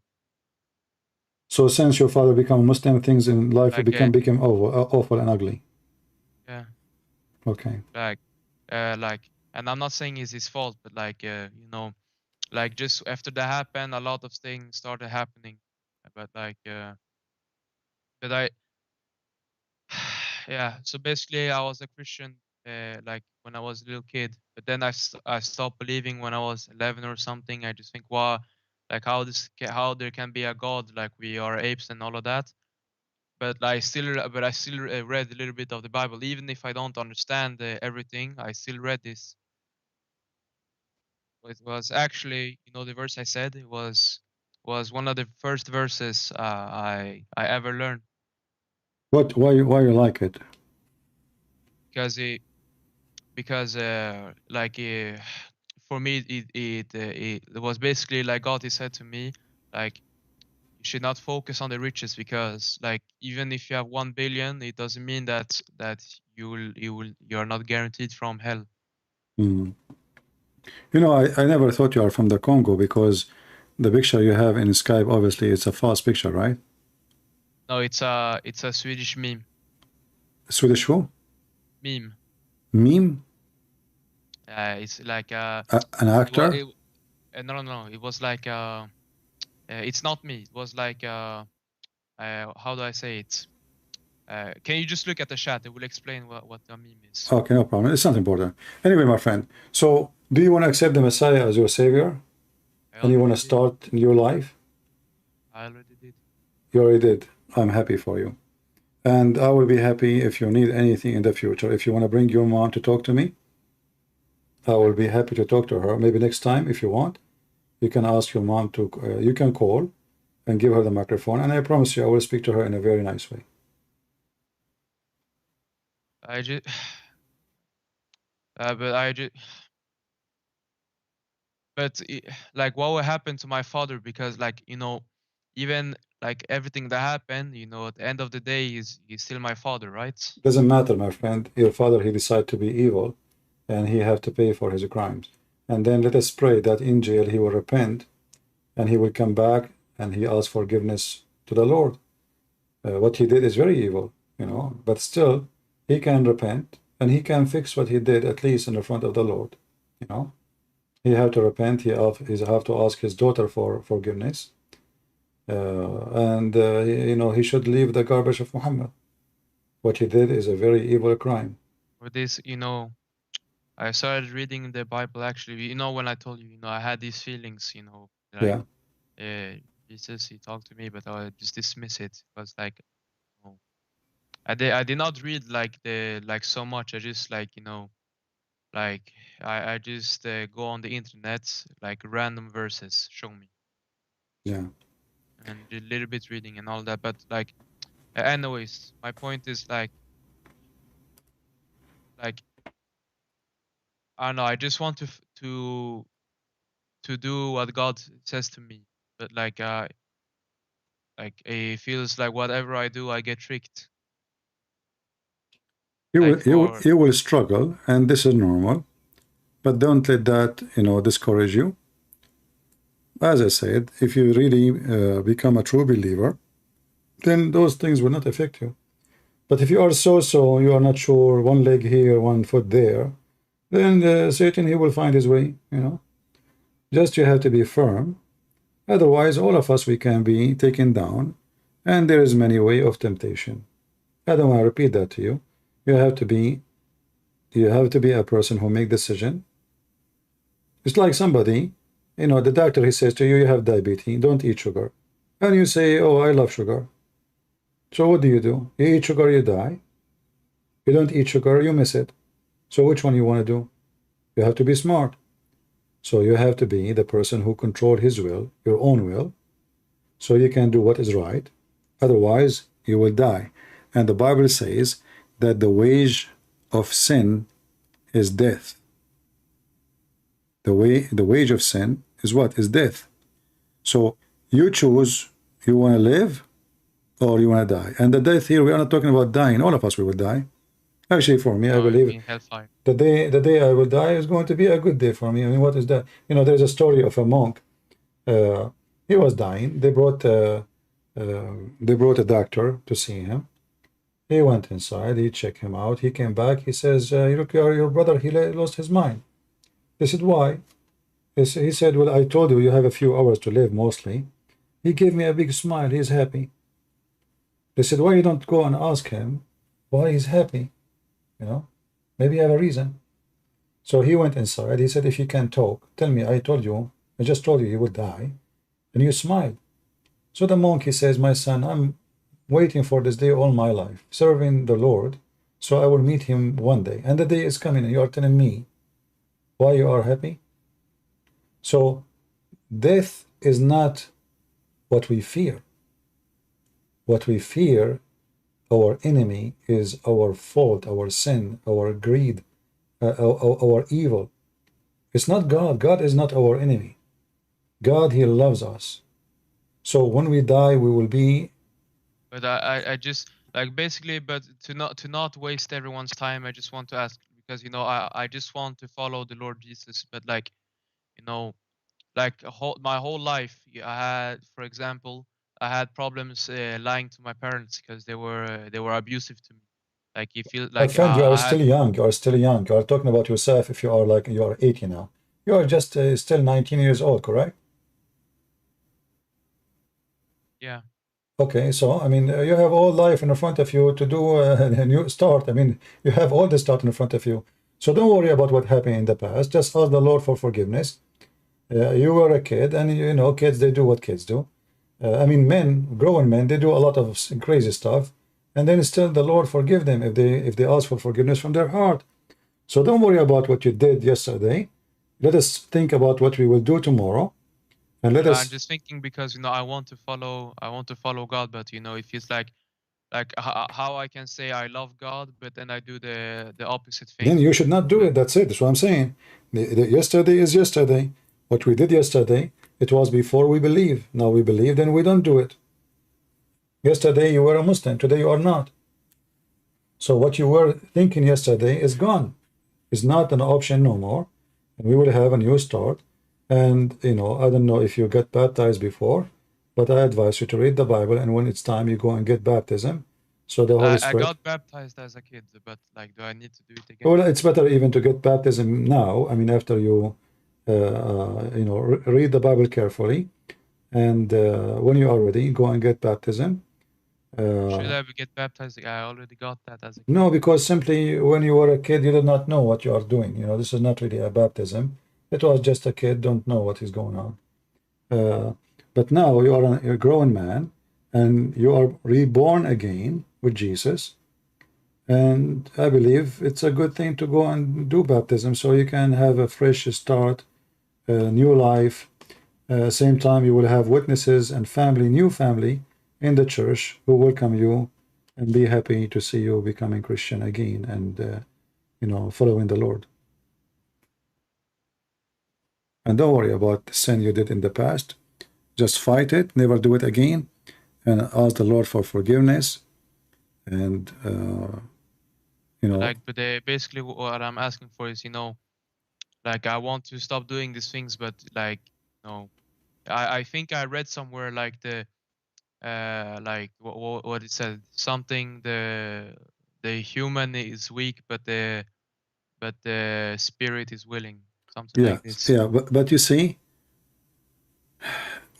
So since your father became Muslim, things in life Like, became awful and ugly. Yeah. Okay. Like, and I'm not saying it's his fault, but like, you know, like just after that happened, a lot of things started happening. But like, but I, yeah. So basically, I was a Christian, like when I was a little kid. But then I stopped believing when I was 11 or something. I just think, wow, like how there can be a God, like we are apes and all of that. But I still read a little bit of the Bible, even if I don't understand everything. I still read this. It was actually, you know, the verse I said it was one of the first verses I ever learned. What? Why you like it? Because like for me it was basically like God, he said to me, like, you should not focus on the riches, because like even if you have 1 billion, it doesn't mean that you're not guaranteed from hell. Mm. You know, I never thought you are from the Congo, because the picture you have in Skype, obviously it's a false picture, right? No, it's a Swedish meme. Swedish who? Meme. Meme? It's like an actor? No. It was like it's not me. It was like how do I say it? Can you just look at the chat? It will explain what the meme is. Okay, no problem. It's not important. Anyway, my friend. So, do you want to accept the Messiah as your savior? And you want to start your life? I already did. You already did. I'm happy for you. And I will be happy if you need anything in the future. If you want to bring your mom to talk to me, I will be happy to talk to her. Maybe next time, if you want. you can ask your mom to, you can call and give her the microphone, and I promise you I will speak to her in a very nice way. I just, but I just, but like what will happen to my father? Because like, you know, even like everything that happened, you know, at the end of the day, he's still my father, right? Doesn't matter, my friend. Your father, he decided to be evil, and he have to pay for his crimes. And then let us pray that in jail he will repent, and he will come back, and he ask forgiveness to the Lord. What he did is very evil, you know, but still he can repent, and he can fix what he did, at least in the front of the Lord, you know. He have to repent. He have to ask his daughter for forgiveness, and you know, he should leave the garbage of Muhammad. What he did is a very evil crime. For this, you know, I started reading the Bible actually. You know, when I told you, you know, I had these feelings, you know, like Jesus, he talked to me, but I just dismiss it because like, you know, I did not read like so much. I just like, you know, like I just go on the internet, like random verses show me. Yeah. And a little bit reading and all that, but like, anyways, my point is like I don't know. I just want to do what God says to me, but like it feels like whatever I do, I get tricked. You will struggle, and this is normal, but don't let that, you know, discourage you. As I said, if you really become a true believer, then those things will not affect you. But if you are so, you are not sure, one leg here, one foot there, then Satan, he will find his way, you know. Just you have to be firm. Otherwise, all of us, we can be taken down, and there is many way of temptation. I don't want to repeat that to you. You have to be a person who make decision. It's like somebody, you know, the doctor, he says to you, you have diabetes, don't eat sugar. And you say, oh, I love sugar. So what do? You eat sugar, you die. You don't eat sugar, you miss it. So which one you want to do? You have to be smart. So you have to be the person who control his will, your own will, so you can do what is right. Otherwise, you will die. And the Bible says that the wage of sin is death. The wage of sin is what? Is death. So you choose, you want to live or you want to die. And the death here, we are not talking about dying. All of us, we will die. Actually, for me, I believe the day I will die is going to be a good day for me. I mean, what is that? You know, there's a story of a monk. He was dying. They brought a doctor to see him. He went inside. He checked him out. He came back. He says, "Look, your brother. He lost his mind." They said, "Why?" He said, "Well, I told you you have a few hours to live. Mostly." He gave me a big smile. He's happy. They said, "Why you don't go and ask him why he's happy? You know, maybe you have a reason." So he went inside. He said, "If you can talk, tell me. I just told you he would die, and you smiled." So the monk, he says, "My son, I'm waiting for this day all my life, serving the Lord, so I will meet him one day. And the day is coming, and you are telling me why you are happy?" So death is not what we fear. What we fear, our enemy, is our fault, our sin, our greed, our evil. It's not God. God is not our enemy. God, he loves us. So when we die, we will be. But I just like basically, but to not waste everyone's time, I just want to ask, because you know I just want to follow the Lord Jesus, but like, you know, like my whole life I had, for example, I had problems lying to my parents because they were abusive to me. Like you feel like My friend, you are still young. You are still young. You are talking about yourself. If you are like you are 80 now, you are just still 19 years old, correct? Yeah. Okay, so I mean, you have all life in front of you to do a new start. I mean, you have all the start in front of you. So don't worry about what happened in the past. Just ask the Lord for forgiveness. You were a kid, and you know, kids, they do what kids do. I mean, grown men, they do a lot of crazy stuff, and then still the Lord forgive them if they ask for forgiveness from their heart. So don't worry about what you did yesterday. Let us think about what we will do tomorrow. And let I'm us, just thinking because I want to follow God, but it feels like how I can say I love God, but then I do the opposite then thing. you should not do But it. That's it. That's what I'm saying. The yesterday is yesterday. What we did yesterday, it was before we believe. Now we believe, then we don't do it. Yesterday you were a Muslim. Today you are not. So what you were thinking yesterday is gone. It's not an option no more. And we will have a new start. And I don't know if you get baptized before, but I advise you to read the Bible, and when it's time, you go and get baptism. So the Holy I Spirit. got baptized as a kid, but do I need to do it again? Well, it's better even to get baptism now. I mean, after you, read the Bible carefully, and when you are ready, go and get baptism. Should I get baptized? I already got that as a kid. No, because simply when you were a kid, you did not know what you are doing. This is not really a baptism. It was just a kid, don't know what is going on. But now you are a grown man, and you are reborn again with Jesus. And I believe it's a good thing to go and do baptism so you can have a fresh start, a new life. Same time, you will have witnesses and family, new family in the church who welcome you and be happy to see you becoming Christian again and, following the Lord. And don't worry about the sin you did in the past. Just fight it, never do it again, and ask the Lord for forgiveness. And, But basically what I'm asking for is, I want to stop doing these things, but I think I read somewhere what it said, something the human is weak, but the spirit is willing, something like this. Yeah, but you see,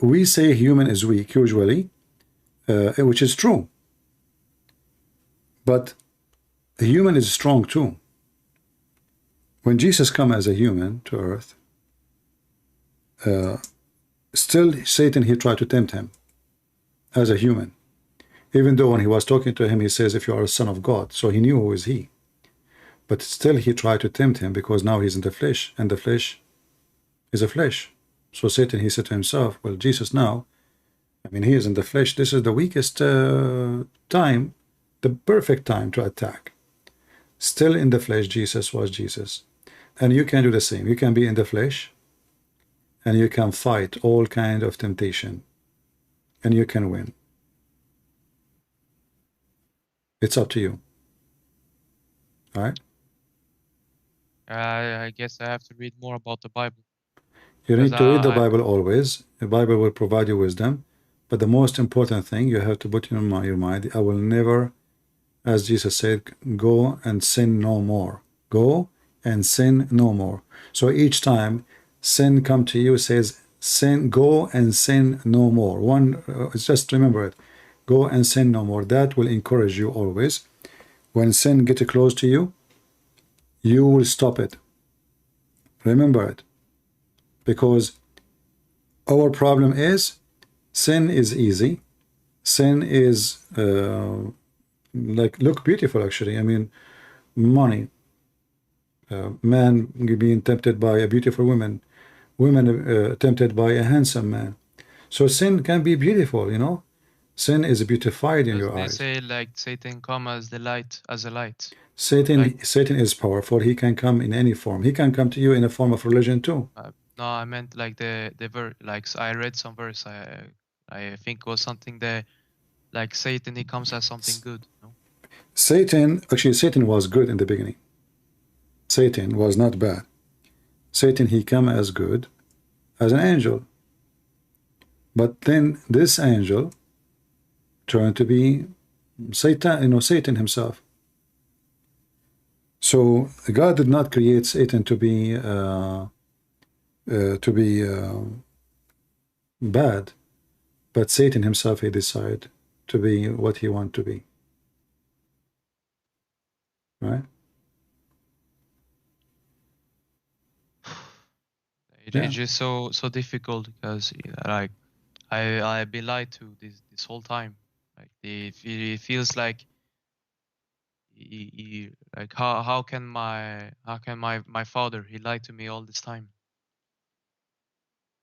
we say human is weak usually, which is true. But a human is strong too. When Jesus came as a human to earth, still Satan, he tried to tempt him as a human. Even though when he was talking to him, he says, if you are a son of God. So he knew who is he. But still he tried to tempt him because now he's in the flesh, and the flesh is a flesh. So Satan, he said to himself, well, Jesus now, he is in the flesh. This is the weakest time, the perfect time to attack. Still in the flesh, Jesus was Jesus. And you can do the same. You can be in the flesh, and you can fight all kind of temptation, and you can win. It's up to you. All right? I guess I have to read more about the Bible. You need to read the Bible always. The Bible will provide you wisdom. But the most important thing you have to put in your mind, I will never, as Jesus said, go and sin no more. Go and sin no more. So each time sin come to you, says, sin, go and sin no more. Just remember it. Go and sin no more. That will encourage you always. When sin gets close to you, you will stop it. Remember it. Because our problem is, sin is easy. Sin is look beautiful actually. Money. Man being tempted by a beautiful woman. Women tempted by a handsome man. So sin can be beautiful, Sin is beautified in your eyes. They say Satan come as the light, as a light. Satan is powerful. He can come in any form. He can come to you in a form of religion too. No, I meant the verse. I read some verse. I think it was something that Satan, he comes as something good. Satan was good in the beginning. Satan was not bad. Satan, he came as good as an angel. But then this angel turned to be Satan, Satan himself. So God did not create Satan to be bad, but Satan himself, he decided to be what he wanted to be. Right? It's just so difficult because I've been lied to this whole time. It feels like how can my father, he lied to me all this time.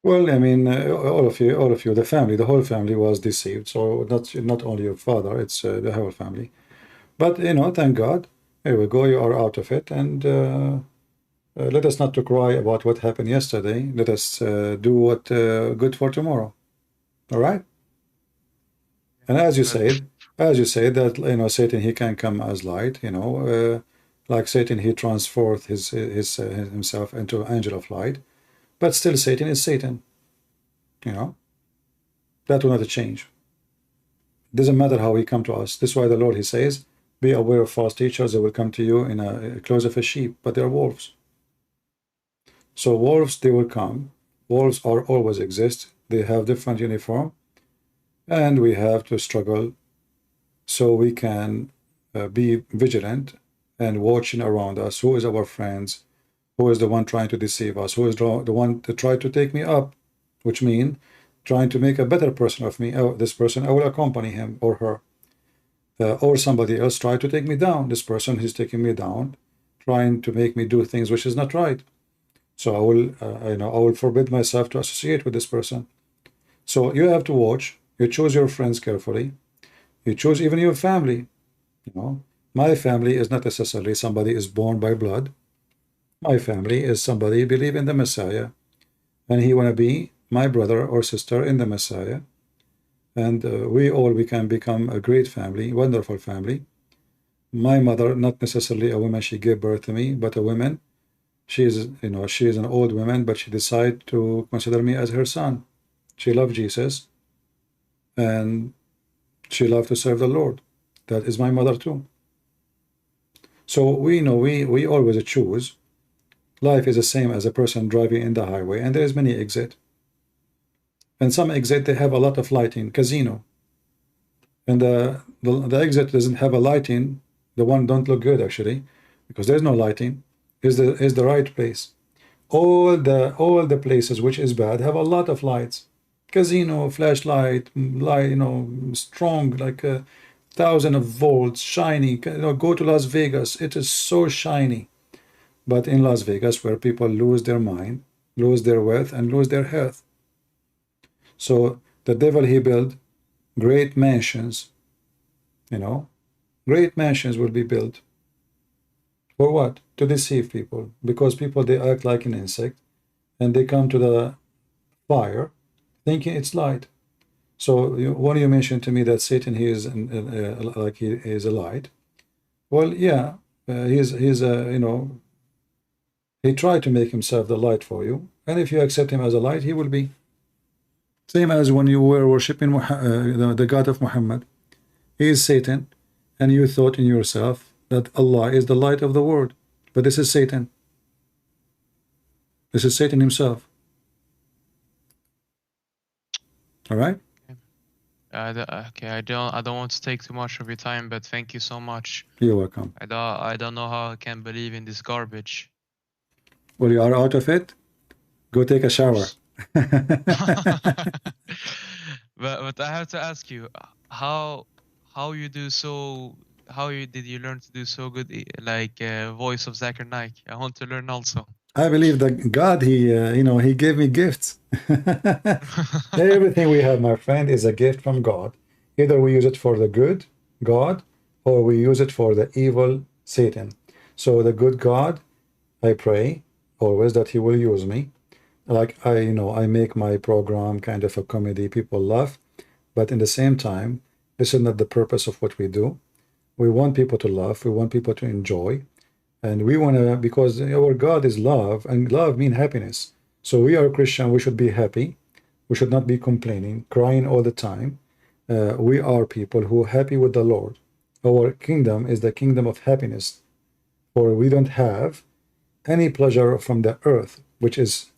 Well, I mean, all of you, the family, the whole family was deceived. So not only your father, it's the whole family. But you know, thank God, here we go. You are out of it, and let us not to cry about what happened yesterday. Let us do what good for tomorrow. All right. And as you said that you know Satan he can come as light. You know, like Satan he transformed himself into an angel of light, but still Satan is Satan. You know that will not change. It doesn't matter how he come to us. This is why the Lord he says, "Be aware of false teachers. They will come to you in a clothes of a sheep, but they're wolves." So wolves they will come. Wolves are always exist. They have different uniform, and we have to struggle so we can be vigilant and watching around us. Who is our friends? Who is the one trying to deceive us? Who is the one to try to take me up? Which means trying to make a better person of me. Oh, this person, I will accompany him or her. Or somebody else try to take me down. This person is taking me down, trying to make me do things which is not right. So I will, I will forbid myself to associate with this person. So you have to watch. You choose your friends carefully. You choose even your family. You know, my family is not necessarily somebody is born by blood. My family is somebody believe in the Messiah, and he want to be my brother or sister in the Messiah. And we can become a great family, wonderful family. My mother, not necessarily a woman, she gave birth to me, but a woman. She is, she is an old woman, but she decided to consider me as her son. She loved Jesus, and she loved to serve the Lord. That is my mother too. So we know we always choose. Life is the same as a person driving in the highway, and there is many exit. And some exit they have a lot of lighting, casino. And the exit doesn't have a lighting. The one don't look good actually, because there's no lighting. Is the right place. All the places which is bad have a lot of lights. Casino, flashlight, light, strong, like 1,000 of volts, shiny. Go to Las Vegas, it is so shiny. But in Las Vegas, where people lose their mind, lose their wealth, and lose their health. So the devil he built great mansions. Great mansions will be built. For what? To deceive people. Because people they act like an insect, and they come to the fire thinking it's light. So when you mentioned to me that Satan he is like he is a light, well, yeah, he's he tried to make himself the light for you, and if you accept him as a light, he will be. Same as when you were worshiping the God of Muhammad. He is Satan, and you thought in yourself that Allah is the light of the world, but this is Satan. This is Satan himself. All right. Okay, I don't want to take too much of your time, but thank you so much. You're welcome. I don't know how I can believe in this garbage. Well, you are out of it. Go take a shower. but I have to ask you, how did you learn to do so good, like voice of Zakir Naik? I want to learn also. I believe that God, he gave me gifts. Everything we have, my friend, is a gift from God. Either we use it for the good God, or we use it for the evil Satan. So the good God, I pray always that he will use me. Like I make my program kind of a comedy, people laugh, but in the same time, this is not the purpose of what we do. We want people to laugh, we want people to enjoy, and we want to, because our God is love, and love means happiness. So we are Christian, we should be happy. We should not be complaining, crying all the time. We are people who are happy with the Lord. Our kingdom is the kingdom of happiness, for we don't have any pleasure from the earth, which is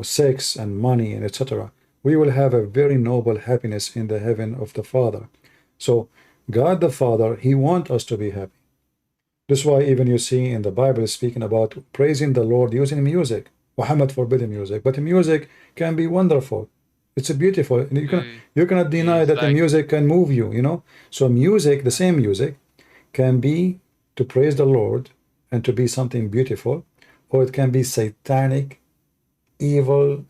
sex and money and etc. We will have a very noble happiness in the heaven of the Father. So God the Father, he wants us to be happy. That's why even you see in the Bible speaking about praising the Lord using music. Muhammad forbidden music, but music can be wonderful. It's beautiful. You cannot deny that the music can move you, So music, the same music, can be to praise the Lord and to be something beautiful, or it can be satanic evil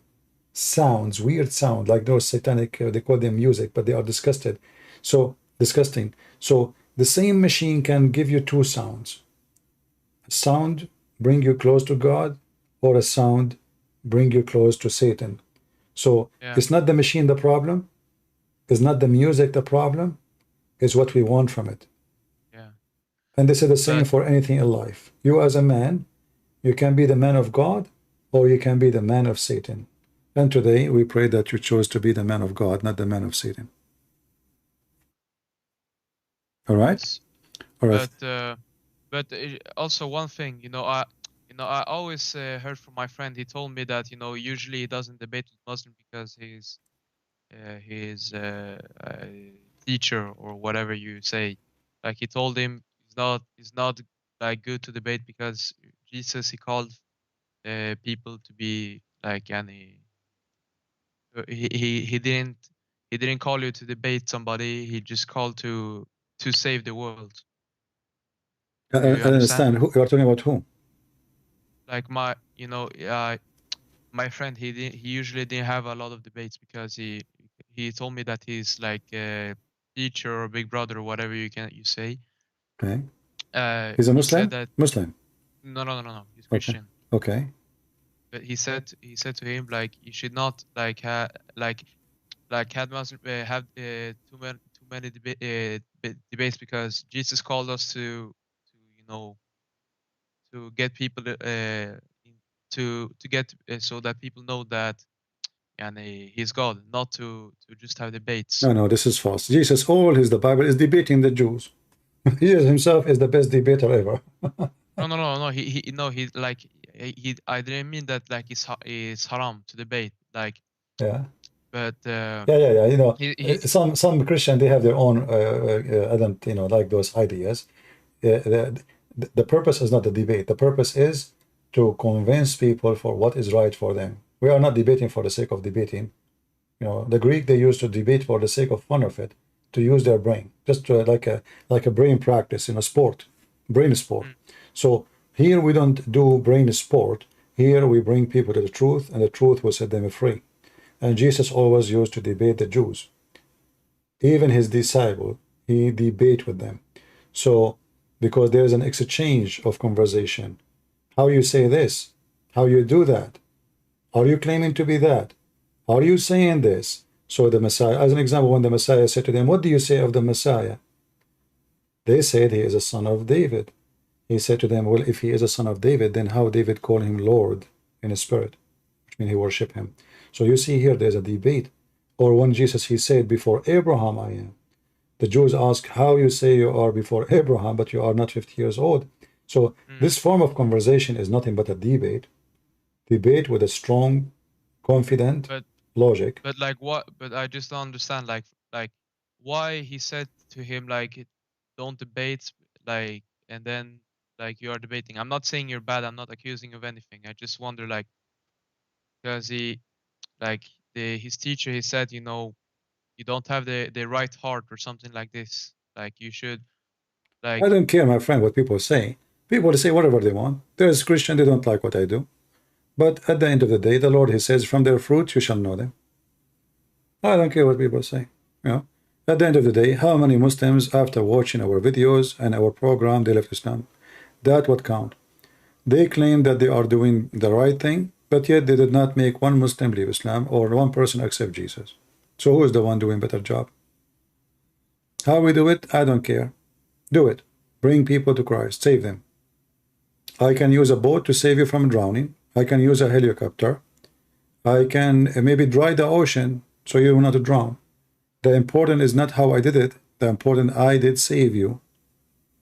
sounds, weird sound, like those satanic, they call them music, but they are disgusted. So disgusting. So the same machine can give you two sounds. A sound bring you close to God, or a sound bring you close to Satan. So it's not the machine the problem, it's not the music the problem, it's what we want from it. And this is the same for anything in life. You as a man, you can be the man of God, or you can be the man of Satan. And today we pray that you chose to be the man of God, not the man of Satan. All right? Yes. All right. But also one thing, I always heard from my friend. He told me that usually he doesn't debate with Muslim because he's his teacher or whatever you say. Like he told him it's not like good to debate because Jesus, he called people to be like he didn't call you to debate somebody. He just called to save the world. I understand. Who, you are talking about who? Like my friend, he usually didn't have a lot of debates because he told me that he's like a teacher or big brother or whatever you say. Okay. He's a Muslim? Said that, Muslim. No. He's Christian. Okay. But he said to him like you should not like have Muslim have too many debates because Jesus called us to get people to get so that people know that he's God, not to just have debates. No, this is false. Jesus, all his the Bible is debating the Jews. He himself is the best debater ever. No. He like I didn't mean that like it's haram to debate. Like but some Christian, they have their own I don't like those ideas. The purpose is not the debate. The purpose is to convince people for what is right for them. We are not debating for the sake of debating. The Greek, they used to debate for the sake of fun of it, to use their brain, just to, like a brain practice in a sport, brain sport. So here we don't do brain sport. Here we bring people to the truth, and the truth will set them free. And Jesus always used to debate the Jews. Even his disciple, he debate with them. So because there's an exchange of conversation. How you say this? How you do that? Are you claiming to be that? Are you saying this? So the Messiah, as an example, when the Messiah said to them, what do you say of the Messiah? They said he is a son of David. He said to them, well, if he is a son of David, then how David called him Lord in his spirit, which means he worshiped him. So you see here, there's a debate. Or when Jesus, he said, before Abraham I am. The Jews ask, how you say you are before Abraham, but you are not 50 years old. So this form of conversation is nothing but a debate. Debate with a strong, confident logic. But like what? But I just don't understand. Like why he said to him like, don't debate, like, and then like you are debating. I'm not saying you're bad. I'm not accusing you of anything. I just wonder like, because he like his teacher, he said, you don't have the right heart or something like this. Like you should. Like, I don't care, my friend, what people say. People say whatever they want. There's Christian, they don't like what I do. But at the end of the day, the Lord, he says, from their fruit you shall know them. I don't care what people say. At the end of the day, how many Muslims, after watching our videos and our program, they left Islam? That what count. They claim that they are doing the right thing, but yet they did not make one Muslim leave Islam or one person accept Jesus. So who is the one doing better job? How we do it, I don't care. Do it. Bring people to Christ. Save them. I can use a boat to save you from drowning. I can use a helicopter. I can maybe dry the ocean so you will not drown. The important is not how I did it. The important, I did save you.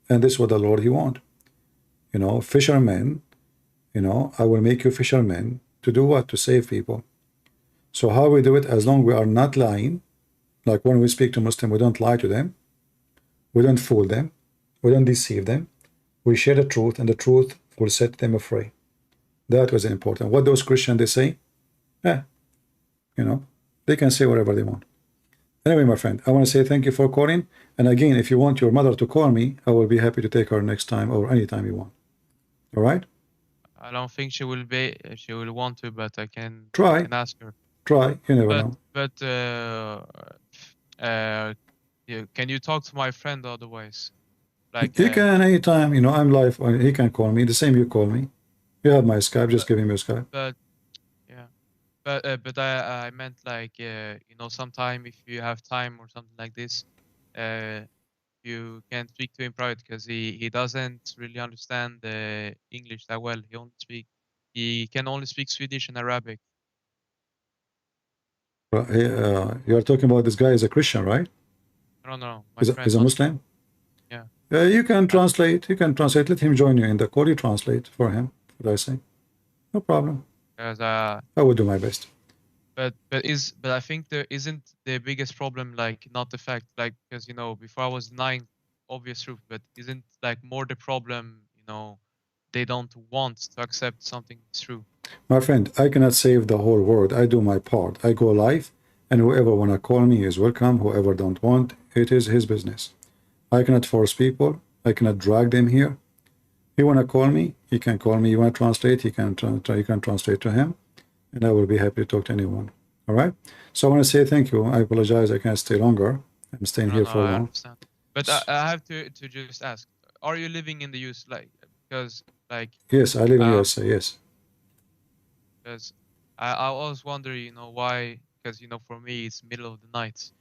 And this is what the Lord, he want. Fishermen, I will make you fishermen to do what? To save people. So how we do it, as long as we are not lying, like when we speak to Muslims, we don't lie to them. We don't fool them. We don't deceive them. We share the truth, and the truth will set them free. That was important. What those Christians, they say, they can say whatever they want. Anyway, my friend, I want to say thank you for calling. And again, if you want your mother to call me, I will be happy to take her next time or anytime you want. All right? I don't think she will be. She will want to, but I can ask her. Try. You never know. But can you talk to my friend otherwise? Like you can anytime. You know, I'm live. He can call me. The same you call me. You have my Skype. Just give him your Skype. But yeah, but I meant like you know, sometime if you have time or something like this, you can speak to him private, because he doesn't really understand English that well. He can only speak Swedish and Arabic. You're talking about this guy is a Christian, right? No. He's a Muslim? Yeah. You can translate. Let him join you in the call. You translate for him. What I say? No problem. Because I will do my best. But I think there isn't the biggest problem, like, not the fact, like, because, you know, before I was denying obvious truth, but isn't like more the problem, you know, they don't want to accept something is true. My friend, I cannot save the whole world. I do my part. I go live, and whoever wanna call me is welcome. Whoever don't want, it is his business. I cannot force people. I cannot drag them here. He wanna call me, he can call me. You wanna translate, you can translate to him, and I will be happy to talk to anyone. All right. So I want to say thank you. I apologize. I can't stay longer. I'm staying here for long. I understand. But I have to just ask: are you living in the US? Like, because like. Yes, I live in USA. Yes. Because I always wonder, you know, why? Because, you know, for me it's middle of the night.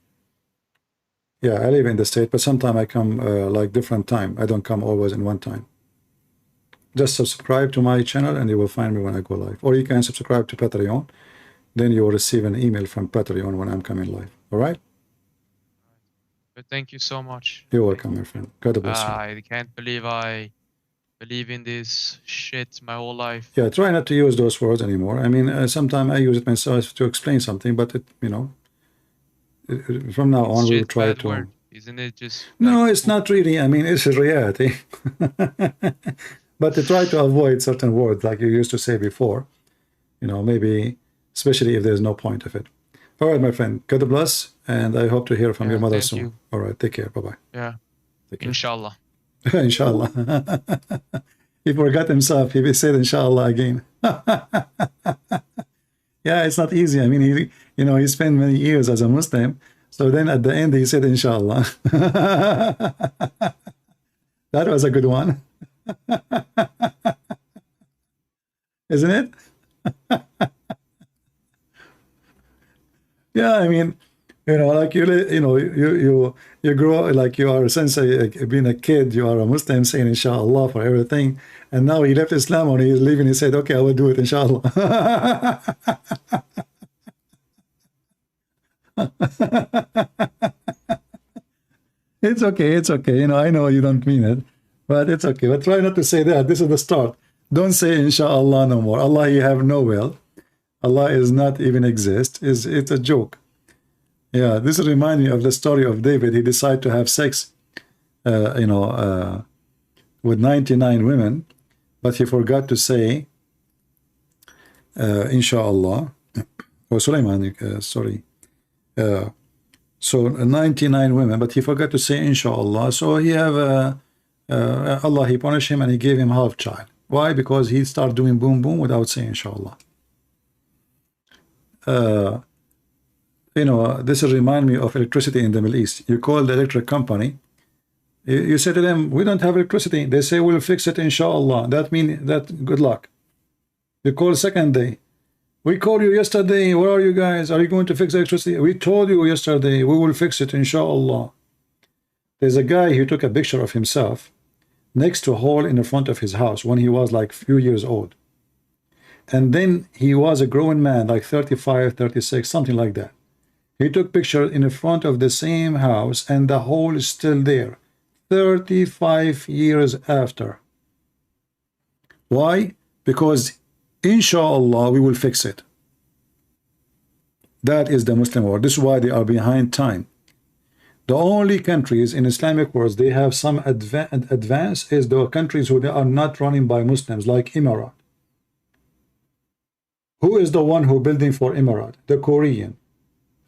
Yeah, I live in the state, but sometimes I come like different time. I don't come always in one time. Just subscribe to my channel and you will find me when I go live. Or you can subscribe to Patreon. Then you will receive an email from Patreon when I'm coming live. All right? But thank you so much. You're welcome, my friend. God bless you. I can't believe I believe in this shit my whole life. Yeah, try not to use those words anymore. I mean, sometimes I use it myself to explain something, but it, you know, from now on we will try to. Word. Isn't it just? No, like, it's not really. I mean, it's a reality. But to try to avoid certain words like you used to say before, you know, maybe, especially if there's no point of it. All right, my friend. God bless, and I hope to hear from your mother soon. You. All right, take care. Bye-bye. Yeah. Inshallah. Inshallah. He forgot himself. He said inshallah again. Yeah, it's not easy. I mean, he spent many years as a Muslim. So then at the end, he said inshallah. That was a good one. Isn't it? Yeah, I mean, you know, like you grow like you are, since being a kid, you are a Muslim saying inshallah for everything, and now he left Islam and he's leaving. He said, "Okay, I will do it inshallah." It's okay. It's okay. You know, I know you don't mean it, but it's okay. But try not to say that. This is the start. Don't say inshallah no more. Allah, you have no will. Allah is not even exist. It's a joke. Yeah, this reminds me of the story of David. He decided to have sex, with 99 women, but he forgot to say inshallah. Oh, Sulaiman, sorry. So 99 women, but he forgot to say inshallah. So he have Allah, he punished him and he gave him half child. Why? Because he started doing boom boom without saying inshallah. You know, this remind me of electricity in the Middle East. You call the electric company, you say to them, we don't have electricity. They say, we'll fix it inshallah. That means that good luck. You call second day, we called you yesterday, where are you guys? Are you going to fix electricity? We told you yesterday, we will fix it inshallah. There's a guy who took a picture of himself next to a hole in the front of his house when he was like few years old. And then he was a grown man, like 35, 36, something like that. He took picture in the front of the same house and the hole is still there, 35 years after. Why? Because inshallah we will fix it. That is the Muslim world. This is why they are behind time. The only countries in Islamic world they have some advance is the countries who they are not running by Muslims, like Emirat. Who is the one who building for Emirat? The Korean.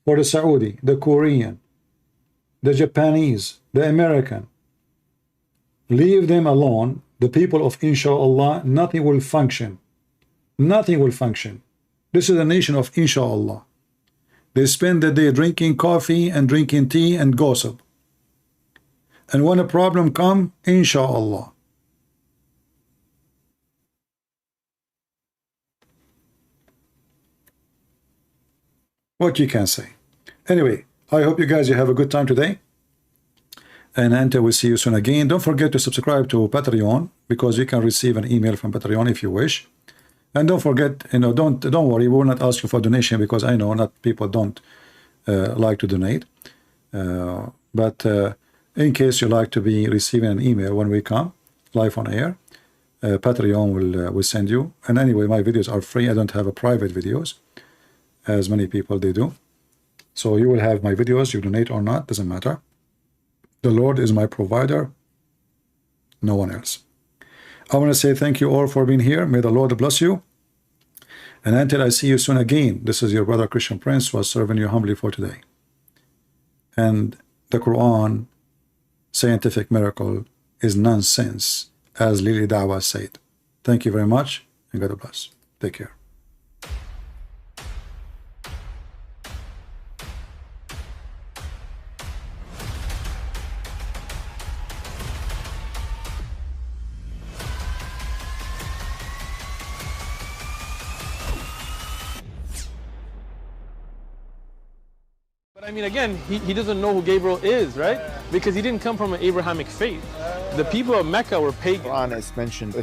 For the Saudi, the Korean. The Japanese, the American. Leave them alone. the people of inshallah, nothing will function. Nothing will function. This is a nation of inshallah. They spend the day drinking coffee and drinking tea and gossip. And when a problem comes, inshallah. What you can say. Anyway, I hope you guys have a good time today. And until we see you soon again, don't forget to subscribe to Patreon, because you can receive an email from Patreon if you wish. And don't forget, don't worry, we will not ask you for donation, because I know not people don't like to donate. But in case you like to be receiving an email when we come live on air, Patreon will send you. And anyway, my videos are free. I don't have a private videos, as many people they do. So you will have my videos, you donate or not, doesn't matter. The Lord is my provider, no one else. I want to say thank you all for being here. May the Lord bless you. And until I see you soon again, this is your brother Christian Prince, was serving you humbly for today. And the Quran, scientific miracle, is nonsense, as Lily Dawah said. Thank you very much, and God bless. Take care. I mean, again, he doesn't know who Gabriel is, right? Because he didn't come from an Abrahamic faith. The people of Mecca were pagan. Quran is mentioned